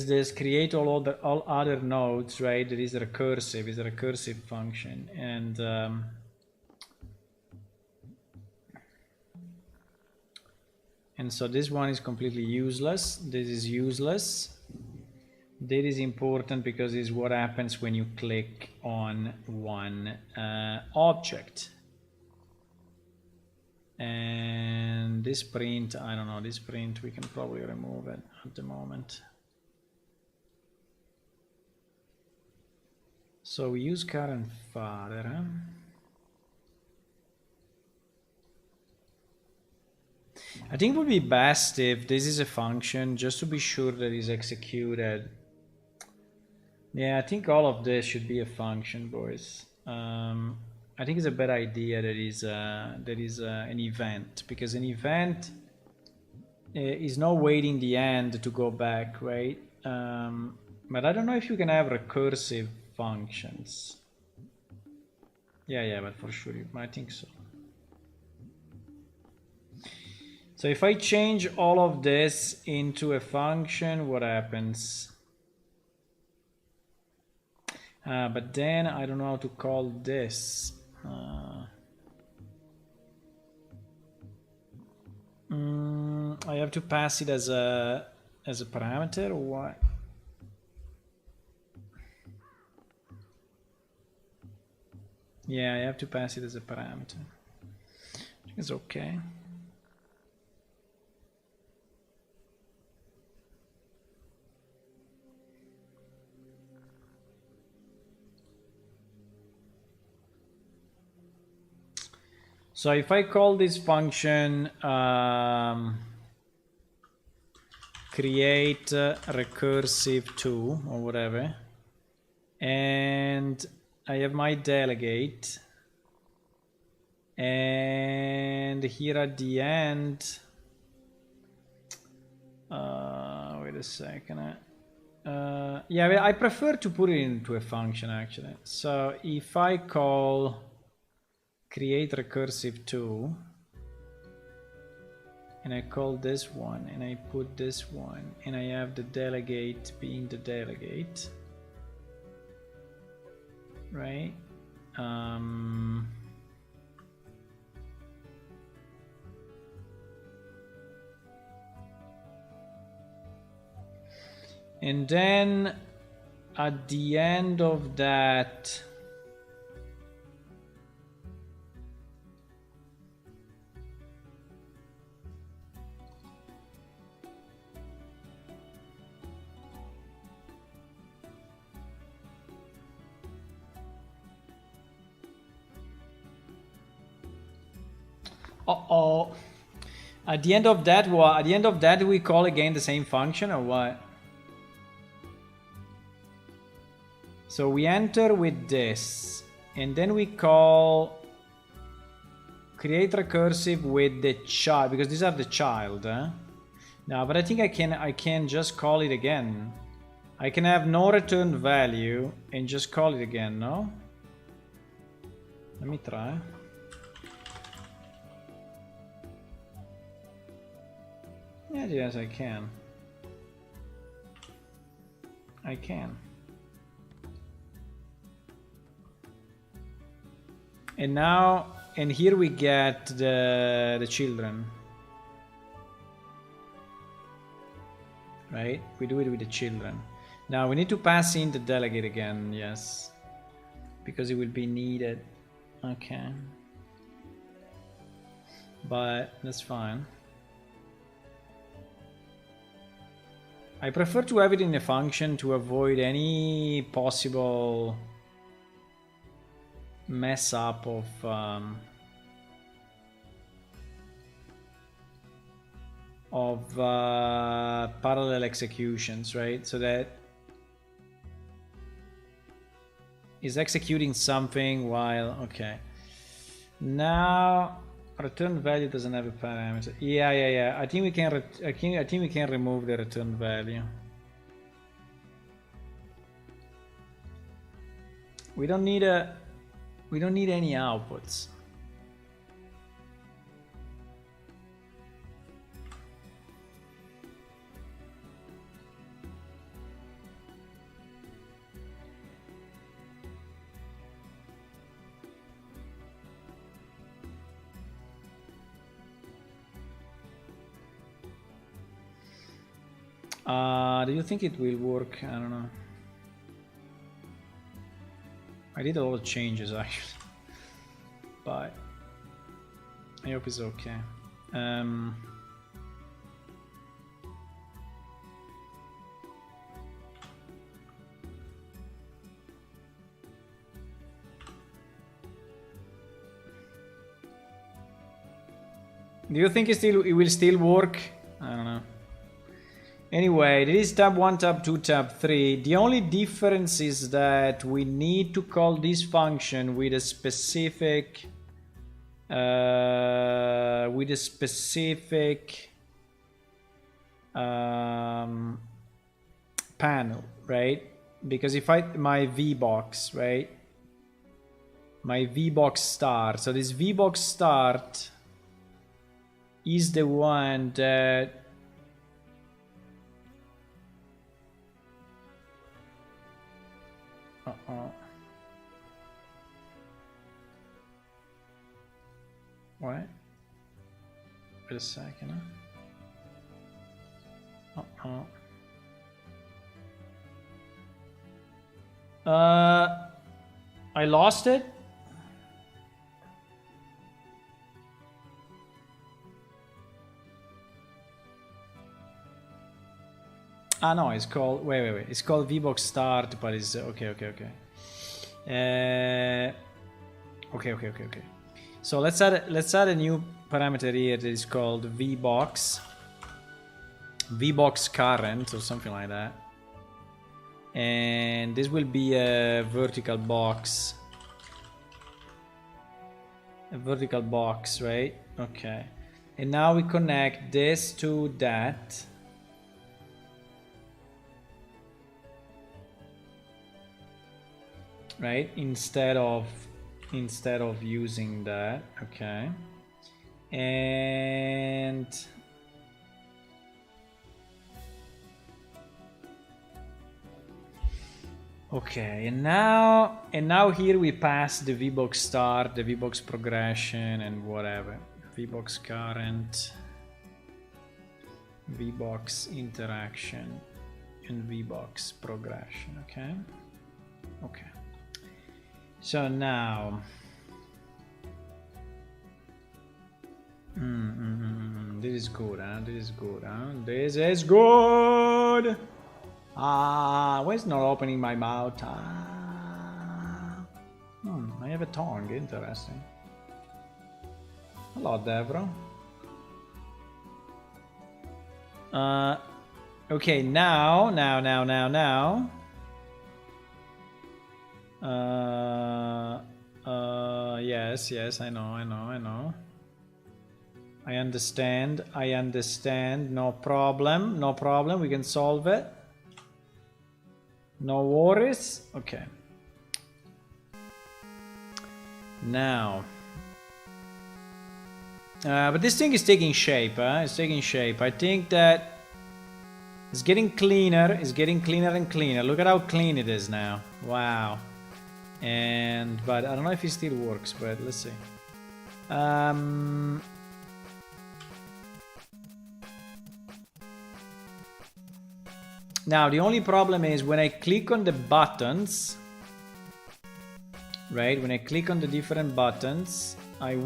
this create all other nodes, right? There is recursive, is a recursive function, and so this one is completely useless. This is useless. That is important because it's what happens when you click on one object. And this print, I don't know, this print we can probably remove it at the moment. So we use current father. Huh? I think it would be best if this is a function, just to be sure that it's executed. Yeah, I think all of this should be a function, boys. I think it's a bad idea that is an event, because an event is not waiting the end to go back, right? But I don't know if you can have recursive functions. Yeah, but for sure, I think so. So if I change all of this into a function, what happens? But then I don't know how to call this. I have to pass it as a parameter or what? Yeah, I have to pass it as a parameter. I think it's okay. So if I call this function create recursive to or whatever, and I have my delegate, and here at the end, wait a second. Yeah, I prefer to put it into a function actually. So if I call create recursive to, and I call this one, and I put this one, and I have the delegate being the delegate, right? And then at the end of that, at the end of that, what? At the end of that, we call again the same function or what? So we enter with this, and then we call create recursive with the child, because these are the child. No, but I think I can just call it again. I can have no return value and just call it again. No. Let me try. Yes, I can. I can. And now, and here we get the children. Right? We do it with the children. Now we need to pass in the delegate again, yes. Because it will be needed. Okay. But that's fine. I prefer to have it in a function to avoid any possible mess up of parallel executions, right? So that is executing something while, okay. Now return value doesn't have a parameter. Yeah. I think we can. I think we can remove the return value. We don't need a. We don't need any outputs. Do you think it will work? I don't know. I did a lot of changes actually, but I hope it's okay. Do you think it will still work? I don't know. Anyway, this is tab 1, tab 2, tab 3. The only difference is that we need to call this function with a specific panel, right? Because if my VBox, right? My VBox start. So this VBox start is the one that what? Wait a second. I lost it. Ah no, it's called wait. It's called VBox start, but it's okay. Okay. So let's add a new parameter here that is called VBox current or something like that. And this will be a vertical box. A vertical box, right? Okay. And now we connect this to that. Right? Instead of using that. Okay. And okay, and now here we pass the VBox start, the VBox progression, and whatever. VBox current, VBox interaction, and VBox progression. Okay. So now, this is good, huh? This is good. Why is not opening my mouth? I have a tongue. Interesting. Hello, Devro. Okay, now. Yes, I know. I understand. No problem. We can solve it. No worries. Okay. Now. But this thing is taking shape, It's taking shape. I think that it's getting cleaner. It's getting cleaner and cleaner. Look at how clean it is now. Wow. But I don't know if it still works, but let's see. Now the only problem is when I click on the buttons, right? When I click on the different buttons, when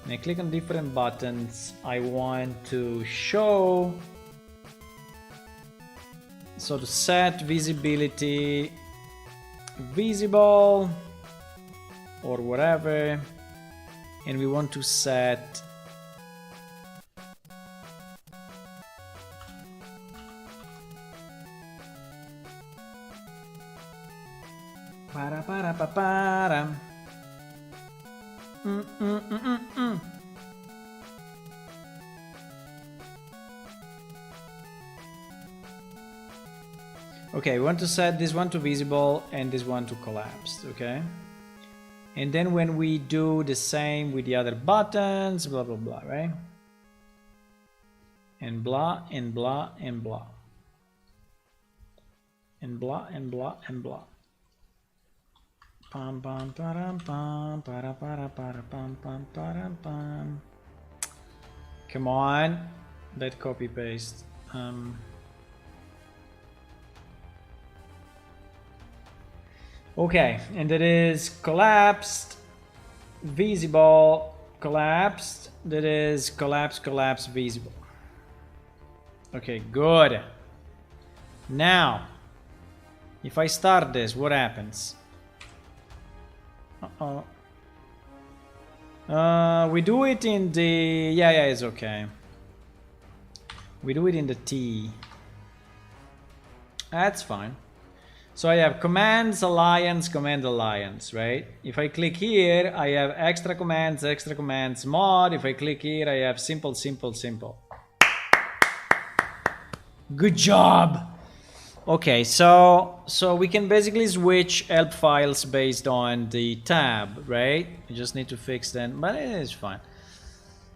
I click on different buttons, I want to show, so to set visibility visible or whatever, and we want to set Okay, we want to set this one to visible and this one to collapsed, okay? And then when we do the same with the other buttons, blah blah blah, right? And blah and blah and blah. And blah and blah and blah. Pam pam param pam para para para pam pam param pam. Come on. that copy paste. Okay, and that is collapsed, visible, collapsed. That is collapse, collapse, visible. Okay, good. Now, if I start this, what happens? We do it in the... Yeah, it's okay. We do it in the T. That's fine. So I have commands, alliance, command, alliance, right? If I click here, I have extra commands, mod. If I click here, I have simple, simple, simple. Good job. Okay, so we can basically switch help files based on the tab, right? You just need to fix them, but it is fine.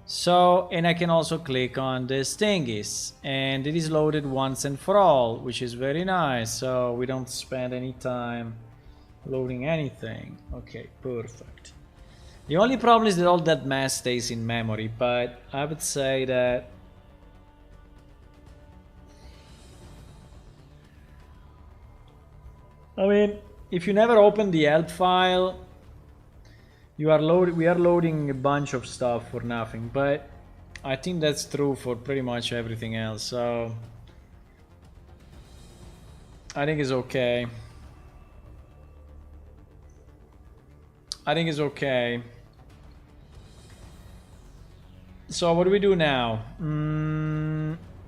So, and I can also click on this thingies, and it is loaded once and for all, which is very nice. So we don't spend any time loading anything. Okay, perfect. The only problem is that all that mess stays in memory, but I would say that I mean, if you never open the help file, we are loading a bunch of stuff for nothing, but I think that's true for pretty much everything else, so I think it's okay. I think it's okay. So what do we do now?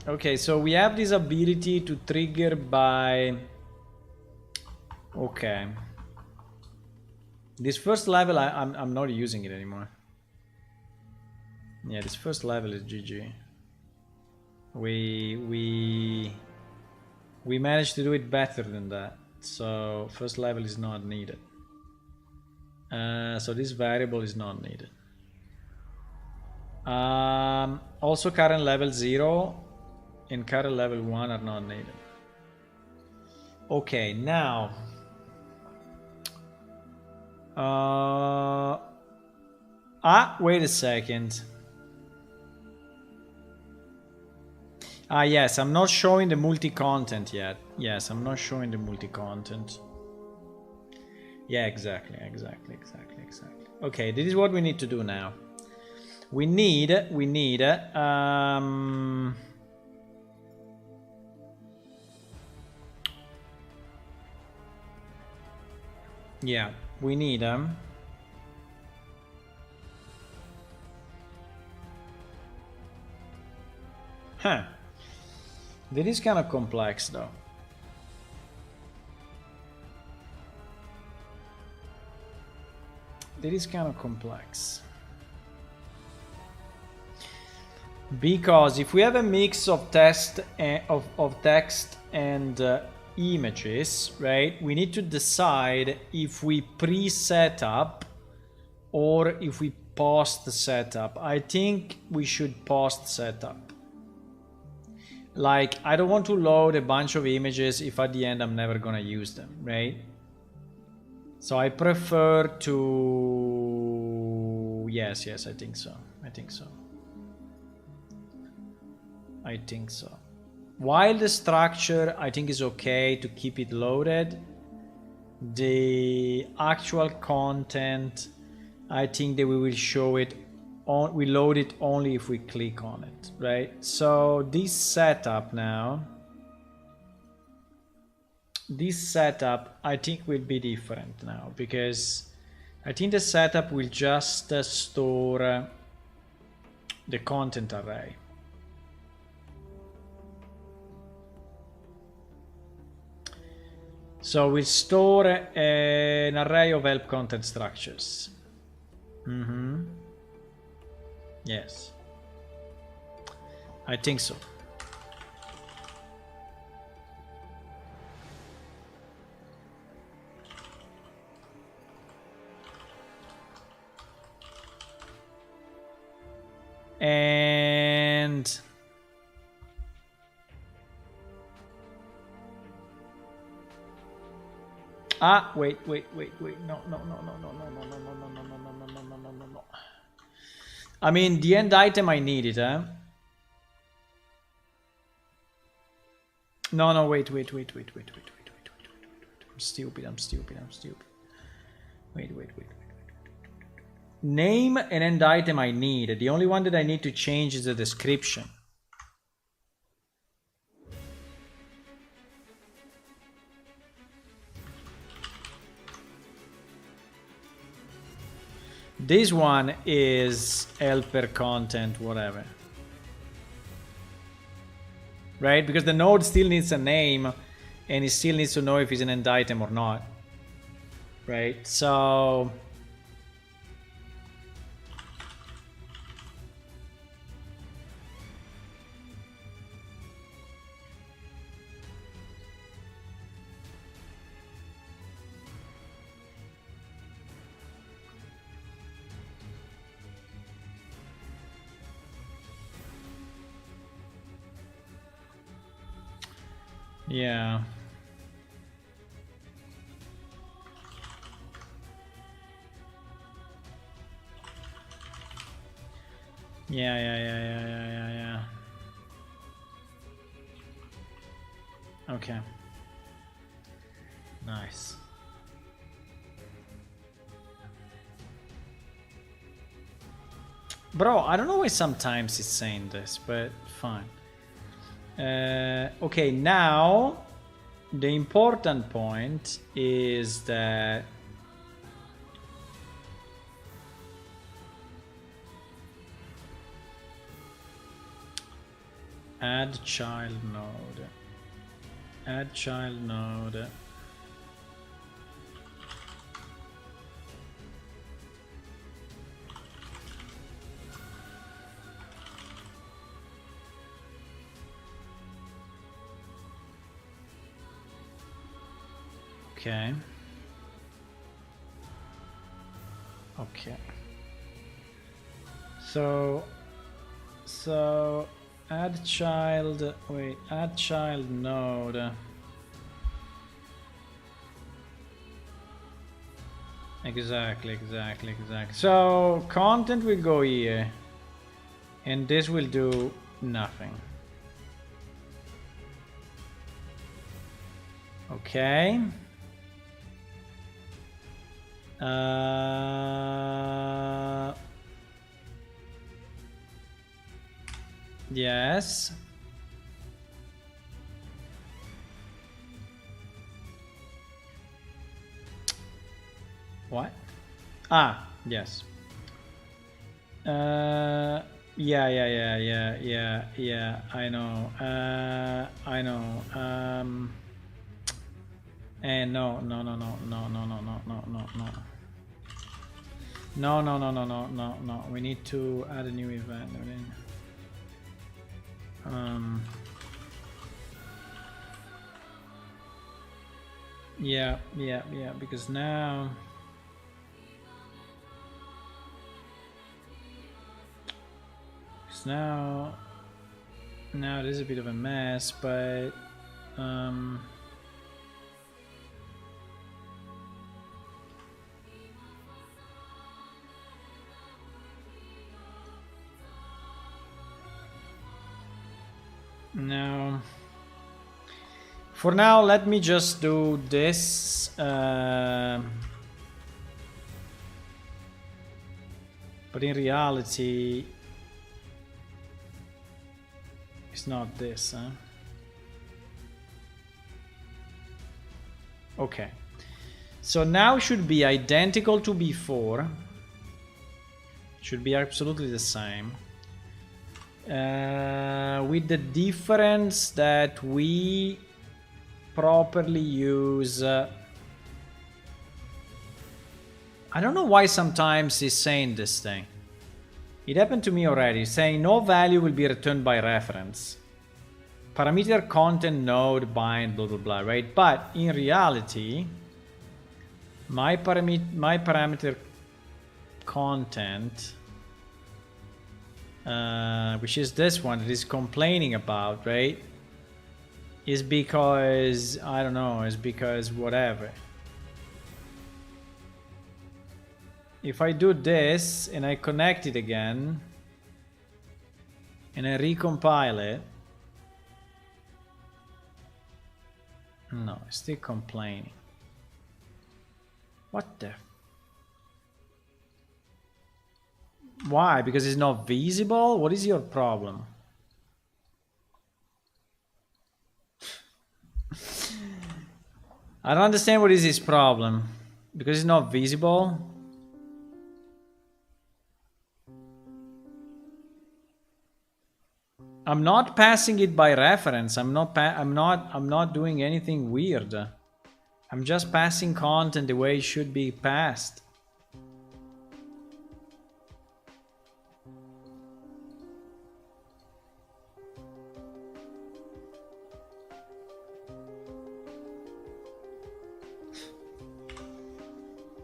Okay, so we have this ability to trigger by... Okay. This first level, I'm not using it anymore. Yeah, this first level is GG. We managed to do it better than that. So first level is not needed. So this variable is not needed. Also current level 0 and current level 1 are not needed. Okay, now wait a second. Yes, I'm not showing the multi-content yet. Yes, I'm not showing the multi-content. Yeah, exactly. Okay, this is what we need to do now. We need yeah, we need Huh. That is kind of complex though. That is kind of complex. Because if we have a mix of text and images, right? We need to decide if we pre-set up or if we post setup. I think we should post setup. Like, I don't want to load a bunch of images if at the end I'm never gonna use them, right? So I prefer to... Yes, I think so. I think so. While the structure, I think, is okay to keep it loaded, the actual content, I think that we will show it on, we load it only if we click on it, right? So this setup now, I think will be different now, because I think the setup will just store the content array. So we store an array of help content structures. Yes, I think so. And wait. No. I mean, the end item, I need it, huh? No, wait. I'm stupid. Wait. Name and end item I need. The only one that I need to change is the description. This one is helper content, whatever. Right? Because the node still needs a name and it still needs to know if it's an end item or not. Right? So yeah. Yeah. Okay. Nice. Bro, I don't know why sometimes it's saying this, but fine. Okay, now the important point is that add child node. Okay. So add child, add child node. Exactly. So content will go here and this will do nothing. Okay. Yes. What? Ah, yes. Yeah. I know. And no. No. We need to add a new event. Yeah, because now it is a bit of a mess, but now for now let me just do this. But in reality it's not this, huh? Okay, so now should be identical to before, should be absolutely the same, with the difference that we properly use I don't know why sometimes it's saying this thing. It happened to me already, saying no value will be returned by reference. Parameter content node bind blah blah blah, right? But in reality, my parameter content, which is this one that is complaining about, right? Is because I don't know, is because whatever. If I do this and I connect it again and I recompile it, No, still complaining. What the? Why? Because it's not visible? What is your problem? I don't understand what is his problem. Because it's not visible? I'm not passing it by reference. I'm not doing anything weird. I'm just passing content the way it should be passed.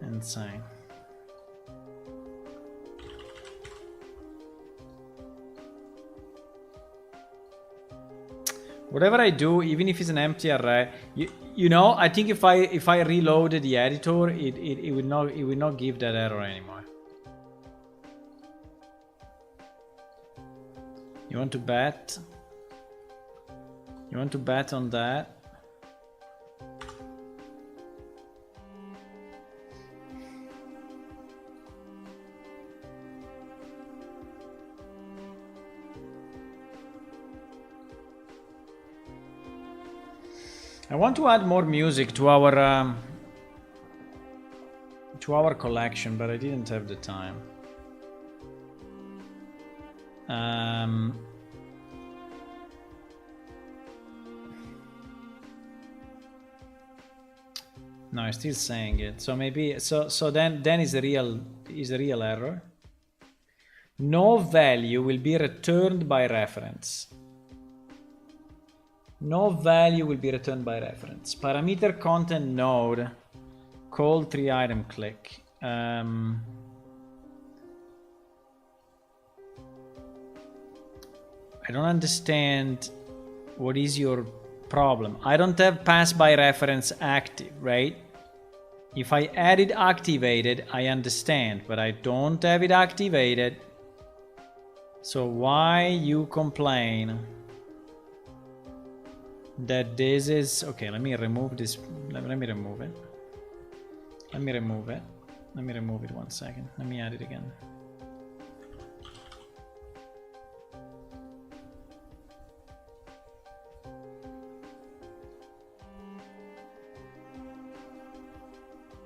Insane. Whatever I do, even if it's an empty array, you know, I think if I reloaded the editor, it would not give that error anymore. You want to bet? You want to bet on that? I want to add more music to our collection, but I didn't have the time. No, I'm still saying it. So maybe so then is a real error. No value will be returned by reference. No value will be returned by reference. Parameter content node called 3-item click. I don't understand what is your problem. I don't have pass by reference active, right? If I add it activated, I understand, but I don't have it activated. So why you complain that this is okay? Let me remove this. Let me remove it. Let me remove it. Let me remove it 1 second. Let me add it again.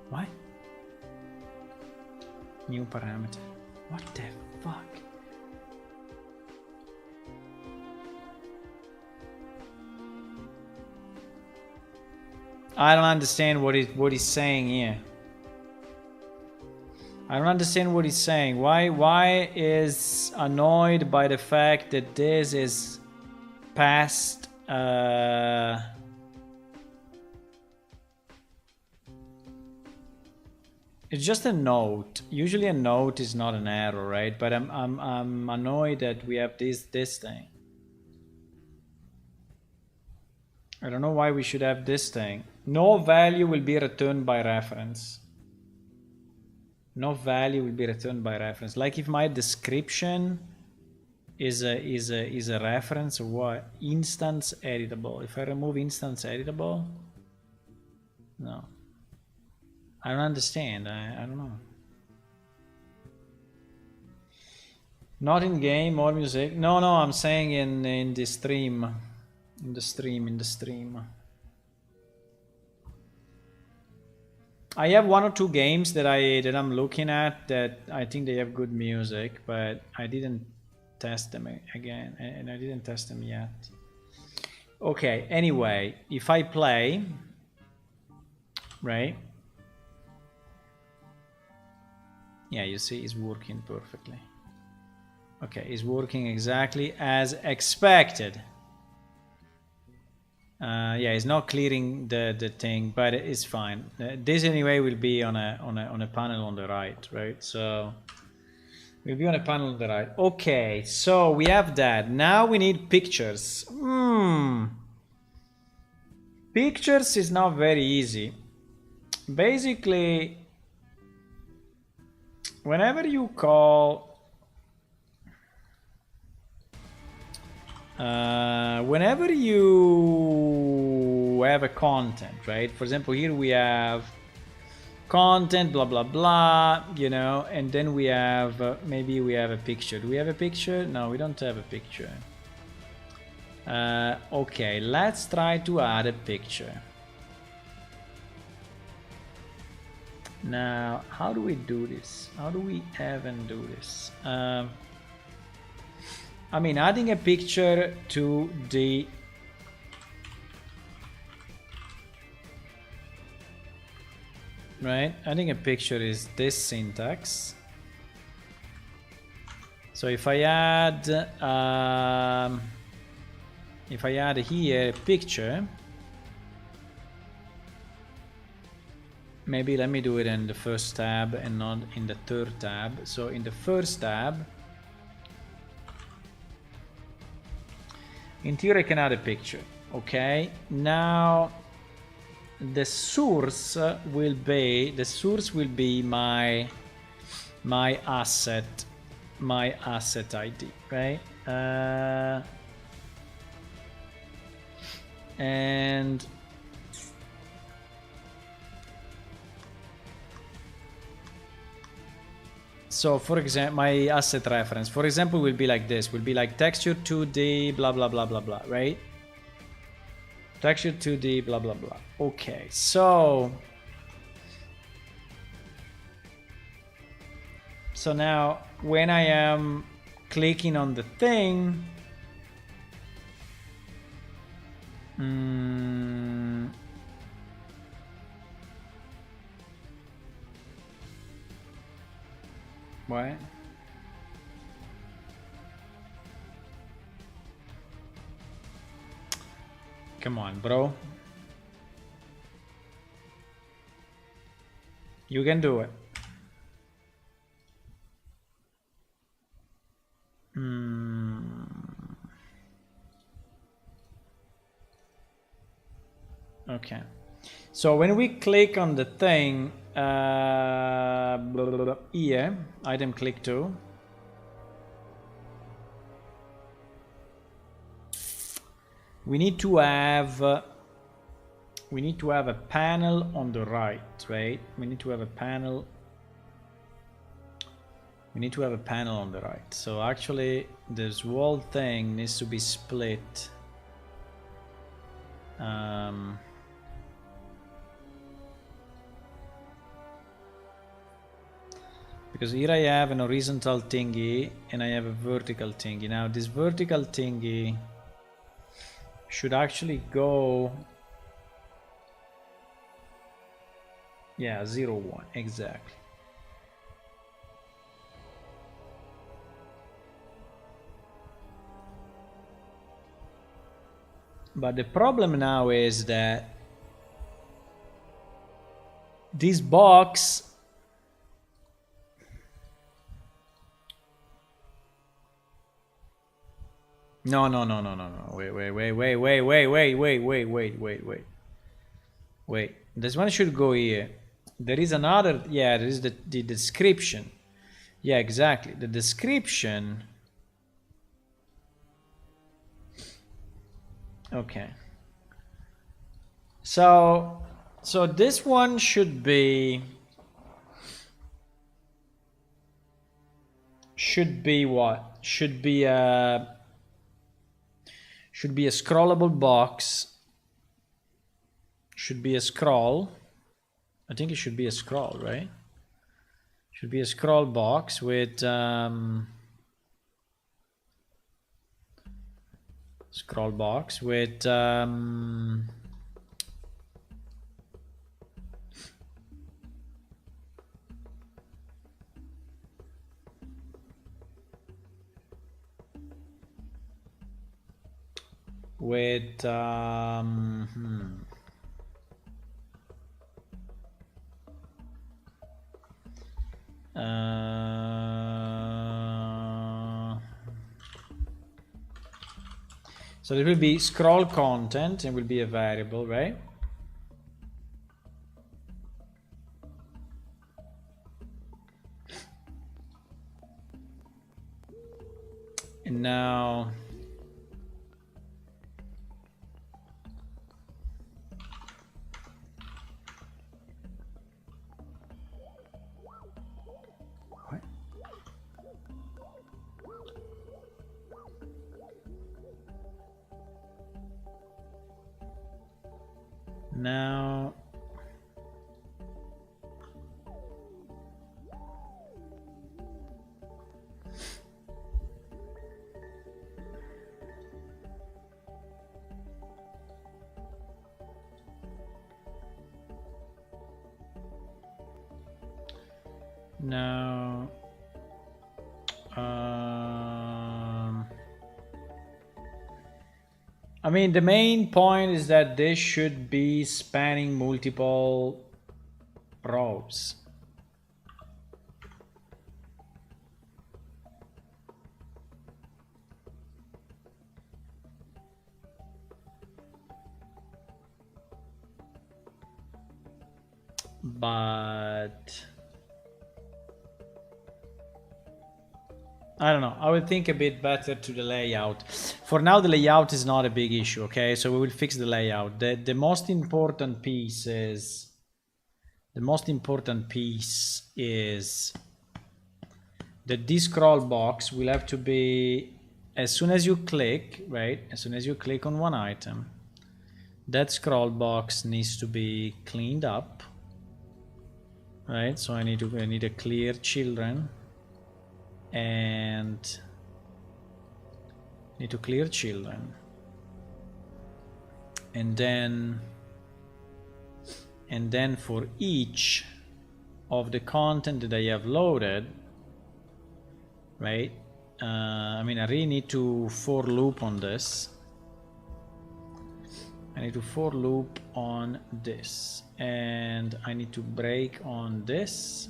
What? New parameter. What the fuck? I don't understand what he's saying here. I don't understand what he's saying. Why is annoyed by the fact that this is past it's just a note. Usually a note is not an error, right? But I'm annoyed that we have this thing. I don't know why we should have this thing. No value will be returned by reference. No value will be returned by reference. Like if my description is a reference or what? Instance editable. If I remove instance editable, no. I don't understand. I don't know. Not in game, more music. No, I'm saying in the stream. In the stream. I have 1 or 2 games that I'm looking at that I think they have good music, but I didn't test them again, and I didn't test them yet. Okay, anyway, if I play, right? Yeah, you see it's working perfectly. Okay, it's working exactly as expected. Yeah, it's not clearing the thing, but it's fine. This anyway will be on a panel on the right? So we'll be on a panel on the right. Okay, so we have that. Now we need pictures. Pictures is not very easy. Basically, whenever you call whenever you have a content, right? For example, here we have content, blah blah blah, you know, and then we have maybe we have a picture. Do we have a picture? No, we don't have a picture. Okay, let's try to add a picture. Now, how do we do this? How do we even do this? I mean, adding a picture to the right, adding a picture is this syntax. So if I add here a picture, maybe let me do it in the first tab and not in the third tab. So in the first tab, in here I can add a picture. Okay, now the source will be my asset ID, right? And so for example, my asset reference, for example, will be like this, will be like texture 2D blah blah blah blah blah, right? Texture 2D blah blah blah. Okay, so now when I am clicking on the thing, what? Come on, bro. You can do it. Okay. So when we click on the thing, here, item click to, we need to have a panel on the right, right? We need to have a panel on the right. So actually this whole thing needs to be split. Because here I have an horizontal thingy and I have a vertical thingy. Now this vertical thingy should actually go, yeah, 0, 1, exactly. But the problem now is that this box no, wait, this one should go here. There is another, yeah, there is the description. Yeah, exactly, the description. Okay, so this one should be what? Should be a scrollable box. Should be a scroll. I think it should be a scroll, right? Should be a scroll box with scroll box with so there will be scroll content and will be a variable, right? And now Now Now, I mean, the main point is that this should be spanning multiple rows. But I don't know. I would think a bit better to the layout. For now, the layout is not a big issue, okay? So we will fix the layout. The most important piece is that this scroll box will have to be, as soon as you click, right? As soon as you click on one item, that scroll box needs to be cleaned up, right? So I need a clear children. And need to clear children, and then for each of the content that I have loaded, right? I mean, I really need to for loop on this. I need to for loop on this, and I need to break on this.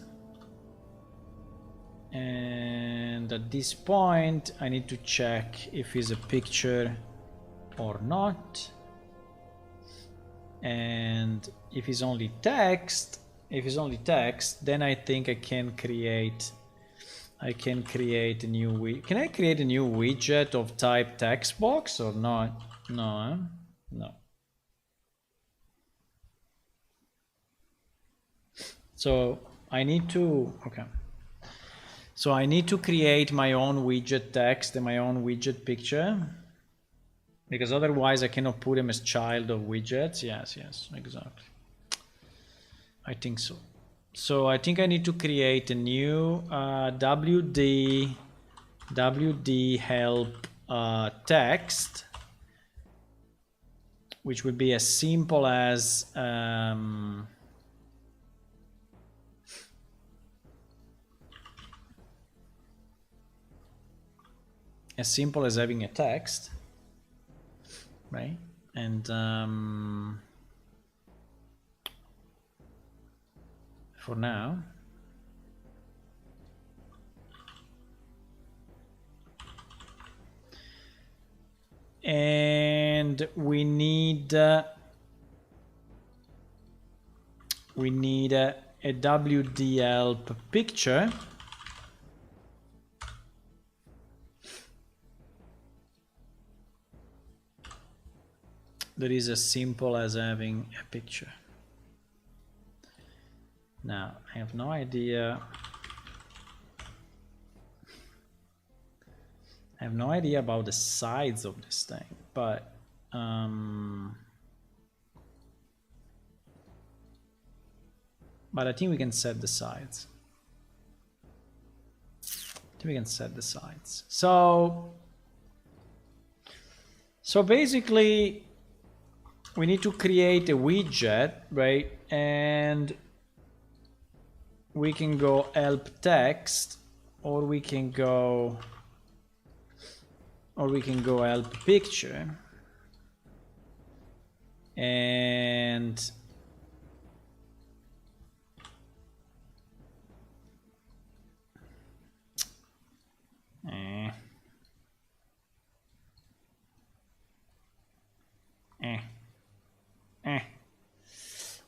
And at this point I need to check if it's a picture or not, and if it's only text, then I think I can create a new can I create a new widget of type text box or not? No, no. So I need to, okay. So I need to create my own widget text and my own widget picture, because otherwise I cannot put them as child of widgets. Yes, exactly. I think so. So I think I need to create a new WD help text, which would be as simple as having a text, right? And for now, and we need a WD help picture. That is as simple as having a picture. Now, I have no idea. I have no idea about the size of this thing, but I think we can set the size. So basically, we need to create a widget, right? And we can go help text, or we can go help picture, and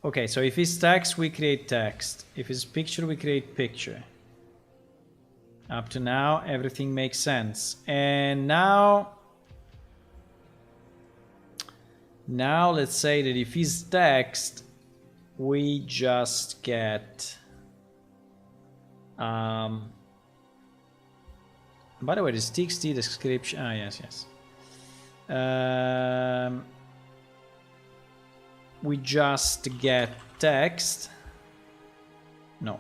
okay, so if it's text, we create text. If it's picture, we create picture. Up to now, everything makes sense. And now let's say that if it's text, we just get by the way, this TXT description, yes. we just get text. No,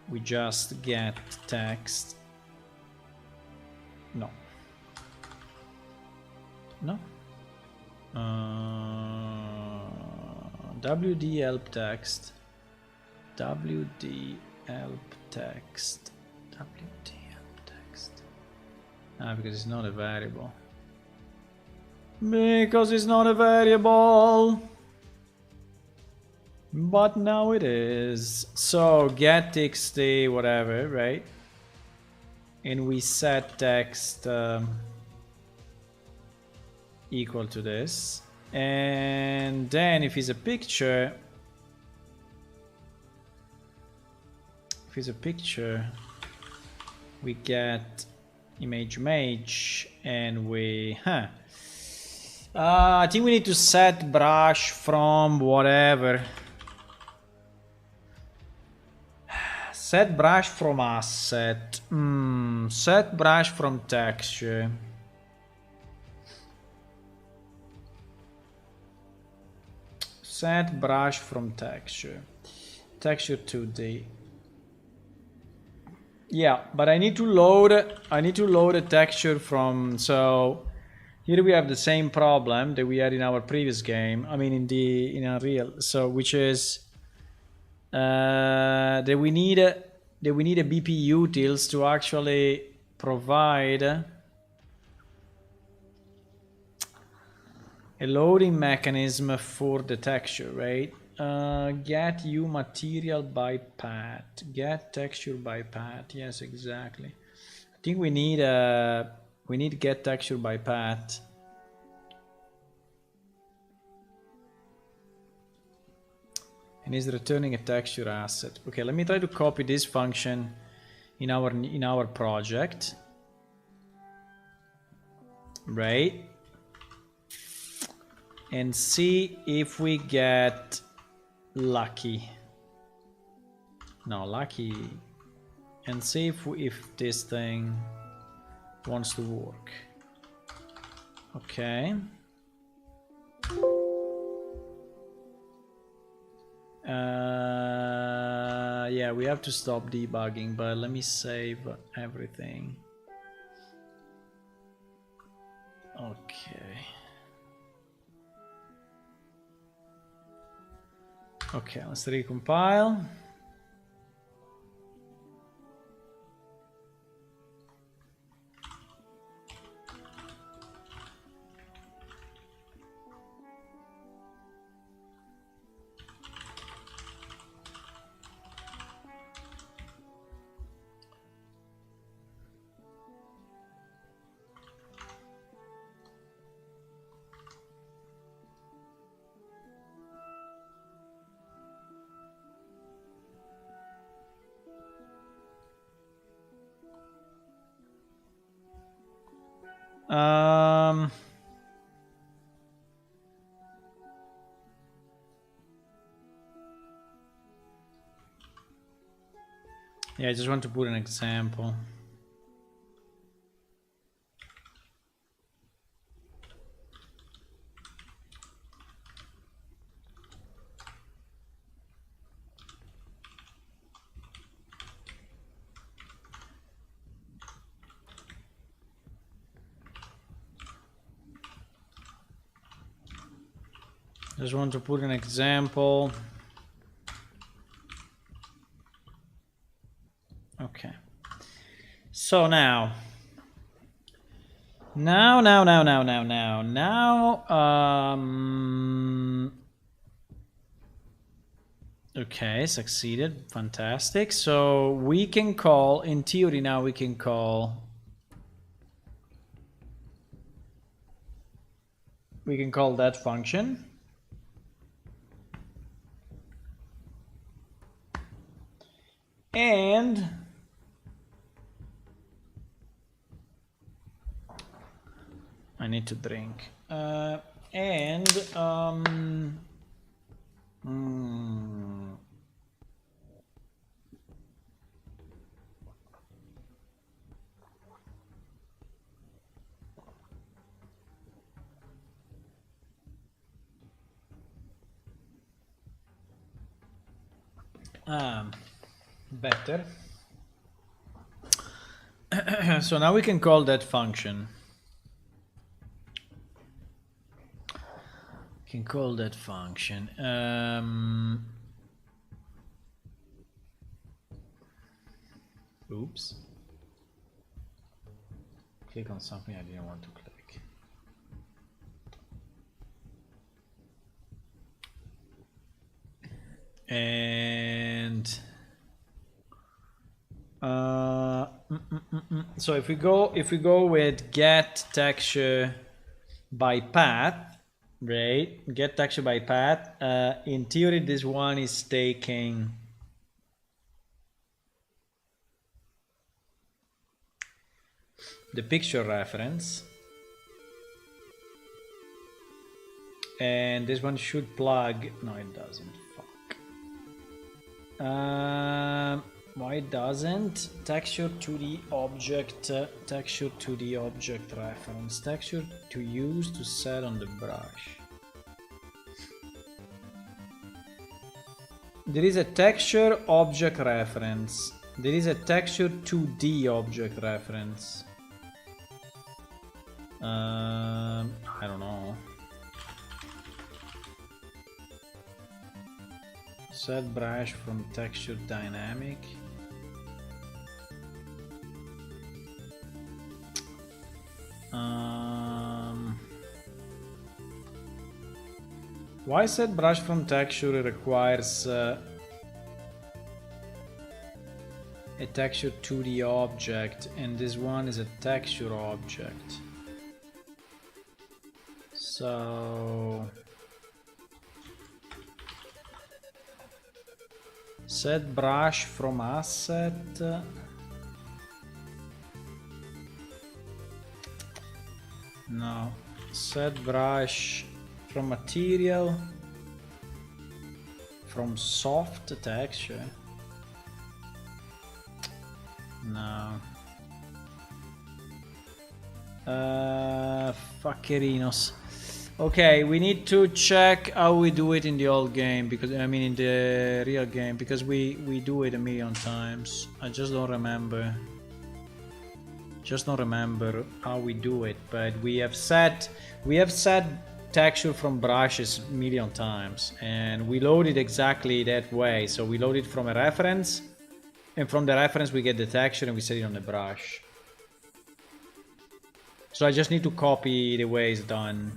we just get text. No. No. WD help text. WD help text. WD help text. Because it's not a variable. Because it's not a variable. But now it is. So get txt whatever, right? And we set text equal to this. And then if it's a picture, we get image, and we I think we need to set brush from whatever. Set brush from asset. Set brush from texture. Set brush from texture. Texture 2D. Yeah, but I need to load a texture from, so here we have the same problem that we had in our previous game. I mean in Unreal. So which is that we need a BP utils to actually provide a loading mechanism for the texture, right? Get u material by path. Get texture by path. Yes, exactly. I think we need get texture by path. And is returning a texture asset. Okay, let me try to copy this function in our project. Right? And see if we get lucky. No, lucky. And see if this thing wants to work. Okay. Yeah, we have to stop debugging, but let me save everything. Okay. Okay, let's recompile. Yeah, I just want to put an example. Just want to put an example. Okay. So now, okay, succeeded, fantastic. So we can call, in theory now we can call that function. And I need to drink. Better. So now we can call that function. Can call that function. Oops. Click on something I didn't want to click. And so if we go with get texture by path, right? Get texture by path. In theory, this one is taking the picture reference, and this one should plug. No, it doesn't. Why it doesn't? Texture to the object, texture to the object reference, texture to use to set on the brush. There is a texture object reference. There is a texture to the object reference. I don't know. Set brush from texture dynamic. Why set brush from texture requires a texture to the object, and this one is a texture object. So set brush from asset. No. Set brush from material. From soft texture. No. Fuckerinos. Okay, we need to check how we do it in the old game, because I mean in the real game, because we do it a million times. I just don't remember. Just don't remember how we do it, but we have set texture from brushes a million times, and we load it exactly that way. So we load it from a reference, and from the reference we get the texture and we set it on the brush. So I just need to copy the way it's done.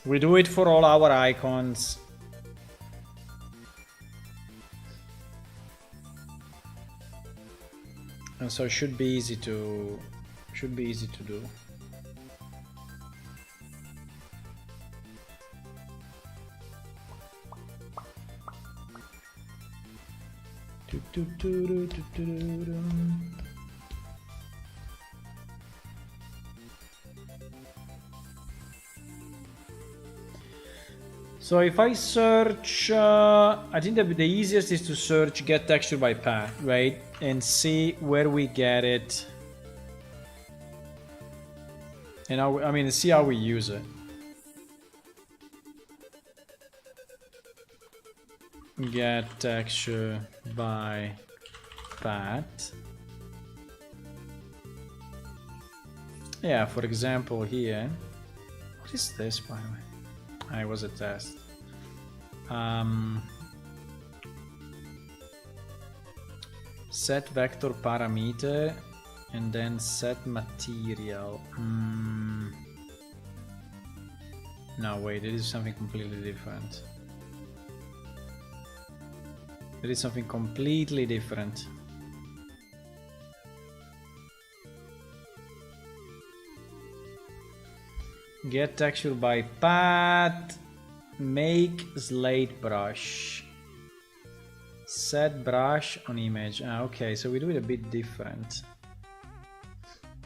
We do it for all our icons. And so it should be easy to do. So if I search, I think that the easiest is to search get texture by path, right? And see where we get it. And I mean, see how we use it. Get texture by path. Yeah, for example here. What is this, by the way? It was a test. Set vector parameter and then set material. No, wait, it is something completely different. It is something completely different. Get texture by path, make slate brush, set brush on image. Okay, so we do it a bit different.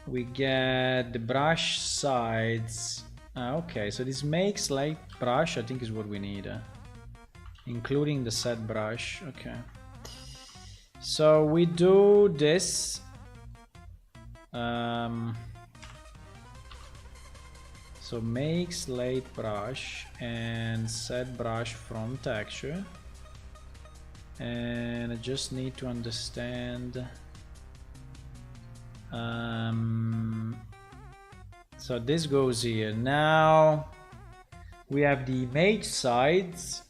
We get the brush sides. Okay, so this make slate brush I think is what we need, including the set brush. Okay, so we do this. So make slate brush and set brush from texture. And I just need to understand. So this goes here. Now we have the image sides.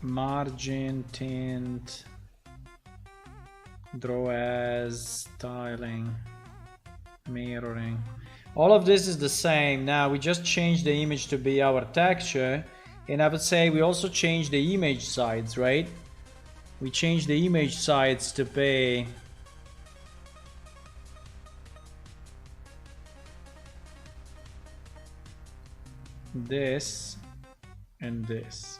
Margin, tint, draw as, styling, mirroring. All of this is the same. Now we just changed the image to be our texture, and I would say we also changed the image sides, right? We changed the image sides to be this and this.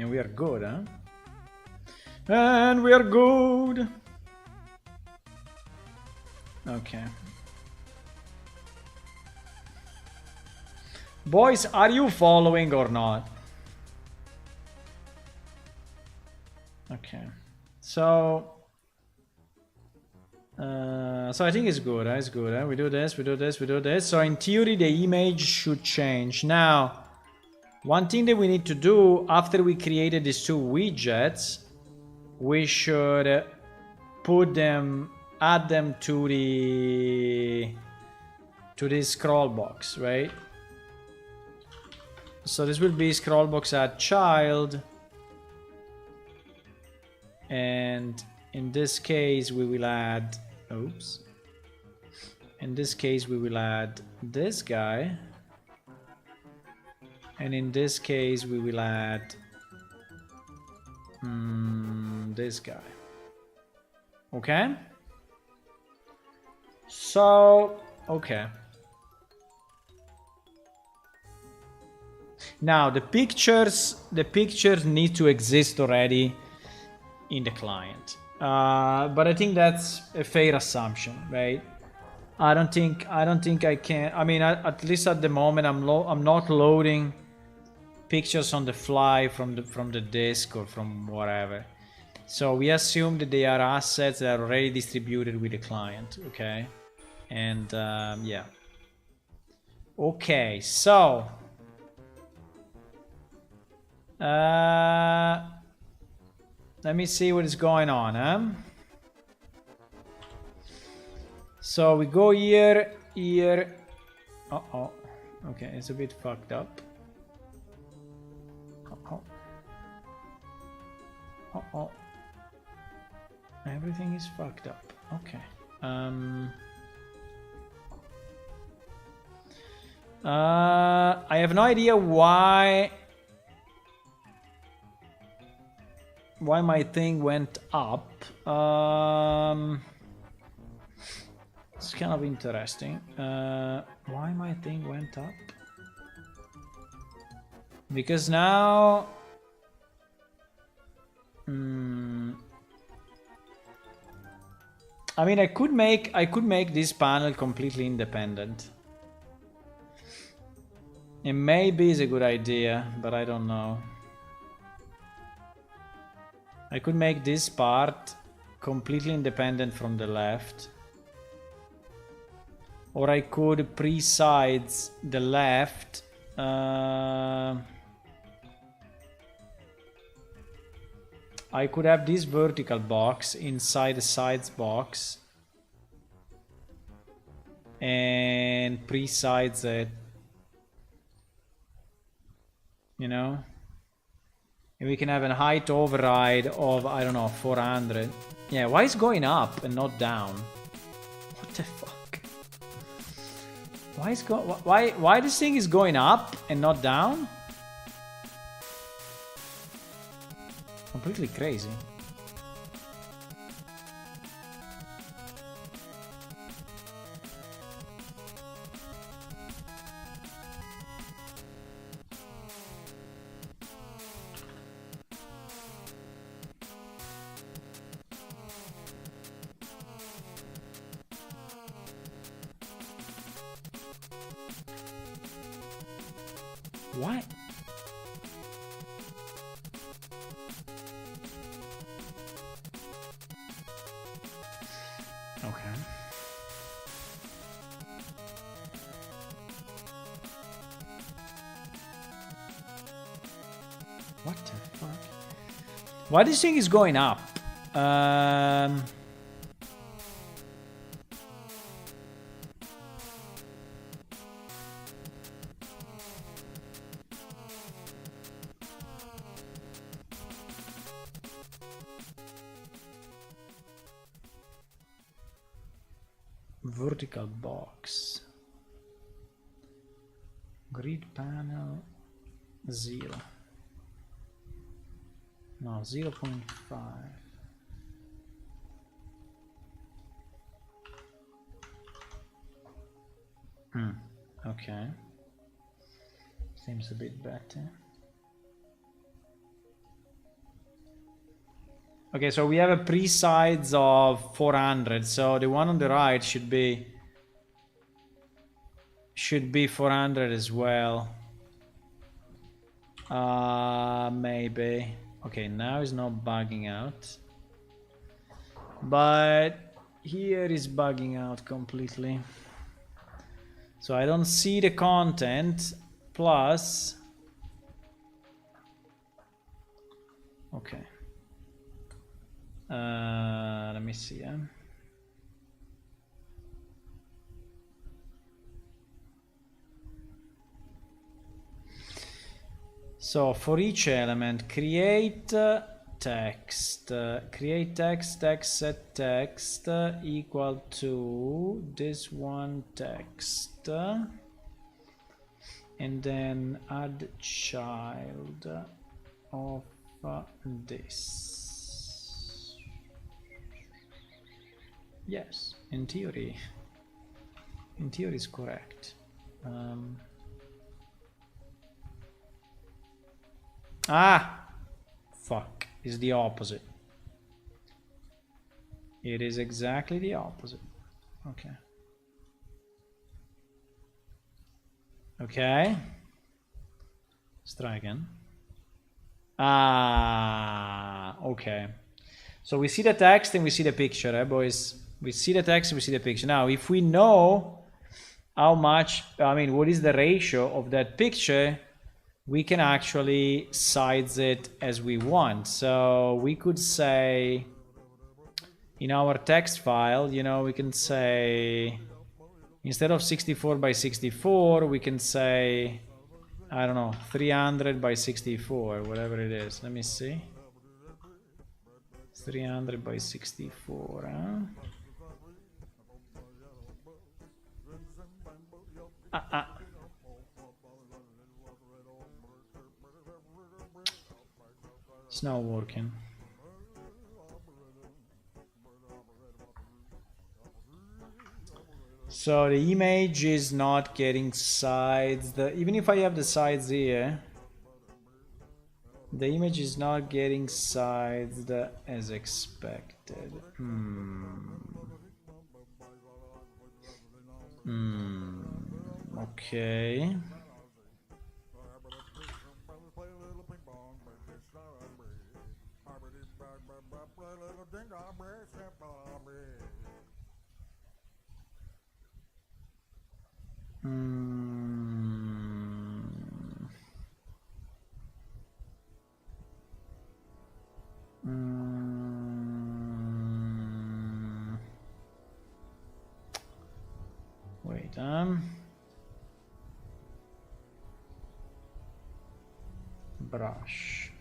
And we are good, huh? And we are good. Okay. Boys, are you following or not? Okay. So I think it's good. It's good. We do this, we do this, we do this. So in theory, the image should change. Now, one thing that we need to do after we created these two widgets, we should put them, add them to this scroll box, right? So this will be scroll box add child, and in this case we will add, oops. In this case we will add this guy. And in this case, we will add this guy. Okay? So, okay. Now, the pictures need to exist already in the client. But I think that's a fair assumption, right? I don't think I can. I mean, at least at the moment, I'm not loading pictures on the fly from the disk or from whatever. So we assume that they are assets that are already distributed with the client, okay? And yeah. Okay, so let me see what is going on, huh? So we go here. Uh-oh. Okay, it's a bit fucked up. Uh-oh. Everything is fucked up. Okay. I have no idea why my thing went up. It's kind of interesting. Why my thing went up? Because now I mean, I could make this panel completely independent. It maybe is a good idea, but I don't know. I could make this part completely independent from the left. Or I could pre-size the left. I could have this vertical box inside the sides box and pre-size it, you know, and we can have a height override of, I don't know, 400. Yeah, why is going up and not down? What the fuck? Why this thing is going up and not down? Completely crazy. What? Okay. What the fuck? Why this thing is going up? Vertical box. Grid panel 0. No, 0.5. Okay. Seems a bit better. Okay, so we have a pre-size of 400, so the one on the right should be 400 as well. Maybe. Okay, now it's not bugging out. But here is bugging out completely. So I don't see the content. Plus... Okay. Let me see. So for each element, create text. Create text, text set text equal to this one text. And then add child of this. Yes, in theory is correct. Fuck, is the opposite. It is exactly the opposite. Okay. Okay. Let's try again. Okay. So we see the text and we see the picture, eh, boys? We see the text and we see the picture. Now, if we know how much, what is the ratio of that picture, we can actually size it as we want. So we could say, in our text file, we can say, instead of 64 by 64, we can say, I don't know, 300 by 64, whatever it is. Let me see. 300 by 64, huh? It's not working. So the image is not getting sized. Even if I have the size here, the image is not getting sized as expected. Okay. Wait, brush.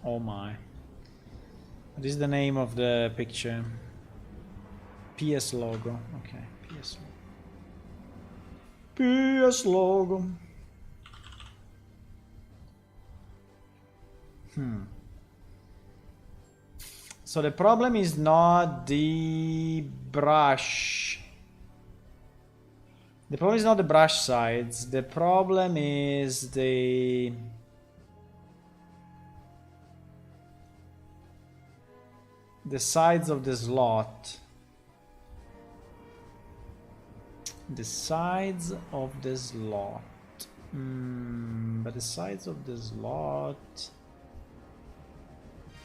Oh my. What is the name of the picture? PS logo. Okay, PS logo. PS logo. So the problem is not the brush. The problem is not the brush size. The problem is the the size of the slot. The size of the slot. But the size of the slot.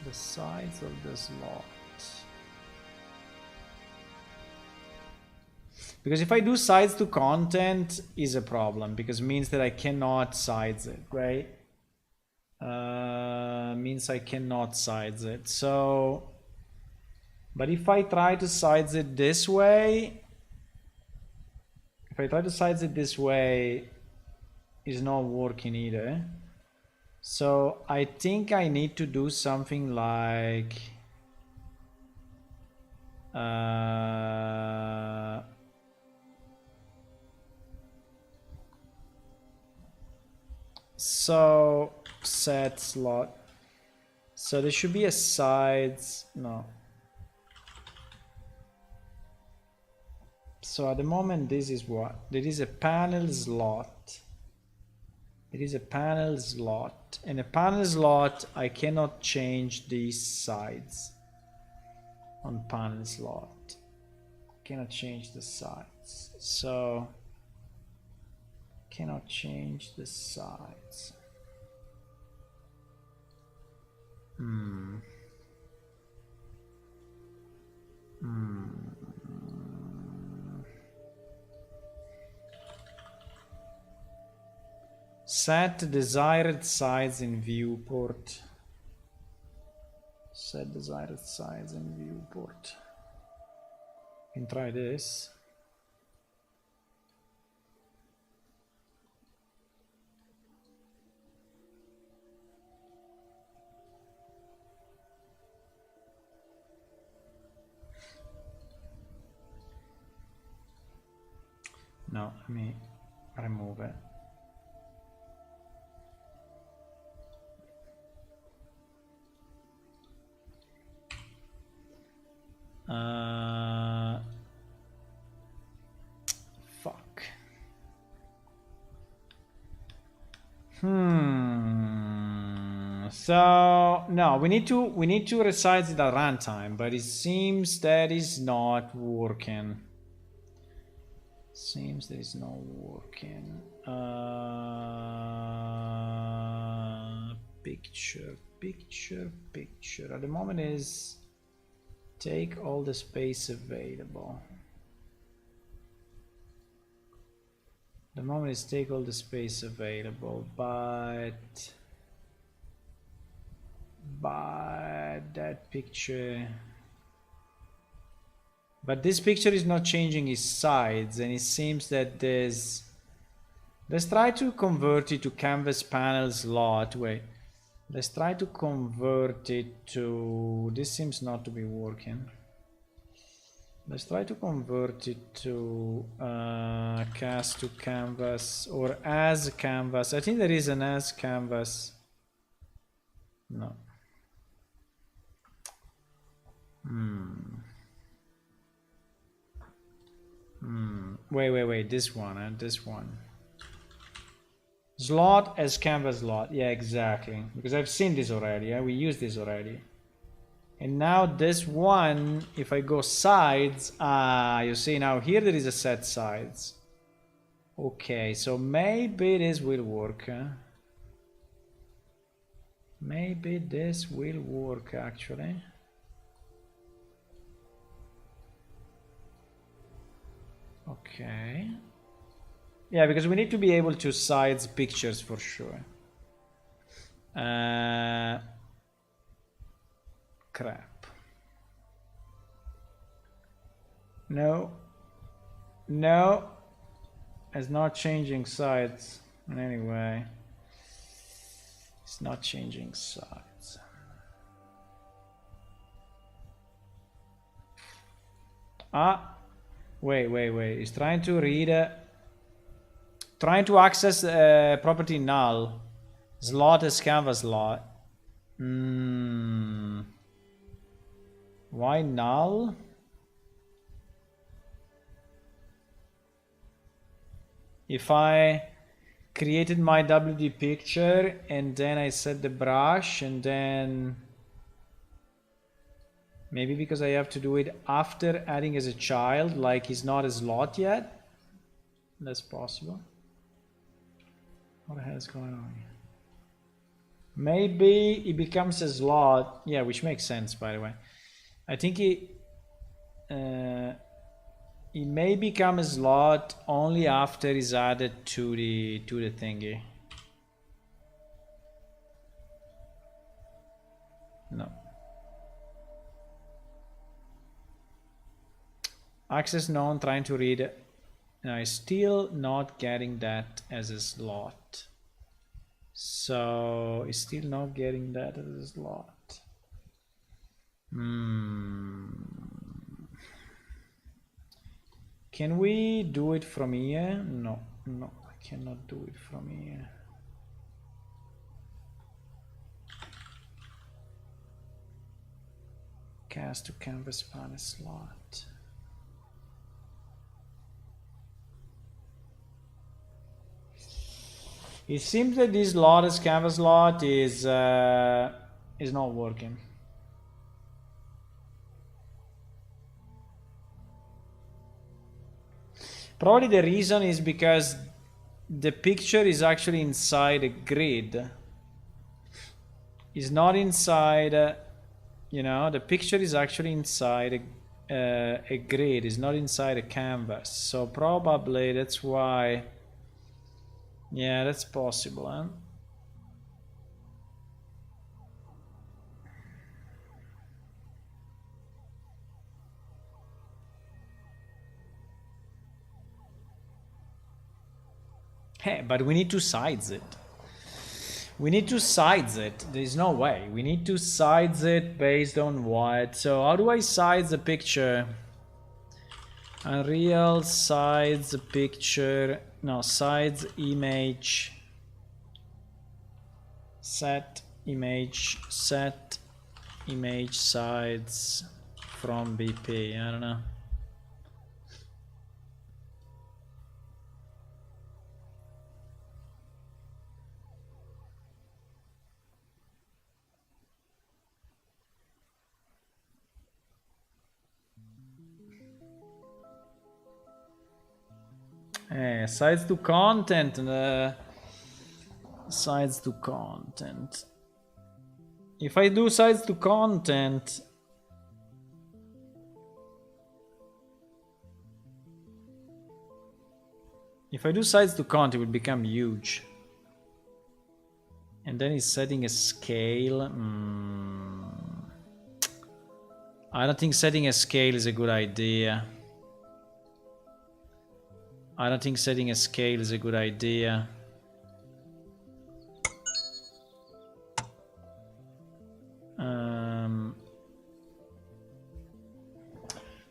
The size of the slot. Because if I do size to content is a problem, because it means that I cannot size it, right? Means I cannot size it. So, but if I try to size it this way, it's not working either. So I think I need to do something like so set slot. So there should be a size. No. So at the moment, this is what? There is a panel slot. It is a panel slot. And a panel slot, I cannot change these sides on panel slot. Cannot change the sides. So, cannot change the sides. Set desired size in viewport. Set desired size in viewport. Can try this. No, let me remove it. Fuck. So no, we need to resize it at runtime, but it seems that is not working. Seems that is not working. Picture. At the moment is take all the space available. The moment is take all the space available, but that picture. But this picture is not changing its sides, and it seems that there's. Let's try to convert it to canvas panel slot. Wait. Let's try to convert it to. This seems not to be working. Let's try to convert it to cast to canvas or as canvas. I think there is an as canvas. No. Wait. This one, this one. Slot as canvas slot. Yeah, exactly. Because I've seen this already. Yeah? We used this already. And now this one, if I go sides, you see now here there is a set sides. Okay, so maybe this will work. Huh? Maybe this will work actually. Okay. Yeah, because we need to be able to size pictures for sure. Crap. No. It's not changing sides in any way. It's not changing sides. Wait. It's trying to read. Trying to access property null. Slot as canvas slot. Why null? If I created my WD picture and then I set the brush and then Maybe because I have to do it after adding as a child, like he's not a slot yet. That's possible. What the hell is going on here? Maybe he becomes a slot. Yeah, which makes sense, by the way. I think he may become a slot only after he's added to the thingy. No. Access known, trying to read. No, I'm still not getting that as a slot. So it's still not getting that as a slot. Can we do it from here? No, I cannot do it from here. Cast to canvas panel slot. It seems that this slot as canvas slot is not working. Probably the reason is because the picture is actually inside a grid. It's not inside, you know, the picture is actually inside a grid. It's not inside a canvas. So probably that's why. Yeah, that's possible, huh? Hey, but we need to size it. We need to size it. There's no way. We need to size it based on what? So how do I size the picture? Unreal size picture. No, size image. Set image size from BP. I don't know. Size to content. Size to content. If I do size to content, it will become huge. And then it's setting a scale. I don't think setting a scale is a good idea. I don't think setting a scale is a good idea.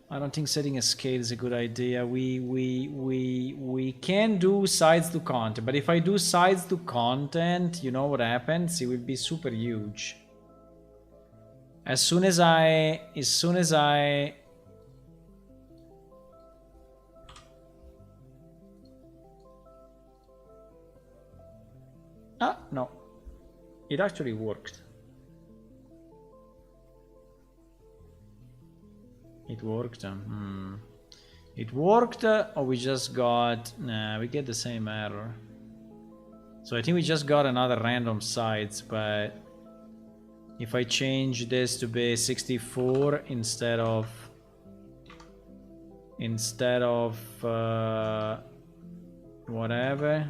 I don't think setting a scale is a good idea. We can do size to content, but if I do size to content, you know what happens? It will be super huge. As soon as I no, it actually worked. It worked. It worked, or we just got... Nah, we get the same error. So I think we just got another random size, but if I change this to be 64 instead of whatever.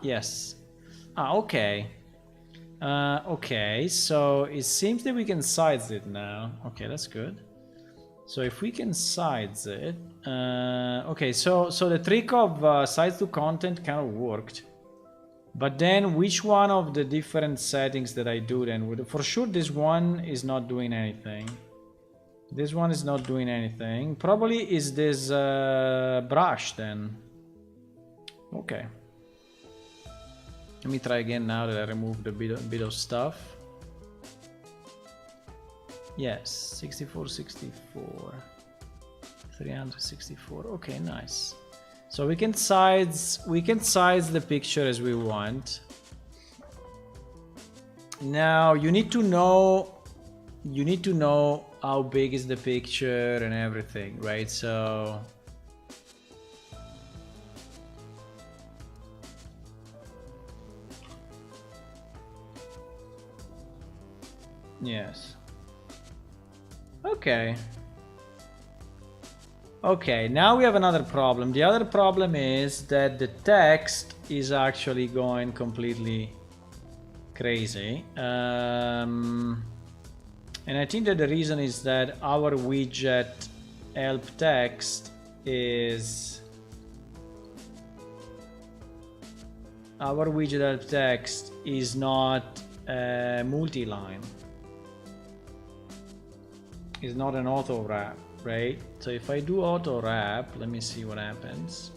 Yes. Okay. Okay, so it seems that we can size it now. Okay, that's good. So if we can size it, okay, so the trick of size to content kind of worked. But then which one of the different settings that I do then would, for sure this one is not doing anything. This one is not doing anything. Probably is this brush then. Okay. Let me try again now that I removed a bit of stuff. Yes, 64, 64. 364. Okay, nice. So we can size the picture as we want. Now you need to know how big is the picture and everything, right? So yes. Okay. Okay, now we have another problem. The other problem is that the text is actually going completely crazy. And I think that the reason is that our widget help text is not multi-line. It's not an auto wrap, right? So if I do auto wrap, let me see what happens.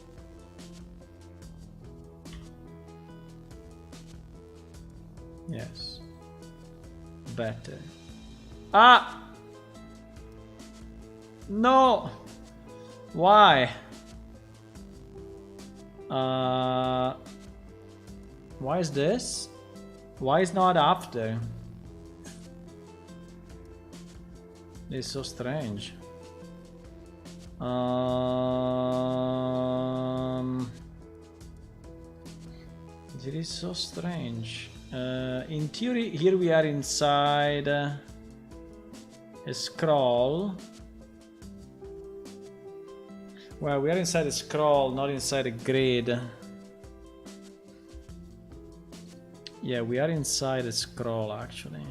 Yes. Better. Ah! No! Why? Why is this? Why is not after? It's so strange. It is so strange. In theory, here we are inside a scroll. Well, we are inside a scroll, not inside a grid. Yeah, we are inside a scroll actually.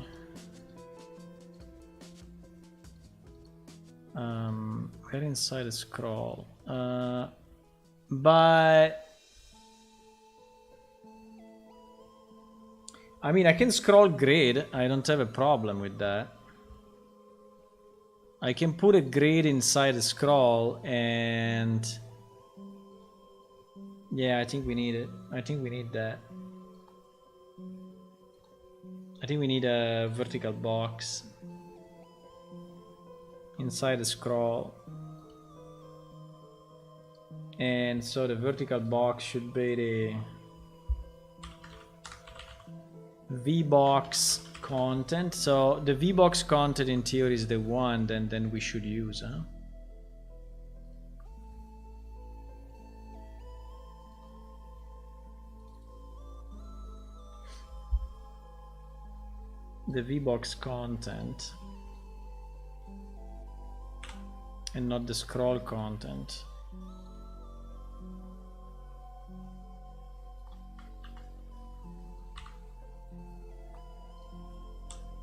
We're inside a scroll. But I mean, I can scroll grid. I don't have a problem with that. I can put a grid inside a scroll and yeah, I think we need it. I think we need that. I think we need a vertical box inside the scroll. And so the vertical box should be the VBox content. So the VBox content in theory is the one then we should use, huh? The VBox content and not the scroll content.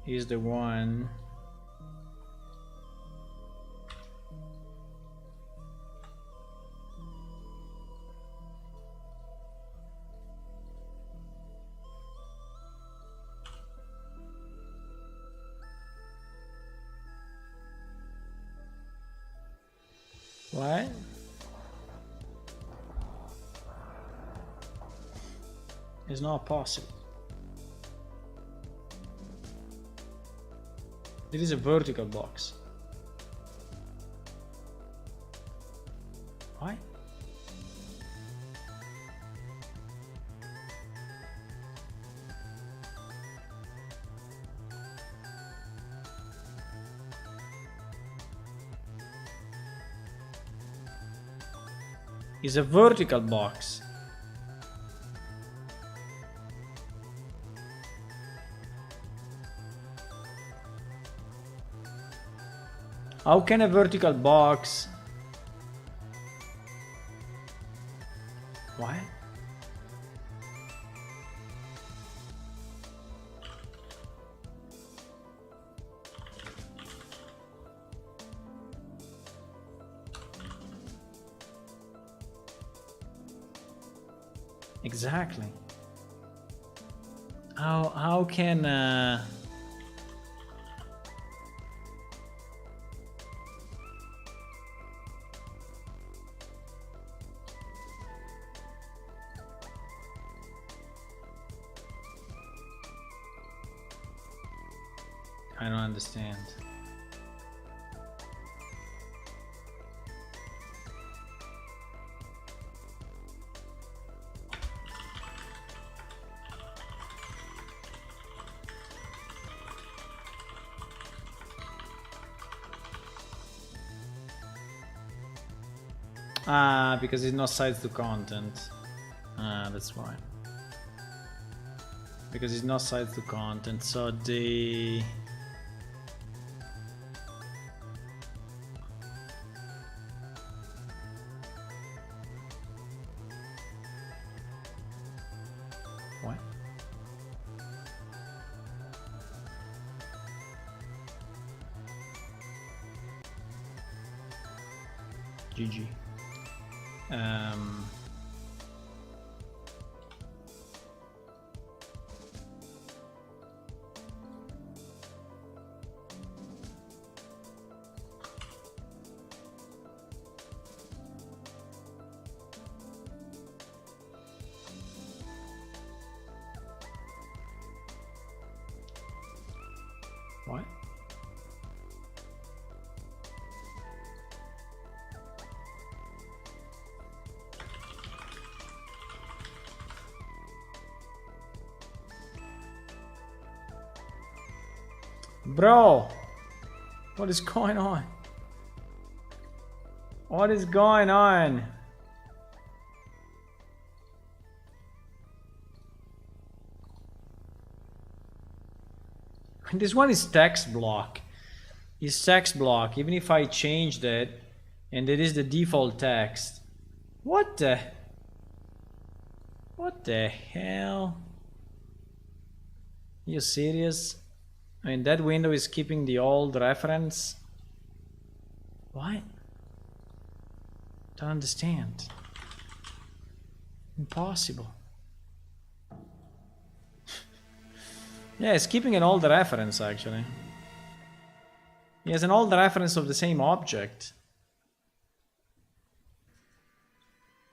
Is the one what? It's not possible. It is a vertical box. Why? It's a vertical box. How can a vertical box? What? Exactly. How can I don't understand. Ah, because it's not size to content. Ah, that's why. Because it's not size to content, so the... What? GG. What? Bro, what is going on? What is going on? This one is text block. Is text block, even if I changed it, and it is the default text. What the hell? You serious? I mean, that window is keeping the old reference. What? Don't understand. Impossible. Yeah, it's keeping an old reference actually. He has an old reference of the same object.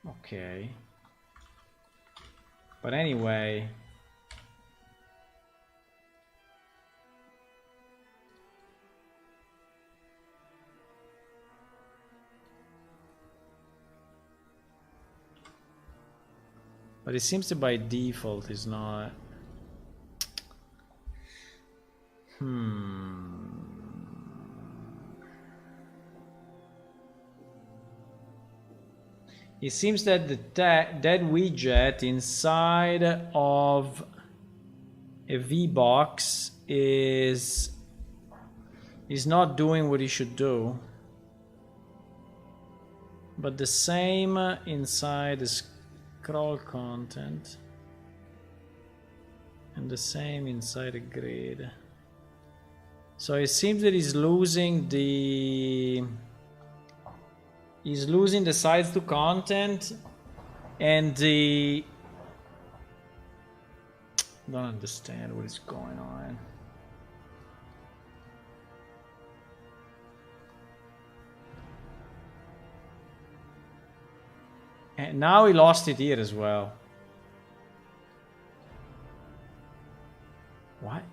Okay. But anyway. But it seems that by default is not. It seems that that widget inside of a VBox is not doing what it should do. But the same inside the scroll content. And the same inside the grid. So it seems that he's losing the size to content and the don't understand what is going on. And now he lost it here as well. What?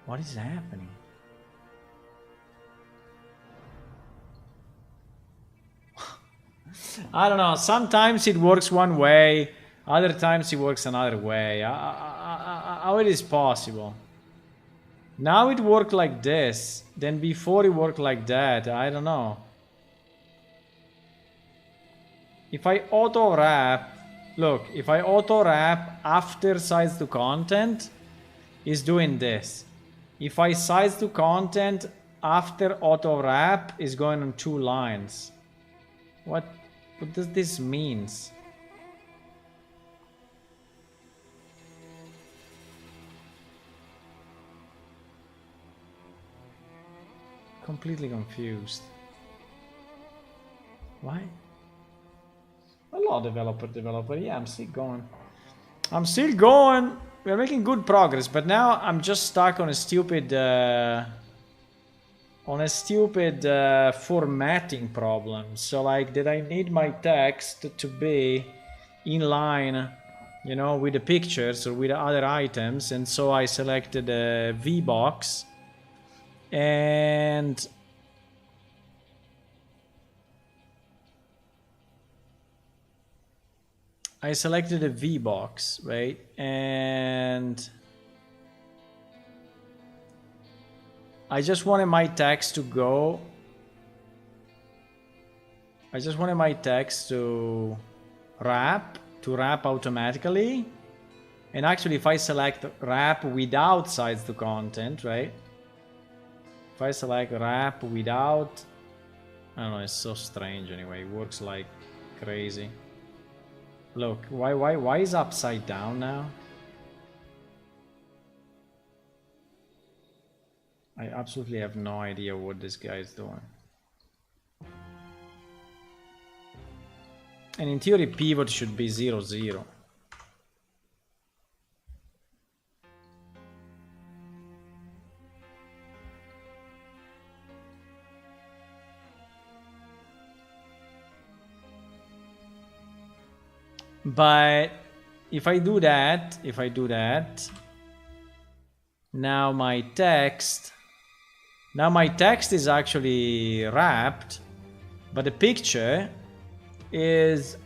What is happening? I don't know. Sometimes it works one way, other times it works another way. How it is possible? Now it worked like this, then before it worked like that. I don't know. If I auto wrap, look, if I auto wrap after size to content, it's doing this. If I size to content after auto wrap, is going on 2 lines. What does this mean? Completely confused. Why? Hello, developer. Yeah, I'm still going. We're making good progress, but now I'm just stuck on a stupid formatting problem. So like that I need my text to be in line, you know, with the pictures or with the other items, and so I selected a VBox and I selected a VBox, right? And I just wanted my text to go I just wanted my text to wrap automatically. And actually, if I select wrap without size to content, right? If I select wrap without, I don't know, it's so strange anyway. It works like crazy. Look, why is upside down now? I absolutely have no idea what this guy is doing. And in theory, pivot should be 0, 0. But if I do that, now my text is actually wrapped, but the picture is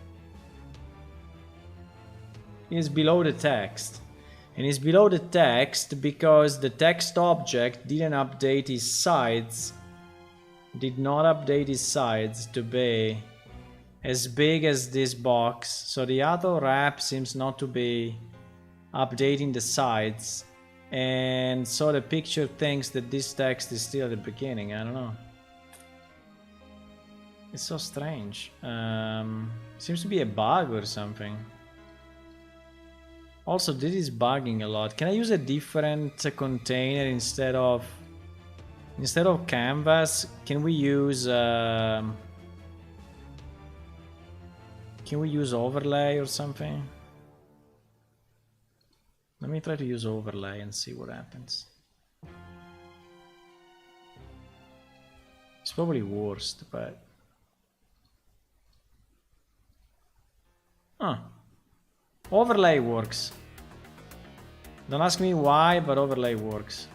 below the text. And it's below the text because the text object didn't update his sides, did not update his sides to be as big as this box. So the auto wrap seems not to be updating the sides, and so the picture thinks that this text is still at the beginning. I don't know. It's so strange. Seems to be a bug or something. Also, this is bugging a lot. Can I use a different container instead of canvas? Can we use overlay or something? Let me try to use overlay and see what happens. It's probably worst, but... Huh. Overlay works. Don't ask me why, but overlay works.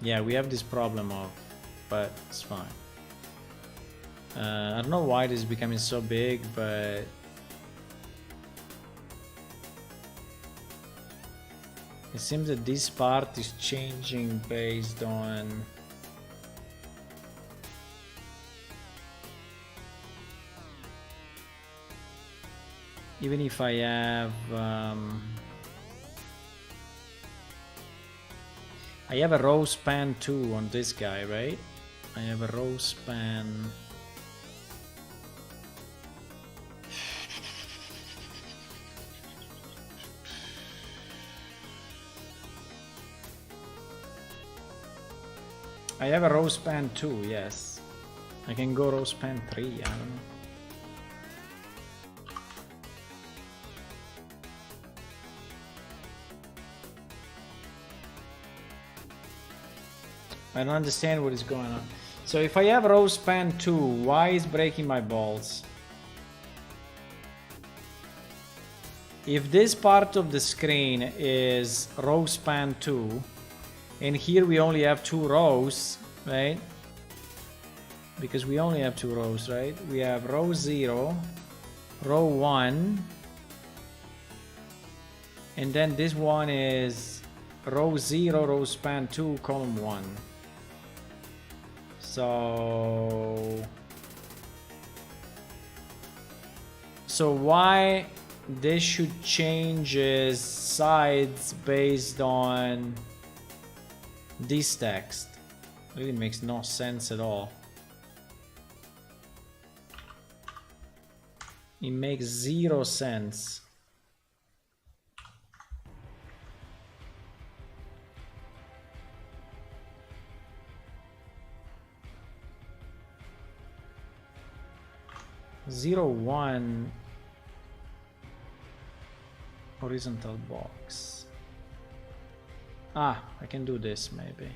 Yeah, we have this problem of... but it's fine. I don't know why this is becoming so big, but... it seems that this part is changing based on... even if I have... I have a row span 2 on this guy, right? I have a row span... I have a row span 2, yes. I can go row span 3, I don't know. I don't understand what is going on. So if I have row span 2, why is breaking my balls? If this part of the screen is row span 2, and here we only have 2 rows, right? Because we only have 2 rows, right? We have row 0, row 1, and then this one is row 0, row span 2, column 1. So why this should change its sides based on this text? Really makes no sense at all. It makes 0 sense. Zero one horizontal box. Ah, I can do this maybe.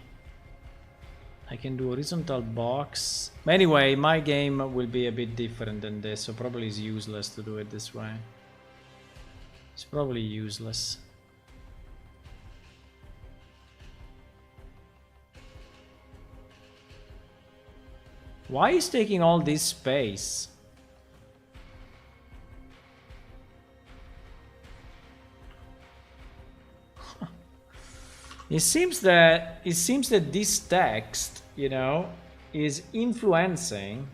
I can do horizontal box. Anyway, my game will be a bit different than this, so probably it's useless to do it this way. It's probably useless. Why is taking all this space? It seems that this text, you know, is influencing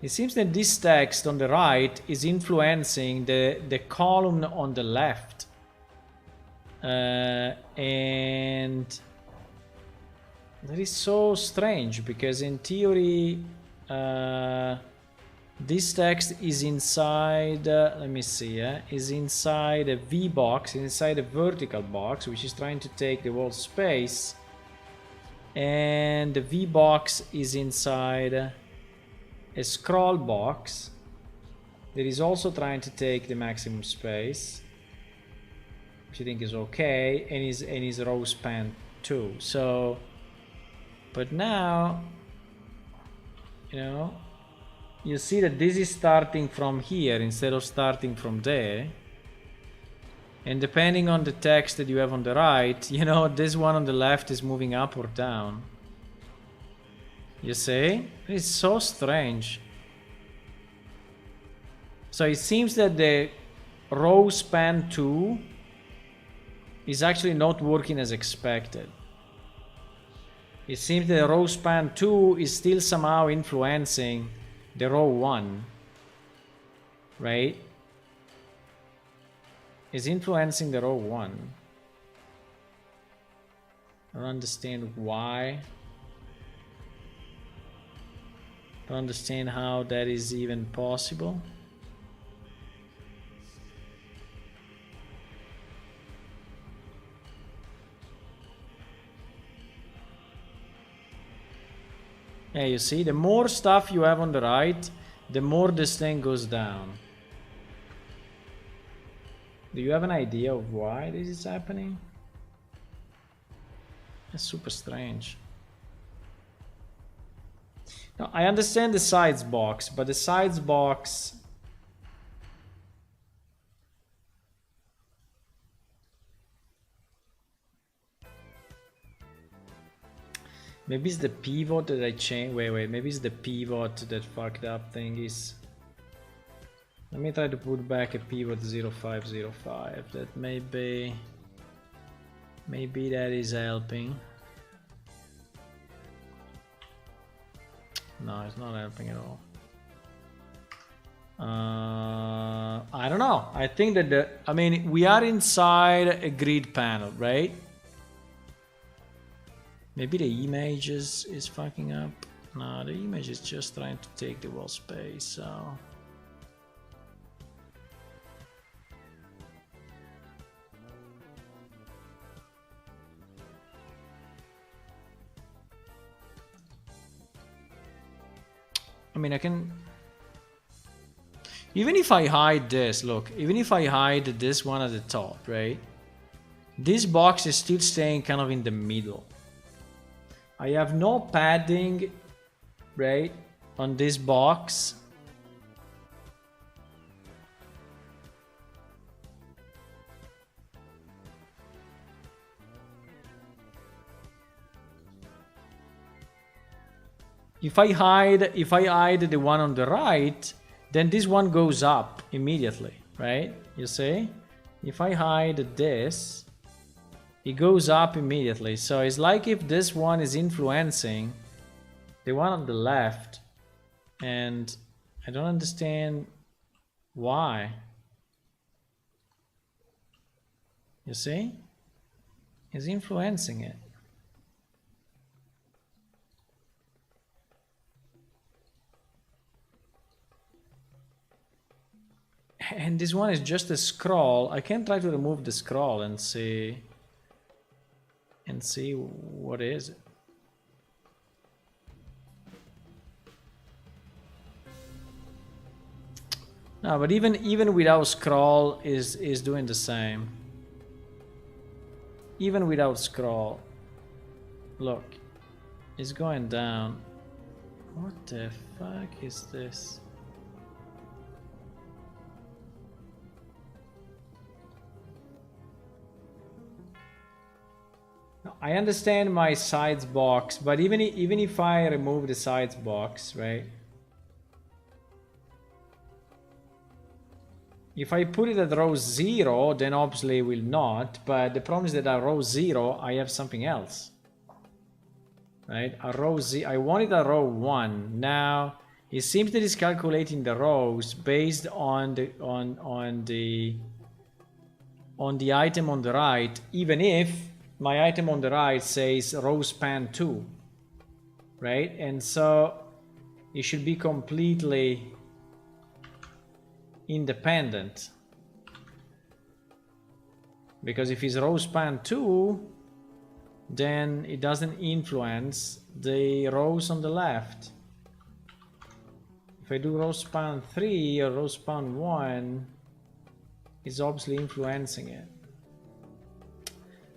it seems that this text on the right is influencing the column on the left. And that is so strange because in theory this text is inside, let me see, is inside a V box, inside a vertical box, which is trying to take the whole space. And the V box is inside a scroll box that is also trying to take the maximum space, which I think is okay, and is row span too. So, but now, you know, you see that this is starting from here instead of starting from there. And depending on the text that you have on the right, you know, this one on the left is moving up or down. You see? It's so strange. So it seems that the row span 2 is actually not working as expected. It seems that row span 2 is still somehow influencing the row 1, right? Is influencing the row 1. I don't understand why. I don't understand how that is even possible. Yeah, you see, the more stuff you have on the right, the more this thing goes down. Do you have an idea of why this is happening? It's super strange. Now, I understand the sides box, but the sides box... Maybe it's the pivot that I changed. Wait, maybe it's the pivot that fucked up thingies. Let me try to put back a pivot 0505. That maybe that is helping. No, it's not helping at all. I don't know. I think that I mean, we are inside a grid panel, right? Maybe the image is fucking up. No, the image is just trying to take the wall space, so... I mean, I can... Even if I hide this, look, even if I hide this one at the top, right? This box is still staying kind of in the middle. I have no padding, right, on this box. If I hide the one on the right, then this one goes up immediately, right? You see? If I hide this, it goes up immediately. So it's like if this one is influencing the one on the left, and I don't understand why. You see? It's influencing it. And this one is just a scroll. I can try to remove the scroll and see what is it. No, but even without scroll is doing the same. Even without scroll, look, it's going down. What the fuck is this? I understand my sides box, but even if I remove the sides box, right? If I put it at row 0, then obviously it will not, but the problem is that at row 0 I have something else. Right? At row I want it at row 1. Now it seems that it's calculating the rows based on the item on the right, even if my item on the right says row span 2, right? And so it should be completely independent, because if it's row span 2, then it doesn't influence the rows on the left. If I do row span 3 or row span 1, it's obviously influencing it.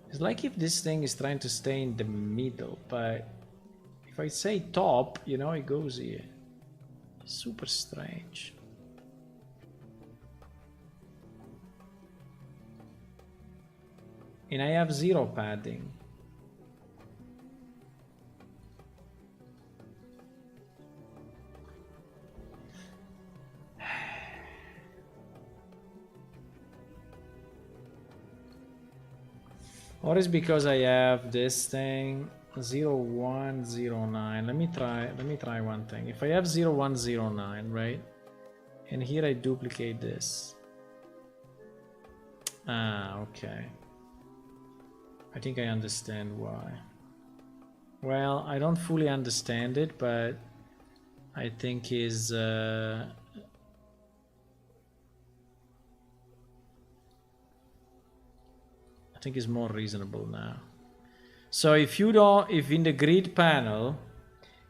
It's like if this thing is trying to stay in the middle, but if I say top, you know, it goes here. Super strange. And I have 0 padding. Or is because I have this thing 0109. Let me try one thing. If I have 0109, right? And here I duplicate this. Ah, okay. I think I understand why. Well, I don't fully understand it, but I think is more reasonable now. So if in the grid panel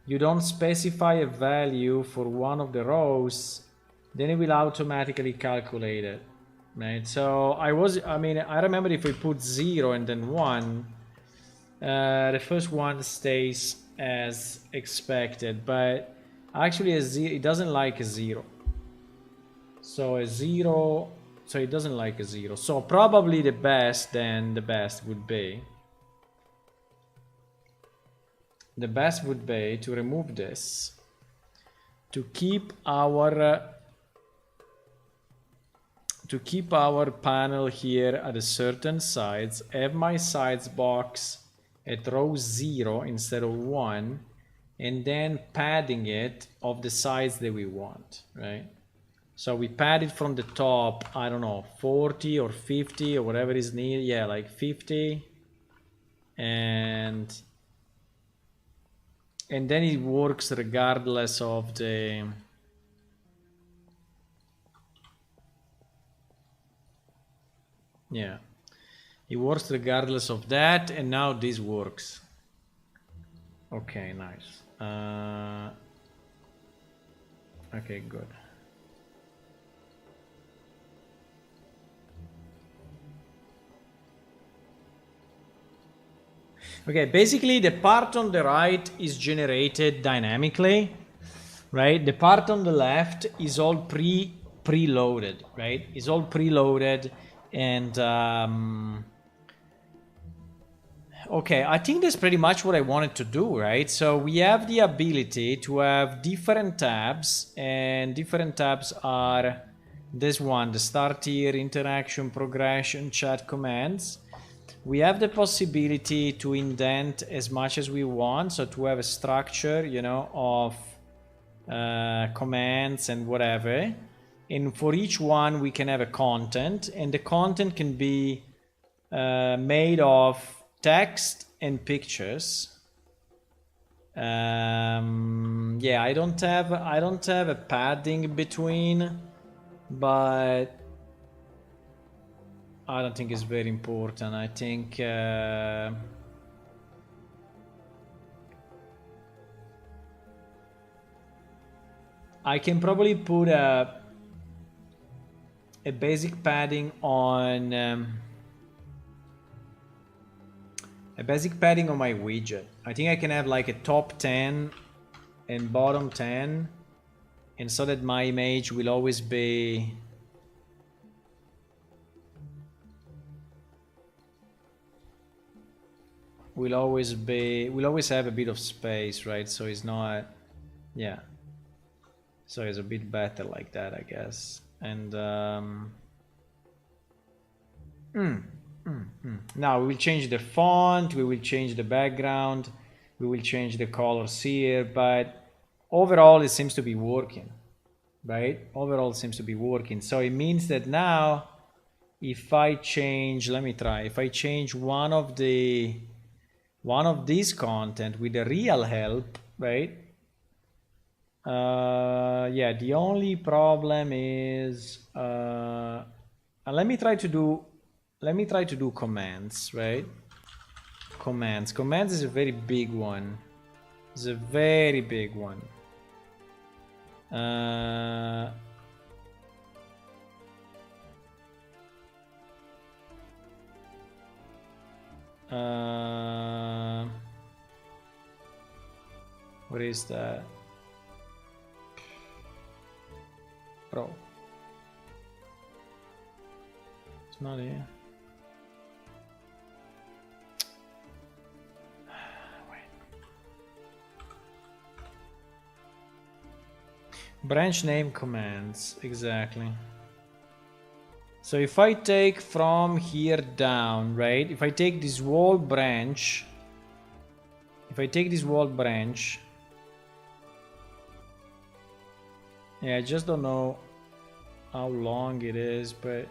you don't specify a value for one of the rows, then it will automatically calculate it, right? So I remember if we put 0 and then 1, the first one stays as expected, but actually it doesn't like a 0. So a 0, so it doesn't like a 0. So probably the best would be to remove this, to keep our panel here at a certain size, have my size box at row 0 instead of 1, and then padding it of the size that we want, right? So we pad it from the top, I don't know, 40 or 50 or whatever is needed. Yeah, like 50. And then it works regardless of the... Yeah, it works regardless of that, and now this works. Okay, nice. Okay, good. Okay, basically the part on the right is generated dynamically, right? The part on the left is all preloaded, right? It's all preloaded, and okay, I think that's pretty much what I wanted to do, right? So we have the ability to have different tabs, and different tabs are this one, the start here, interaction, progression, chat, commands. We have the possibility to indent as much as we want, so to have a structure, you know, of commands and whatever. And for each one we can have a content, and the content can be made of text and pictures. Yeah, I don't have a padding between, but I don't think it's very important. I think I can probably put a basic padding on my widget. I think I can have like a top 10 and bottom 10, and so that my image will always be will always have a bit of space, right? So it's not, yeah, so it's a bit better like that, I guess. And Now we will change the font, we will change the background, we will change the colors here, but overall it seems to be working, right? Overall it seems to be working. So it means that now if I change, let me try, if I change one of this content with the real help, right? Yeah, the only problem is let me try to do commands, right? Commands is a very big one. It's a very big one. What is that? Bro. It's not here. Branch name commands, exactly. So if I take from here down, right? If I take this whole branch, yeah, I just don't know how long it is, but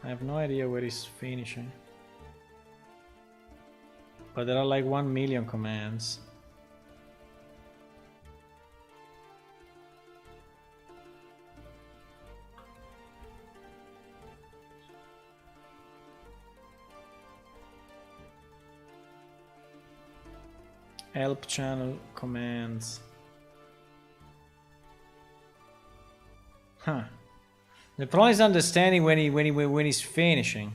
I have no idea where it's finishing. But there are like 1 million commands. Help channel commands. Huh. The problem is understanding when he's finishing.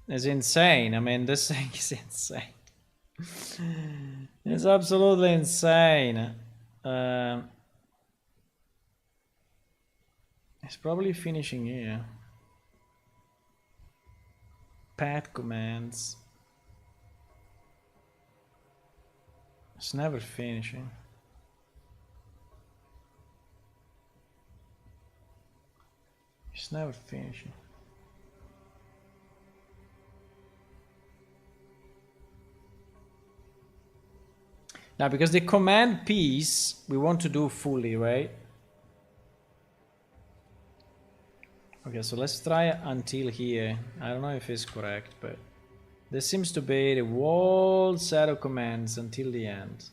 It's insane. I mean, this thing is insane. It's absolutely insane. It's probably finishing here. Path commands. It's never finishing. It's never finishing. Now, because the command piece we want to do fully, right? Okay, so let's try until here. I don't know if it's correct, but this seems to be the whole set of commands until the end.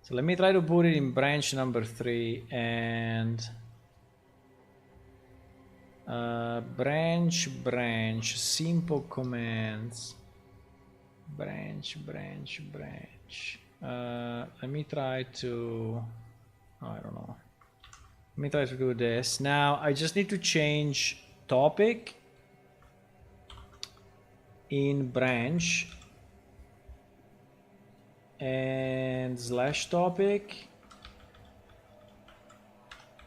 So let me try to put it in branch number 3 and branch, simple commands. Branch. Let me try to, I don't know. Let me try to do this. Now I just need to change topic in branch and slash topic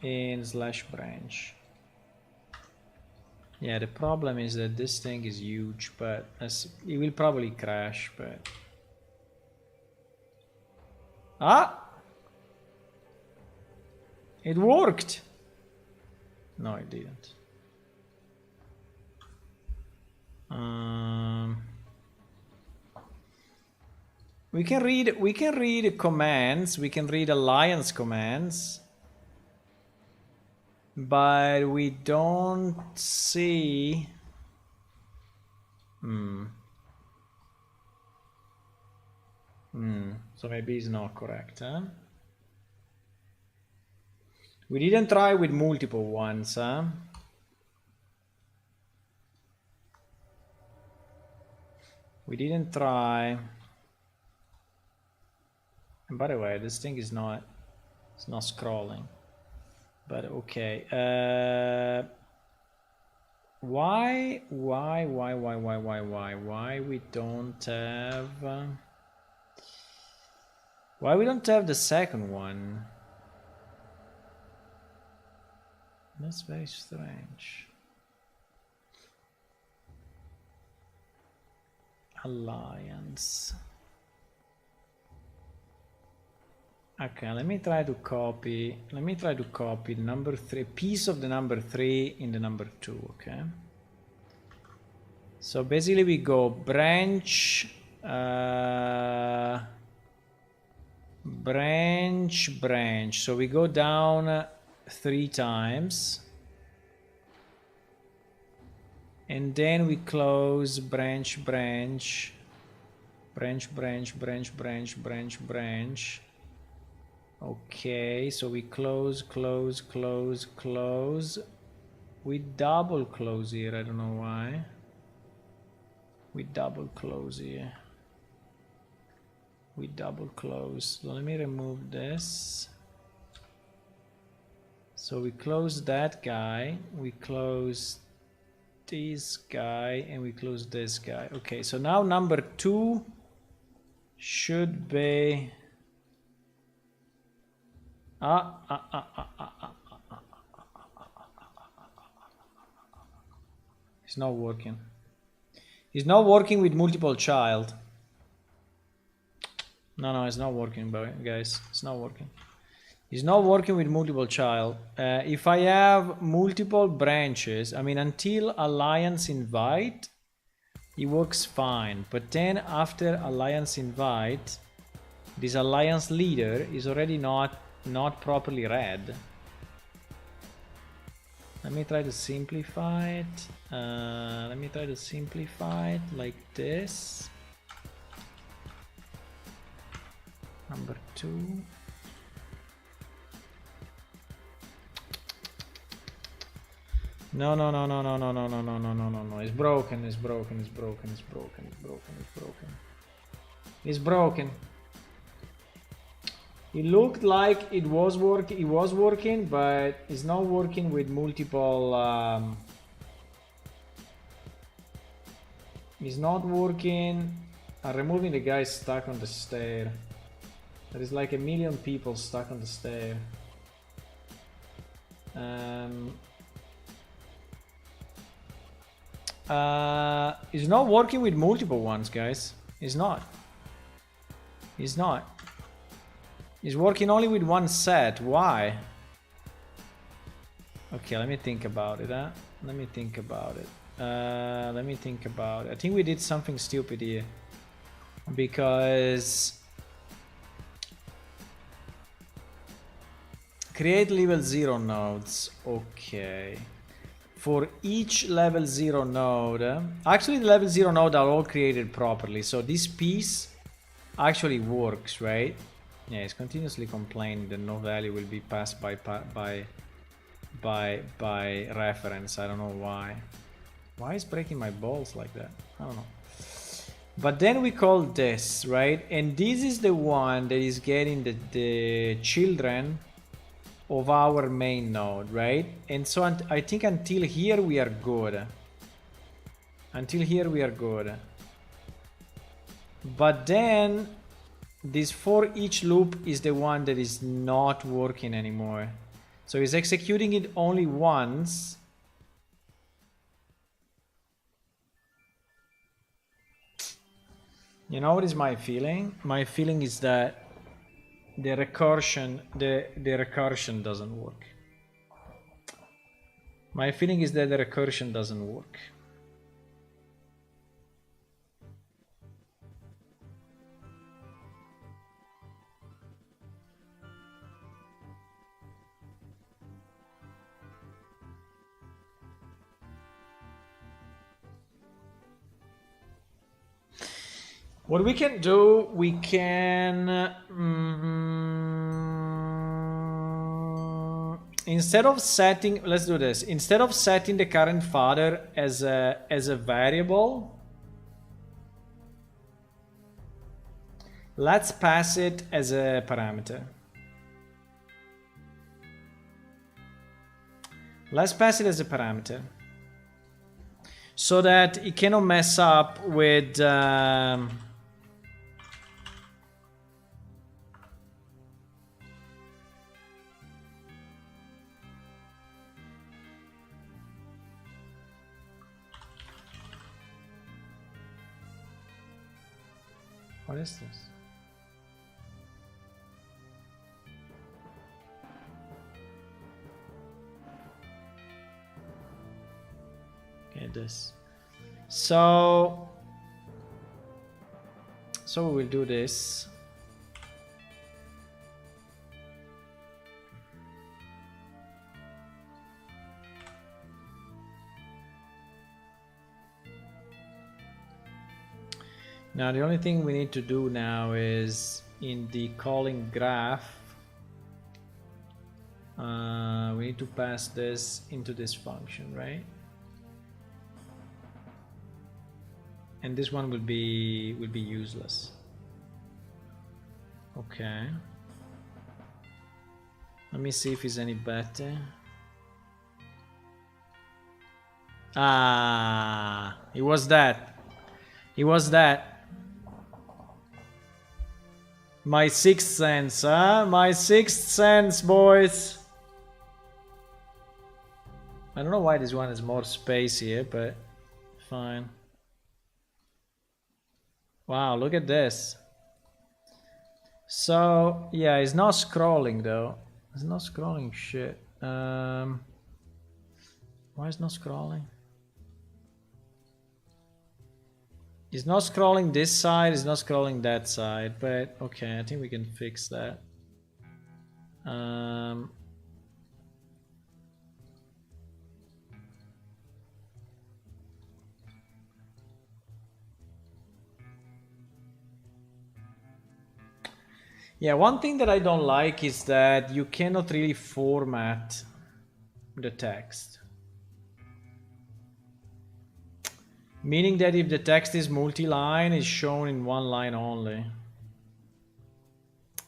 in slash branch. Yeah, the problem is that this thing is huge, but it will probably crash, but it worked. No, it didn't. We can read commands. We can read alliance commands, but we don't see. So maybe it's not correct, huh? We didn't try with multiple ones, huh? We didn't try. And by the way, this thing is not, it's not scrolling. But okay. Why we don't have why we don't have the second one? That's very strange. Alliance. Okay, let me try to copy number 3, piece of the number 3 in the number 2, okay? So basically we go branch, branch. So we go down 3 times. And then we close branch. Okay, so we close. We double close here, I don't know why. We double close here. We double close. So let me remove this. So we close that guy, we close this guy, and we close this guy. Okay, so now number 2 should be it's not working. It's not working with multiple child. No, it's not working, guys. It's not working. It's not working with multiple child. If I have multiple branches, I mean, until alliance invite, it works fine. But then after alliance invite, this alliance leader is already not properly read. Let me try to simplify it. Let me try to simplify it like this. Number 2. No. It's broken. It's broken. It looked like it was working, but it's not working with multiple. It's not working. I'm removing the guy stuck on the stair. There is like 1 million people stuck on the stair. It's not working with multiple ones, guys. It's not. It's working only with one set. Why? Okay, let me think about it. Let me think about it. I think we did something stupid here. Because create level 0 nodes. Okay. For each level 0 node, actually the level 0 node are all created properly. So this piece actually works, right? Yeah, it's continuously complaining that no value will be passed by reference. I don't know why. Why is breaking my balls like that? I don't know. But then we call this, right? And this is the one that is getting the children of our main node, right? And so I think until here we are good. But then this for each loop is the one that is not working anymore. So it's executing it only once. You know what is my feeling? My feeling is that the recursion doesn't work. My feeling is that the recursion doesn't work. What we can do, we can instead of setting, let's do this. Instead of setting the current father as a variable, let's pass it as a parameter. Let's pass it as a parameter so that it cannot mess up with what is this? Okay, this. So we will do this. Now the only thing we need to do now is in the calling graph, we need to pass this into this function, right? And this one will be useless. Okay. Let me see if it's any better. Ah, it was that. It was that. My sixth sense, huh? My sixth sense, boys. I don't know why this one has more space here, but fine. Wow, look at this. So, yeah, it's not scrolling though. It's not scrolling shit. Why is it not scrolling? It's not scrolling this side, it's not scrolling that side, but okay, I think we can fix that. Yeah, one thing that I don't like is that you cannot really format the text. Meaning that if the text is multi-line, it's shown in one line only.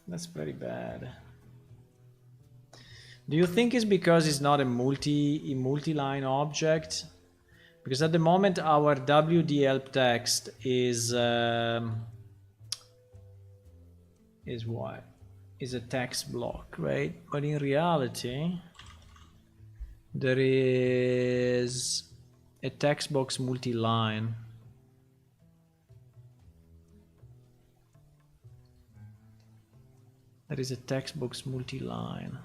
That's pretty bad. Do you think it's because it's not a multi-line object? Because at the moment our WD help text is what? Is a text block, right? But in reality, there is a text box multi-line. There is a text box multi-line.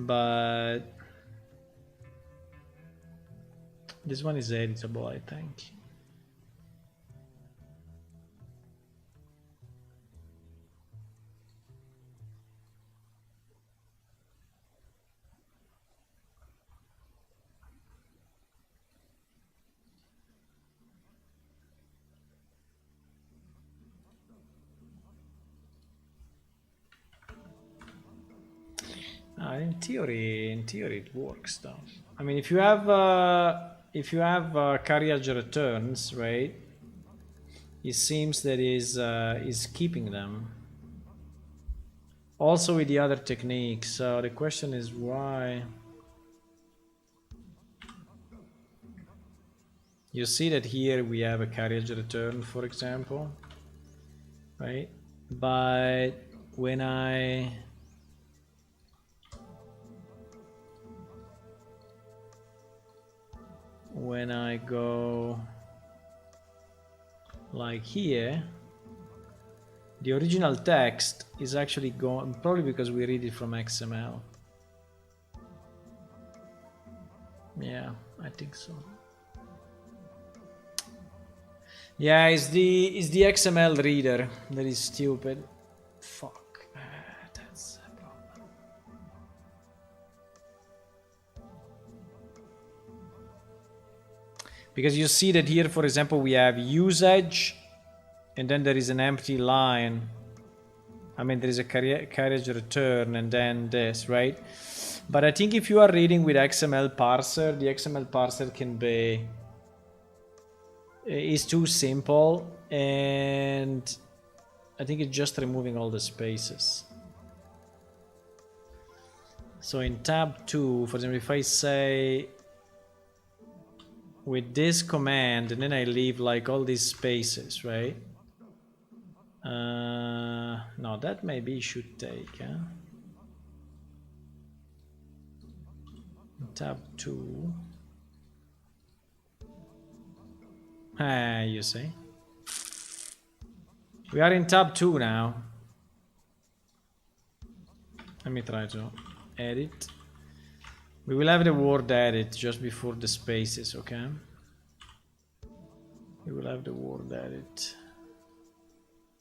But this one is editable, I think. In theory it works though. I mean, if you have carriage returns, right? It seems that is keeping them. Also with the other techniques. So the question is why. You see that here we have a carriage return, for example, right? But when I go like here, the original text is actually going, probably because we read it from XML. Yeah, I think so. Yeah, it's the XML reader that is stupid. Fuck, that's a problem. Because you see that here, for example, we have usage, and then there is an empty line. I mean, there is a carriage return, and then this, right? But I think if you are reading with XML Parser, the XML Parser is too simple, and I think it's just removing all the spaces. So in tab 2, for example, if I say with this command, and then I leave like all these spaces, right? No, that maybe should take, huh? Tab 2. Ah, you see. We are in tab 2 now. Let me try to edit. We will have the word edit just before the spaces, okay? We will have the word edit.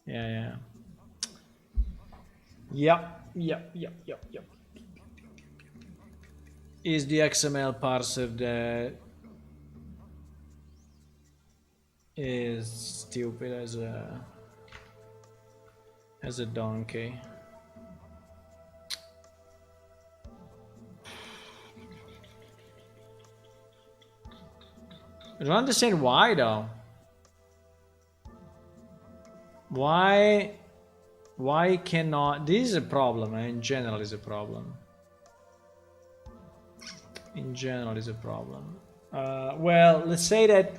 Yeah. Yep. Is the XML parser that is stupid as a donkey. I don't understand why though. Why cannot... This is a problem, in general is a problem. In general is a problem. Well, let's say that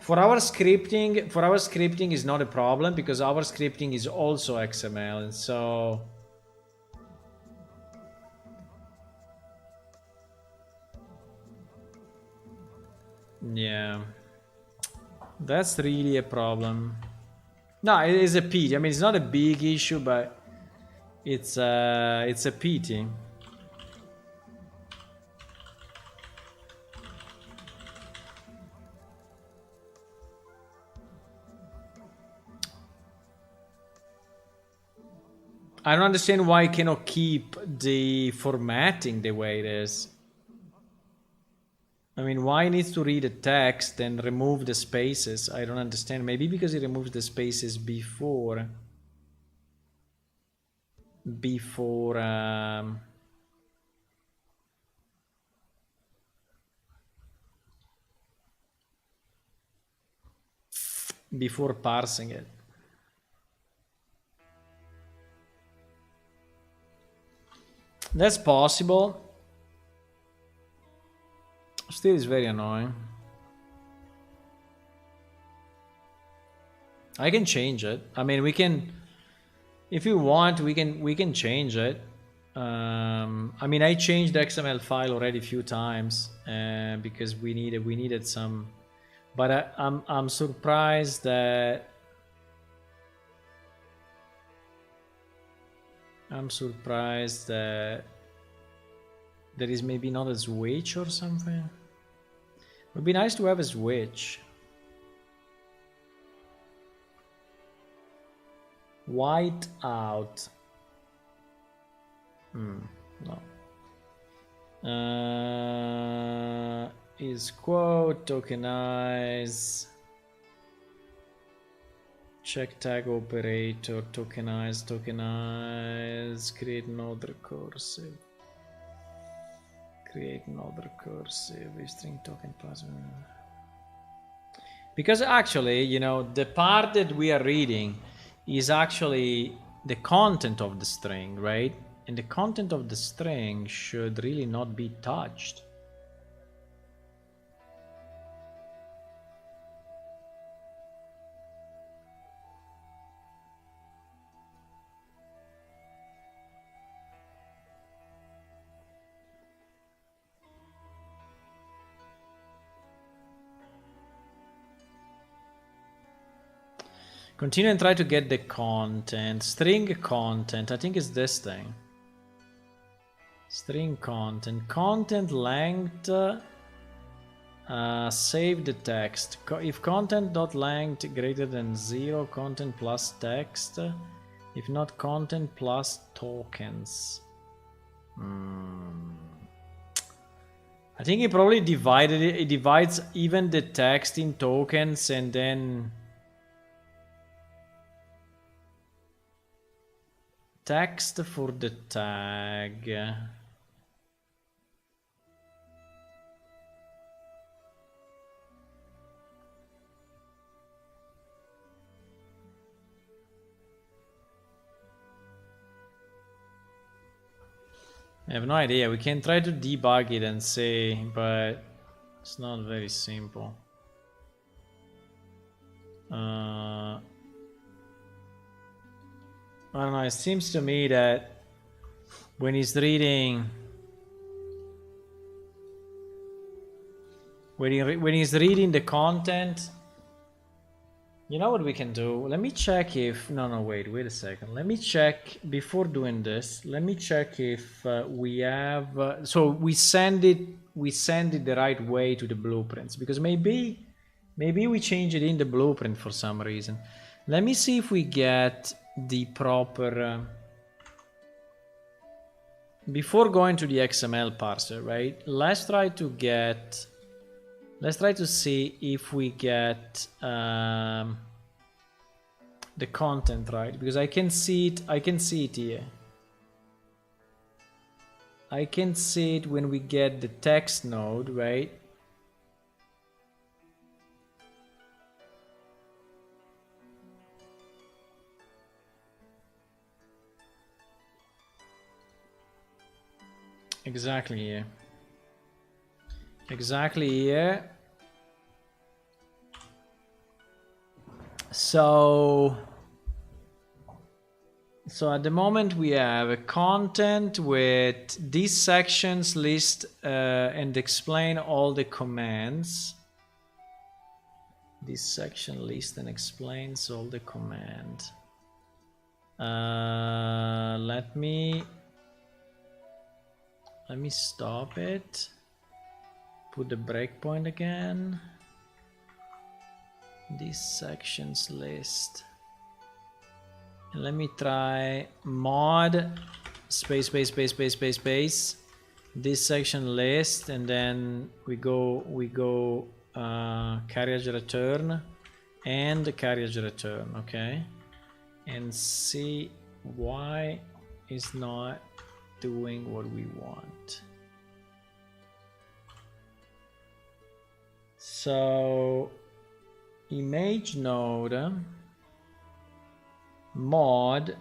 for our scripting is not a problem because our scripting is also XML, and so yeah, that's really a problem. No, it is a pity. I mean, it's not a big issue, but it's a pity. I don't understand why I cannot keep the formatting the way it is. I mean, why it needs to read the text and remove the spaces? I don't understand. Maybe because it removes the spaces before parsing it. That's possible. Still is very annoying. I can change it. I mean, we can, if you want, we can change it. I mean, I changed the XML file already a few times because we needed some, but I'm surprised that there is maybe not a switch or something. It would be nice to have a switch. White out. No. Is quote, tokenize, check tag operator, tokenize, create node recursive. String token plus. Because actually, you know, the part that we are reading is actually the content of the string, right? And the content of the string should really not be touched. Continue and try to get the content. String content. I think it's this thing. String content. Content length. Save the text. If content.length greater than 0, content plus text. If not, content plus tokens. I think he probably divided it. It divides even the text in tokens and then text for the tag. I have no idea. We can try to debug it and see, but It's not very simple. I don't know, it seems to me that when he's reading when he's reading the content, you know what we can do? Let me check if wait a second. Let me check before doing this. Let me check if we have so we send it the right way to the blueprints, because maybe we change it in the blueprint for some reason. Let me see if we get the proper before going to the XML parser, right? Let's try to see if we get the content right, because I can see it here. I can see it when we get the text node, right? Exactly here. Exactly here. So at the moment we have a content with these sections list and explain all the commands. This section lists and explains all the commands. Let me stop it. Put the breakpoint again. This sections list. And let me try mod space. This section list, and then we go carriage return and carriage return, okay? And see why it's not doing what we want. So image node mod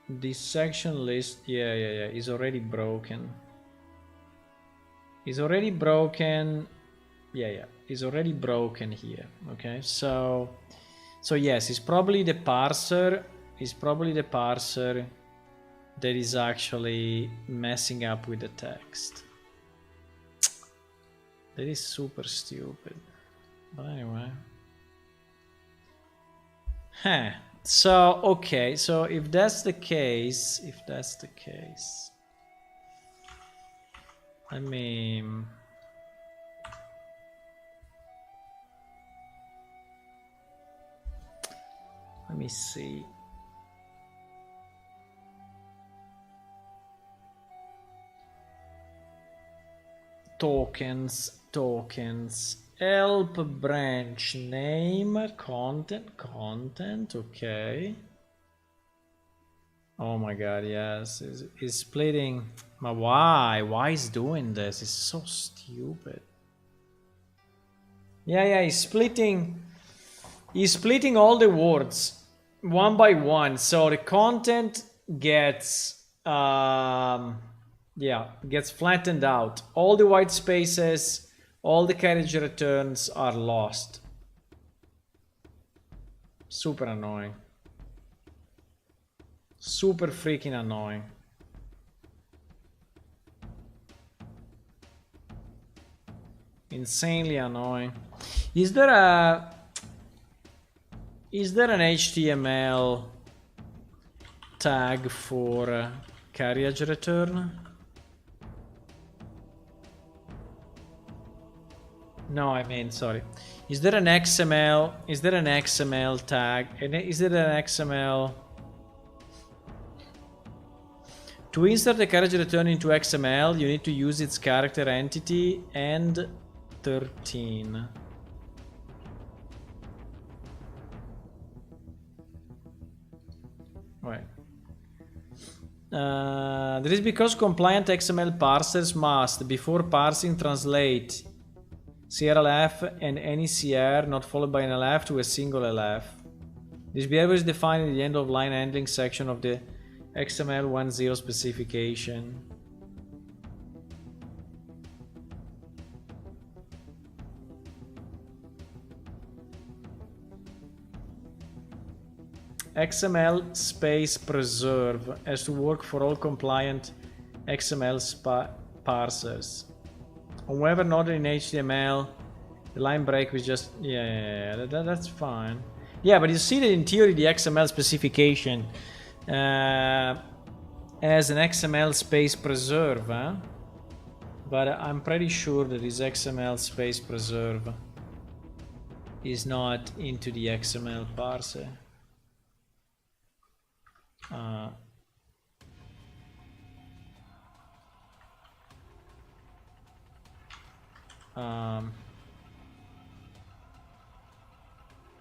this section list, is already broken. Is already broken here. Okay, so yes, it's probably the parser. That is actually messing up with the text. That is super stupid. But anyway. So okay, so if that's the case, let me see. Tokens, help branch name, content, okay. Oh my god, yes, it's splitting. But why is doing this? It's so stupid. Yeah, he's splitting all the words one by one, so the content gets gets flattened out. All the white spaces, all the carriage returns are lost. Super annoying. Super freaking annoying. Insanely annoying. Is there an HTML tag for carriage return? No, I mean, sorry. Is there an XML tag? Is there an XML? To insert the carriage return into XML, you need to use its character entity and 13. Right. This is because compliant XML parsers must, before parsing, translate CRLF and any CR not followed by an LF to a single LF. This behavior is defined in the end of line handling section of the XML 1.0 specification. XML space preserve has to work for all compliant XML parsers. However, not in HTML, the line break was just that's fine. Yeah, but you see that in theory the XML specification has an XML space preserve, huh? But I'm pretty sure that this XML space preserve is not into the XML parser.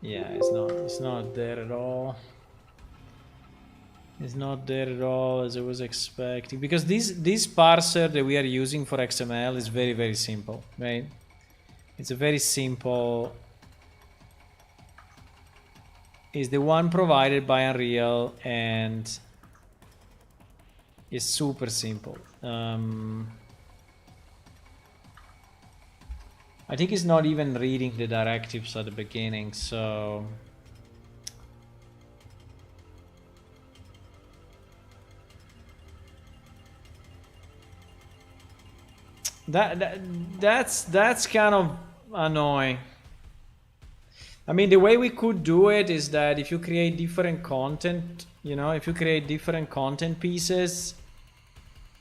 Yeah, it's not there at all. It's not there at all as I was expecting, because this parser that we are using for XML is very, very simple, right? It's a very simple, is the one provided by Unreal, and it's super simple. I think it's not even reading the directives at the beginning, so that's kind of annoying. I mean, the way we could do it is that if you create different content, you know, if you create different content pieces,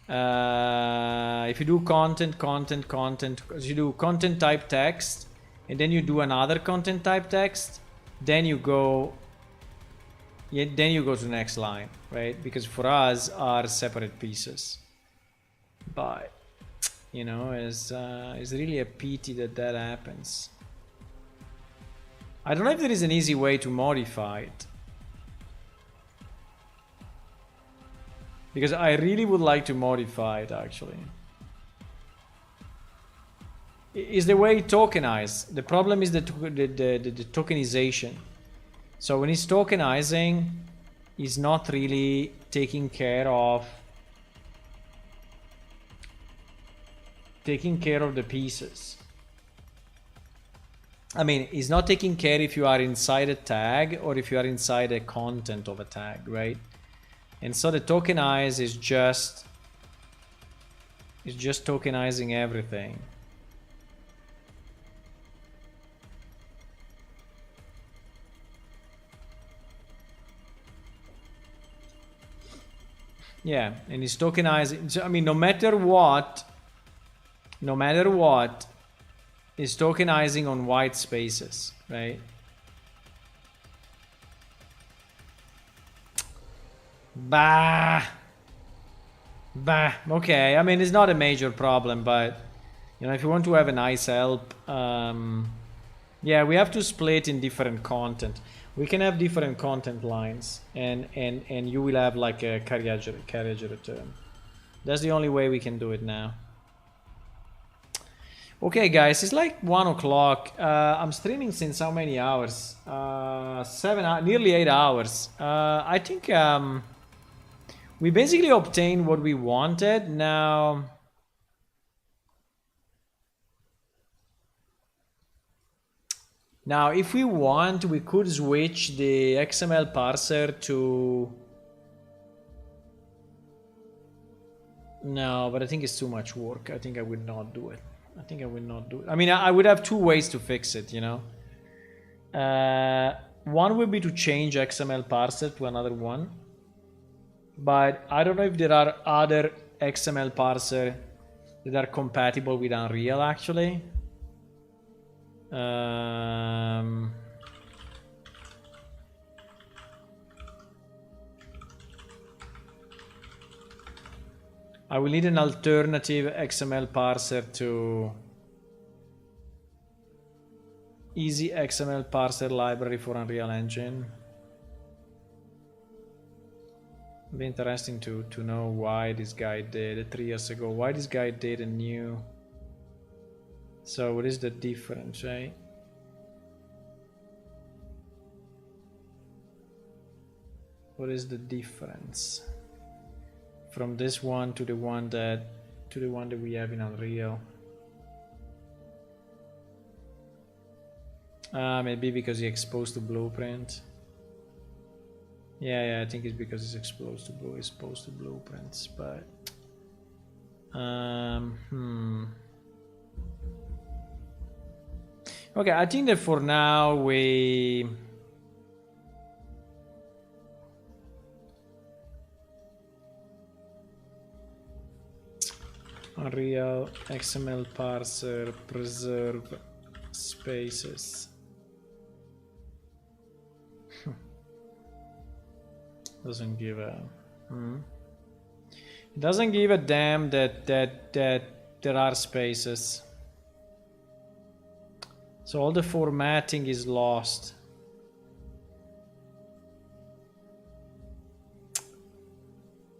if you do content, you do content type text, and then you do another content type text, then you go to the next line, right? Because for us are separate pieces. But you know, it's really a pity that happens. I don't know if there is an easy way to modify it, because I really would like to modify it actually. Is the way tokenized. The problem is the tokenization. So when it's tokenizing, it's not really taking care of the pieces. I mean, it's not taking care if you are inside a tag or if you are inside a content of a tag, right? And so the tokenize is just tokenizing everything. Yeah, and it's tokenizing. So, I mean, no matter what, it's tokenizing on white spaces, right? Bah. Okay, I mean, it's not a major problem, but you know, if you want to have a nice help, yeah, we have to split in different content. We can have different content lines, and you will have like a carriage return. That's the only way we can do it now. Okay, guys, it's like 1 o'clock. I'm streaming since how many hours? 7 hours, nearly 8 hours. I think we basically obtained what we wanted. Now, if we want, we could switch the XML parser to... No, but I think it's too much work. I think I would not do it. I mean, I would have two ways to fix it, you know. One would be to change XML parser to another one. But I don't know if there are other XML parser that are compatible with Unreal, actually. I will need an alternative XML parser to Easy XML Parser library for Unreal Engine. It'd be interesting to know why this guy did it 3 years ago. Why this guy did a new... So what is the difference, right? What is the difference from this one to the one that we have in Unreal? Maybe because he exposed the blueprint. Yeah, I think it's because it's exposed to blueprints, but okay, I think that for now we Unreal XML Parser preserve spaces. Doesn't give a It doesn't give a damn that there are spaces. So all the formatting is lost.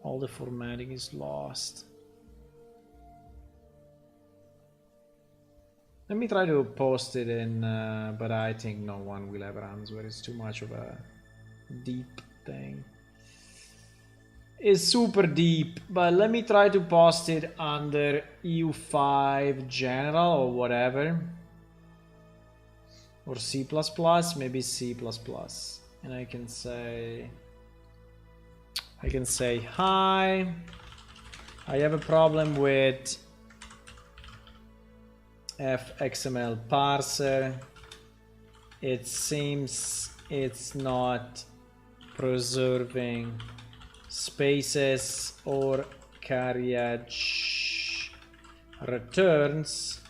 All the formatting is lost. Let me try to post it in, but I think no one will ever answer. It's too much of a deep thing. It's super deep, but let me try to post it under EU5 general or whatever. Or C++, maybe C++. And I can say, hi, I have a problem with Xml Parser. It seems it's not preserving spaces or carriage returns.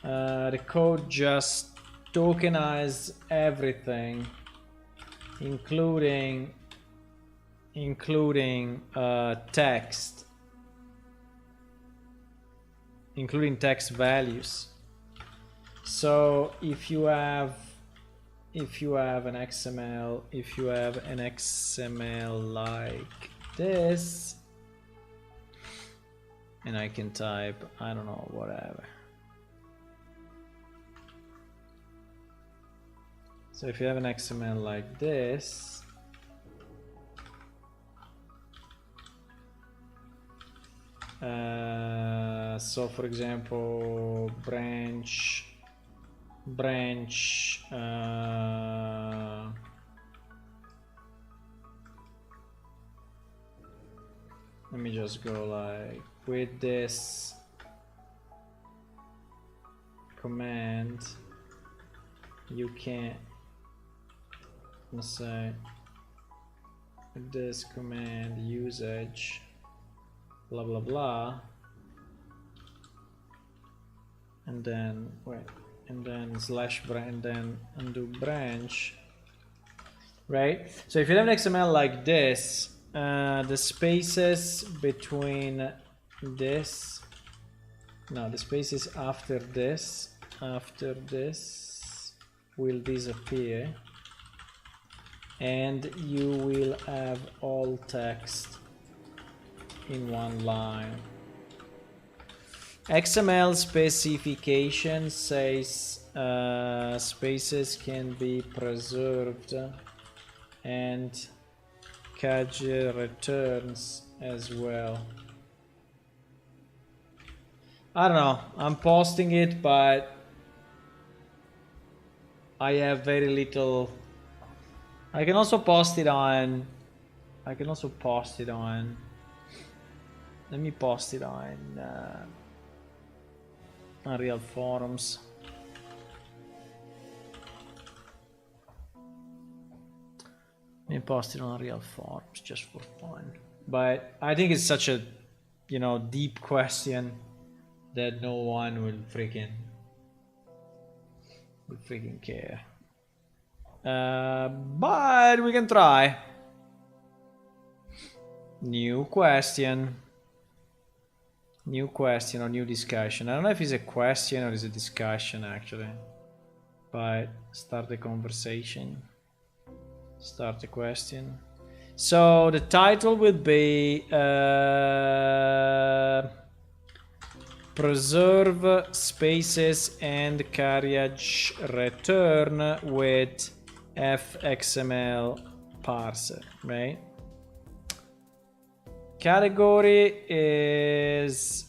The code just tokenized everything, including text, including text values. So if you have an XML, like this, and I can type, I don't know, whatever. So if you have an XML like this, so for example, branch, let me just go like with this command, you can, let's say, with this command usage, blah blah blah, and then wait, and then slash branch, and then undo branch, right? So if you have an XML like this, the spaces between this, no, the spaces after this will disappear, and you will have all text in one line. XML specification says spaces can be preserved and catch returns as well. I don't know, I'm posting it, but I have very little. I can also post it on, let me post it on Unreal forums. Let me post it on Unreal forums just for fun. But I think it's such a, deep question that no one will freaking care. But we can try. New question or new discussion. I don't know if it's a question or it's a discussion actually. But start the conversation. Start the question. So the title will be preserve spaces and carriage return with Xml Parser, right? Category is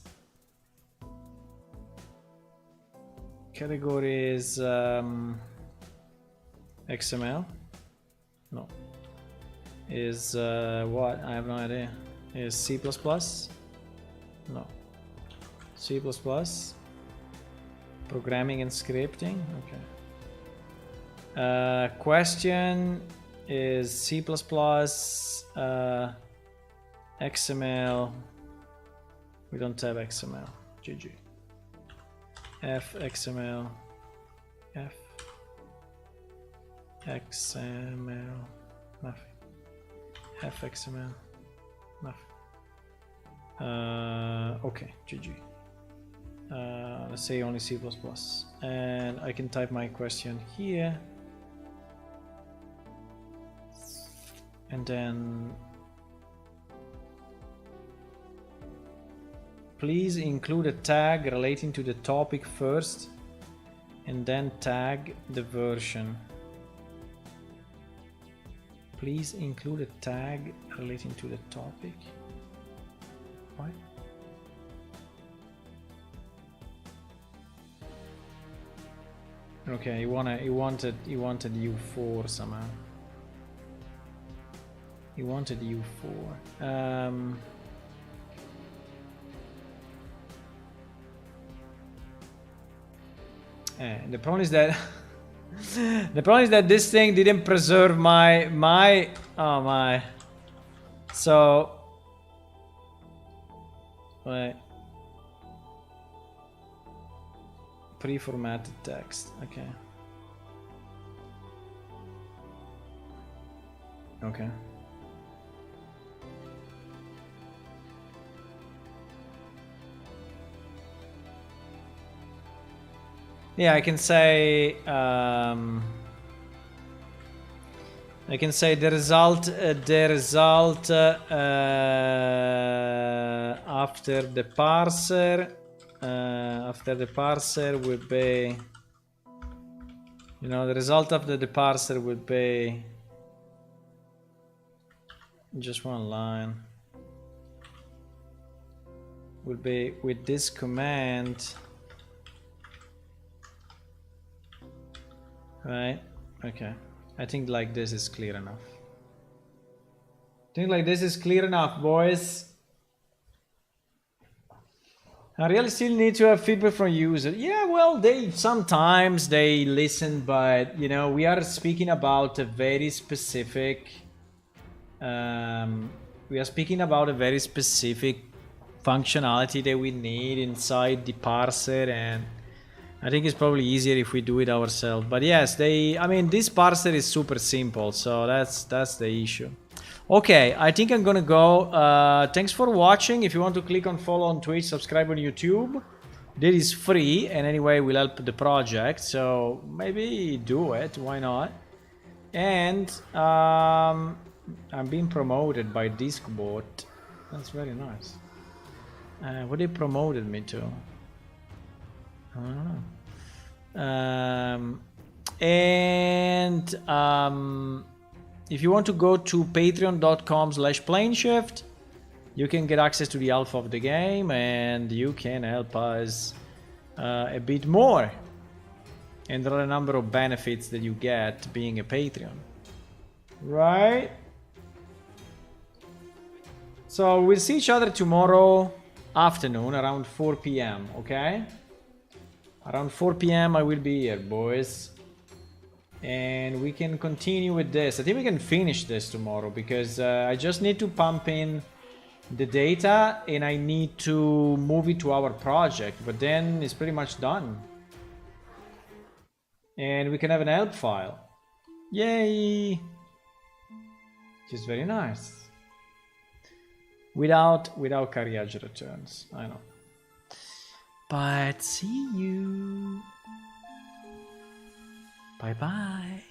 XML. No, is what? I have no idea. Is C++? No. C++? Programming and scripting? Okay. Question is C++, XML. We don't have XML. GG. F XML. F XML. Nothing. F XML. Nothing. Okay, GG. Let's say only C++. And I can type my question here. And then please include a tag relating to the topic first and then tag the version. Please include a tag relating to the topic. Why? Okay, he wanted U4 somehow. He wanted U4. The problem is that the problem is that this thing didn't preserve my oh my. So wait. Pre-formatted text. Okay. Okay. Yeah, I can say the result after the parser will be, you know, the result after the parser will be just one line, will be with this command. Right, okay. I think like this is clear enough. Boys. I really still need to have feedback from users. Yeah, well, sometimes they listen, but you know, we are speaking about a very specific functionality that we need inside the parser, and I think it's probably easier if we do it ourselves. But yes, I mean, this parser is super simple, so that's the issue. Okay, I think I'm gonna go. Thanks for watching. If you want to click on follow on Twitch, subscribe on YouTube. This is free, and anyway, will help the project. So maybe do it. Why not? And I'm being promoted by Discbot. That's very nice. What they promoted me to? I don't know. If you want to go to patreon.com/planeshift, you can get access to the alpha of the game, and you can help us a bit more. And there are a number of benefits that you get being a Patreon. Right? So we'll see each other tomorrow afternoon around 4 p.m. Okay? Around 4 p.m. I will be here, boys. And we can continue with this. I think we can finish this tomorrow because I just need to pump in the data and I need to move it to our project. But then it's pretty much done. And we can have an help file. Yay! Which is very nice. Without carriage returns. I know. But see you. Bye bye.